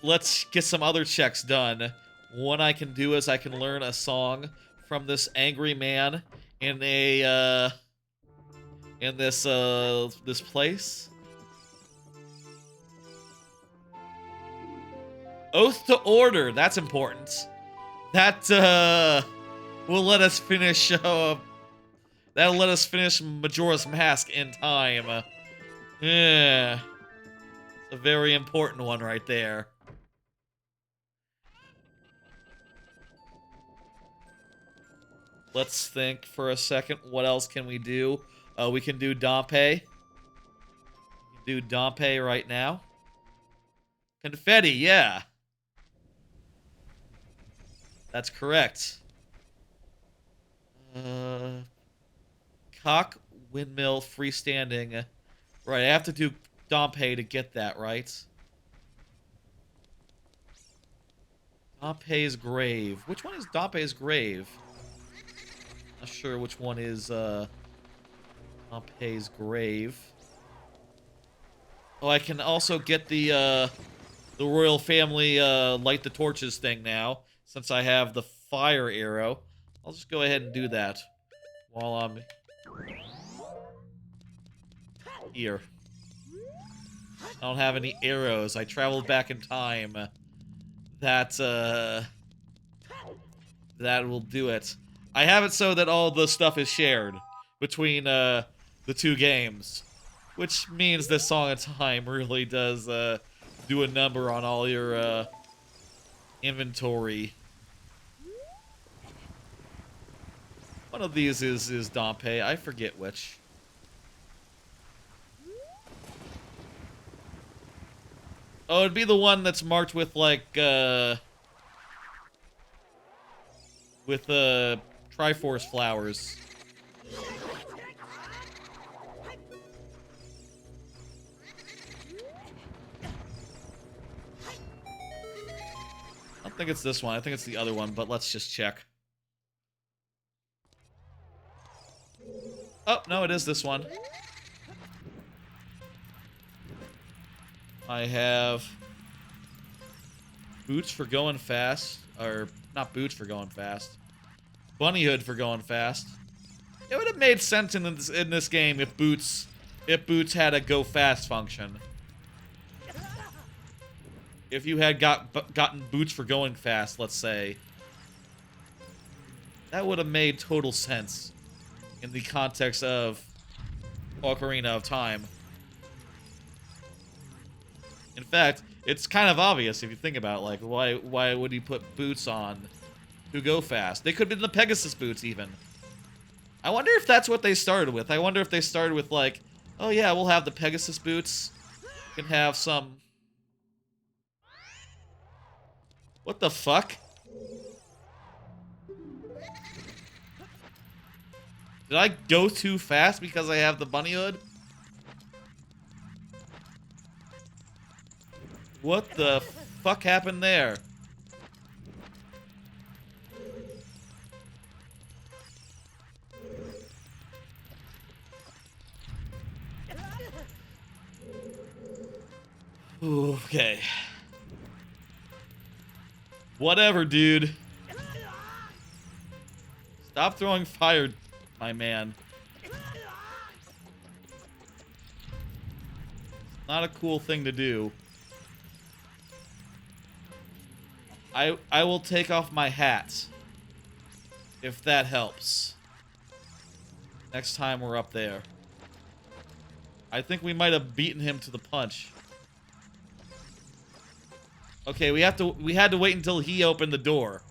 let's get some other checks done. One I can do is I can learn a song from this angry man in a this place. Oath to Order. That's important. That will let us finish. That'll let us finish Majora's Mask in time. Yeah, it's a very important one right there. Let's think for a second. What else can we do? We can do Dompe. Do Dompe right now. Confetti, yeah. That's correct. Cock, windmill, freestanding. Right, I have to do Dompe to get that, right? Dompe's grave. Which one is Dompe's grave? Not sure which one is Dompe's grave. Oh, I can also get the royal family light the torches thing now, since I have the fire arrow. I'll just go ahead and do that while I'm here. I don't have any arrows. I traveled back in time. That will do it. I have it so that all the stuff is shared between the 2 games, which means this Song of Time really does do a number on all your inventory. One of these is Dompe. I forget which. Oh, it'd be the one that's marked with like with Triforce flowers. I don't think it's this one. I think it's the other one, but let's just check. Oh, no, it is this one. I have boots for going fast, or not boots for going fast. Bunny hood for going fast. It would have made sense in this game if boots had a go fast function. If you had gotten boots for going fast, let's say, that would have made total sense in the context of Ocarina of Time. In fact, it's kind of obvious if you think about it. Like, why would he put boots on to go fast? They could have been the Pegasus boots, even. I wonder if that's what they started with. I wonder if they started with, like, oh yeah, we'll have the Pegasus boots. We can have some... What the fuck? Did I go too fast because I have the bunny hood? What the fuck happened there? Ooh, okay. Whatever, dude. Stop throwing fire, my man. Not a cool thing to do. I will take off my hat. If that helps. Next time we're up there. I think we might have beaten him to the punch. Okay, we had to wait until he opened the door.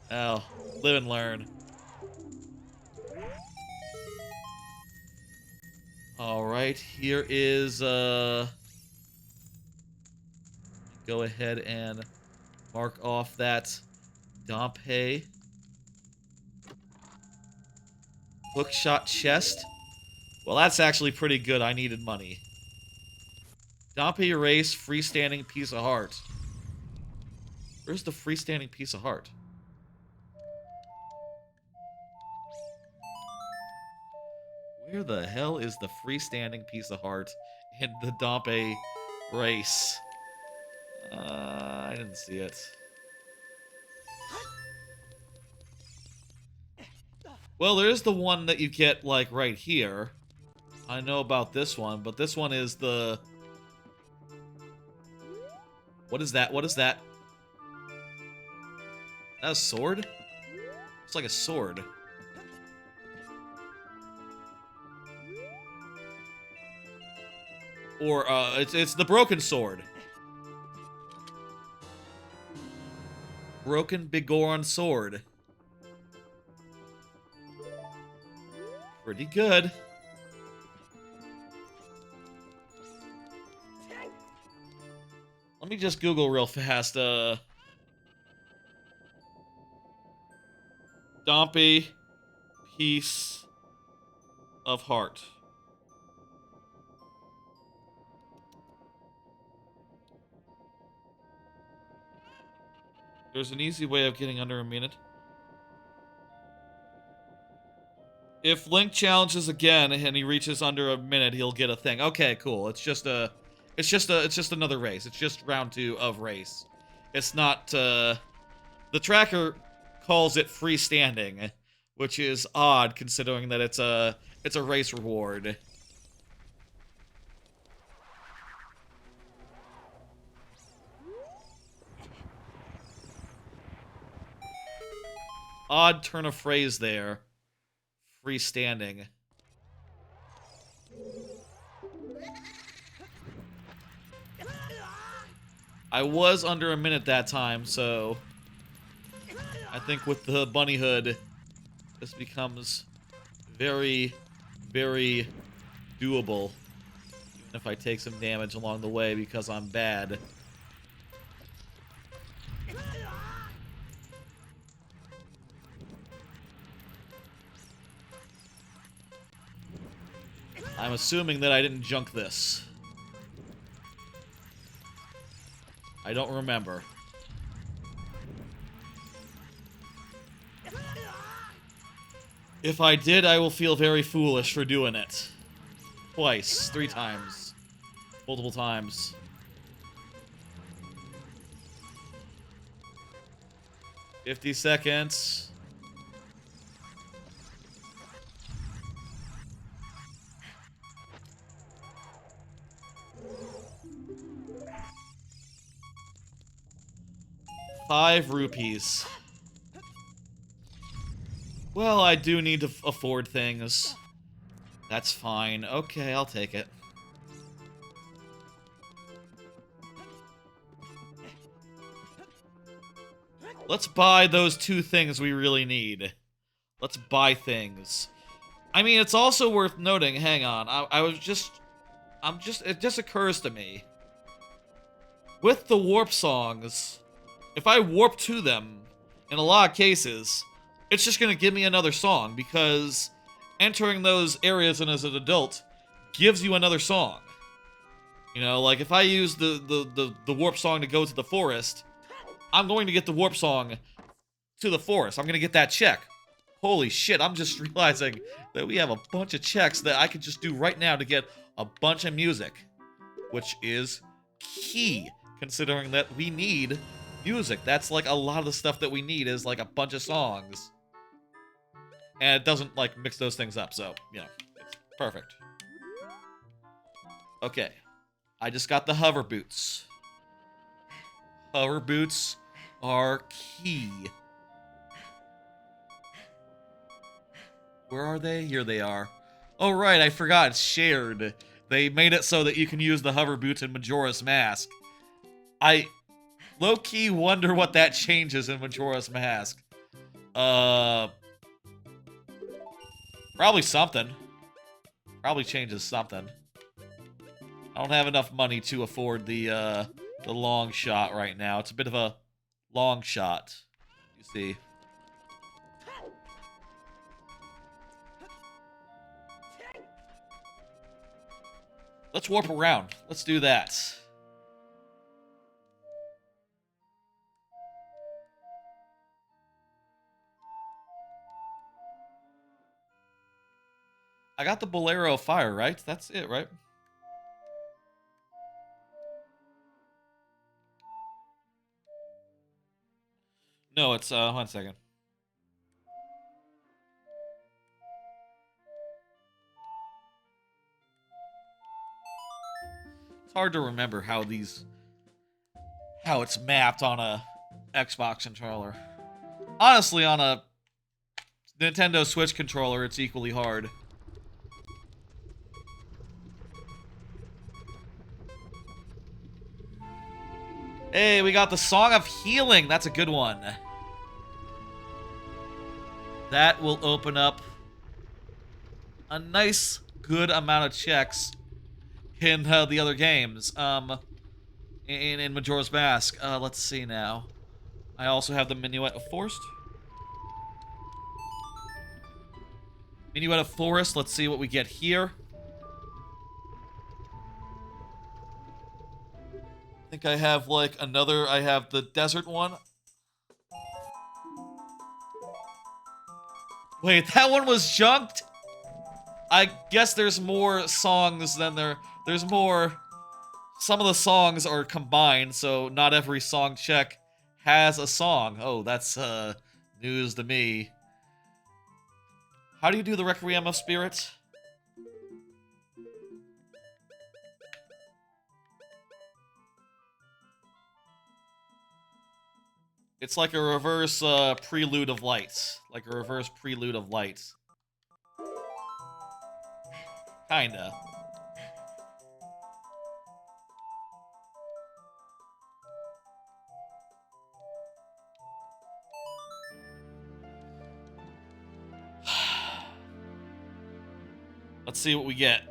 Oh, live and learn. Alright, here is go ahead and mark off that Dompe. Hookshot chest. Well, that's actually pretty good. I needed money. Dompe erase freestanding piece of heart. Where's the freestanding piece of heart? Where the hell is the freestanding piece of heart in the Dompe race? I didn't see it. Well, there's the one that you get, like, right here. I know about this one, but this one is the... What is that? What is that? Is that a sword? It's like a sword. Or, it's the broken sword. Broken Bigoron sword. Pretty good. Let me just Google real fast, Dompe piece of heart. There's an easy way of getting under a minute. If Link challenges again and he reaches under a minute, he'll get a thing. Okay, cool. It's just another race. It's just round 2 of race. It's not, the tracker calls it freestanding, which is odd considering that it's a race reward. Odd turn of phrase there. Freestanding. I was under a minute that time, so I think with the bunny hood, this becomes very, very doable. Even if I take some damage along the way because I'm bad. I'm assuming that I didn't junk this. I don't remember. If I did, I will feel very foolish for doing it. Twice, 3 times. Multiple times. $50 seconds. ₹5. Well, I do need to afford things. That's fine. Okay, I'll take it. Let's buy those 2 things we really need. Let's buy things. I mean, it's also worth noting, hang on, it just occurs to me. With the warp songs, if I warp to them, in a lot of cases, it's just gonna give me another song, because entering those areas and as an adult gives you another song. You know, like if I use the warp song to go to the forest, I'm going to get the warp song to the forest. I'm gonna get that check. Holy shit, I'm just realizing that we have a bunch of checks that I could just do right now to get a bunch of music, which is key, considering that we need music. That's like a lot of the stuff that we need is like a bunch of songs. And it doesn't like mix those things up, so, you know, it's perfect. Okay, I just got the hover boots. Hover boots are key. Where are they? Here they are. Oh, right, I forgot. It's shared. They made it so that you can use the hover boots in Majora's Mask. I low-key wonder what that changes in Majora's Mask. Probably something. Probably changes something. I don't have enough money to afford the long shot right now. It's a bit of a long shot, you see. Let's warp around. Let's do that. I got the Bolero of Fire, right? That's it, right? No, it's, 1 second. It's hard to remember how it's mapped on a Xbox controller. Honestly, on a Nintendo Switch controller, it's equally hard. Hey, we got the Song of Healing. That's a good one. That will open up a nice, good amount of checks in the other games. In Majora's Mask. Let's see now. I also have the Minuet of Forest. Minuet of Forest. Let's see what we get here. I think I have like another. I have the desert one. Wait, that one was junked? I guess there's more songs than there's more. Some of the songs are combined, so not every song check has a song. Oh, that's news to me. How do you do the Requiem of Spirit? It's like a reverse prelude of lights. Like a reverse prelude of lights. Kinda. Let's see what we get.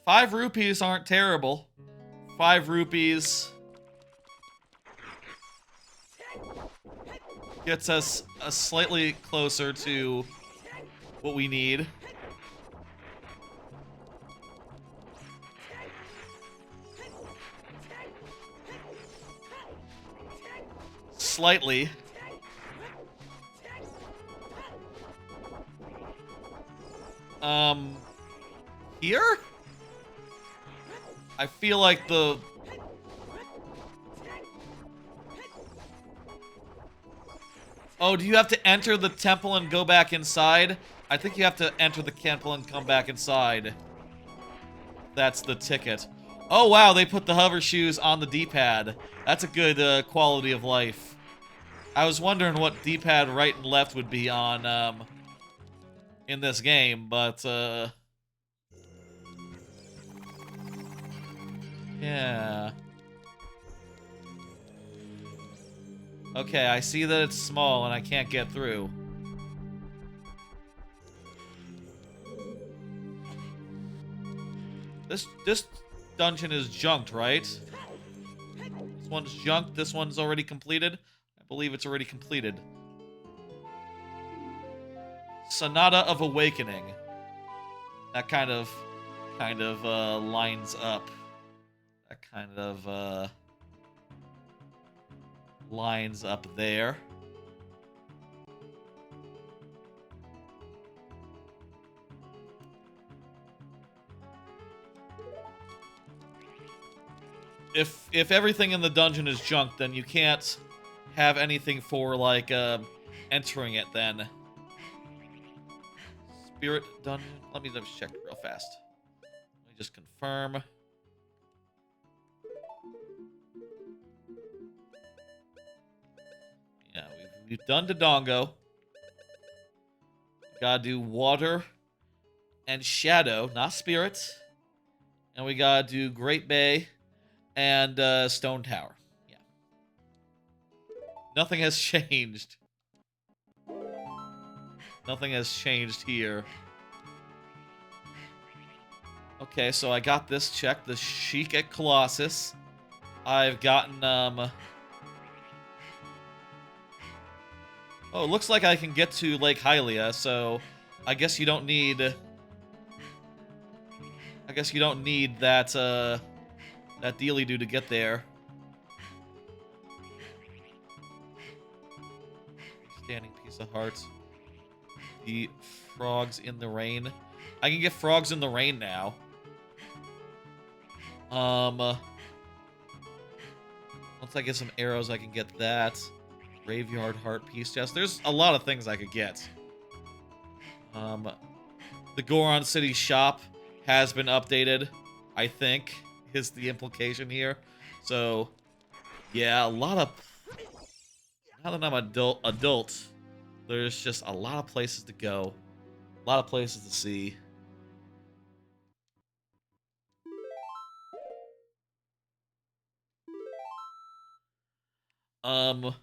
5 rupees aren't terrible. 5 rupees gets us a slightly closer to what we need. Slightly. Here? I feel like the... Oh, do you have to enter the temple and go back inside? I think you have to enter the temple and come back inside. That's the ticket. Oh, wow, they put the hover shoes on the D-pad. That's a good quality of life. I was wondering what D-pad right and left would be on, in this game, but, yeah. Okay, I see that it's small and I can't get through. This dungeon is junked, right? This one's junked. This one's already completed. I believe it's already completed. Sonata of Awakening. That kind of lines up. That kind of lines up there. If everything in the dungeon is junk, then you can't have anything for like entering it then. Spirit dungeon. Let me just check real fast. Let me just confirm. Yeah, we've done Dodongo. Gotta do water and shadow, not spirit. And we gotta do Great Bay and Stone Tower. Yeah. Nothing has changed. Nothing has changed here. Okay, so I got this check. The Sheik at Colossus. I've gotten, Oh, it looks like I can get to Lake Hylia, so I guess you don't need... I guess you don't need that, that dealy-doo to get there. Standing piece of hearts. The frogs in the rain. I can get frogs in the rain now. Once I get some arrows, I can get that. Graveyard heart piece chest. There's a lot of things I could get. The Goron City shop has been updated, I think, is the implication here. So, yeah, a lot of... Now that I'm adult, there's just a lot of places to go. A lot of places to see. I'm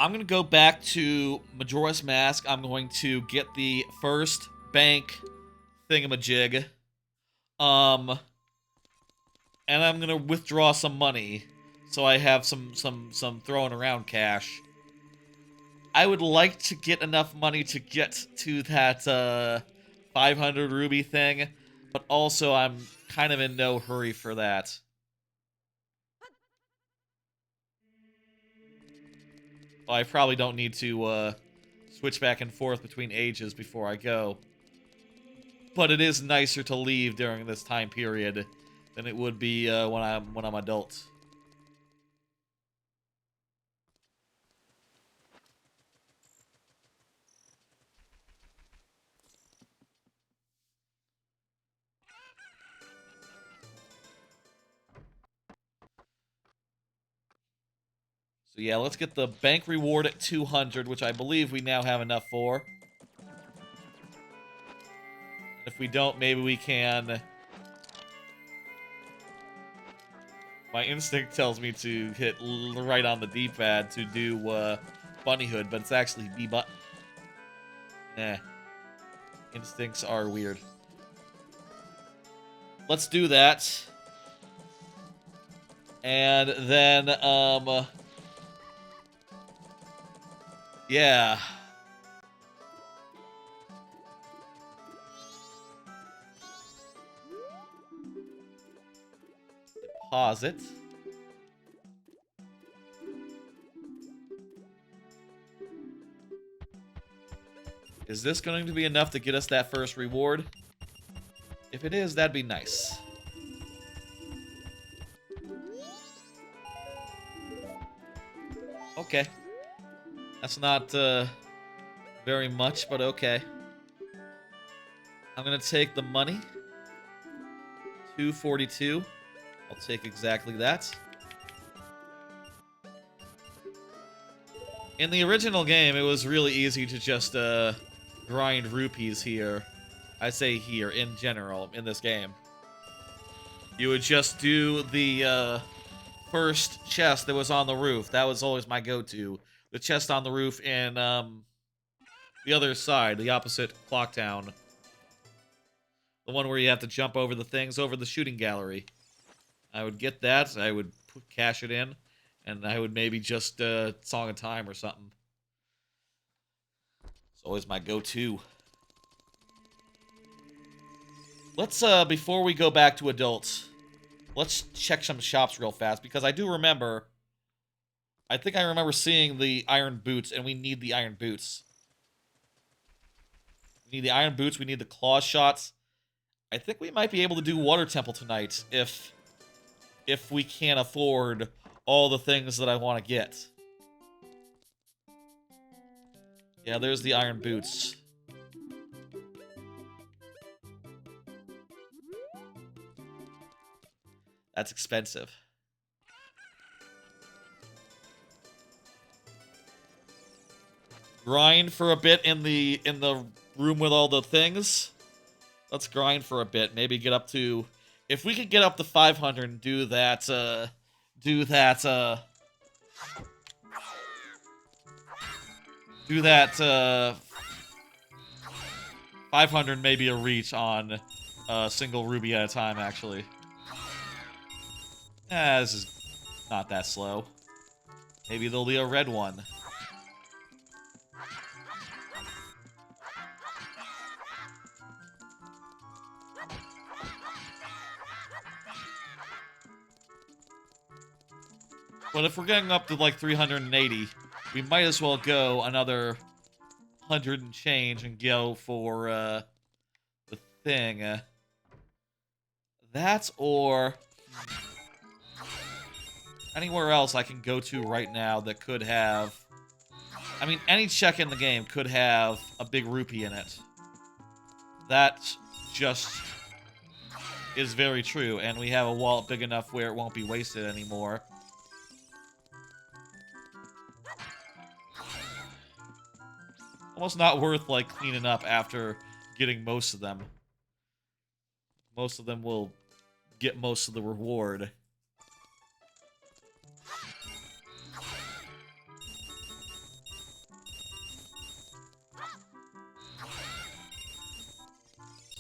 going to go back to Majora's Mask. I'm going to get the first bank thingamajig. And I'm going to withdraw some money so I have some throwing around cash. I would like to get enough money to get to that 500 ruby thing, but also I'm kind of in no hurry for that. Well, I probably don't need to switch back and forth between ages before I go. But it is nicer to leave during this time period than it would be when I'm adult. So yeah, let's get the bank reward at 200, which I believe we now have enough for. If we don't, maybe we can... My instinct tells me to hit right on the D-pad to do Bunny Hood, but it's actually B-button. Eh. Instincts are weird. Let's do that. And then, yeah. Deposit. Is this going to be enough to get us that first reward? If it is, that'd be nice. Okay. That's not very much, but okay. I'm going to take the money. 242. I'll take exactly that. In the original game, it was really easy to just grind rupees here. I say here, in general, in this game. You would just do the first chest that was on the roof. That was always my go-to. The chest on the roof in the other side, the opposite clock town. The one where you have to jump over the things, over the shooting gallery. I would get that, I would cash it in, and I would maybe just Song of Time or something. It's always my go-to. Let's, before we go back to adults, let's check some shops real fast, because I do remember, I think I remember seeing the iron boots, and we need the iron boots. We need the iron boots, we need the claw shots. I think we might be able to do Water Temple tonight, if we can't afford all the things that I want to get. Yeah, there's the iron boots. That's expensive. Grind for a bit in the room with all the things. Let's grind for a bit. Maybe get up to, if we could get up to 500 and do that 500 maybe a reach on a single ruby at a time, actually. This is not that slow. Maybe there'll be a red one. But if we're getting up to like 380, we might as well go another 100 and change and go for the thing. That or anywhere else I can go to right now that could have... I mean, any check in the game could have a big rupee in it. That just is very true, and we have a wallet big enough where it won't be wasted anymore. Almost not worth, like, cleaning up after getting most of them. Most of them will get most of the reward.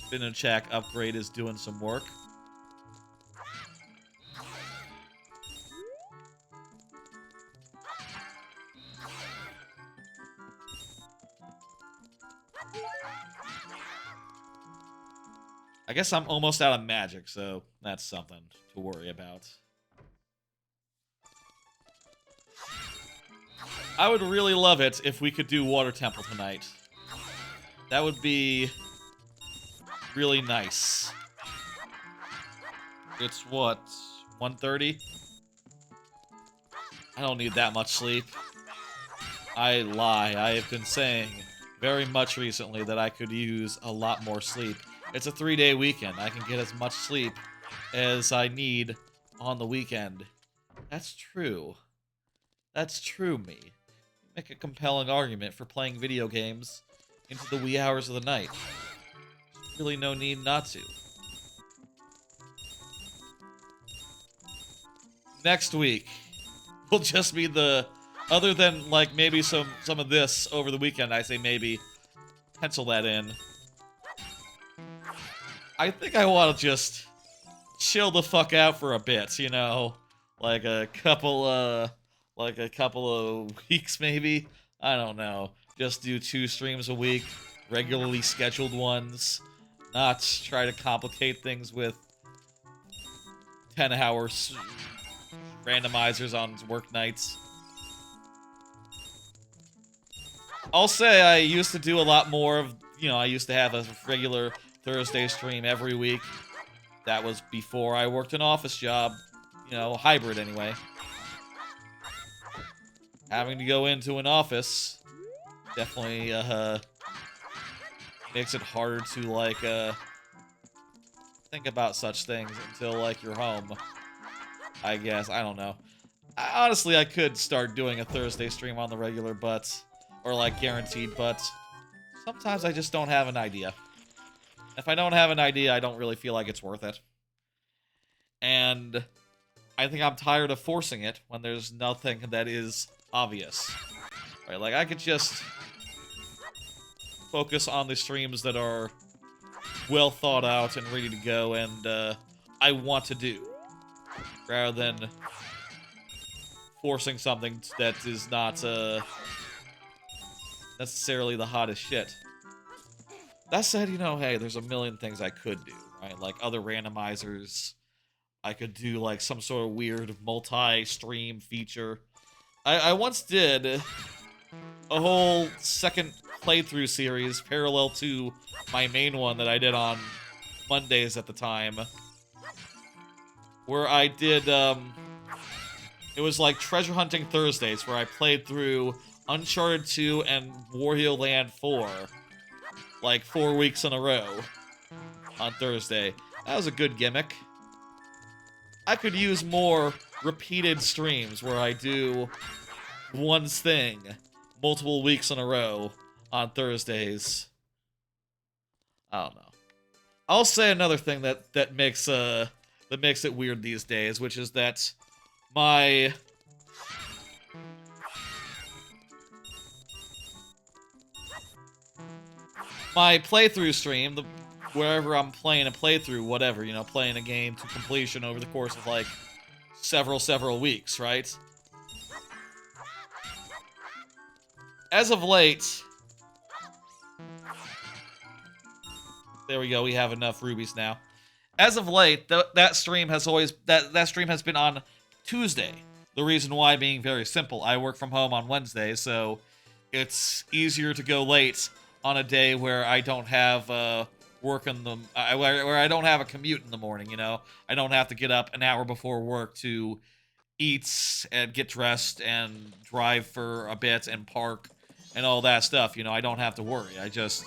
Spin-and-Check upgrade is doing some work. I guess I'm almost out of magic, so that's something to worry about. I would really love it if we could do Water Temple tonight. That would be really nice. It's what, 1:30? I don't need that much sleep. I lie. I have been saying very much recently that I could use a lot more sleep. It's a 3-day weekend. I can get as much sleep as I need on the weekend. That's true. That's true, me. Make a compelling argument for playing video games into the wee hours of the night. There's really no need not to. Next week will just be the... Other than, like, maybe some of this over the weekend, I say maybe pencil that in. I think I want to just chill the fuck out for a bit, you know? Like a couple of weeks, maybe? I don't know. Just do 2 streams a week, regularly scheduled ones. Not try to complicate things with 10-hour randomizers on work nights. I'll say I used to do a lot more of, you know, I used to have a regular Thursday stream every week. That was before I worked an office job, you know, hybrid anyway. Having to go into an office definitely makes it harder to, like, think about such things until, like, you're home. I guess, I don't know. Honestly, I could start doing a Thursday stream on the regular, or like guaranteed, but sometimes I just don't have an idea. If I don't have an idea, I don't really feel like it's worth it. And I think I'm tired of forcing it when there's nothing that is obvious. Right, like I could just focus on the streams that are well thought out and ready to go and I want to do, rather than forcing something that is not necessarily the hottest shit. That said, you know, hey, there's a million things I could do, right? Like other randomizers. I could do like some sort of weird multi-stream feature. I once did a whole second playthrough series parallel to my main one that I did on Mondays at the time, where I did, it was like Treasure Hunting Thursdays, where I played through Uncharted 2 and Wario Land 4, like 4 weeks in a row on Thursday. That was a good gimmick. I could use more repeated streams where I do one thing multiple weeks in a row on Thursdays. I don't know. I'll say another thing that makes it weird these days, which is that my playthrough stream, wherever I'm playing a playthrough, whatever, you know, playing a game to completion over the course of like several weeks, right? As of late, there we go, we have enough rubies now. As of late, that stream has been on Tuesday. The reason why being very simple. I work from home on Wednesday, so it's easier to go late on a day where I don't have work in the where I don't have a commute in the morning, you know. I don't have to get up an hour before work to eat and get dressed and drive for a bit and park and all that stuff, you know. I don't have to worry. I just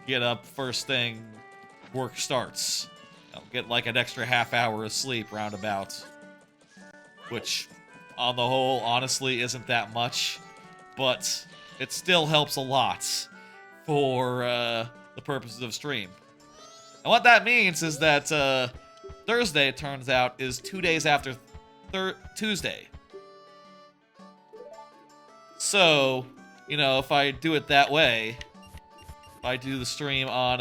get up first thing work starts. I'll get like an extra half hour of sleep roundabout, which on the whole honestly isn't that much, but it still helps a lot for the purposes of stream. And what that means is that Thursday, it turns out, is 2 days after Tuesday. So, you know, if I do it that way, if I do the stream on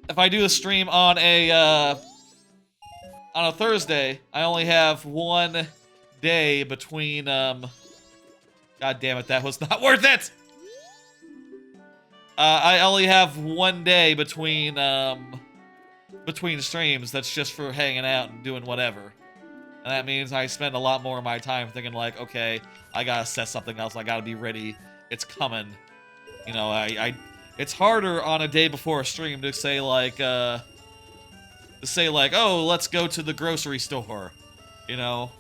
if I do the stream on a Thursday, I only have one day between, God damn it, that was not worth it! I only have one day between streams that's just for hanging out and doing whatever. And that means I spend a lot more of my time thinking like, okay, I gotta set something else, I gotta be ready, it's coming. You know, it's harder on a day before a stream to say like, oh, let's go to the grocery store. You know,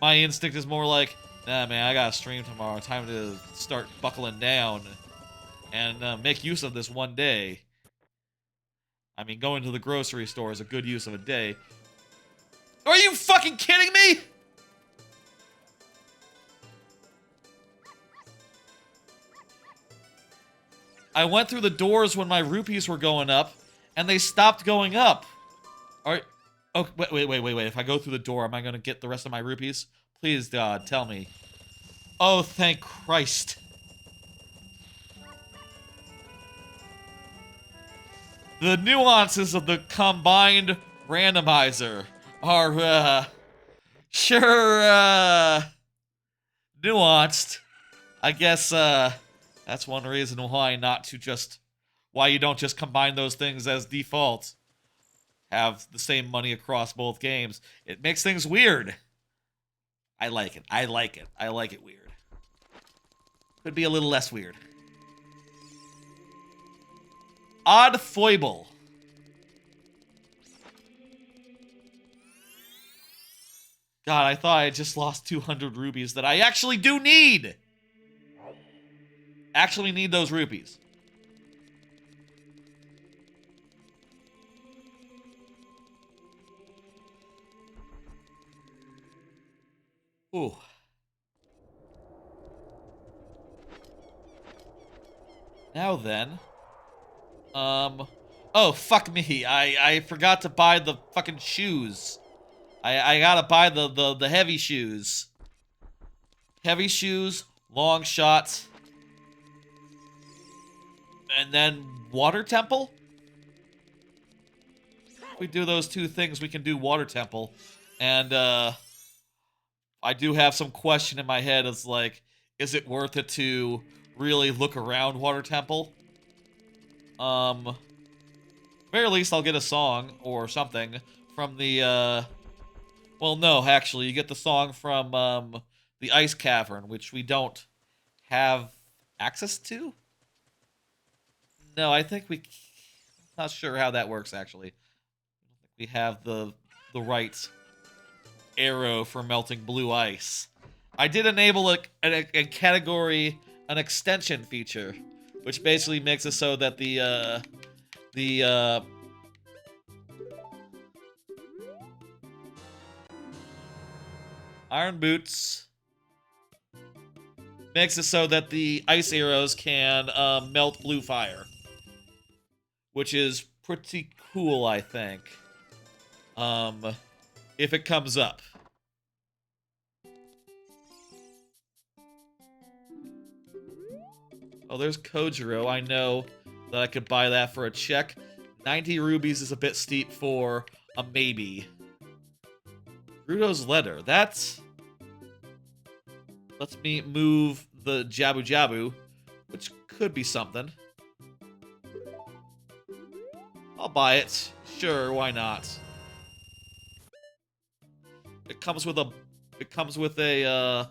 my instinct is more like, nah, man, I gotta stream tomorrow. Time to start buckling down and make use of this one day. I mean, going to the grocery store is a good use of a day. Are you fucking kidding me? I went through the doors when my rupees were going up, and they stopped going up. Alright. Oh, wait. If I go through the door, am I gonna get the rest of my rupees? Please, God, tell me. Oh, thank Christ. The nuances of the combined randomizer are, sure, nuanced. I guess, that's one reason why why you don't just combine those things as default. Have the same money across both games. It makes things weird. I like it. I like it weird. Could be a little less weird. Odd foible. God, I thought I just lost 200 rupees that I actually do need. Actually need those rupees. Ooh. Now then. Oh, fuck me. I forgot to buy the fucking shoes. I gotta buy the heavy shoes. Heavy shoes, long shot, and then water temple? If we do those two things, we can do water temple. And, I do have some question in my head. It's like, is it worth it to really look around water temple? Very least I'll get a song or something from the, well, no, actually, you get the song from, the Ice Cavern, which we don't have access to? No, I think we... Not sure how that works, actually. I don't think we have the right arrow for melting blue ice. I did enable a category, an extension feature, which basically makes it so that the iron boots makes it so that the ice arrows can melt blue fire, which is pretty cool, I think. If it comes up. Oh, there's Kojiro. I know that I could buy that for a check. 90 rubies is a bit steep for a maybe. Rudo's letter. That's... Lets me move the Jabu Jabu, which could be something. I'll buy it. Sure, why not? It comes with a... It comes with a,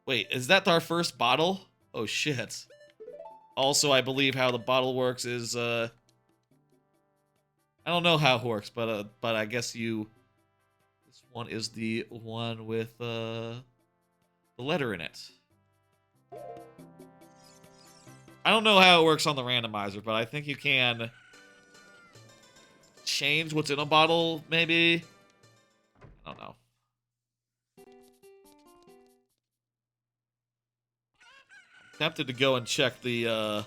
Wait, is that our first bottle? Oh, shit. Also, I believe how the bottle works is, I don't know how it works, but I guess you... This one is the one with, the letter in it. I don't know how it works on the randomizer, but I think you can change what's in a bottle, maybe? I don't know. I'm tempted to go and check the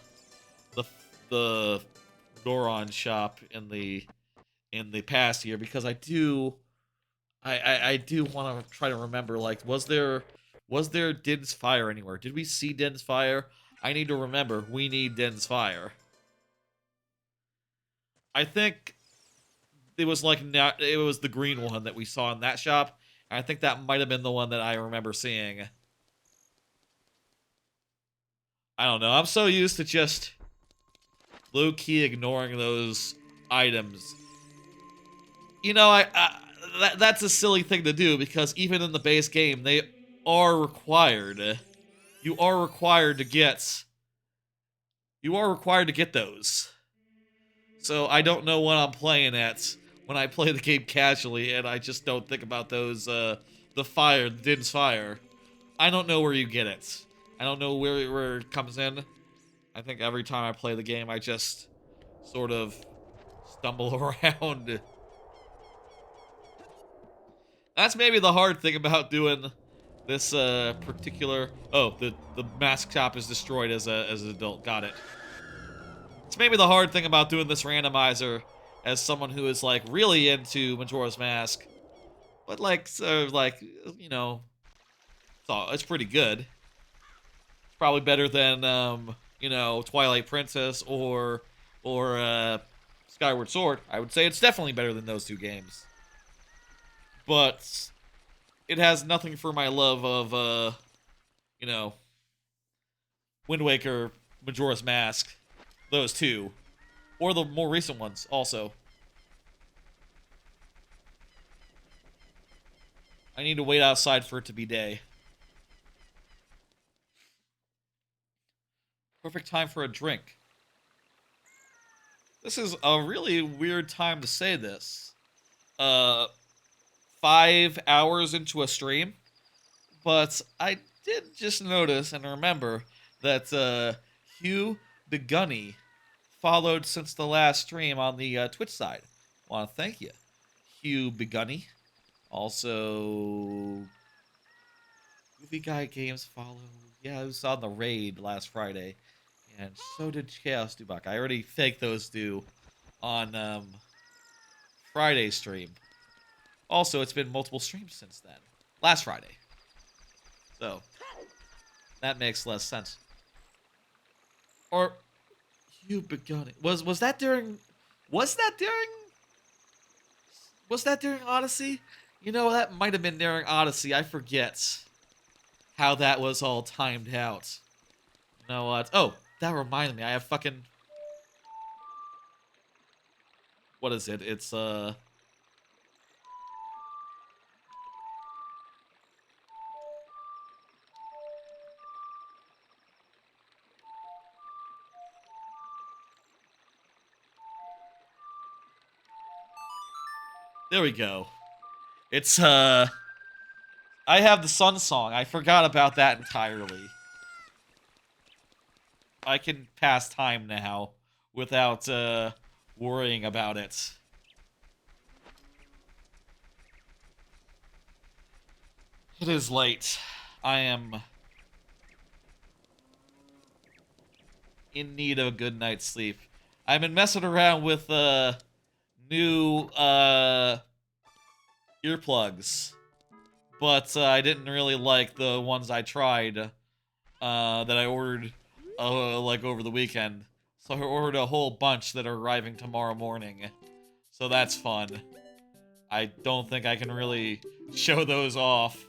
Goron shop in the past year, because I do want to try to remember, like, was there Din's Fire anywhere? Did we see Din's Fire? I need to remember. We need Din's Fire. I think it was like it was the green one that we saw in that shop. And I think that might have been the one that I remember seeing. I don't know. I'm so used to just low-key ignoring those items. You know, that's a silly thing to do, because even in the base game, they are required. You are required to get... You are required to get those. So I don't know what I'm playing at when I play the game casually, and I just don't think about those, the Din's Fire. I don't know where you get it. I don't know where it comes in. I think every time I play the game, I just sort of stumble around. That's maybe the hard thing about doing this particular... Oh, the mask shop is destroyed as an adult. Got it. It's maybe the hard thing about doing this randomizer as someone who is, like, really into Majora's Mask. But, like, so, like, you know, it's pretty good. It's probably better than, you know, Twilight Princess or Skyward Sword. I would say it's definitely better than those two games. But it has nothing for my love of, you know, Wind Waker, Majora's Mask. Those two. Or the more recent ones, also. I need to wait outside for it to be day. Perfect time for a drink. This is a really weird time to say this. 5 hours into a stream. But I did just notice and remember that, Hugh the Gunny followed since the last stream on the Twitch side. Want to thank you, Hugh Begunny. Also, Goofy Guy Games follow. Yeah, I was on the raid last Friday, and so did Chaos Dubak. I already faked those two on Friday stream. Also, it's been multiple streams since then. Last Friday. So, that makes less sense. Or, you begun it. Was that during... Was that during... Was that during Odyssey? You know, that might have been during Odyssey. I forget how that was all timed out. You know what? Oh, that reminded me. I have fucking... What is it? It's, There we go. It's, I have the Sun Song. I forgot about that entirely. I can pass time now without, worrying about it. It is late. I am in need of a good night's sleep. I've been messing around with, new, earplugs. But I didn't really like the ones I tried that I ordered like over the weekend. So I ordered a whole bunch that are arriving tomorrow morning. So that's fun. I don't think I can really show those off.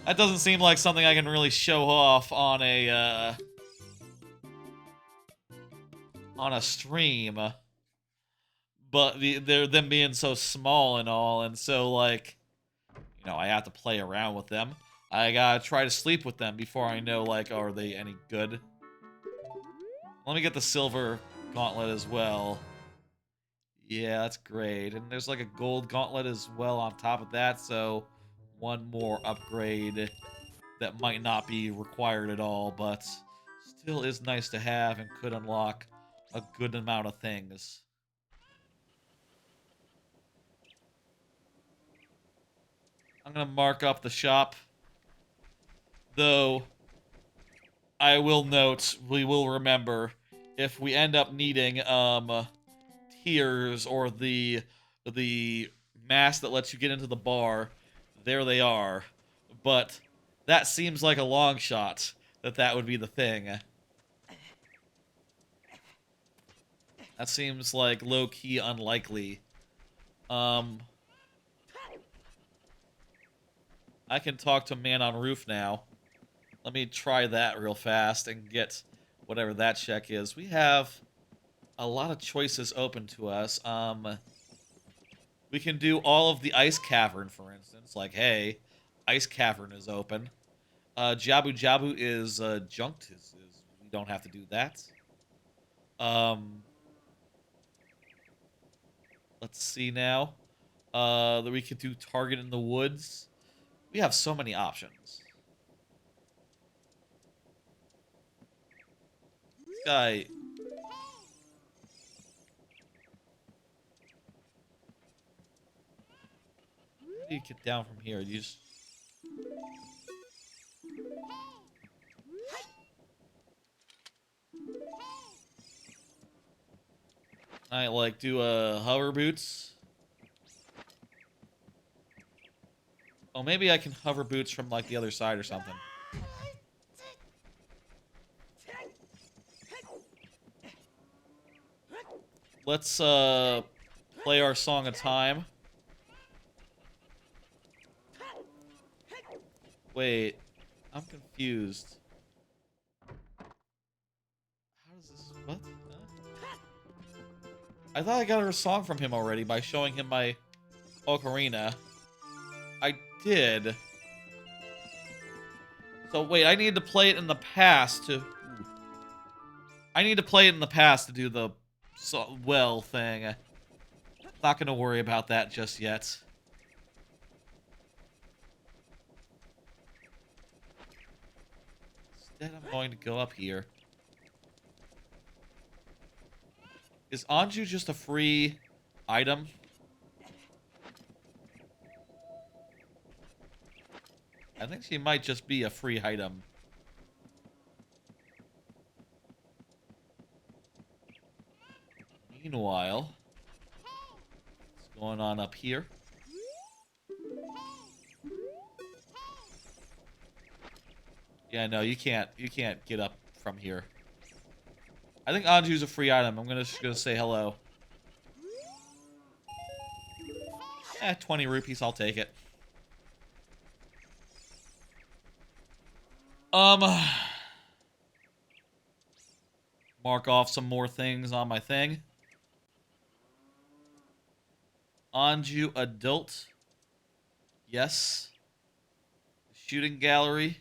That doesn't seem like something I can really show off on a stream. But they're them being so small and all, and so like, you know, I have to play around with them. I gotta try to sleep with them before I know, like, are they any good? Let me get the silver gauntlet as well. Yeah, that's great. And there's like a gold gauntlet as well on top of that, so one more upgrade that might not be required at all, but still is nice to have and could unlock a good amount of things. I'm gonna mark up the shop, though I will note, we will remember, if we end up needing tiers or the mask that lets you get into the bar, there they are. But that seems like a long shot that would be the thing. That seems like low-key unlikely. I can talk to Man on Roof now. Let me try that real fast and get whatever that check is. We have a lot of choices open to us. We can do all of the Ice Cavern, for instance. Like, hey, Ice Cavern is open. Jabu Jabu is junked. We don't have to do that. Let's see now. That we could do Target in the Woods. We have so many options. This guy... How do you get down from here? You just... I like do hover boots. Oh, maybe I can hover boots from like the other side or something. Let's play our Song of Time. Wait, I'm confused. How does this... What? Huh? I thought I got a song from him already by showing him my ocarina. I did. So wait, I need to play it in the past to... Ooh. I need to play it in the past to do the well thing. Not gonna worry about that just yet. Instead, I'm going to go up here. Is Anju just a free item? I think she might just be a free item. Meanwhile, what's going on up here? Yeah, no, you can't get up from here. I think Anju's a free item. I'm just gonna say hello. 20 rupees, I'll take it. Mark off some more things on my thing. Anju adult. Yes. The shooting gallery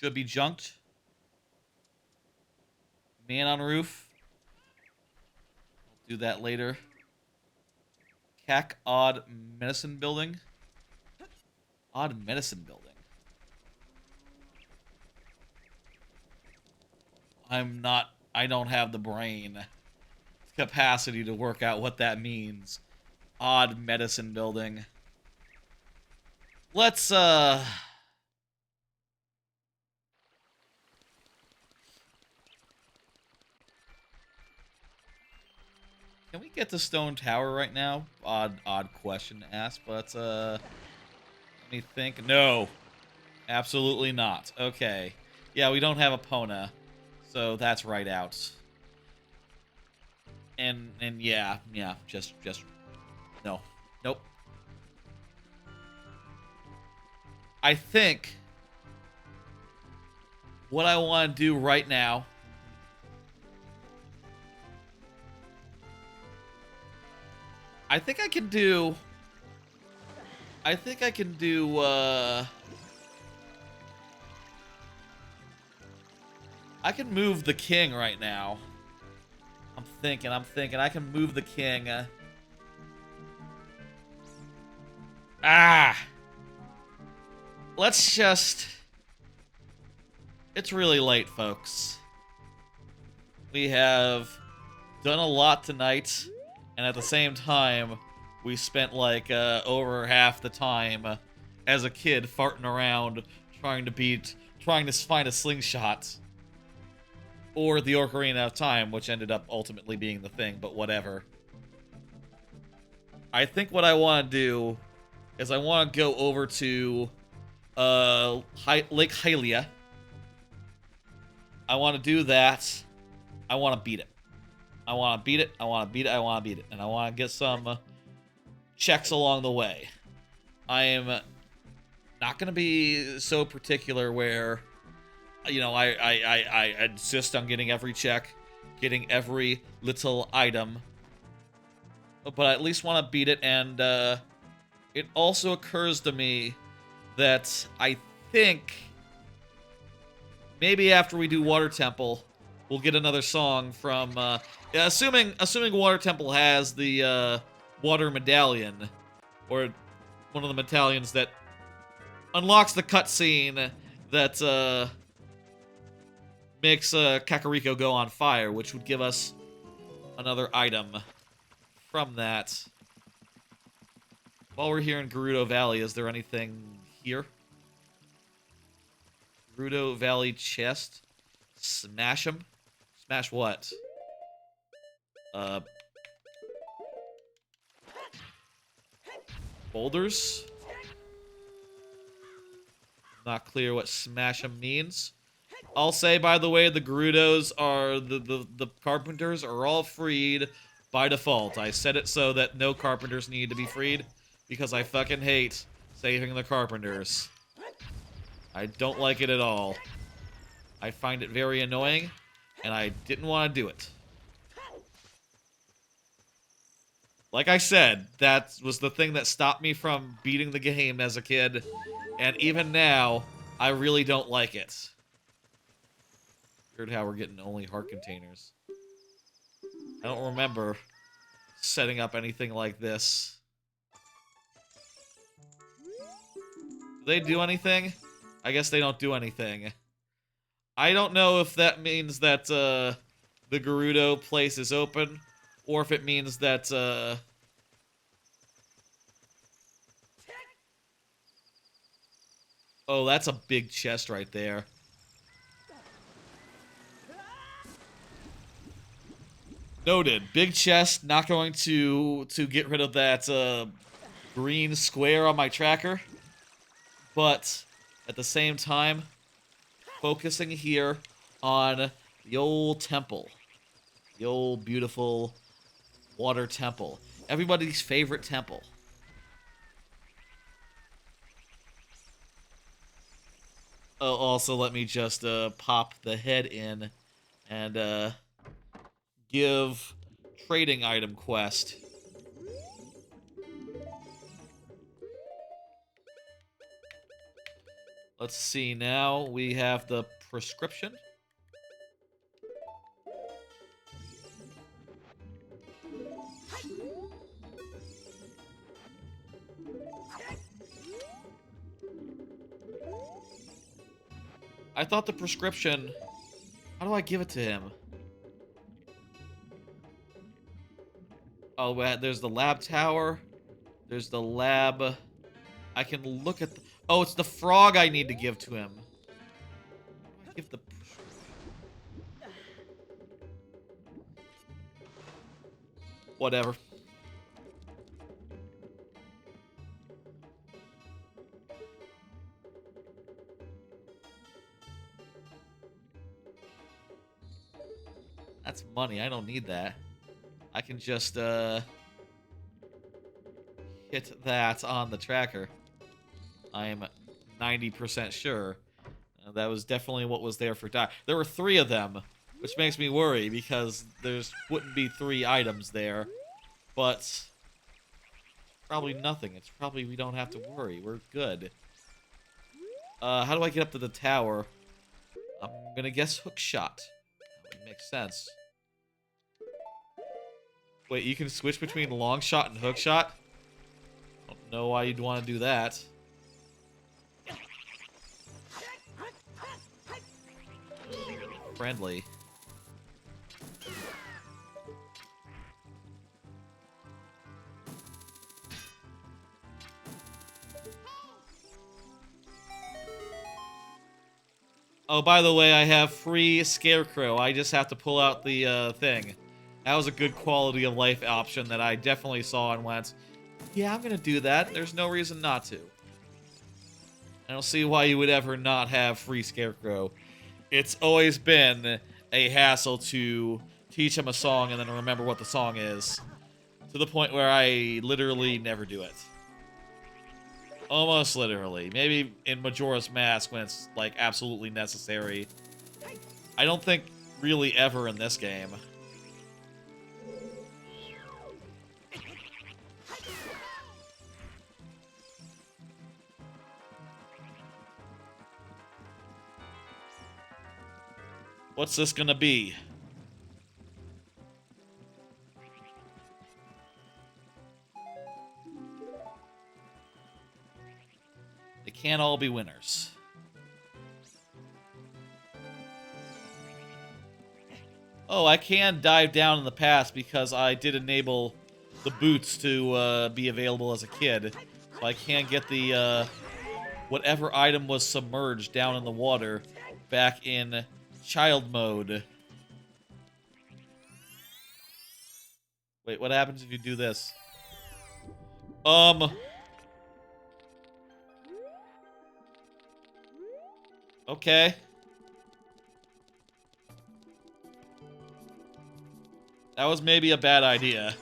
should be junked. Man on roof. I'll do that later. Cack odd medicine building. Odd medicine building. I don't have the brain capacity to work out what that means. Odd medicine building. Let's, Can we get to Stone Tower right now? Odd question to ask, but, let me think. No. Absolutely not. Okay. Yeah, we don't have a Pona, so that's right out. And yeah, just no. Nope. I think what I want to do right now I think I can do I can move the king right now. I'm thinking I can move the king. Let's just... It's really late, folks. We have done a lot tonight, and at the same time, we spent like over half the time as a kid farting around trying to find a slingshot. Or the Ocarina of Time, which ended up ultimately being the thing, but whatever. I think what I want to do is I want to go over to Lake Hylia. I want to do that. I want to beat it. I want to beat it. I want to beat it. I want to beat it. And I want to get some checks along the way. I am not going to be so particular where... You know, I insist on getting every check, getting every little item. But I at least want to beat it, and it also occurs to me that I think maybe after we do Water Temple, we'll get another song from, assuming Water Temple has the Water Medallion, or one of the medallions that unlocks the cutscene that, makes Kakariko go on fire, which would give us another item from that. While we're here in Gerudo Valley, is there anything here? Gerudo Valley chest. Smash them? Smash what? Boulders? Not clear what smash them means. I'll say, by the way, the Gerudos are, the carpenters are all freed by default. I said it so that no carpenters need to be freed, because I fucking hate saving the carpenters. I don't like it at all. I find it very annoying, and I didn't want to do it. Like I said, that was the thing that stopped me from beating the game as a kid, and even now, I really don't like it. Weird how we're getting only heart containers. I don't remember setting up anything like this. Do they do anything? I guess they don't do anything. I don't know if that means that the Gerudo place is open, or if it means that Oh, that's a big chest right there. Noted. Big chest. Not going to get rid of that green square on my tracker. But at the same time, focusing here on the old temple. The old beautiful water temple. Everybody's favorite temple. Oh, also, let me just pop the head in and give trading item quest. Let's see now. We have the prescription. I thought the prescription... How do I give it to him? Oh, there's the lab tower. There's the lab... I can look at the... Oh, it's the frog I need to give to him. How do I give the... Whatever. That's money. I don't need that. I can just, hit that on the tracker. I'm 90% sure. That was definitely what was there for die. There were 3 of them, which makes me worry because there's wouldn't be 3 items there. But probably nothing. It's probably we don't have to worry. We're good. How do I get up to the tower? I'm gonna guess hook shot. That would make sense. Wait, you can switch between long shot and hook shot? I don't know why you'd want to do that. Friendly. Oh, by the way, I have free Scarecrow. I just have to pull out the thing. That was a good quality of life option that I definitely saw and went, yeah, I'm gonna do that. There's no reason not to. I don't see why you would ever not have free Scarecrow. It's always been a hassle to teach him a song and then remember what the song is. To the point where I literally never do it. Almost literally. Maybe in Majora's Mask when it's, like, absolutely necessary. I don't think really ever in this game. What's this gonna be? They can't all be winners. Oh, I can dive down in the past because I did enable the boots to be available as a kid. So I can get the whatever item was submerged down in the water back in child mode. Wait, what happens if you do this? Okay. That was maybe a bad idea.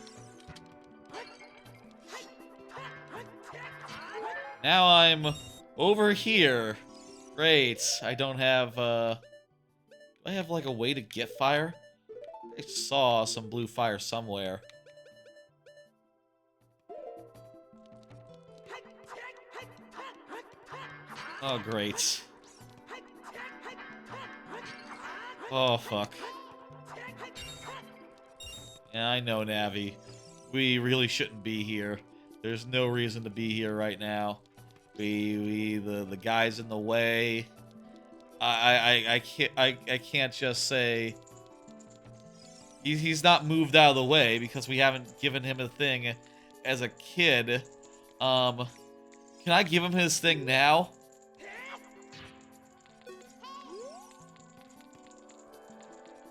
Now I'm over here. Great. I don't have, do I have, like, a way to get fire? I saw some blue fire somewhere. Oh, great. Oh, fuck. Yeah, I know, Navi. We really shouldn't be here. There's no reason to be here right now. The guy's in the way. I can't just say he's not moved out of the way because we haven't given him a thing as a kid. Can I give him his thing now?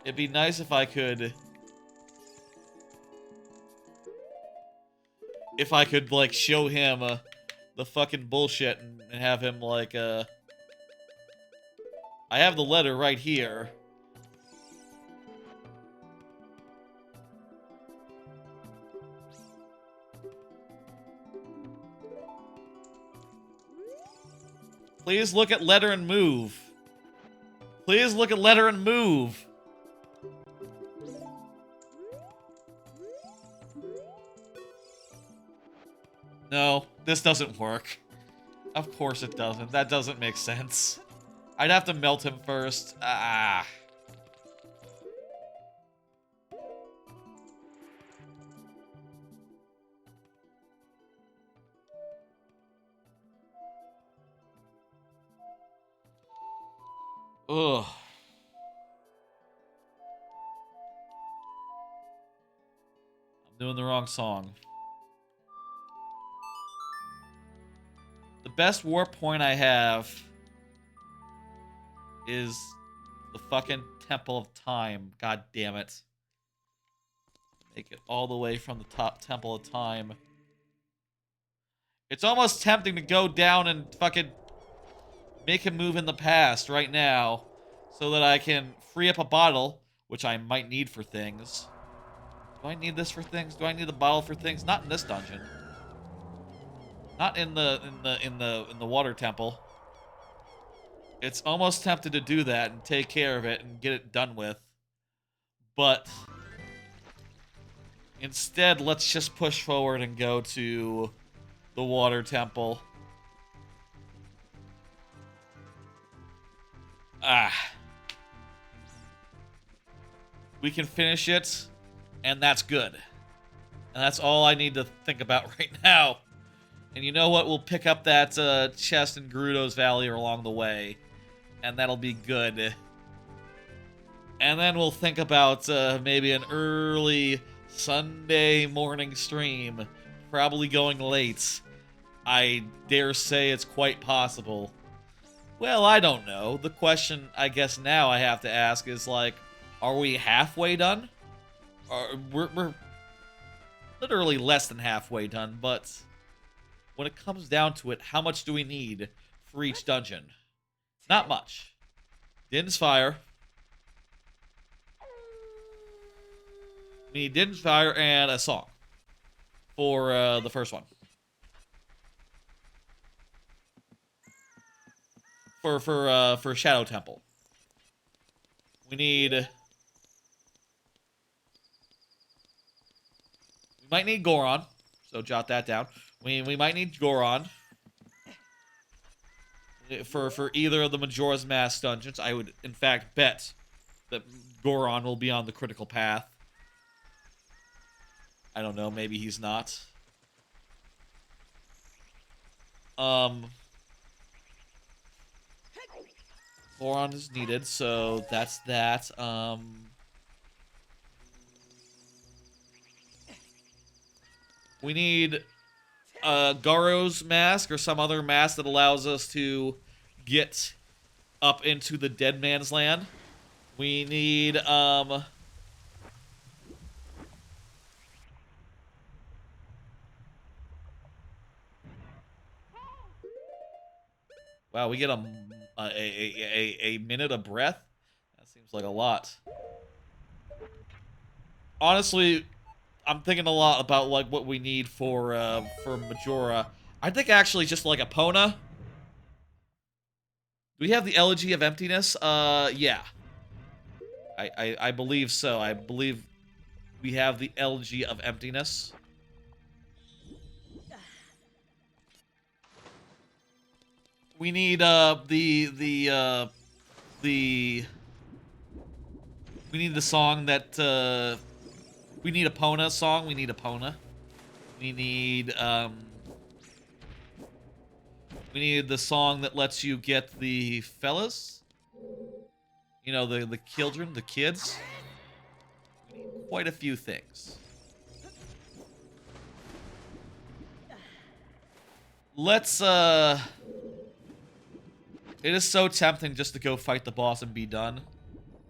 It'd be nice if I could... If I could, like, show him the fucking bullshit and have him, like, I have the letter right here. Please look at letter and move. Please look at letter and move. No, this doesn't work. Of course it doesn't. That doesn't make sense. I'd have to melt him first. Ah. Ugh. I'm doing the wrong song. The best warp point I have is the fucking Temple of Time. God damn it. Make it all the way from the top Temple of Time. It's almost tempting to go down and fucking make him move in the past right now so that I can free up a bottle, which I might need for things. Do I need this for things? Do I need the bottle for things? Not in this dungeon. Not in the water temple. It's almost tempted to do that and take care of it and get it done with. But instead, let's just push forward and go to the water temple. Ah. We can finish it, and that's good. And that's all I need to think about right now. And you know what? We'll pick up that chest in Gerudo's Valley along the way. And that'll be good. And then we'll think about maybe an early Sunday morning stream. Probably going late. I dare say it's quite possible. Well, I don't know. The question I guess now I have to ask is, like, are we halfway done? We're literally less than halfway done, but when it comes down to it, how much do we need for each dungeon? Not much. Din's Fire. We need Din's Fire and a song for the first one. For Shadow Temple. We need... We might need Goron, so jot that down. We might need Goron. For either of the Majora's Mask dungeons. I would, in fact, bet that Goron will be on the critical path. I don't know, maybe he's not. Goron is needed, so that's that. We need Garo's mask or some other mask that allows us to get up into the Dead Man's Land. We need wow, we get a minute of breath? That seems like a lot. Honestly, I'm thinking a lot about, like, what we need for Majora. I think actually just, like, Epona. Do we have the Elegy of Emptiness? Yeah. I believe so. I believe we have the Elegy of Emptiness. We need we need the song that we need Epona song. We need Epona. We need the song that lets you get the fellas. You know, the children, the kids. We need quite a few things. Let's it is so tempting just to go fight the boss and be done.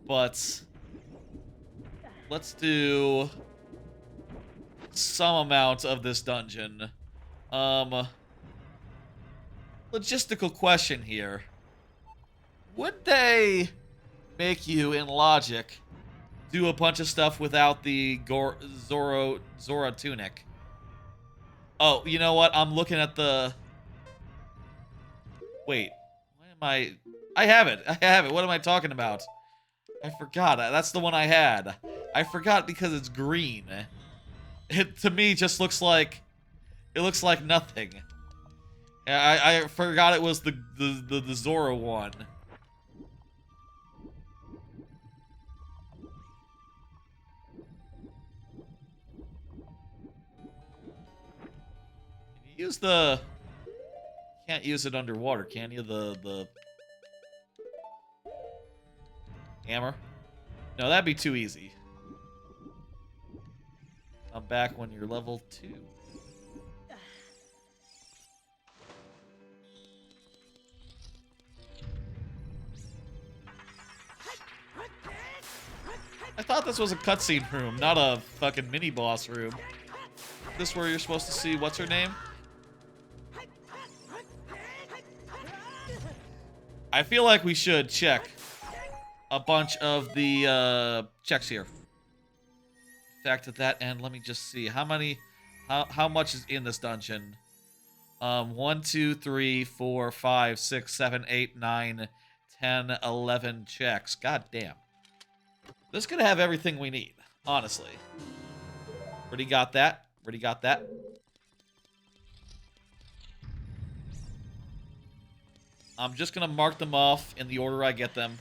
But let's do some amount of this dungeon. Logistical question here. Would they make you, in logic, do a bunch of stuff without the Zora tunic? Oh, you know what? I'm looking at the... Wait. Why am I... I have it. I have it. What am I talking about? I forgot. That's the one I had. I forgot because it's green. It, to me, just looks like... It looks like nothing. I forgot it was the Zora one. Can you use the... Can't use it underwater, can you? The hammer? No, that'd be too easy. I'm back when you're level 2. I thought this was a cutscene room, not a fucking mini-boss room. This where you're supposed to see what's her name? I feel like we should check a bunch of the checks here. Back to that end, let me just see how much is in this dungeon. 1, 2, 3, 4, 5, 6, 7, 8, 9, 10, 11 checks. God damn. This is gonna have everything we need, honestly. Already got that. Already got that. I'm just gonna mark them off in the order I get them.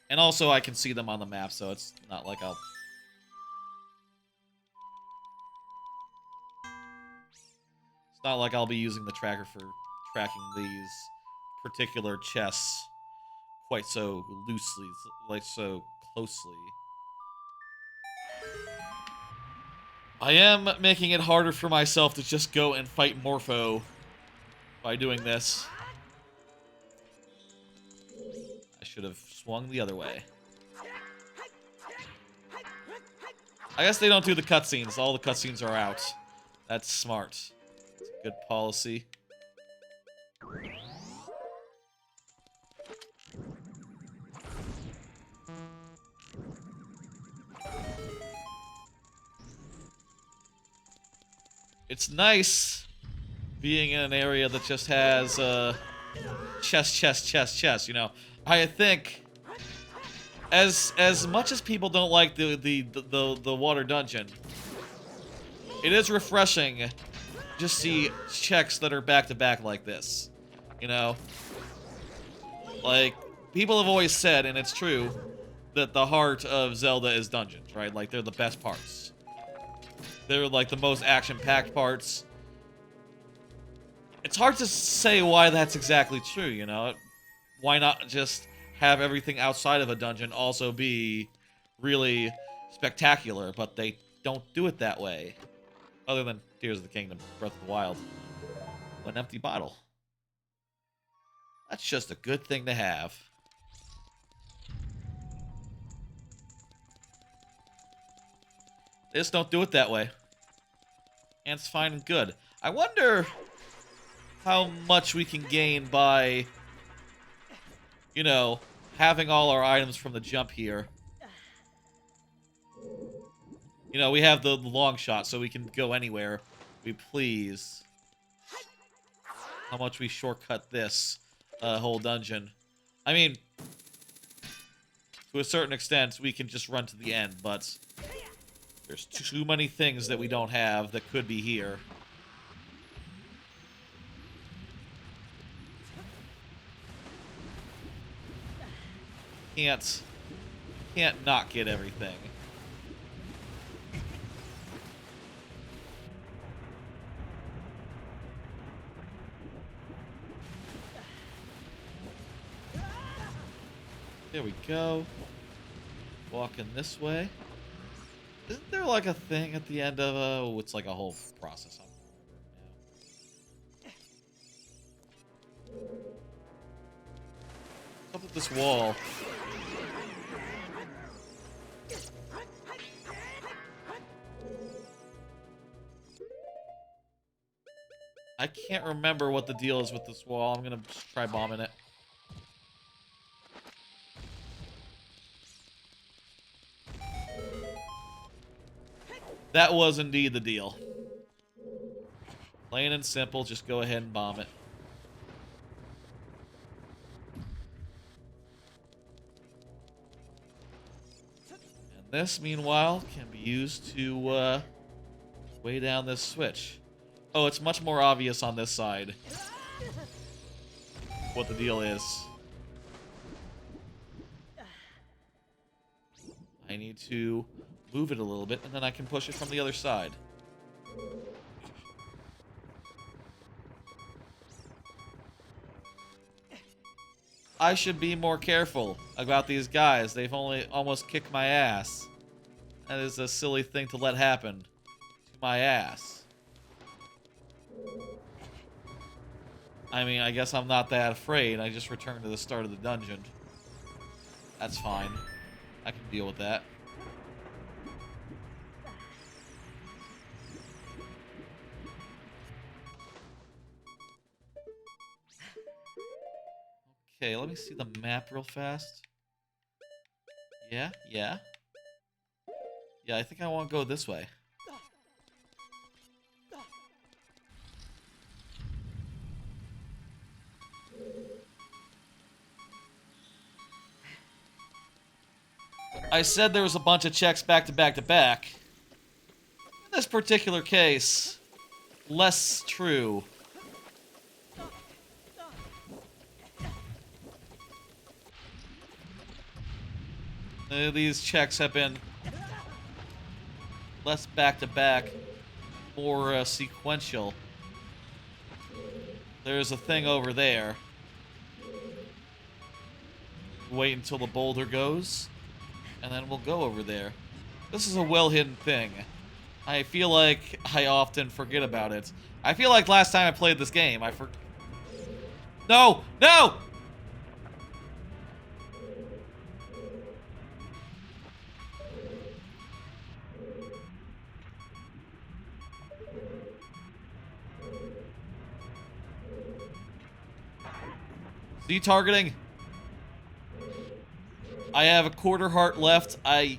And also I can see them on the map, so it's not like I'll... It's not like I'll be using the tracker for tracking these particular chests quite so loosely, like so closely. I am making it harder for myself to just go and fight Morpho by doing this. I should have swung the other way. I guess they don't do the cutscenes. All the cutscenes are out. That's smart. It's a good policy. It's nice being in an area that just has chest, you know. I think as much as people don't like the water dungeon, it is refreshing just see checks that are back to back like this. You know? Like, people have always said, and it's true, that the heart of Zelda is dungeons, right? Like, they're the best parts. They're, like, the most action-packed parts. It's hard to say why that's exactly true, you know? Why not just have everything outside of a dungeon also be really spectacular, but they don't do it that way. Other than Tears of the Kingdom, Breath of the Wild. An empty bottle. That's just a good thing to have. They just don't do it that way. And it's fine and good. I wonder how much we can gain by, you know, having all our items from the jump here. You know, we have the long shot, so we can go anywhere we please. How much we shortcut this whole dungeon. I mean, to a certain extent, we can just run to the end, but there's too many things that we don't have that could be here. Can't not get everything. There we go. Walking this way. Isn't there like a thing at the end of a... Oh, it's like a whole process. What's up with this wall? I can't remember what the deal is with this wall. I'm gonna try bombing it. That was indeed the deal. Plain and simple, just go ahead and bomb it. And this, meanwhile, can be used to weigh down this switch. Oh, it's much more obvious on this side what the deal is. I need to move it a little bit, and then I can push it from the other side. I should be more careful about these guys. They've only almost kicked my ass. That is a silly thing to let happen to my ass. I mean, I guess I'm not that afraid. I just returned to the start of the dungeon. That's fine. I can deal with that. Okay, let me see the map real fast. Yeah. Yeah, I think I want to go this way. I said there was a bunch of checks back to back to back. In this particular case, less true. These checks have been less back-to-back, more sequential. There's a thing over there. Wait until the boulder goes, and then we'll go over there. This is a well-hidden thing. I feel like I often forget about it. I feel like last time I played this game, No! No! Z targeting. I have a quarter heart left. I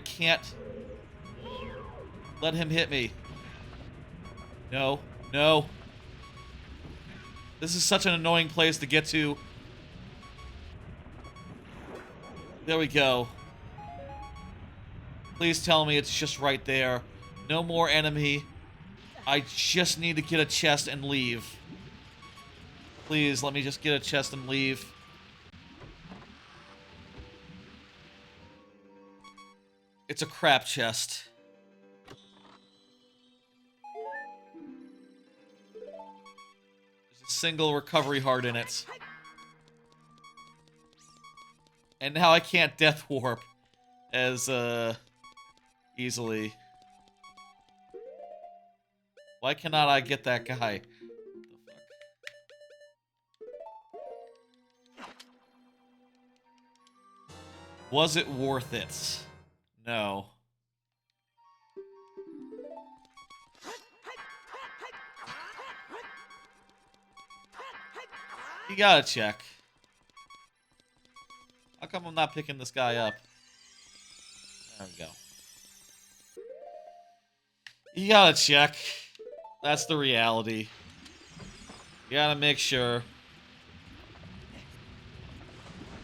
can't let him hit me. No. No. This is such an annoying place to get to. There we go. Please tell me it's just right there. No more enemy. I just need to get a chest and leave. Please, let me just get a chest and leave. It's a crap chest. There's a single recovery heart in it. And now I can't death warp as easily. Why cannot I get that guy? Was it worth it? No. You gotta check. How come I'm not picking this guy up? There we go. You gotta check. That's the reality. You gotta make sure.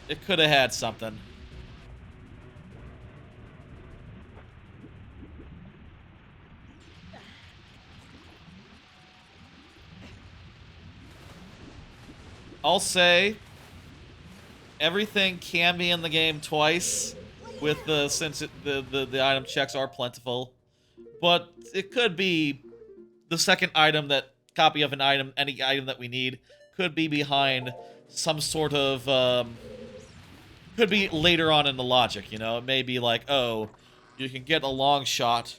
It could have had something. I'll say everything can be in the game twice with since the item checks are plentiful, but it could be the second item copy of an item, any item that we need, could be behind some sort of could be later on in the logic, you know? It may be like, oh, you can get a long shot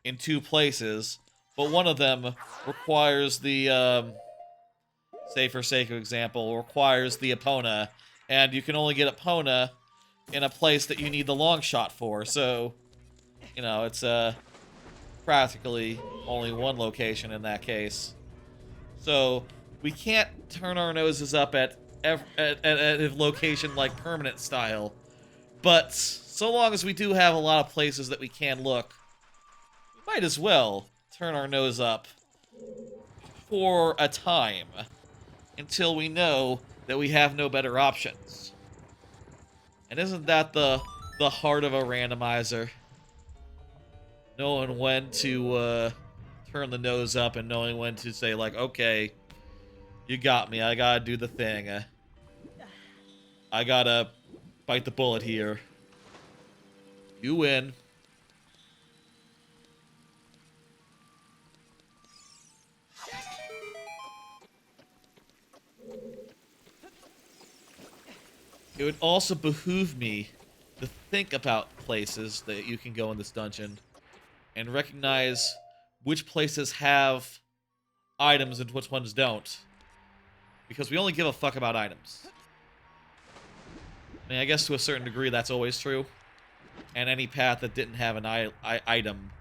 in 2 places, but one of them requires the say for sake of example, requires the Epona, and you can only get Epona in a place that you need the long shot for, so, you know, it's practically only one location in that case. So we can't turn our noses up at a location like permanent style. But so long as we do have a lot of places that we can look, we might as well turn our nose up for a time until we know that we have no better options. And isn't that the heart of a randomizer? Knowing when to turn the nose up and knowing when to say, like, okay, you got me. I gotta do the thing. I gotta bite the bullet here. You win. It would also behoove me to think about places that you can go in this dungeon and recognize which places have items and which ones don't. Because we only give a fuck about items. I mean, I guess to a certain degree that's always true. And any path that didn't have an item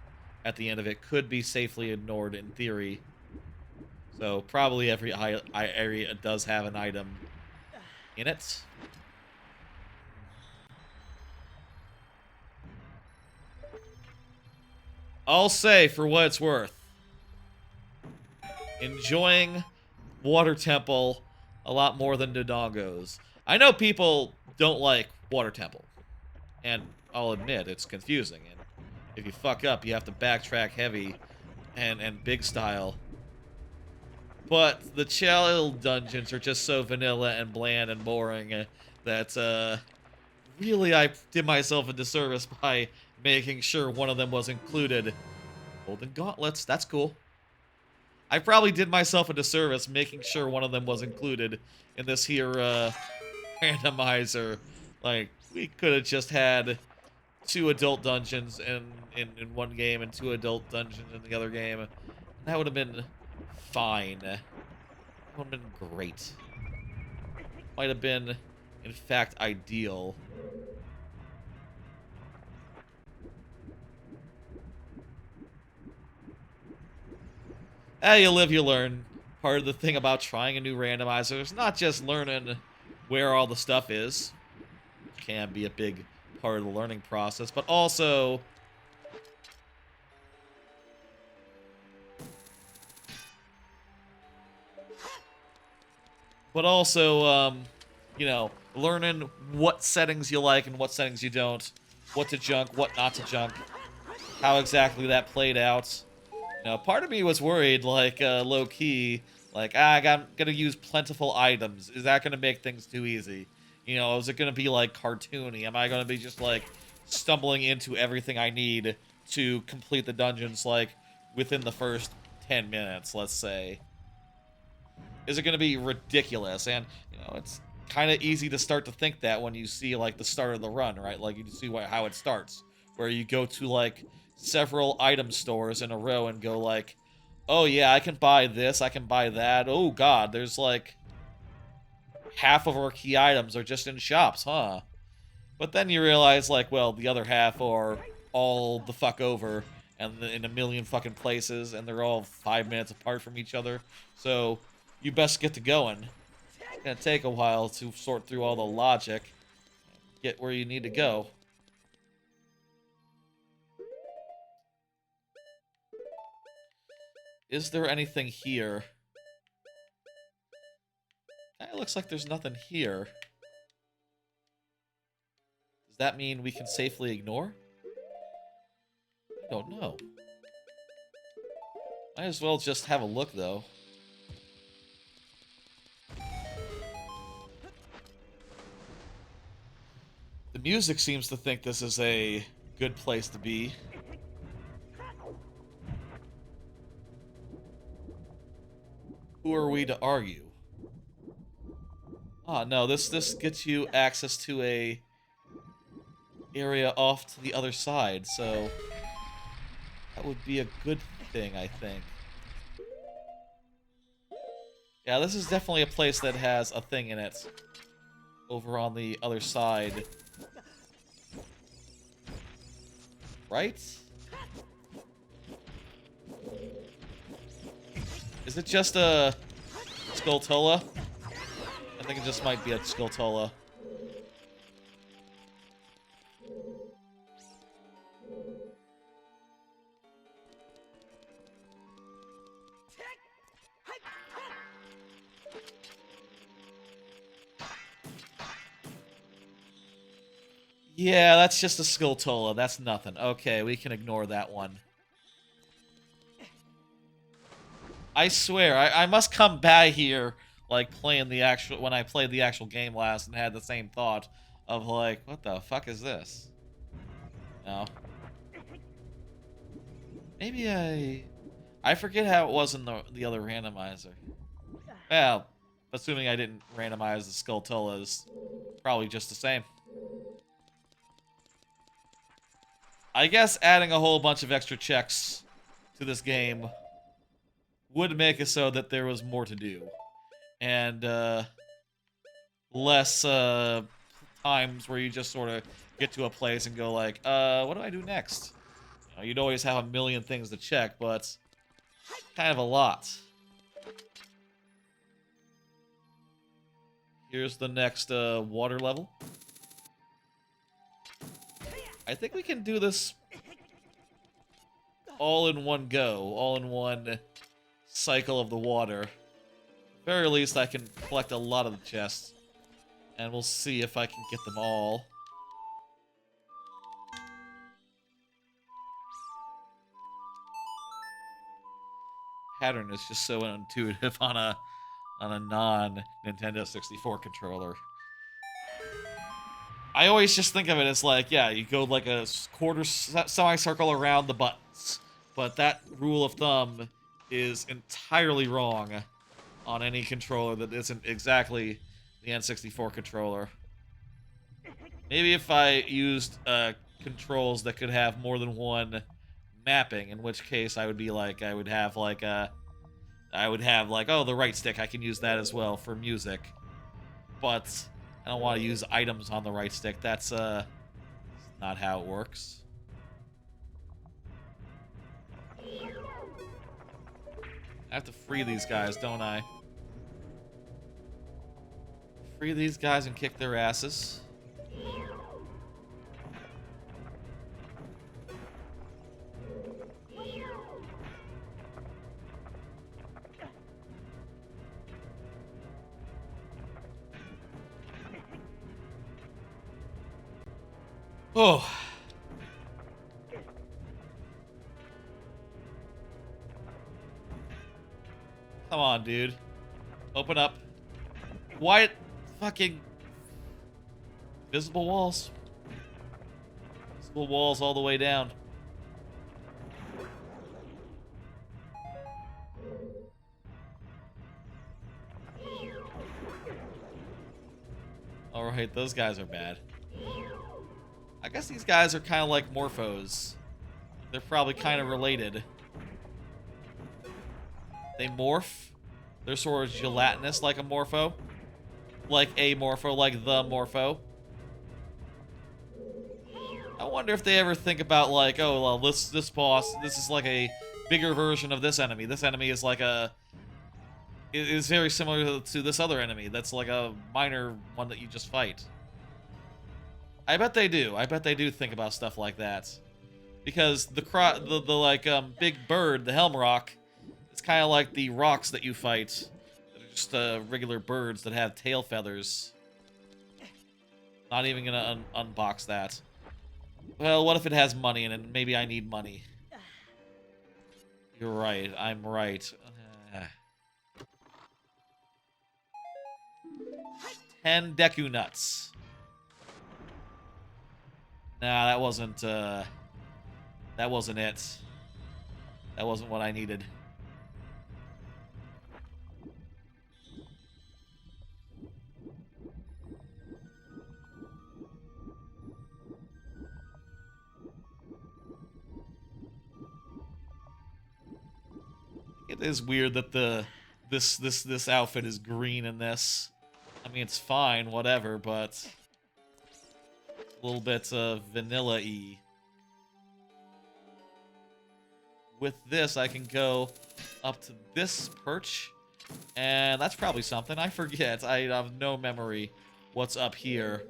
at the end of it could be safely ignored in theory. So probably every area does have an item in it. I'll say, for what it's worth, enjoying Water Temple a lot more than Dodongo's. I know people don't like Water Temple, and I'll admit it's confusing. And if you fuck up, you have to backtrack heavy and big style. But the child dungeons are just so vanilla and bland and boring that really I did myself a disservice by making sure one of them was included. Golden Gauntlets, that's cool. I probably did myself a disservice making sure one of them was included in this here randomizer. Like, we could have just had 2 adult dungeons in one game and 2 adult dungeons in the other game. That would have been fine. That would have been great. Might have been, in fact, ideal. You live, you learn. Part of the thing about trying a new randomizer is not just learning where all the stuff is, which can be a big part of the learning process, but also you know, learning what settings you like and what settings you don't, what to junk, what not to junk, how exactly that played out. You know, part of me was worried, like, low-key, like, I'm gonna use plentiful items. Is that gonna make things too easy? You know, is it gonna be, like, cartoony? Am I gonna be just, like, stumbling into everything I need to complete the dungeons, like, within the first 10 minutes, let's say? Is it gonna be ridiculous? And, you know, it's kind of easy to start to think that when you see, like, the start of the run, right? Like, you see how it starts, where you go to, like, several item stores in a row and go, like, oh, yeah, I can buy this, I can buy that. Oh, God, there's, like, half of our key items are just in shops, huh? But then you realize, like, well, the other half are all the fuck over and in a million fucking places, and they're all 5 minutes apart from each other. So you best get to going. It's gonna take a while to sort through all the logic, get where you need to go. Is there anything here? It looks like there's nothing here. Does that mean we can safely ignore? I don't know. Might as well just have a look, though. The music seems to think this is a good place to be. Who are we to argue? Ah, no, this gets you access to a area off to the other side, so that would be a good thing, I think. Yeah, this is definitely a place that has a thing in it over on the other side. Right? Is it just a Skulltula. I think it just might be a Skulltula. Yeah, that's just a Skulltula. That's nothing. Okay, we can ignore that one. I swear, I must come back here, like, playing the actual... when I played the actual game last and had the same thought of, like, what the fuck is this? No. Maybe I forget how it was in the other randomizer. Well, assuming I didn't randomize the Skulltulas, probably just the same. I guess adding a whole bunch of extra checks to this game would make it so that there was more to do. And, less, times where you just sort of get to a place and go like, what do I do next? You know, you'd always have a million things to check, but kind of a lot. Here's the next, water level. I think we can do this all in one go, all in one cycle of the water. At the very least, I can collect a lot of the chests, and we'll see if I can get them all. Pattern is just so intuitive on a non-Nintendo 64 controller. I always just think of it as like, yeah, you go like a quarter semicircle around the buttons. But that rule of thumb is entirely wrong on any controller that isn't exactly the N64 controller. Maybe if I used controls that could have more than one mapping, in which case I would be like, I would have like, oh, the right stick, I can use that as well for music. But I don't want to use items on the right stick. That's not how it works. I have to free these guys, don't I? Free these guys and kick their asses. Oh. Come on, dude. Open up. Why fucking visible walls? Visible walls all the way down. Alright, those guys are bad. I guess these guys are kind of like Morphos. They're probably kind of related. They morph. They're sort of gelatinous like a Morpho. Like a Morpho, like the Morpho. I wonder if they ever think about like, oh, well, this boss, this is like a bigger version of this enemy. This enemy is like a... It is very similar to this other enemy. That's like a minor one that you just fight. I bet they do. I bet they do think about stuff like that. Because the big bird, the Helm Rock, it's kind of like the rocks that you fight. They're just regular birds that have tail feathers. Not even gonna unbox that. Well, what if it has money in it? Maybe I need money. You're right. I'm right. 10 Deku Nuts. Nah, that wasn't it. That wasn't what I needed. It is weird that this outfit is green in this. I mean, it's fine, whatever, but a little bit vanilla-y. With this, I can go up to this perch And that's probably something. I forget. I have no memory what's up here.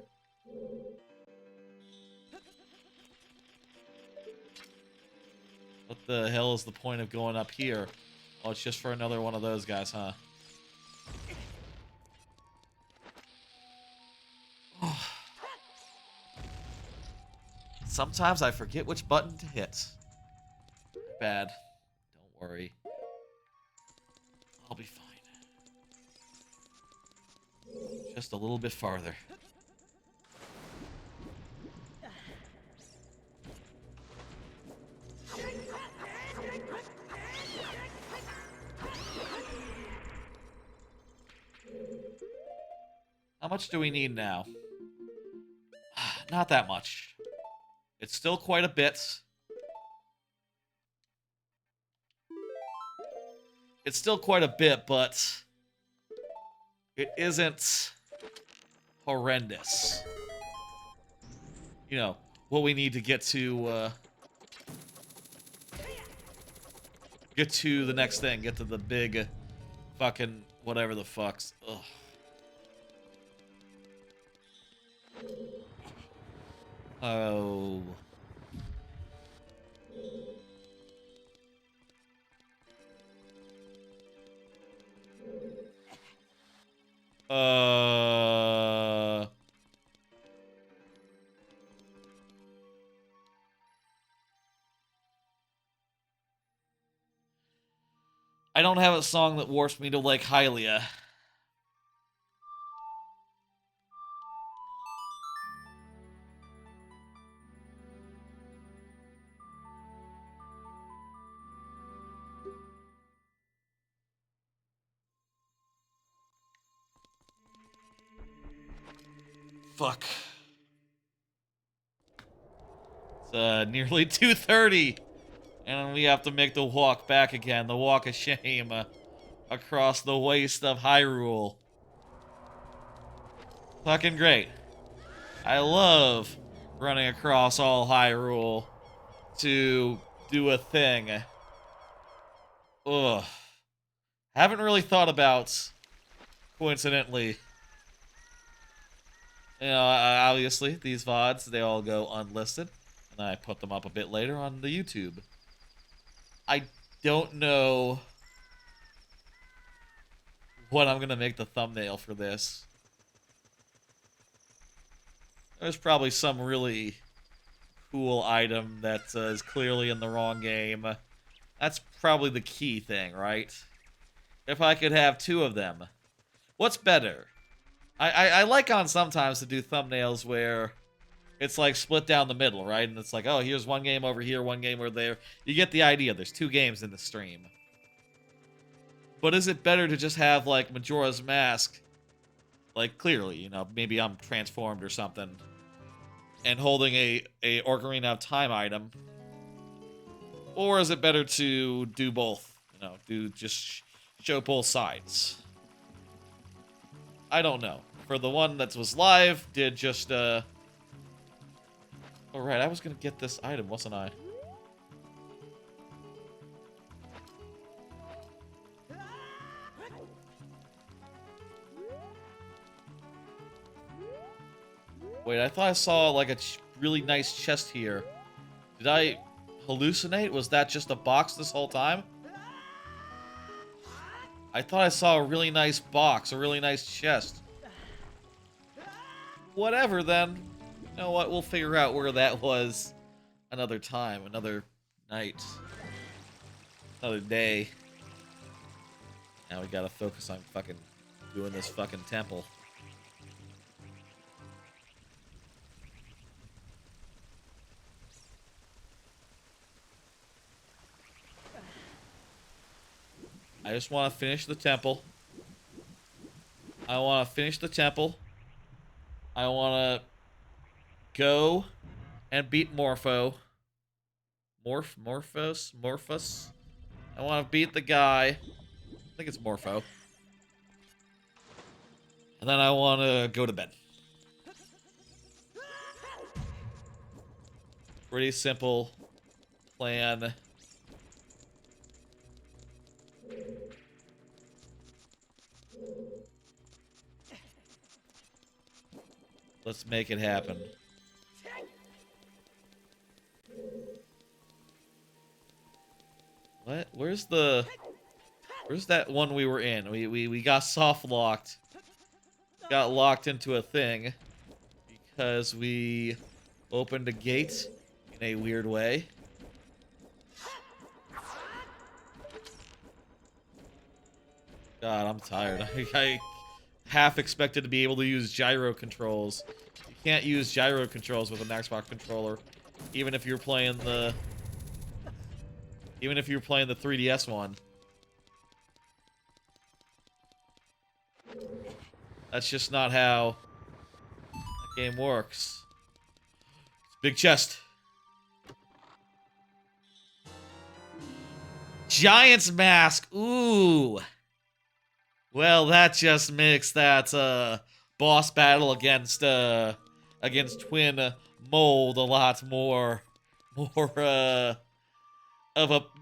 What the hell is the point of going up here? Oh, it's just for another one of those guys, huh? Sometimes I forget which button to hit. Bad. Don't worry. I'll be fine. Just a little bit farther. How much do we need now? Not that much. It's still quite a bit. It's still quite a bit, but it isn't horrendous. You know, what we need to get to the next thing. Get to the big fucking whatever the fucks. Ugh. Oh. I don't have a song that warps me to like Hylia. Fuck. It's nearly 2:30. And we have to make the walk back again. The walk of shame across the waste of Hyrule. Fucking great. I love running across all Hyrule to do a thing. Ugh. Haven't really thought about, coincidentally. You know, obviously, these VODs, they all go unlisted. And I put them up a bit later on the YouTube. I don't know what I'm going to make the thumbnail for this. There's probably some really cool item that is clearly in the wrong game. That's probably the key thing, right? If I could have two of them. What's better? I like on sometimes to do thumbnails where it's like split down the middle, right? And it's like, oh, here's one game over here, one game over there. You get the idea. There's two games in the stream. But is it better to just have, like, Majora's Mask, like, clearly, you know, maybe I'm transformed or something, and holding a Ocarina of Time item? Or is it better to do both? You know, just show both sides? I don't know. For the one that was live, did just, oh, right, I was gonna get this item, wasn't I? Wait, I thought I saw, like, a really nice chest here. Did I hallucinate? Was that just a box this whole time? I thought I saw a really nice box, a really nice chest. Whatever, then. You know what? We'll figure out where that was another time, another night, another day. Now we gotta focus on fucking doing this fucking temple. I just want to finish the temple. I want to finish the temple. I want to go and beat Morpho. Morphos? I want to beat the guy. I think it's Morpho. And then I want to go to bed. Pretty simple plan. Let's make it happen. What? Where's that one we were in? We got soft locked. Got locked into a thing because we opened a gate in a weird way. God, I'm tired. I half expected to be able to use gyro controls. You can't use gyro controls with an Xbox controller, even if you're playing the 3DS one. That's just not how that game works. Big chest. Giant's Mask. Ooh. Well, that just makes that boss battle against Twin Mold a lot more of a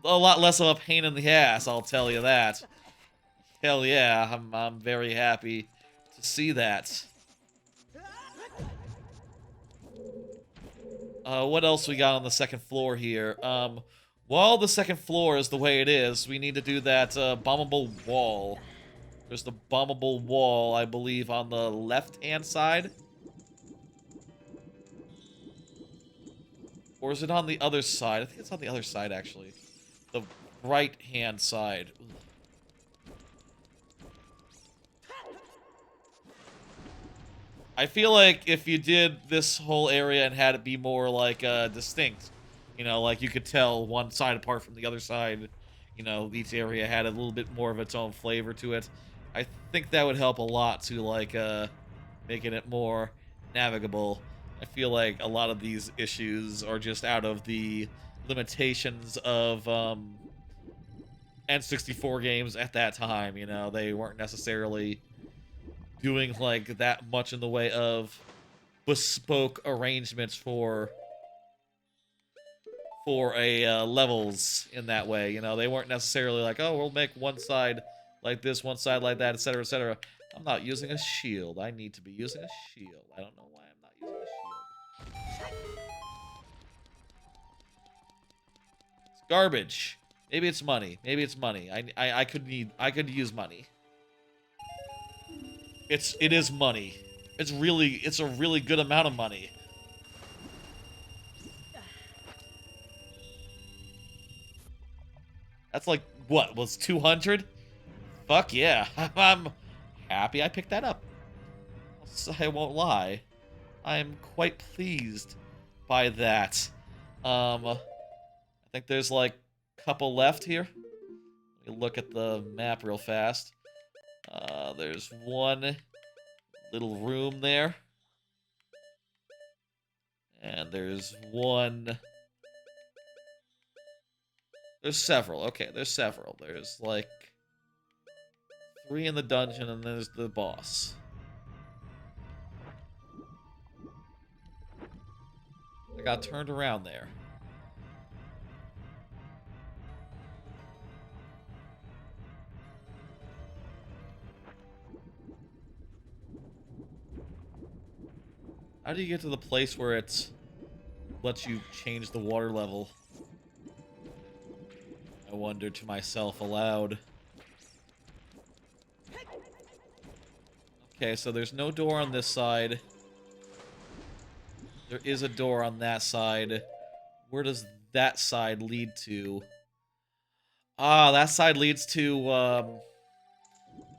lot less of a pain in the ass, I'll tell you that. Hell yeah, I'm very happy to see that. What else we got on the second floor here? While the second floor is the way it is, we need to do that bombable wall. There's the bombable wall, I believe, on the left-hand side. Or is it on the other side? I think it's on the other side, actually. The right-hand side. I feel like if you did this whole area and had it be more, like, distinct, you know, like you could tell one side apart from the other side, you know, each area had a little bit more of its own flavor to it. I think that would help a lot to, like, making it more navigable. I feel like a lot of these issues are just out of the limitations of, N64 games at that time, you know? They weren't necessarily doing, like, that much in the way of bespoke arrangements for levels in that way, you know? They weren't necessarily like, oh, we'll make one side like this, one side like that, etc., etc. I'm not using a shield. I need to be using a shield. I don't know why I'm not using a shield. It's garbage. Maybe it's money. Maybe it's money. I could use money. It is money. It's a really good amount of money. That's like, what, was 200? Fuck yeah. I'm happy I picked that up. I won't lie. I'm quite pleased by that. I think there's like a couple left here. Let me look at the map real fast. There's one little room there. And there's one... There's several. Okay, there's several. There's like 3 in the dungeon, and there's the boss. I got turned around there. How do you get to the place where it lets you change the water level? I wonder to myself aloud. Okay, so there's no door on this side. There is a door on that side. Where does that side lead to? Ah, that side leads to,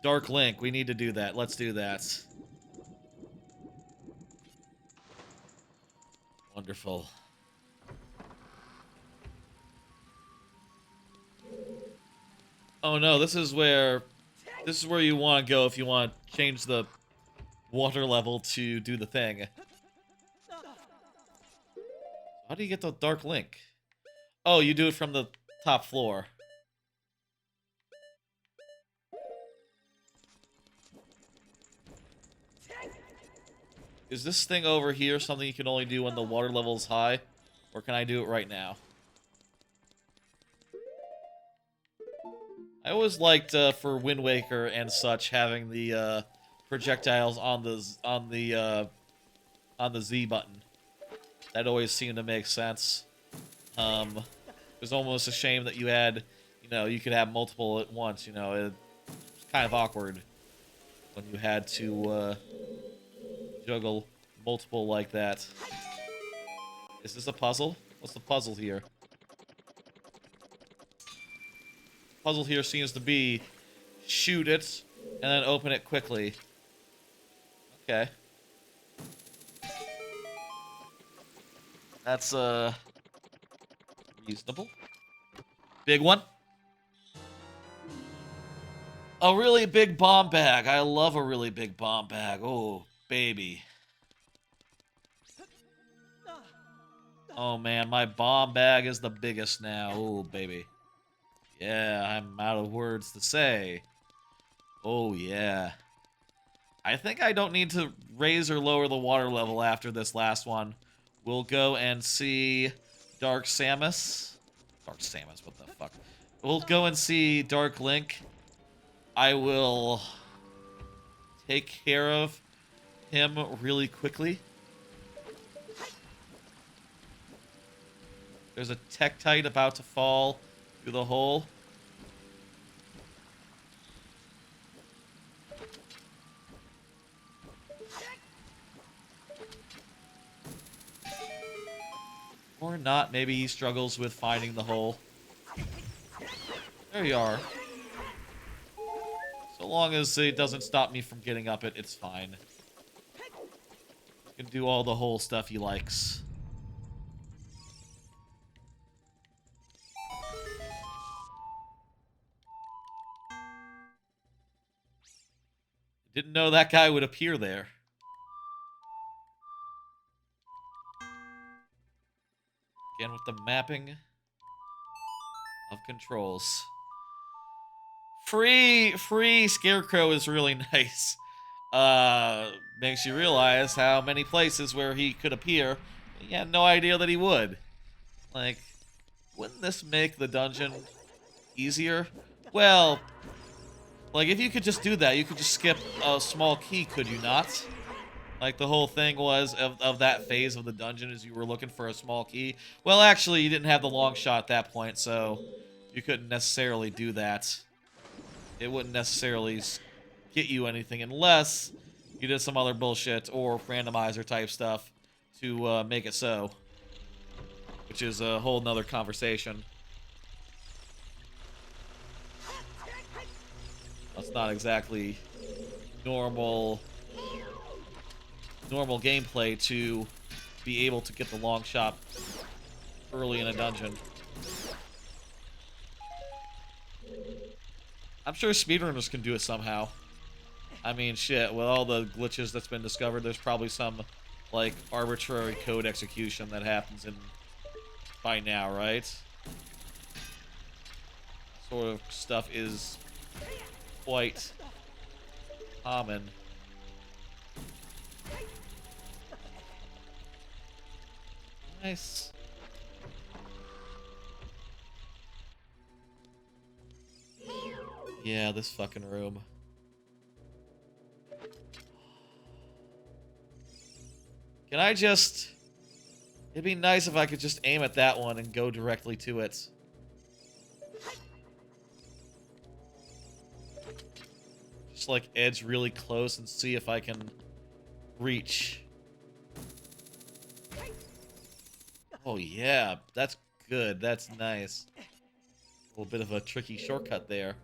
Dark Link. We need to do that. Let's do that. Wonderful. Oh no, this is where you want to go if you want to change the water level to do the thing. How do you get the Dark Link? Oh, you do it from the top floor. Is this thing over here something you can only do when the water level is high? Or can I do it right now? I always liked, for Wind Waker and such, having the, projectiles on the on the Z button. That always seemed to make sense. It was almost a shame that you had, you know, you could have multiple at once, you know. It's kind of awkward when you had to juggle multiple like that. Is this a puzzle? What's the puzzle here? Puzzle here seems to be shoot it and then open it quickly. Okay. That's reasonable. Big one. A really big bomb bag. I love a really big bomb bag. Oh, baby. Oh man, my bomb bag is the biggest now. Oh, baby. Yeah, I'm out of words to say. Oh, yeah. I think I don't need to raise or lower the water level after this last one. We'll go and see Dark Samus. Dark Samus, what the fuck? We'll go and see Dark Link. I will take care of him really quickly. There's a Tektite about to fall through the hole. Or not, maybe he struggles with finding the hole. There you are. So long as it doesn't stop me from getting up it, it's fine. He can do all the hole stuff he likes. Didn't know that guy would appear there. Again with the mapping of controls. Free Scarecrow is really nice. Makes you realize how many places where he could appear. He had no idea that he would. Like, wouldn't this make the dungeon easier? Well, like if you could just do that, you could just skip a small key, could you not? Like the whole thing was of that phase of the dungeon is you were looking for a small key. Well, actually, you didn't have the long shot at that point, so you couldn't necessarily do that. It wouldn't necessarily get you anything unless you did some other bullshit or randomizer type stuff to make it so. Which is a whole nother conversation. That's not exactly normal gameplay to be able to get the long shot early in a dungeon. I'm sure speedrunners can do it somehow. I mean, shit, with all the glitches that's been discovered, there's probably some, like, arbitrary code execution that happens in by now, right? Sort of stuff is quite common. Nice. Yeah, this fucking room. Can I just... It'd be nice if I could just aim at that one and go directly to it. Just like edge really close and see if I can reach. Oh yeah, that's good. That's nice. A little bit of a tricky shortcut there.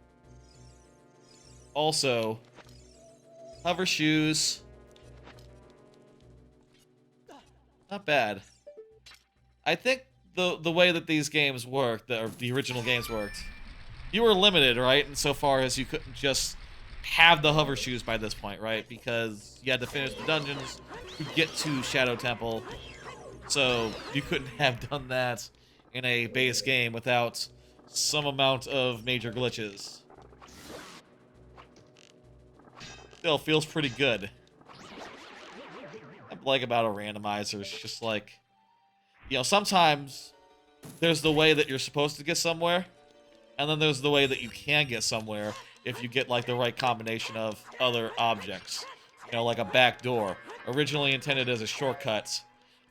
Also, hover shoes. Not bad. I think the way that these games worked, or the original games worked, you were limited, right? Insofar as you couldn't just have the hover shoes by this point, right? Because you had to finish the dungeons to get to Shadow Temple. So you couldn't have done that in a base game without some amount of major glitches. Still feels pretty good. What I like about a randomizer is just like, you know, sometimes there's the way that you're supposed to get somewhere, and then there's the way that you can get somewhere if you get like the right combination of other objects. You know, like a back door. Originally intended as a shortcut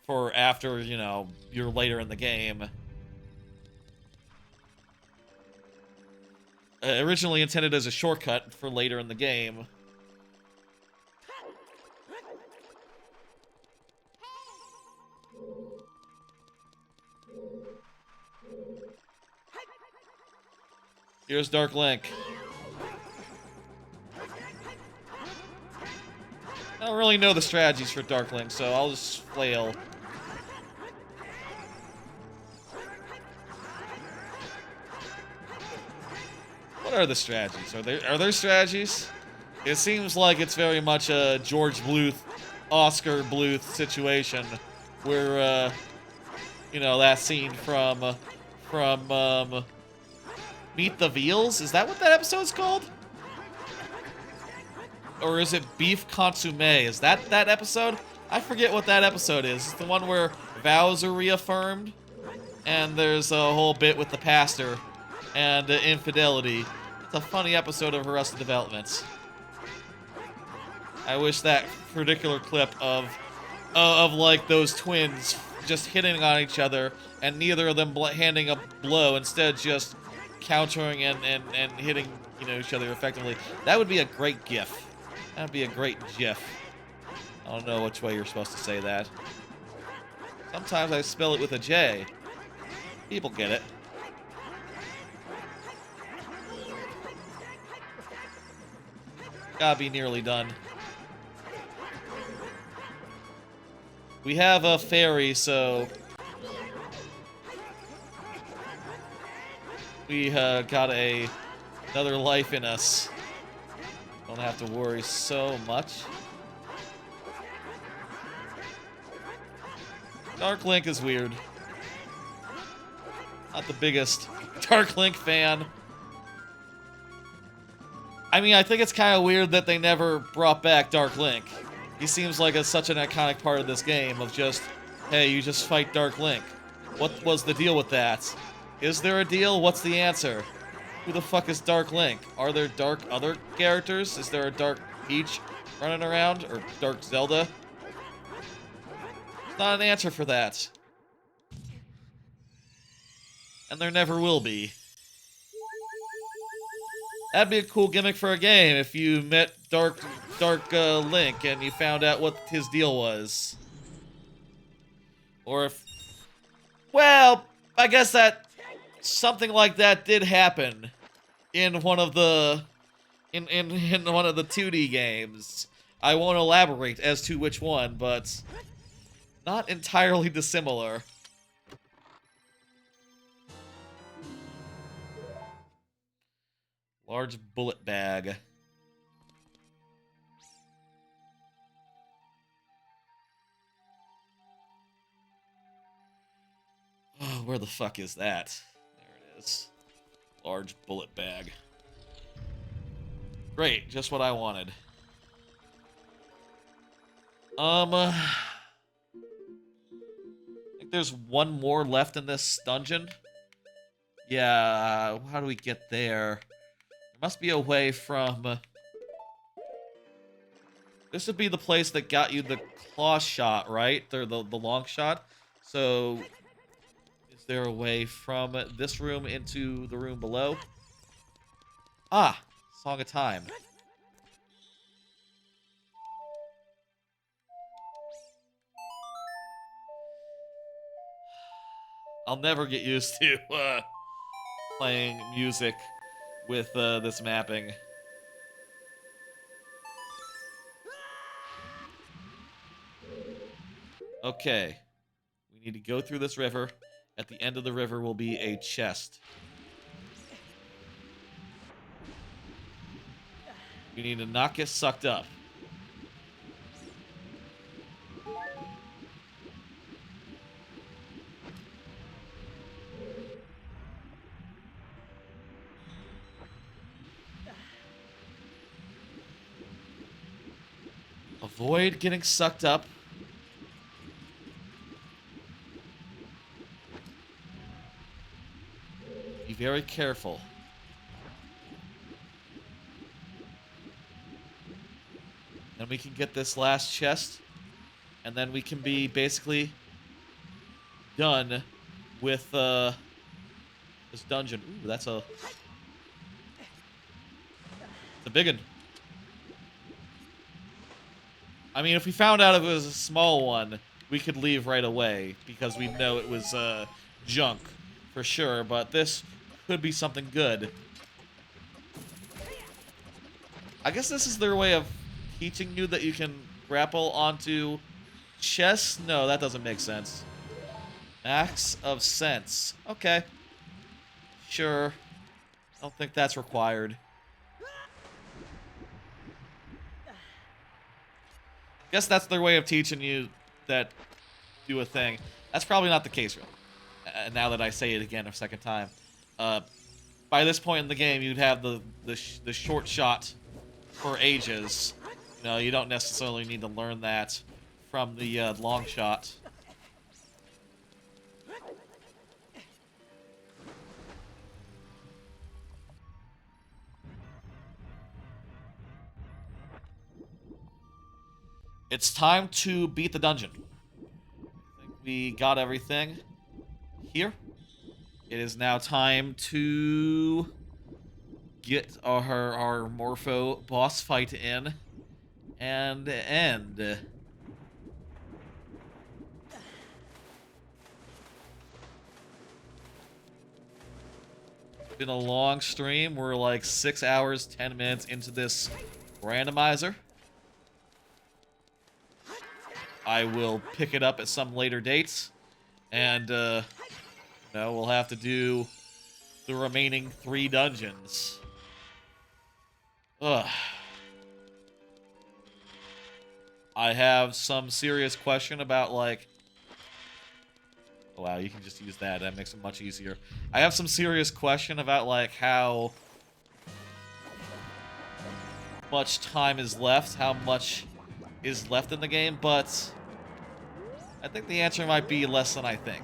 for after, you know, you're later in the game. Originally intended as a shortcut for later in the game. Here's Dark Link. I don't really know the strategies for Dark Link, so I'll just flail. What are the strategies? Are there strategies? It seems like it's very much a George Bluth, Oscar Bluth situation, where you know, that scene from Meet the Veals. Is that what that episode's called? Or is it Beef Consomme? Is that episode? I forget what that episode is. It's the one where vows are reaffirmed, and there's a whole bit with the pastor and infidelity. It's a funny episode of Arrested Development. I wish that particular clip of like those twins just hitting on each other and neither of them handing a blow, instead just countering and hitting, you know, each other effectively. That would be a great GIF. That would be a great GIF. I don't know which way you're supposed to say that. Sometimes I spell it with a J. People get it. Gotta be nearly done. We have a fairy, so we got another life in us. Don't have to worry so much. Dark Link is weird. Not the biggest Dark Link fan. I mean, I think it's kind of weird that they never brought back Dark Link. He seems like such an iconic part of this game of just, hey, you just fight Dark Link. What was the deal with that? Is there a deal? What's the answer? Who the fuck is Dark Link? Are there Dark other characters? Is there a Dark Peach running around? Or Dark Zelda? There's not an answer for that. And there never will be. That'd be a cool gimmick for a game if you met Dark Link and you found out what his deal was. Or if... Well, I guess that something like that did happen in one of the... in one of the 2D games. I won't elaborate as to which one, but not entirely dissimilar. Large bullet bag. Oh, where the fuck is that? There it is. Large bullet bag. Great, just what I wanted. I think there's one more left in this dungeon. Yeah, how do we get there? Must be a way from... This would be the place that got you the claw shot, right? The long shot. So, is there a way from this room into the room below? Ah! Song of Time. I'll never get used to playing music with this mapping. Okay. We need to go through this river. At the end of the river will be a chest. We need to not get sucked up. Avoid getting sucked up. Be very careful. And we can get this last chest. And then we can be basically done with this dungeon. Ooh, that's a big one. I mean, if we found out it was a small one, we could leave right away because we know it was junk for sure. But this could be something good. I guess this is their way of teaching you that you can grapple onto chests. No, that doesn't make sense. Acts of sense. Okay. Sure. I don't think that's required. Guess that's their way of teaching you that do a thing. That's probably not the case, really. Now that I say it again a second time. By this point in the game, you'd have the short shot for ages. You know, you don't necessarily need to learn that from the long shot. It's time to beat the dungeon. I think we got everything here. It is now time to get our Morpho boss fight in and end. It's been a long stream. We're like 6 hours, 10 minutes into this randomizer. I will pick it up at some later dates, and we'll have to do the remaining 3 dungeons. Ugh. I have some serious question about, like... Oh, wow, you can just use that. That makes it much easier. I have some serious question about, like, how much time is left, how much is left in the game, but I think the answer might be less than I think.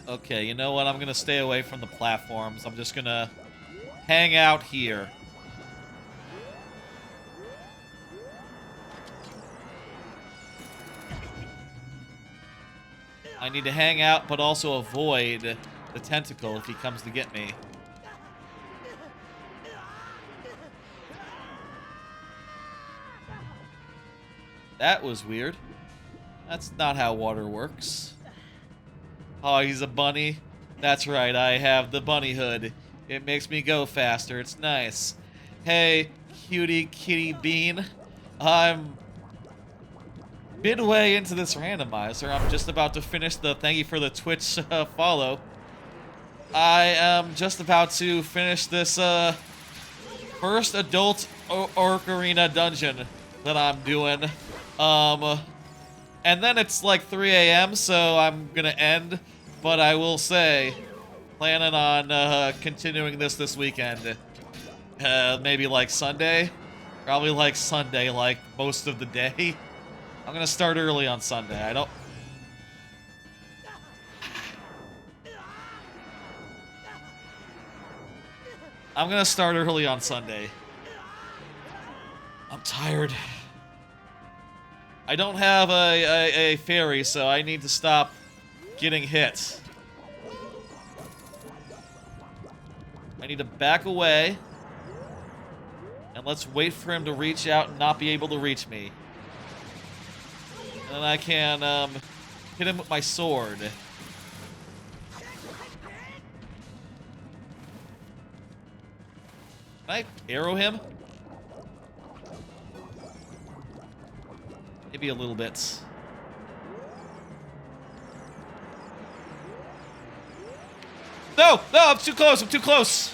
Okay, you know what? I'm gonna stay away from the platforms. I'm just gonna hang out here. I need to hang out, but also avoid the tentacle if he comes to get me. That was weird. That's not how water works. Oh, he's a bunny? That's right, I have the bunny hood. It makes me go faster. It's nice. Hey, cutie kitty bean. I'm midway into this randomizer. I'm just about to finish the thank you for the Twitch follow. I am just about to finish this first adult Orc Arena dungeon that I'm doing. And then it's like 3 a.m., so I'm gonna end. But I will say, planning on continuing this weekend. Maybe like Sunday. Probably like Sunday, like most of the day. I'm gonna start early on Sunday. I'm gonna start early on Sunday. I'm tired. I don't have a fairy, so I need to stop getting hit. I need to back away. And let's wait for him to reach out and not be able to reach me. And then I can hit him with my sword. Can I arrow him? Maybe a little bit. No! No! I'm too close! I'm too close!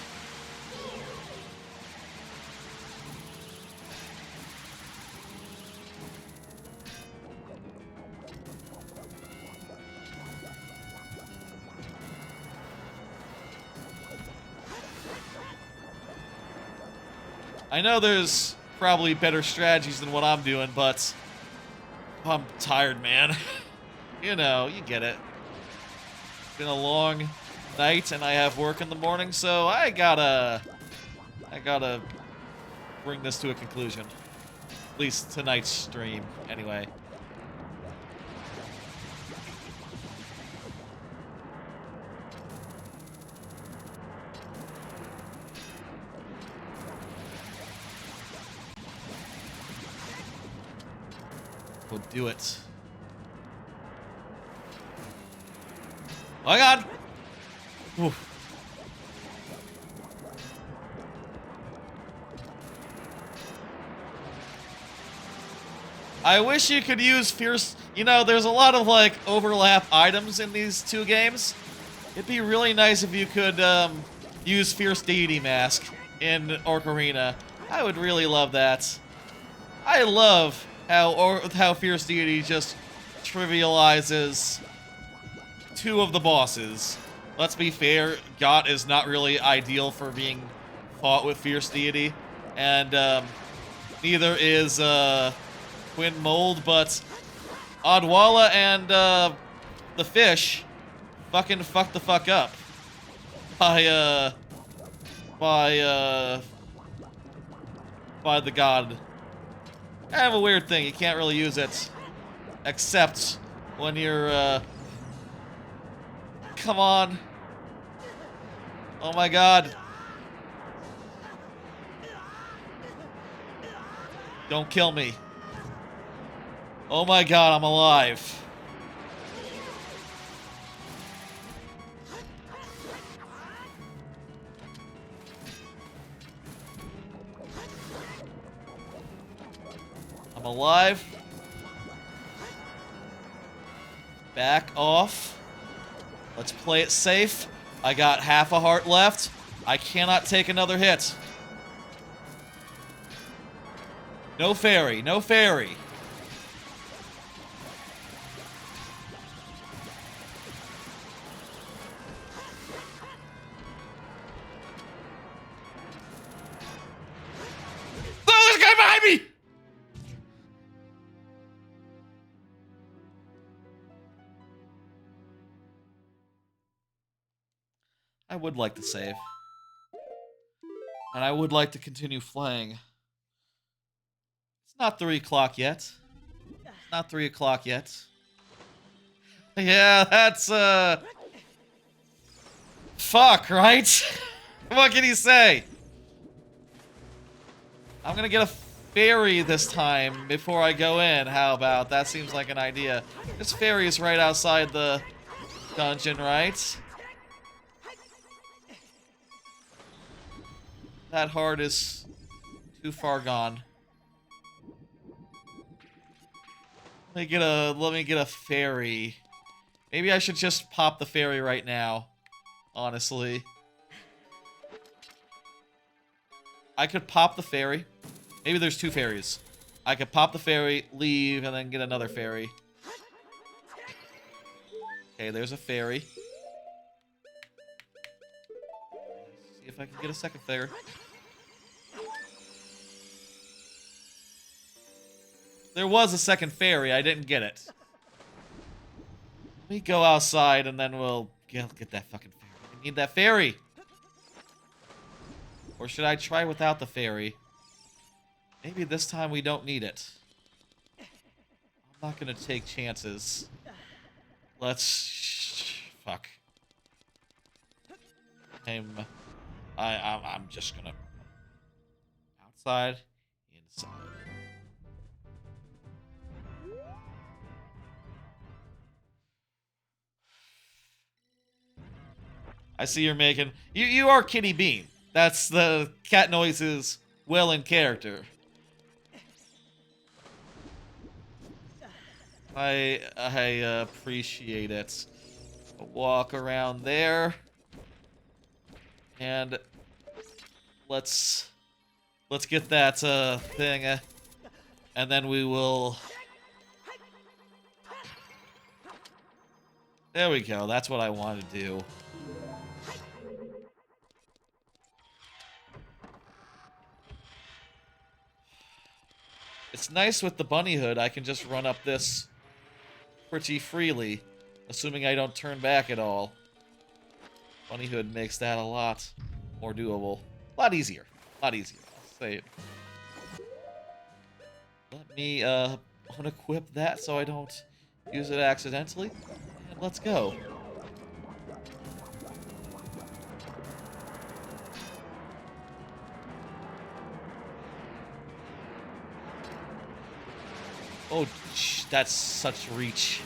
I know there's probably better strategies than what I'm doing, but I'm tired, man. You know, you get it. It's been a long night, and I have work in the morning, so I gotta bring this to a conclusion. At least tonight's stream, anyway. We'll do it. Oh my god! Oof. I wish you could use fierce... You know, there's a lot of, like, overlap items in these two games. It'd be really nice if you could, use Fierce Deity Mask in Ocarina. I would really love that. I love how Fierce Deity just trivializes two of the bosses. Let's be fair, Got is not really ideal for being fought with Fierce Deity. And, neither is, Twin Mold, but Odwalla and the fish fucking fuck the fuck up by the god. I have a weird thing. You can't really use it except when you're come on. Oh my god. Don't kill me. Oh my god, I'm alive. I'm alive. Back off. Let's play it safe. I got half a heart left. I cannot take another hit. No fairy, no fairy. I would like to save. And I would like to continue playing. It's not 3 o'clock yet. It's not 3 o'clock yet. Yeah, that's, fuck, right? What can you say? I'm gonna get a fairy this time before I go in. How about? That seems like an idea. This fairy is right outside the dungeon, right? That heart is too far gone. Let me get a fairy. Maybe I should just pop the fairy right now. Honestly. I could pop the fairy. Maybe there's 2 fairies. I could pop the fairy, leave, and then get another fairy. Okay, there's a fairy. See if I can get a second fairy. There was a second fairy. I didn't get it. Let me go outside and then we'll get that fucking fairy. I need that fairy. Or should I try without the fairy? Maybe this time we don't need it. I'm not gonna take chances. Let's... Fuck. I'm just gonna... Outside. Inside. I see you're making... You are Kitty Bean. That's the cat noises well in character. I appreciate it. I'll walk around there. And let's get that thing. And then we will... There we go. That's what I want to do. It's It's nice with the bunny hood. I can just run up this pretty freely, assuming I don't turn back at all. Bunny hood makes that a lot more doable. A lot easier. A lot easier. I'll say it. Let me unequip that so I don't use it accidentally. And let's go. Oh, that's such reach.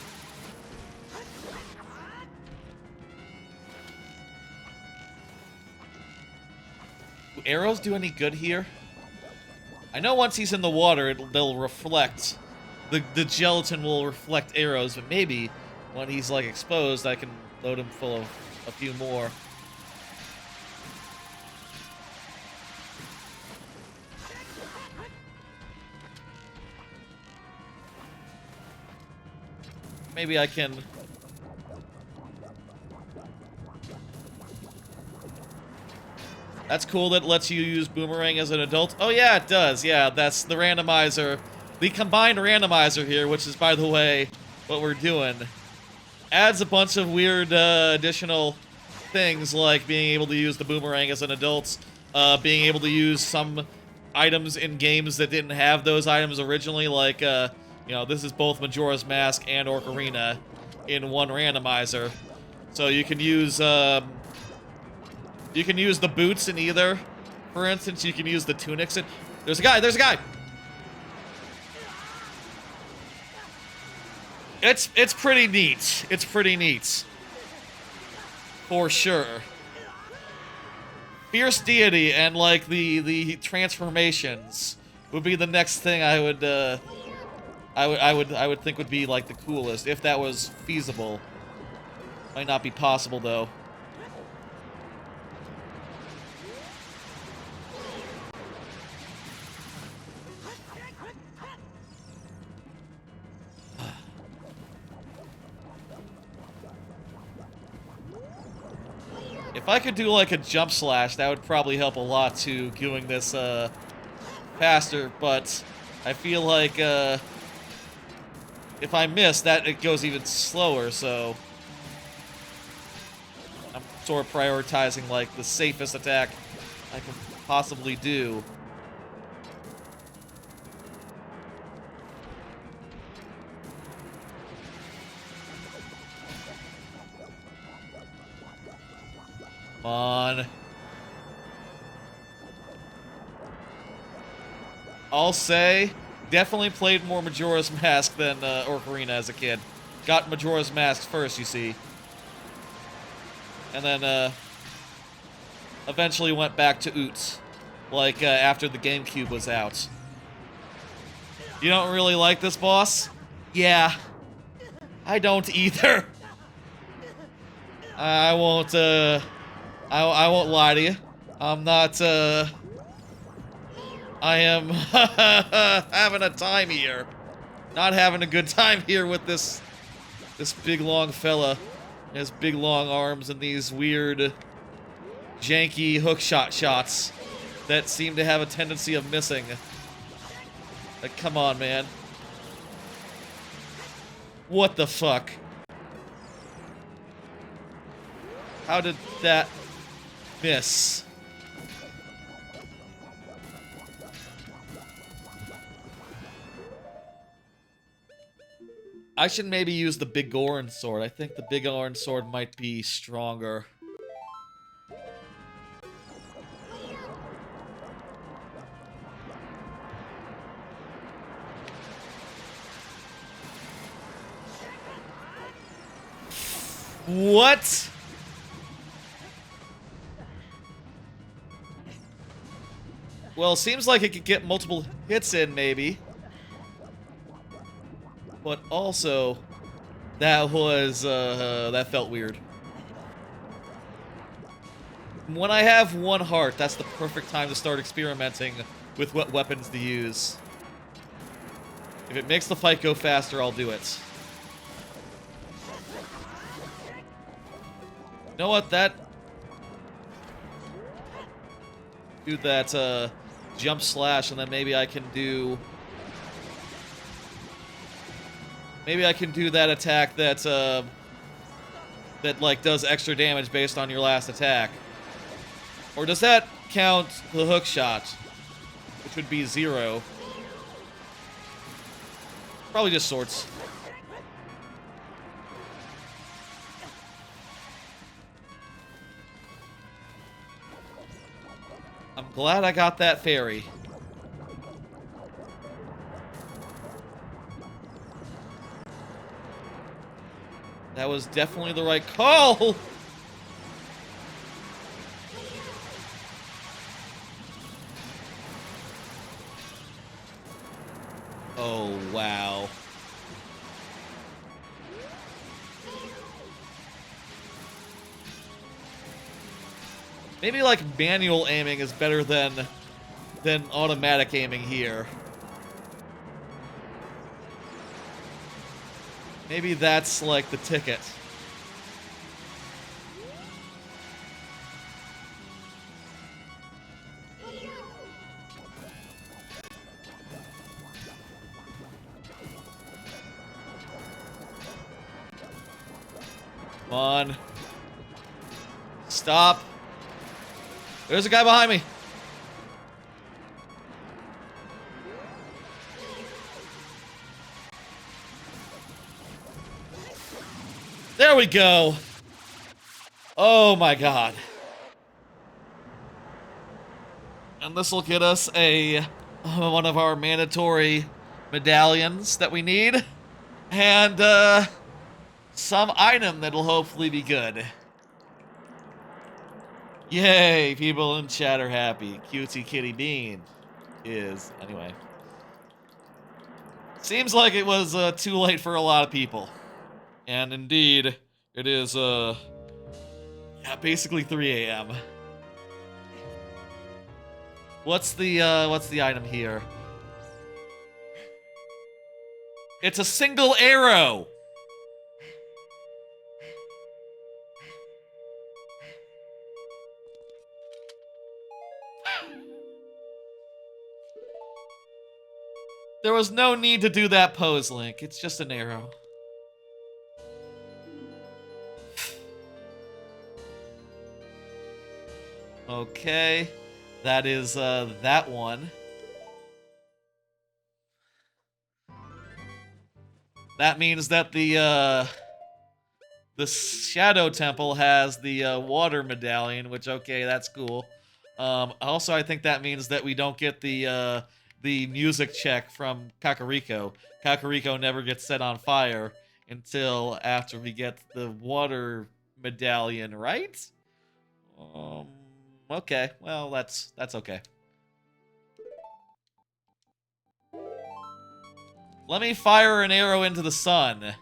Do arrows do any good here? I know once he's in the water, they'll reflect. The gelatin will reflect arrows, but maybe when he's, like, exposed, I can load him full of a few more. Maybe I can... That's cool that it lets you use Boomerang as an adult. Oh yeah, it does. Yeah, that's the randomizer. The combined randomizer here, which is, by the way, what we're doing, adds a bunch of weird additional things, like being able to use the Boomerang as an adult, being able to use some items in games that didn't have those items originally, like, you know, this is both Majora's Mask and Ocarina in one randomizer. So you can use the boots in either. For instance, you can use the tunics in... There's a guy! There's a guy! It's pretty neat. It's pretty neat. For sure. Fierce Deity and, like, the transformations would be the next thing I would think would be, like, the coolest, if that was feasible. Might not be possible, though. If I could do, like, a jump slash, that would probably help a lot to doing this, faster, but I feel like, if I miss, it goes even slower, so I'm sort of prioritizing, like, the safest attack I can possibly do. Come on. I'll say, definitely played more Majora's Mask than Ocarina as a kid. Got Majora's Mask first, you see. And then, eventually went back to OOT. Like, after the GameCube was out. You don't really like this boss? Yeah. I don't either. I won't, I won't lie to you. I'm not, I am having a time here. Not having a good time here with this big long fella. His big long arms and these weird janky hookshot shots that seem to have a tendency of missing. Like, come on, man. What the fuck? How did that miss? I should maybe use the big orange sword. I think the big orange sword might be stronger. What? Well, seems like it could get multiple hits in, maybe. But also, that was, that felt weird. When I have one heart, that's the perfect time to start experimenting with what weapons to use. If it makes the fight go faster, I'll do it. You know what, do that, jump slash, and then maybe I can do Maybe I can do that attack that, that, like, does extra damage based on your last attack. Or does that count the hook shot? Which would be 0. Probably just swords. I'm glad I got that fairy. That was definitely the right call! Oh, wow. Maybe, like, manual aiming is better than automatic aiming here. Maybe that's, like, the ticket. Come on. Stop. There's a guy behind me. There we go. Oh my god. And this will get us a one of our mandatory medallions that we need. And some item that'll hopefully be good. Yay, people in chat are happy. Cutie Kitty Bean is, anyway. Seems like it was too late for a lot of people. And indeed, it is, yeah, basically 3 a.m. What's the item here? It's a single arrow! There was no need to do that pose, Link. It's just an arrow. Okay. That is, that one. That means that the Shadow Temple has the, water medallion, which, okay, that's cool. Also, I think that means that we don't get the music check from Kakariko. Kakariko never gets set on fire until after we get the water medallion, right? Okay. Well, that's okay. Let me fire an arrow into the sun.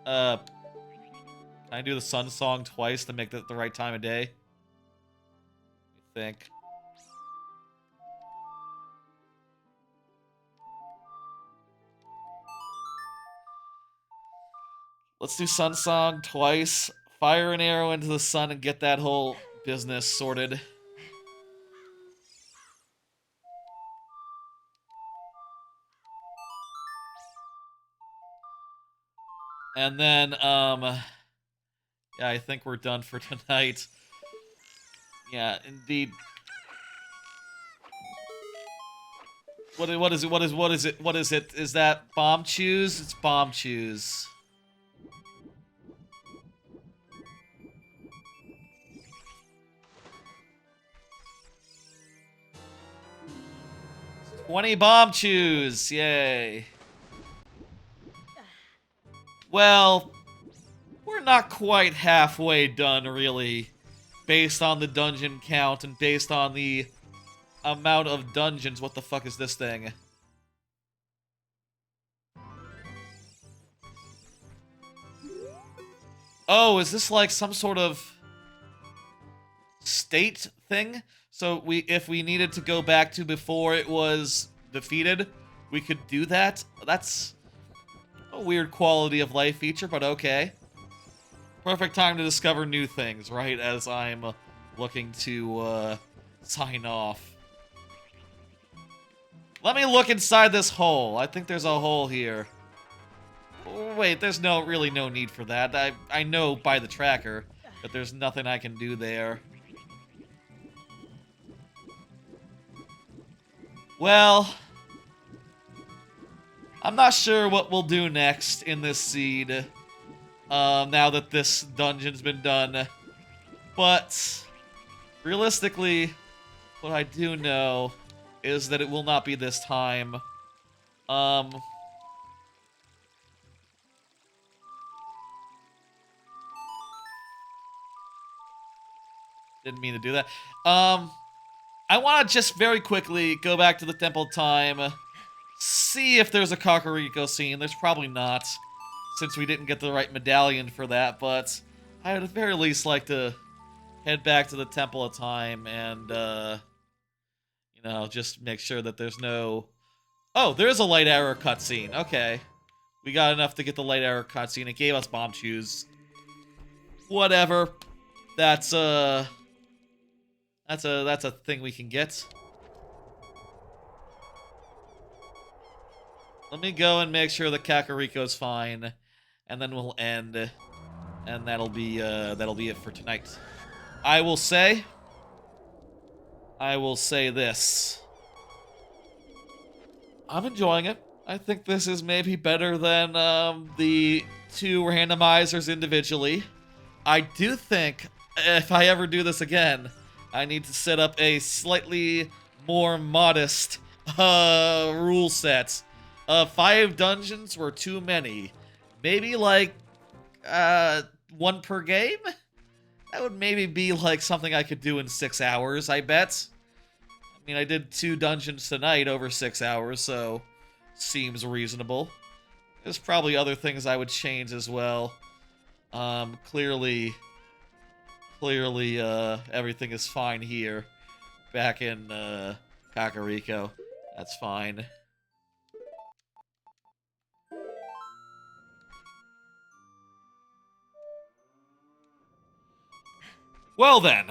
Can I do the sun song twice to make it the right time of day? I think. Let's do sun song twice. Fire an arrow into the sun and get that whole business sorted. And then, yeah, I think we're done for tonight. Yeah, indeed. What is it? Is that bomb choose? It's bomb choose. $20 bomb choose, yay. Well, we're not quite halfway done, really, based on the dungeon count and based on the amount of dungeons. What the fuck is this thing? Oh, is this like some sort of state thing? So if we needed to go back to before it was defeated, we could do that? That's a weird quality of life feature, but okay. Perfect time to discover new things, right? As I'm looking to sign off. Let me look inside this hole. I think there's a hole here. Oh, wait, there's really no need for that. I know by the tracker that there's nothing I can do there. Well, I'm not sure what we'll do next in this seed. Now that this dungeon's been done. But realistically, what I do know is that it will not be this time. Didn't mean to do that. I want to just very quickly go back to the temple time, see if there's a Kakariko scene. There's probably not, since we didn't get the right medallion for that, but I would at the very least like to head back to the temple of time and, you know, just make sure that there's no... Oh, there's a light arrow cutscene. Okay. We got enough to get the light arrow cutscene. It gave us bomb shoes. Whatever. That's a thing we can get. Let me go and make sure the Kakariko's fine, and then we'll end, and that'll be it for tonight. I will say this. I'm enjoying it. I think this is maybe better than the 2 randomizers individually. I do think if I ever do this again, I need to set up a slightly more modest rule set. 5 dungeons were too many. Maybe like 1 per game? That would maybe be like something I could do in 6 hours, I bet. I mean, I did 2 dungeons tonight over 6 hours, so seems reasonable. There's probably other things I would change as well. Clearly, everything is fine here. Back in Kakariko. That's fine. Well then.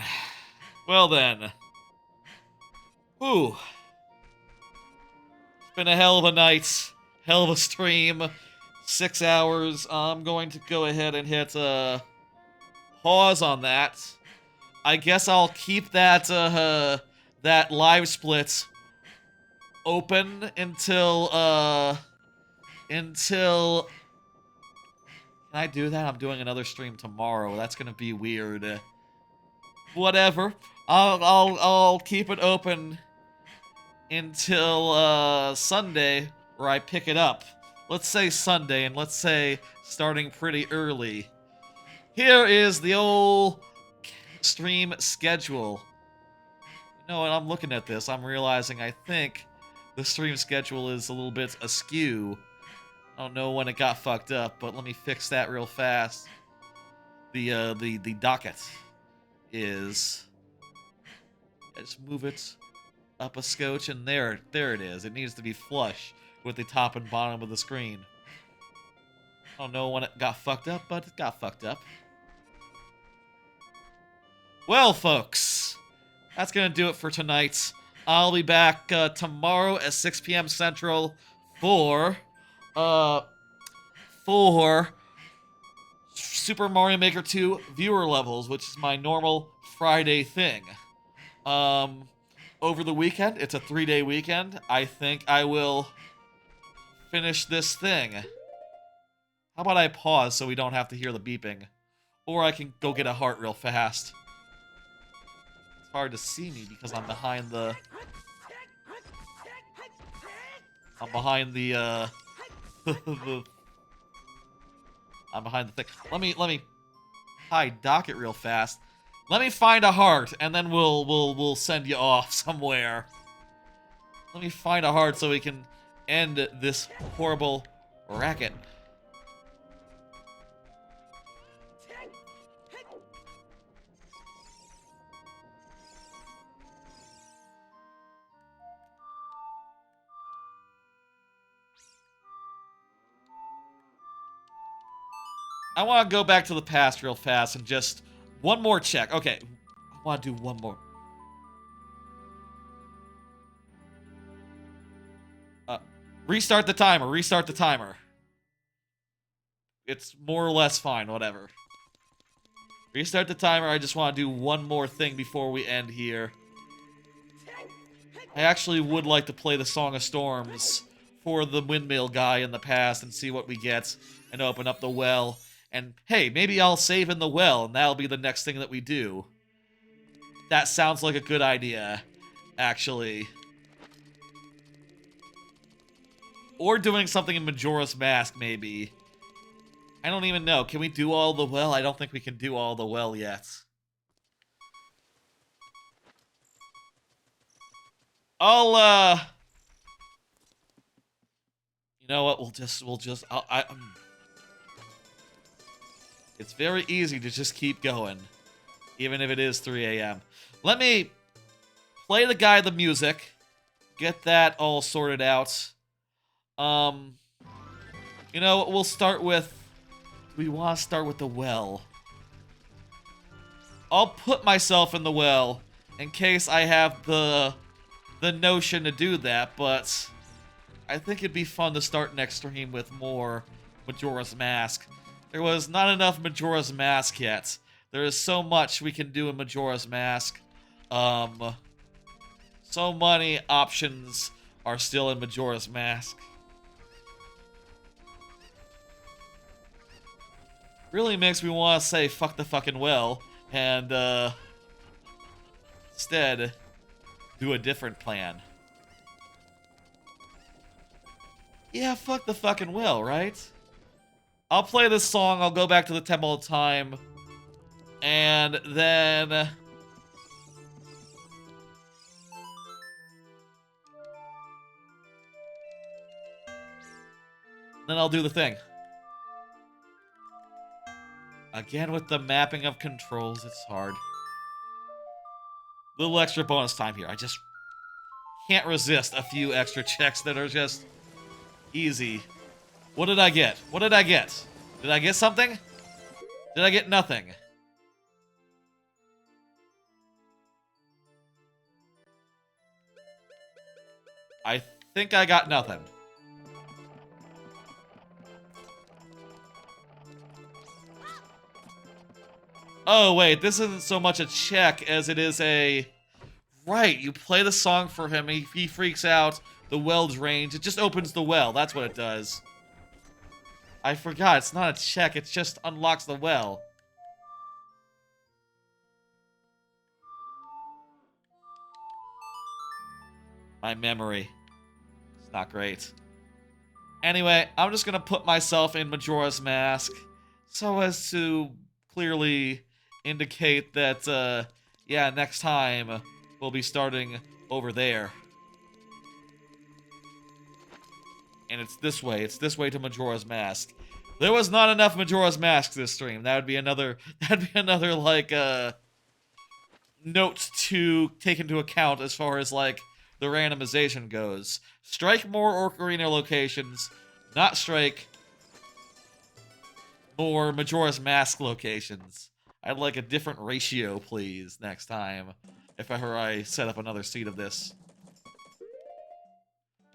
Ooh. It's been a hell of a night. Hell of a stream. 6 hours. I'm going to go ahead and hit pause on that. I guess I'll keep that that live split open until can I do that? I'm doing another stream tomorrow. That's gonna be weird. Whatever. I'll keep it open until Sunday, where I pick it up. Let's say Sunday, and let's say starting pretty early. Here is the old stream schedule. You know what? I'm looking at this. I'm realizing I think the stream schedule is a little bit askew. I don't know when it got fucked up, but let me fix that real fast. The docket is... Just move it up a scotch, and there it is. It needs to be flush with the top and bottom of the screen. I don't know when it got fucked up, but it got fucked up. Well, folks, that's gonna do it for tonight. I'll be back tomorrow at 6 p.m. Central for Super Mario Maker 2 viewer levels, which is my normal Friday thing. Over the weekend, it's a 3-day weekend. I think I will finish this thing. How about I pause so we don't have to hear the beeping? Or I can go get a heart real fast. It's hard to see me because I'm behind the... I'm behind the thing. Let me hide docket real fast. Let me find a heart, and then we'll send you off somewhere. Let me find a heart so we can end this horrible racket. I want to go back to the past real fast and just one more check. Okay, I want to do one more. Restart the timer. Restart the timer. It's more or less fine. Whatever. Restart the timer. I just want to do one more thing before we end here. I actually would like to play the Song of Storms for the windmill guy in the past and see what we get and open up the well. And hey, maybe I'll save in the well and that'll be the next thing that we do. That sounds like a good idea, actually. Or doing something in Majora's Mask, maybe. I don't even know. Can we do all the well? I don't think we can do all the well yet. I'll, you know what? It's very easy to just keep going. Even if it is 3 a.m. Let me play the guy the music. Get that all sorted out. You know, we'll start with... We want to start with the well. I'll put myself in the well in case I have the notion to do that, but I think it'd be fun to start next stream with more Majora's Mask. There was not enough Majora's Mask yet. There is so much we can do in Majora's Mask. So many options are still in Majora's Mask. Really makes me want to say fuck the fucking well and instead do a different plan. Yeah, fuck the fucking well, right? I'll play this song, I'll go back to the Temple of Time, and then... Then I'll do the thing. Again with the mapping of controls, it's hard. Little extra bonus time here. I just can't resist a few extra checks that are just easy. What did I get? What did I get? Did I get something? Did I get nothing? I think I got nothing. Oh, wait, this isn't so much a check as it is a... Right, you play the song for him, he freaks out, the well drains, it just opens the well, that's what it does. I forgot, it's not a check, it just unlocks the well. My memory. It's not great. Anyway, I'm just gonna put myself in Majora's Mask so as to clearly indicate that, yeah, next time we'll be starting over there. And it's this way to Majora's Mask. There was not enough Majora's Mask this stream. That'd be another, like, note to take into account as far as, like, the randomization goes. Strike more Ocarina locations, not strike more Majora's Mask locations. I'd like a different ratio, please, next time, if ever I set up another seed of this.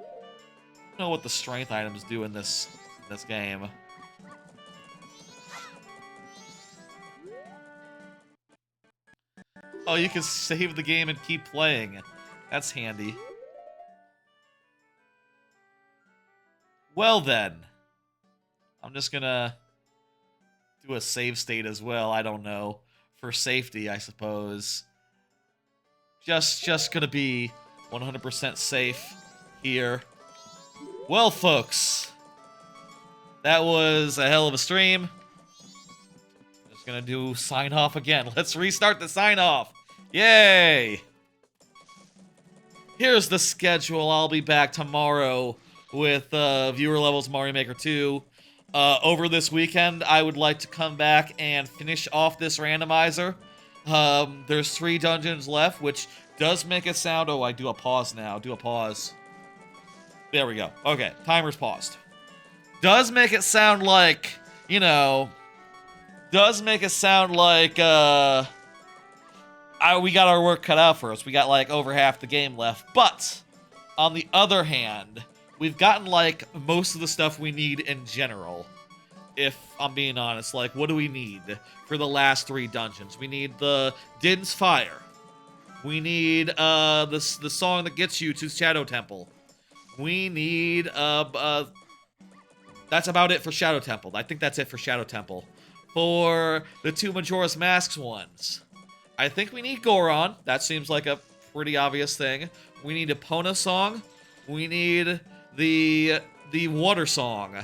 I don't know what the strength items do in this game. Oh, you can save the game and keep playing. That's handy. Well then, I'm just gonna do a save state as well, I don't know. For safety, I suppose. Just gonna be 100% safe here. Well, folks, that was a hell of a stream. Just gonna do sign off again. Let's restart the sign off. Yay! Here's the schedule. I'll be back tomorrow with Viewer Levels Mario Maker 2. Over this weekend, I would like to come back and finish off this randomizer. There's 3 dungeons left, which does make it sound... Oh, I do a pause now. Do a pause. There we go. Okay, timer's paused. Does make it sound like, you know... Does make it sound like, we got our work cut out for us. We got, like, over half the game left. But, on the other hand, we've gotten, like, most of the stuff we need in general. If I'm being honest, like, what do we need for the last 3 dungeons? We need the Din's Fire. We need, the song that gets you to Shadow Temple. We need, that's about it for Shadow Temple. I think that's it for Shadow Temple. For the 2 Majora's Masks ones, I think we need Goron. That seems like a pretty obvious thing. We need a Epona song. We need the water song.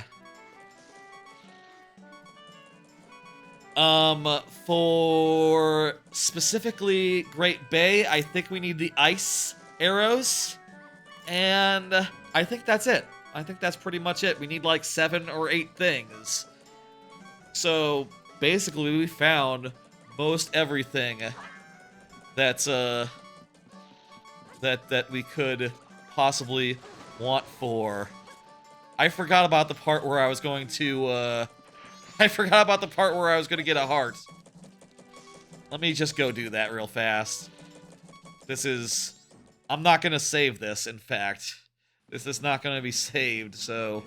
For specifically Great Bay, I think we need the ice arrows. And I think that's it. I think that's pretty much it. We need like 7 or 8 things. So basically we found most everything that's that we could possibly want for. I forgot about the part where I was going to I forgot about the part where I was going to get a heart. Let me just go do that real fast. This is... I'm not going to save this, in fact. This is not going to be saved, so...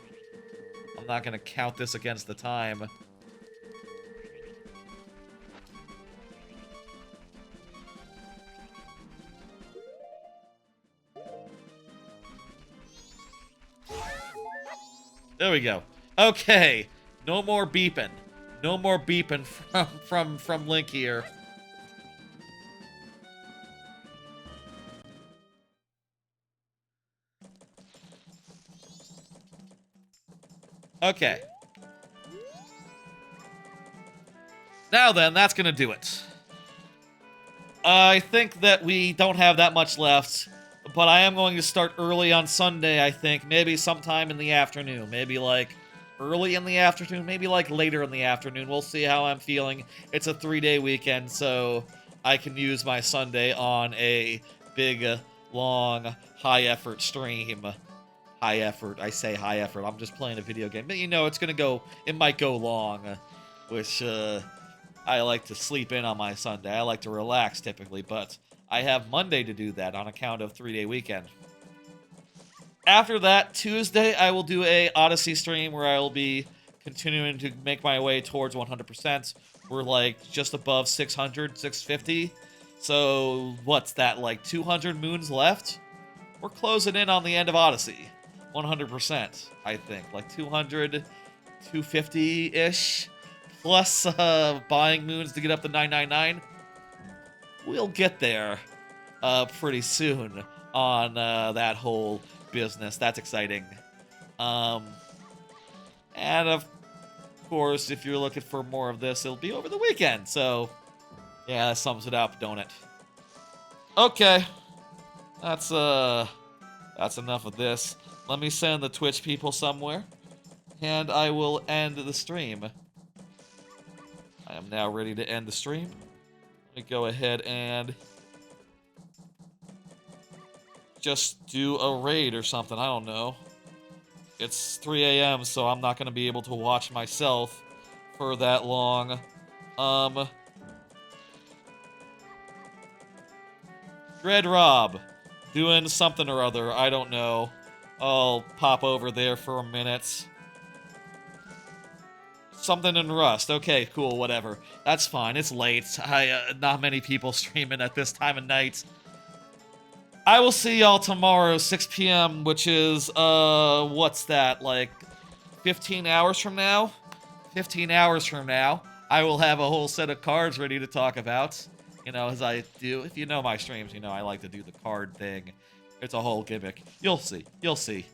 I'm not going to count this against the time. There we go. Okay. No more beeping. No more beeping from Link here. Okay. Now then, that's gonna do it. I think that we don't have that much left, but I am going to start early on Sunday, I think. Maybe sometime in the afternoon. Maybe, like, early in the afternoon. Maybe, like, later in the afternoon. We'll see how I'm feeling. It's a 3-day weekend, so I can use my Sunday on a big, long, high-effort stream. High effort. I say high effort. I'm just playing a video game. But, you know, it's gonna go... It might go long, which, I like to sleep in on my Sunday. I like to relax, typically, but I have Monday to do that on account of 3-day weekend. After that, Tuesday, I will do a Odyssey stream where I will be continuing to make my way towards 100%. We're, like, just above 600, 650. So, what's that, like 200 moons left? We're closing in on the end of Odyssey. 100%, I think. Like 200, 250-ish. Plus buying moons to get up to 999. We'll get there pretty soon on that whole business. That's exciting. And of course, if you're looking for more of this, it'll be over the weekend. So, yeah, that sums it up, don't it? Okay. That's enough of this. Let me send the Twitch people somewhere, and I will end the stream. I am now ready to end the stream. Let me go ahead and just do a raid or something. I don't know. It's 3 a.m., so I'm not going to be able to watch myself for that long. Dread Rob. Doing something or other. I don't know. I'll pop over there for a minute. Something in Rust. Okay, cool, whatever. That's fine. It's late. Not many people streaming at this time of night. I will see y'all tomorrow, 6 p.m., which is, what's that, like 15 hours from now? 15 hours from now, I will have a whole set of cards ready to talk about. You know, as I do. If you know my streams, you know I like to do the card thing. It's a whole gimmick. You'll see. You'll see.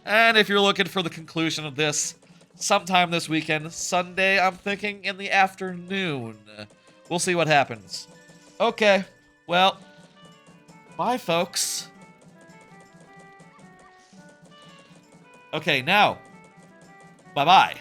And if you're looking for the conclusion of this, sometime this weekend, Sunday, I'm thinking in the afternoon. We'll see what happens. Okay. Well, bye, folks. Okay, now, bye-bye.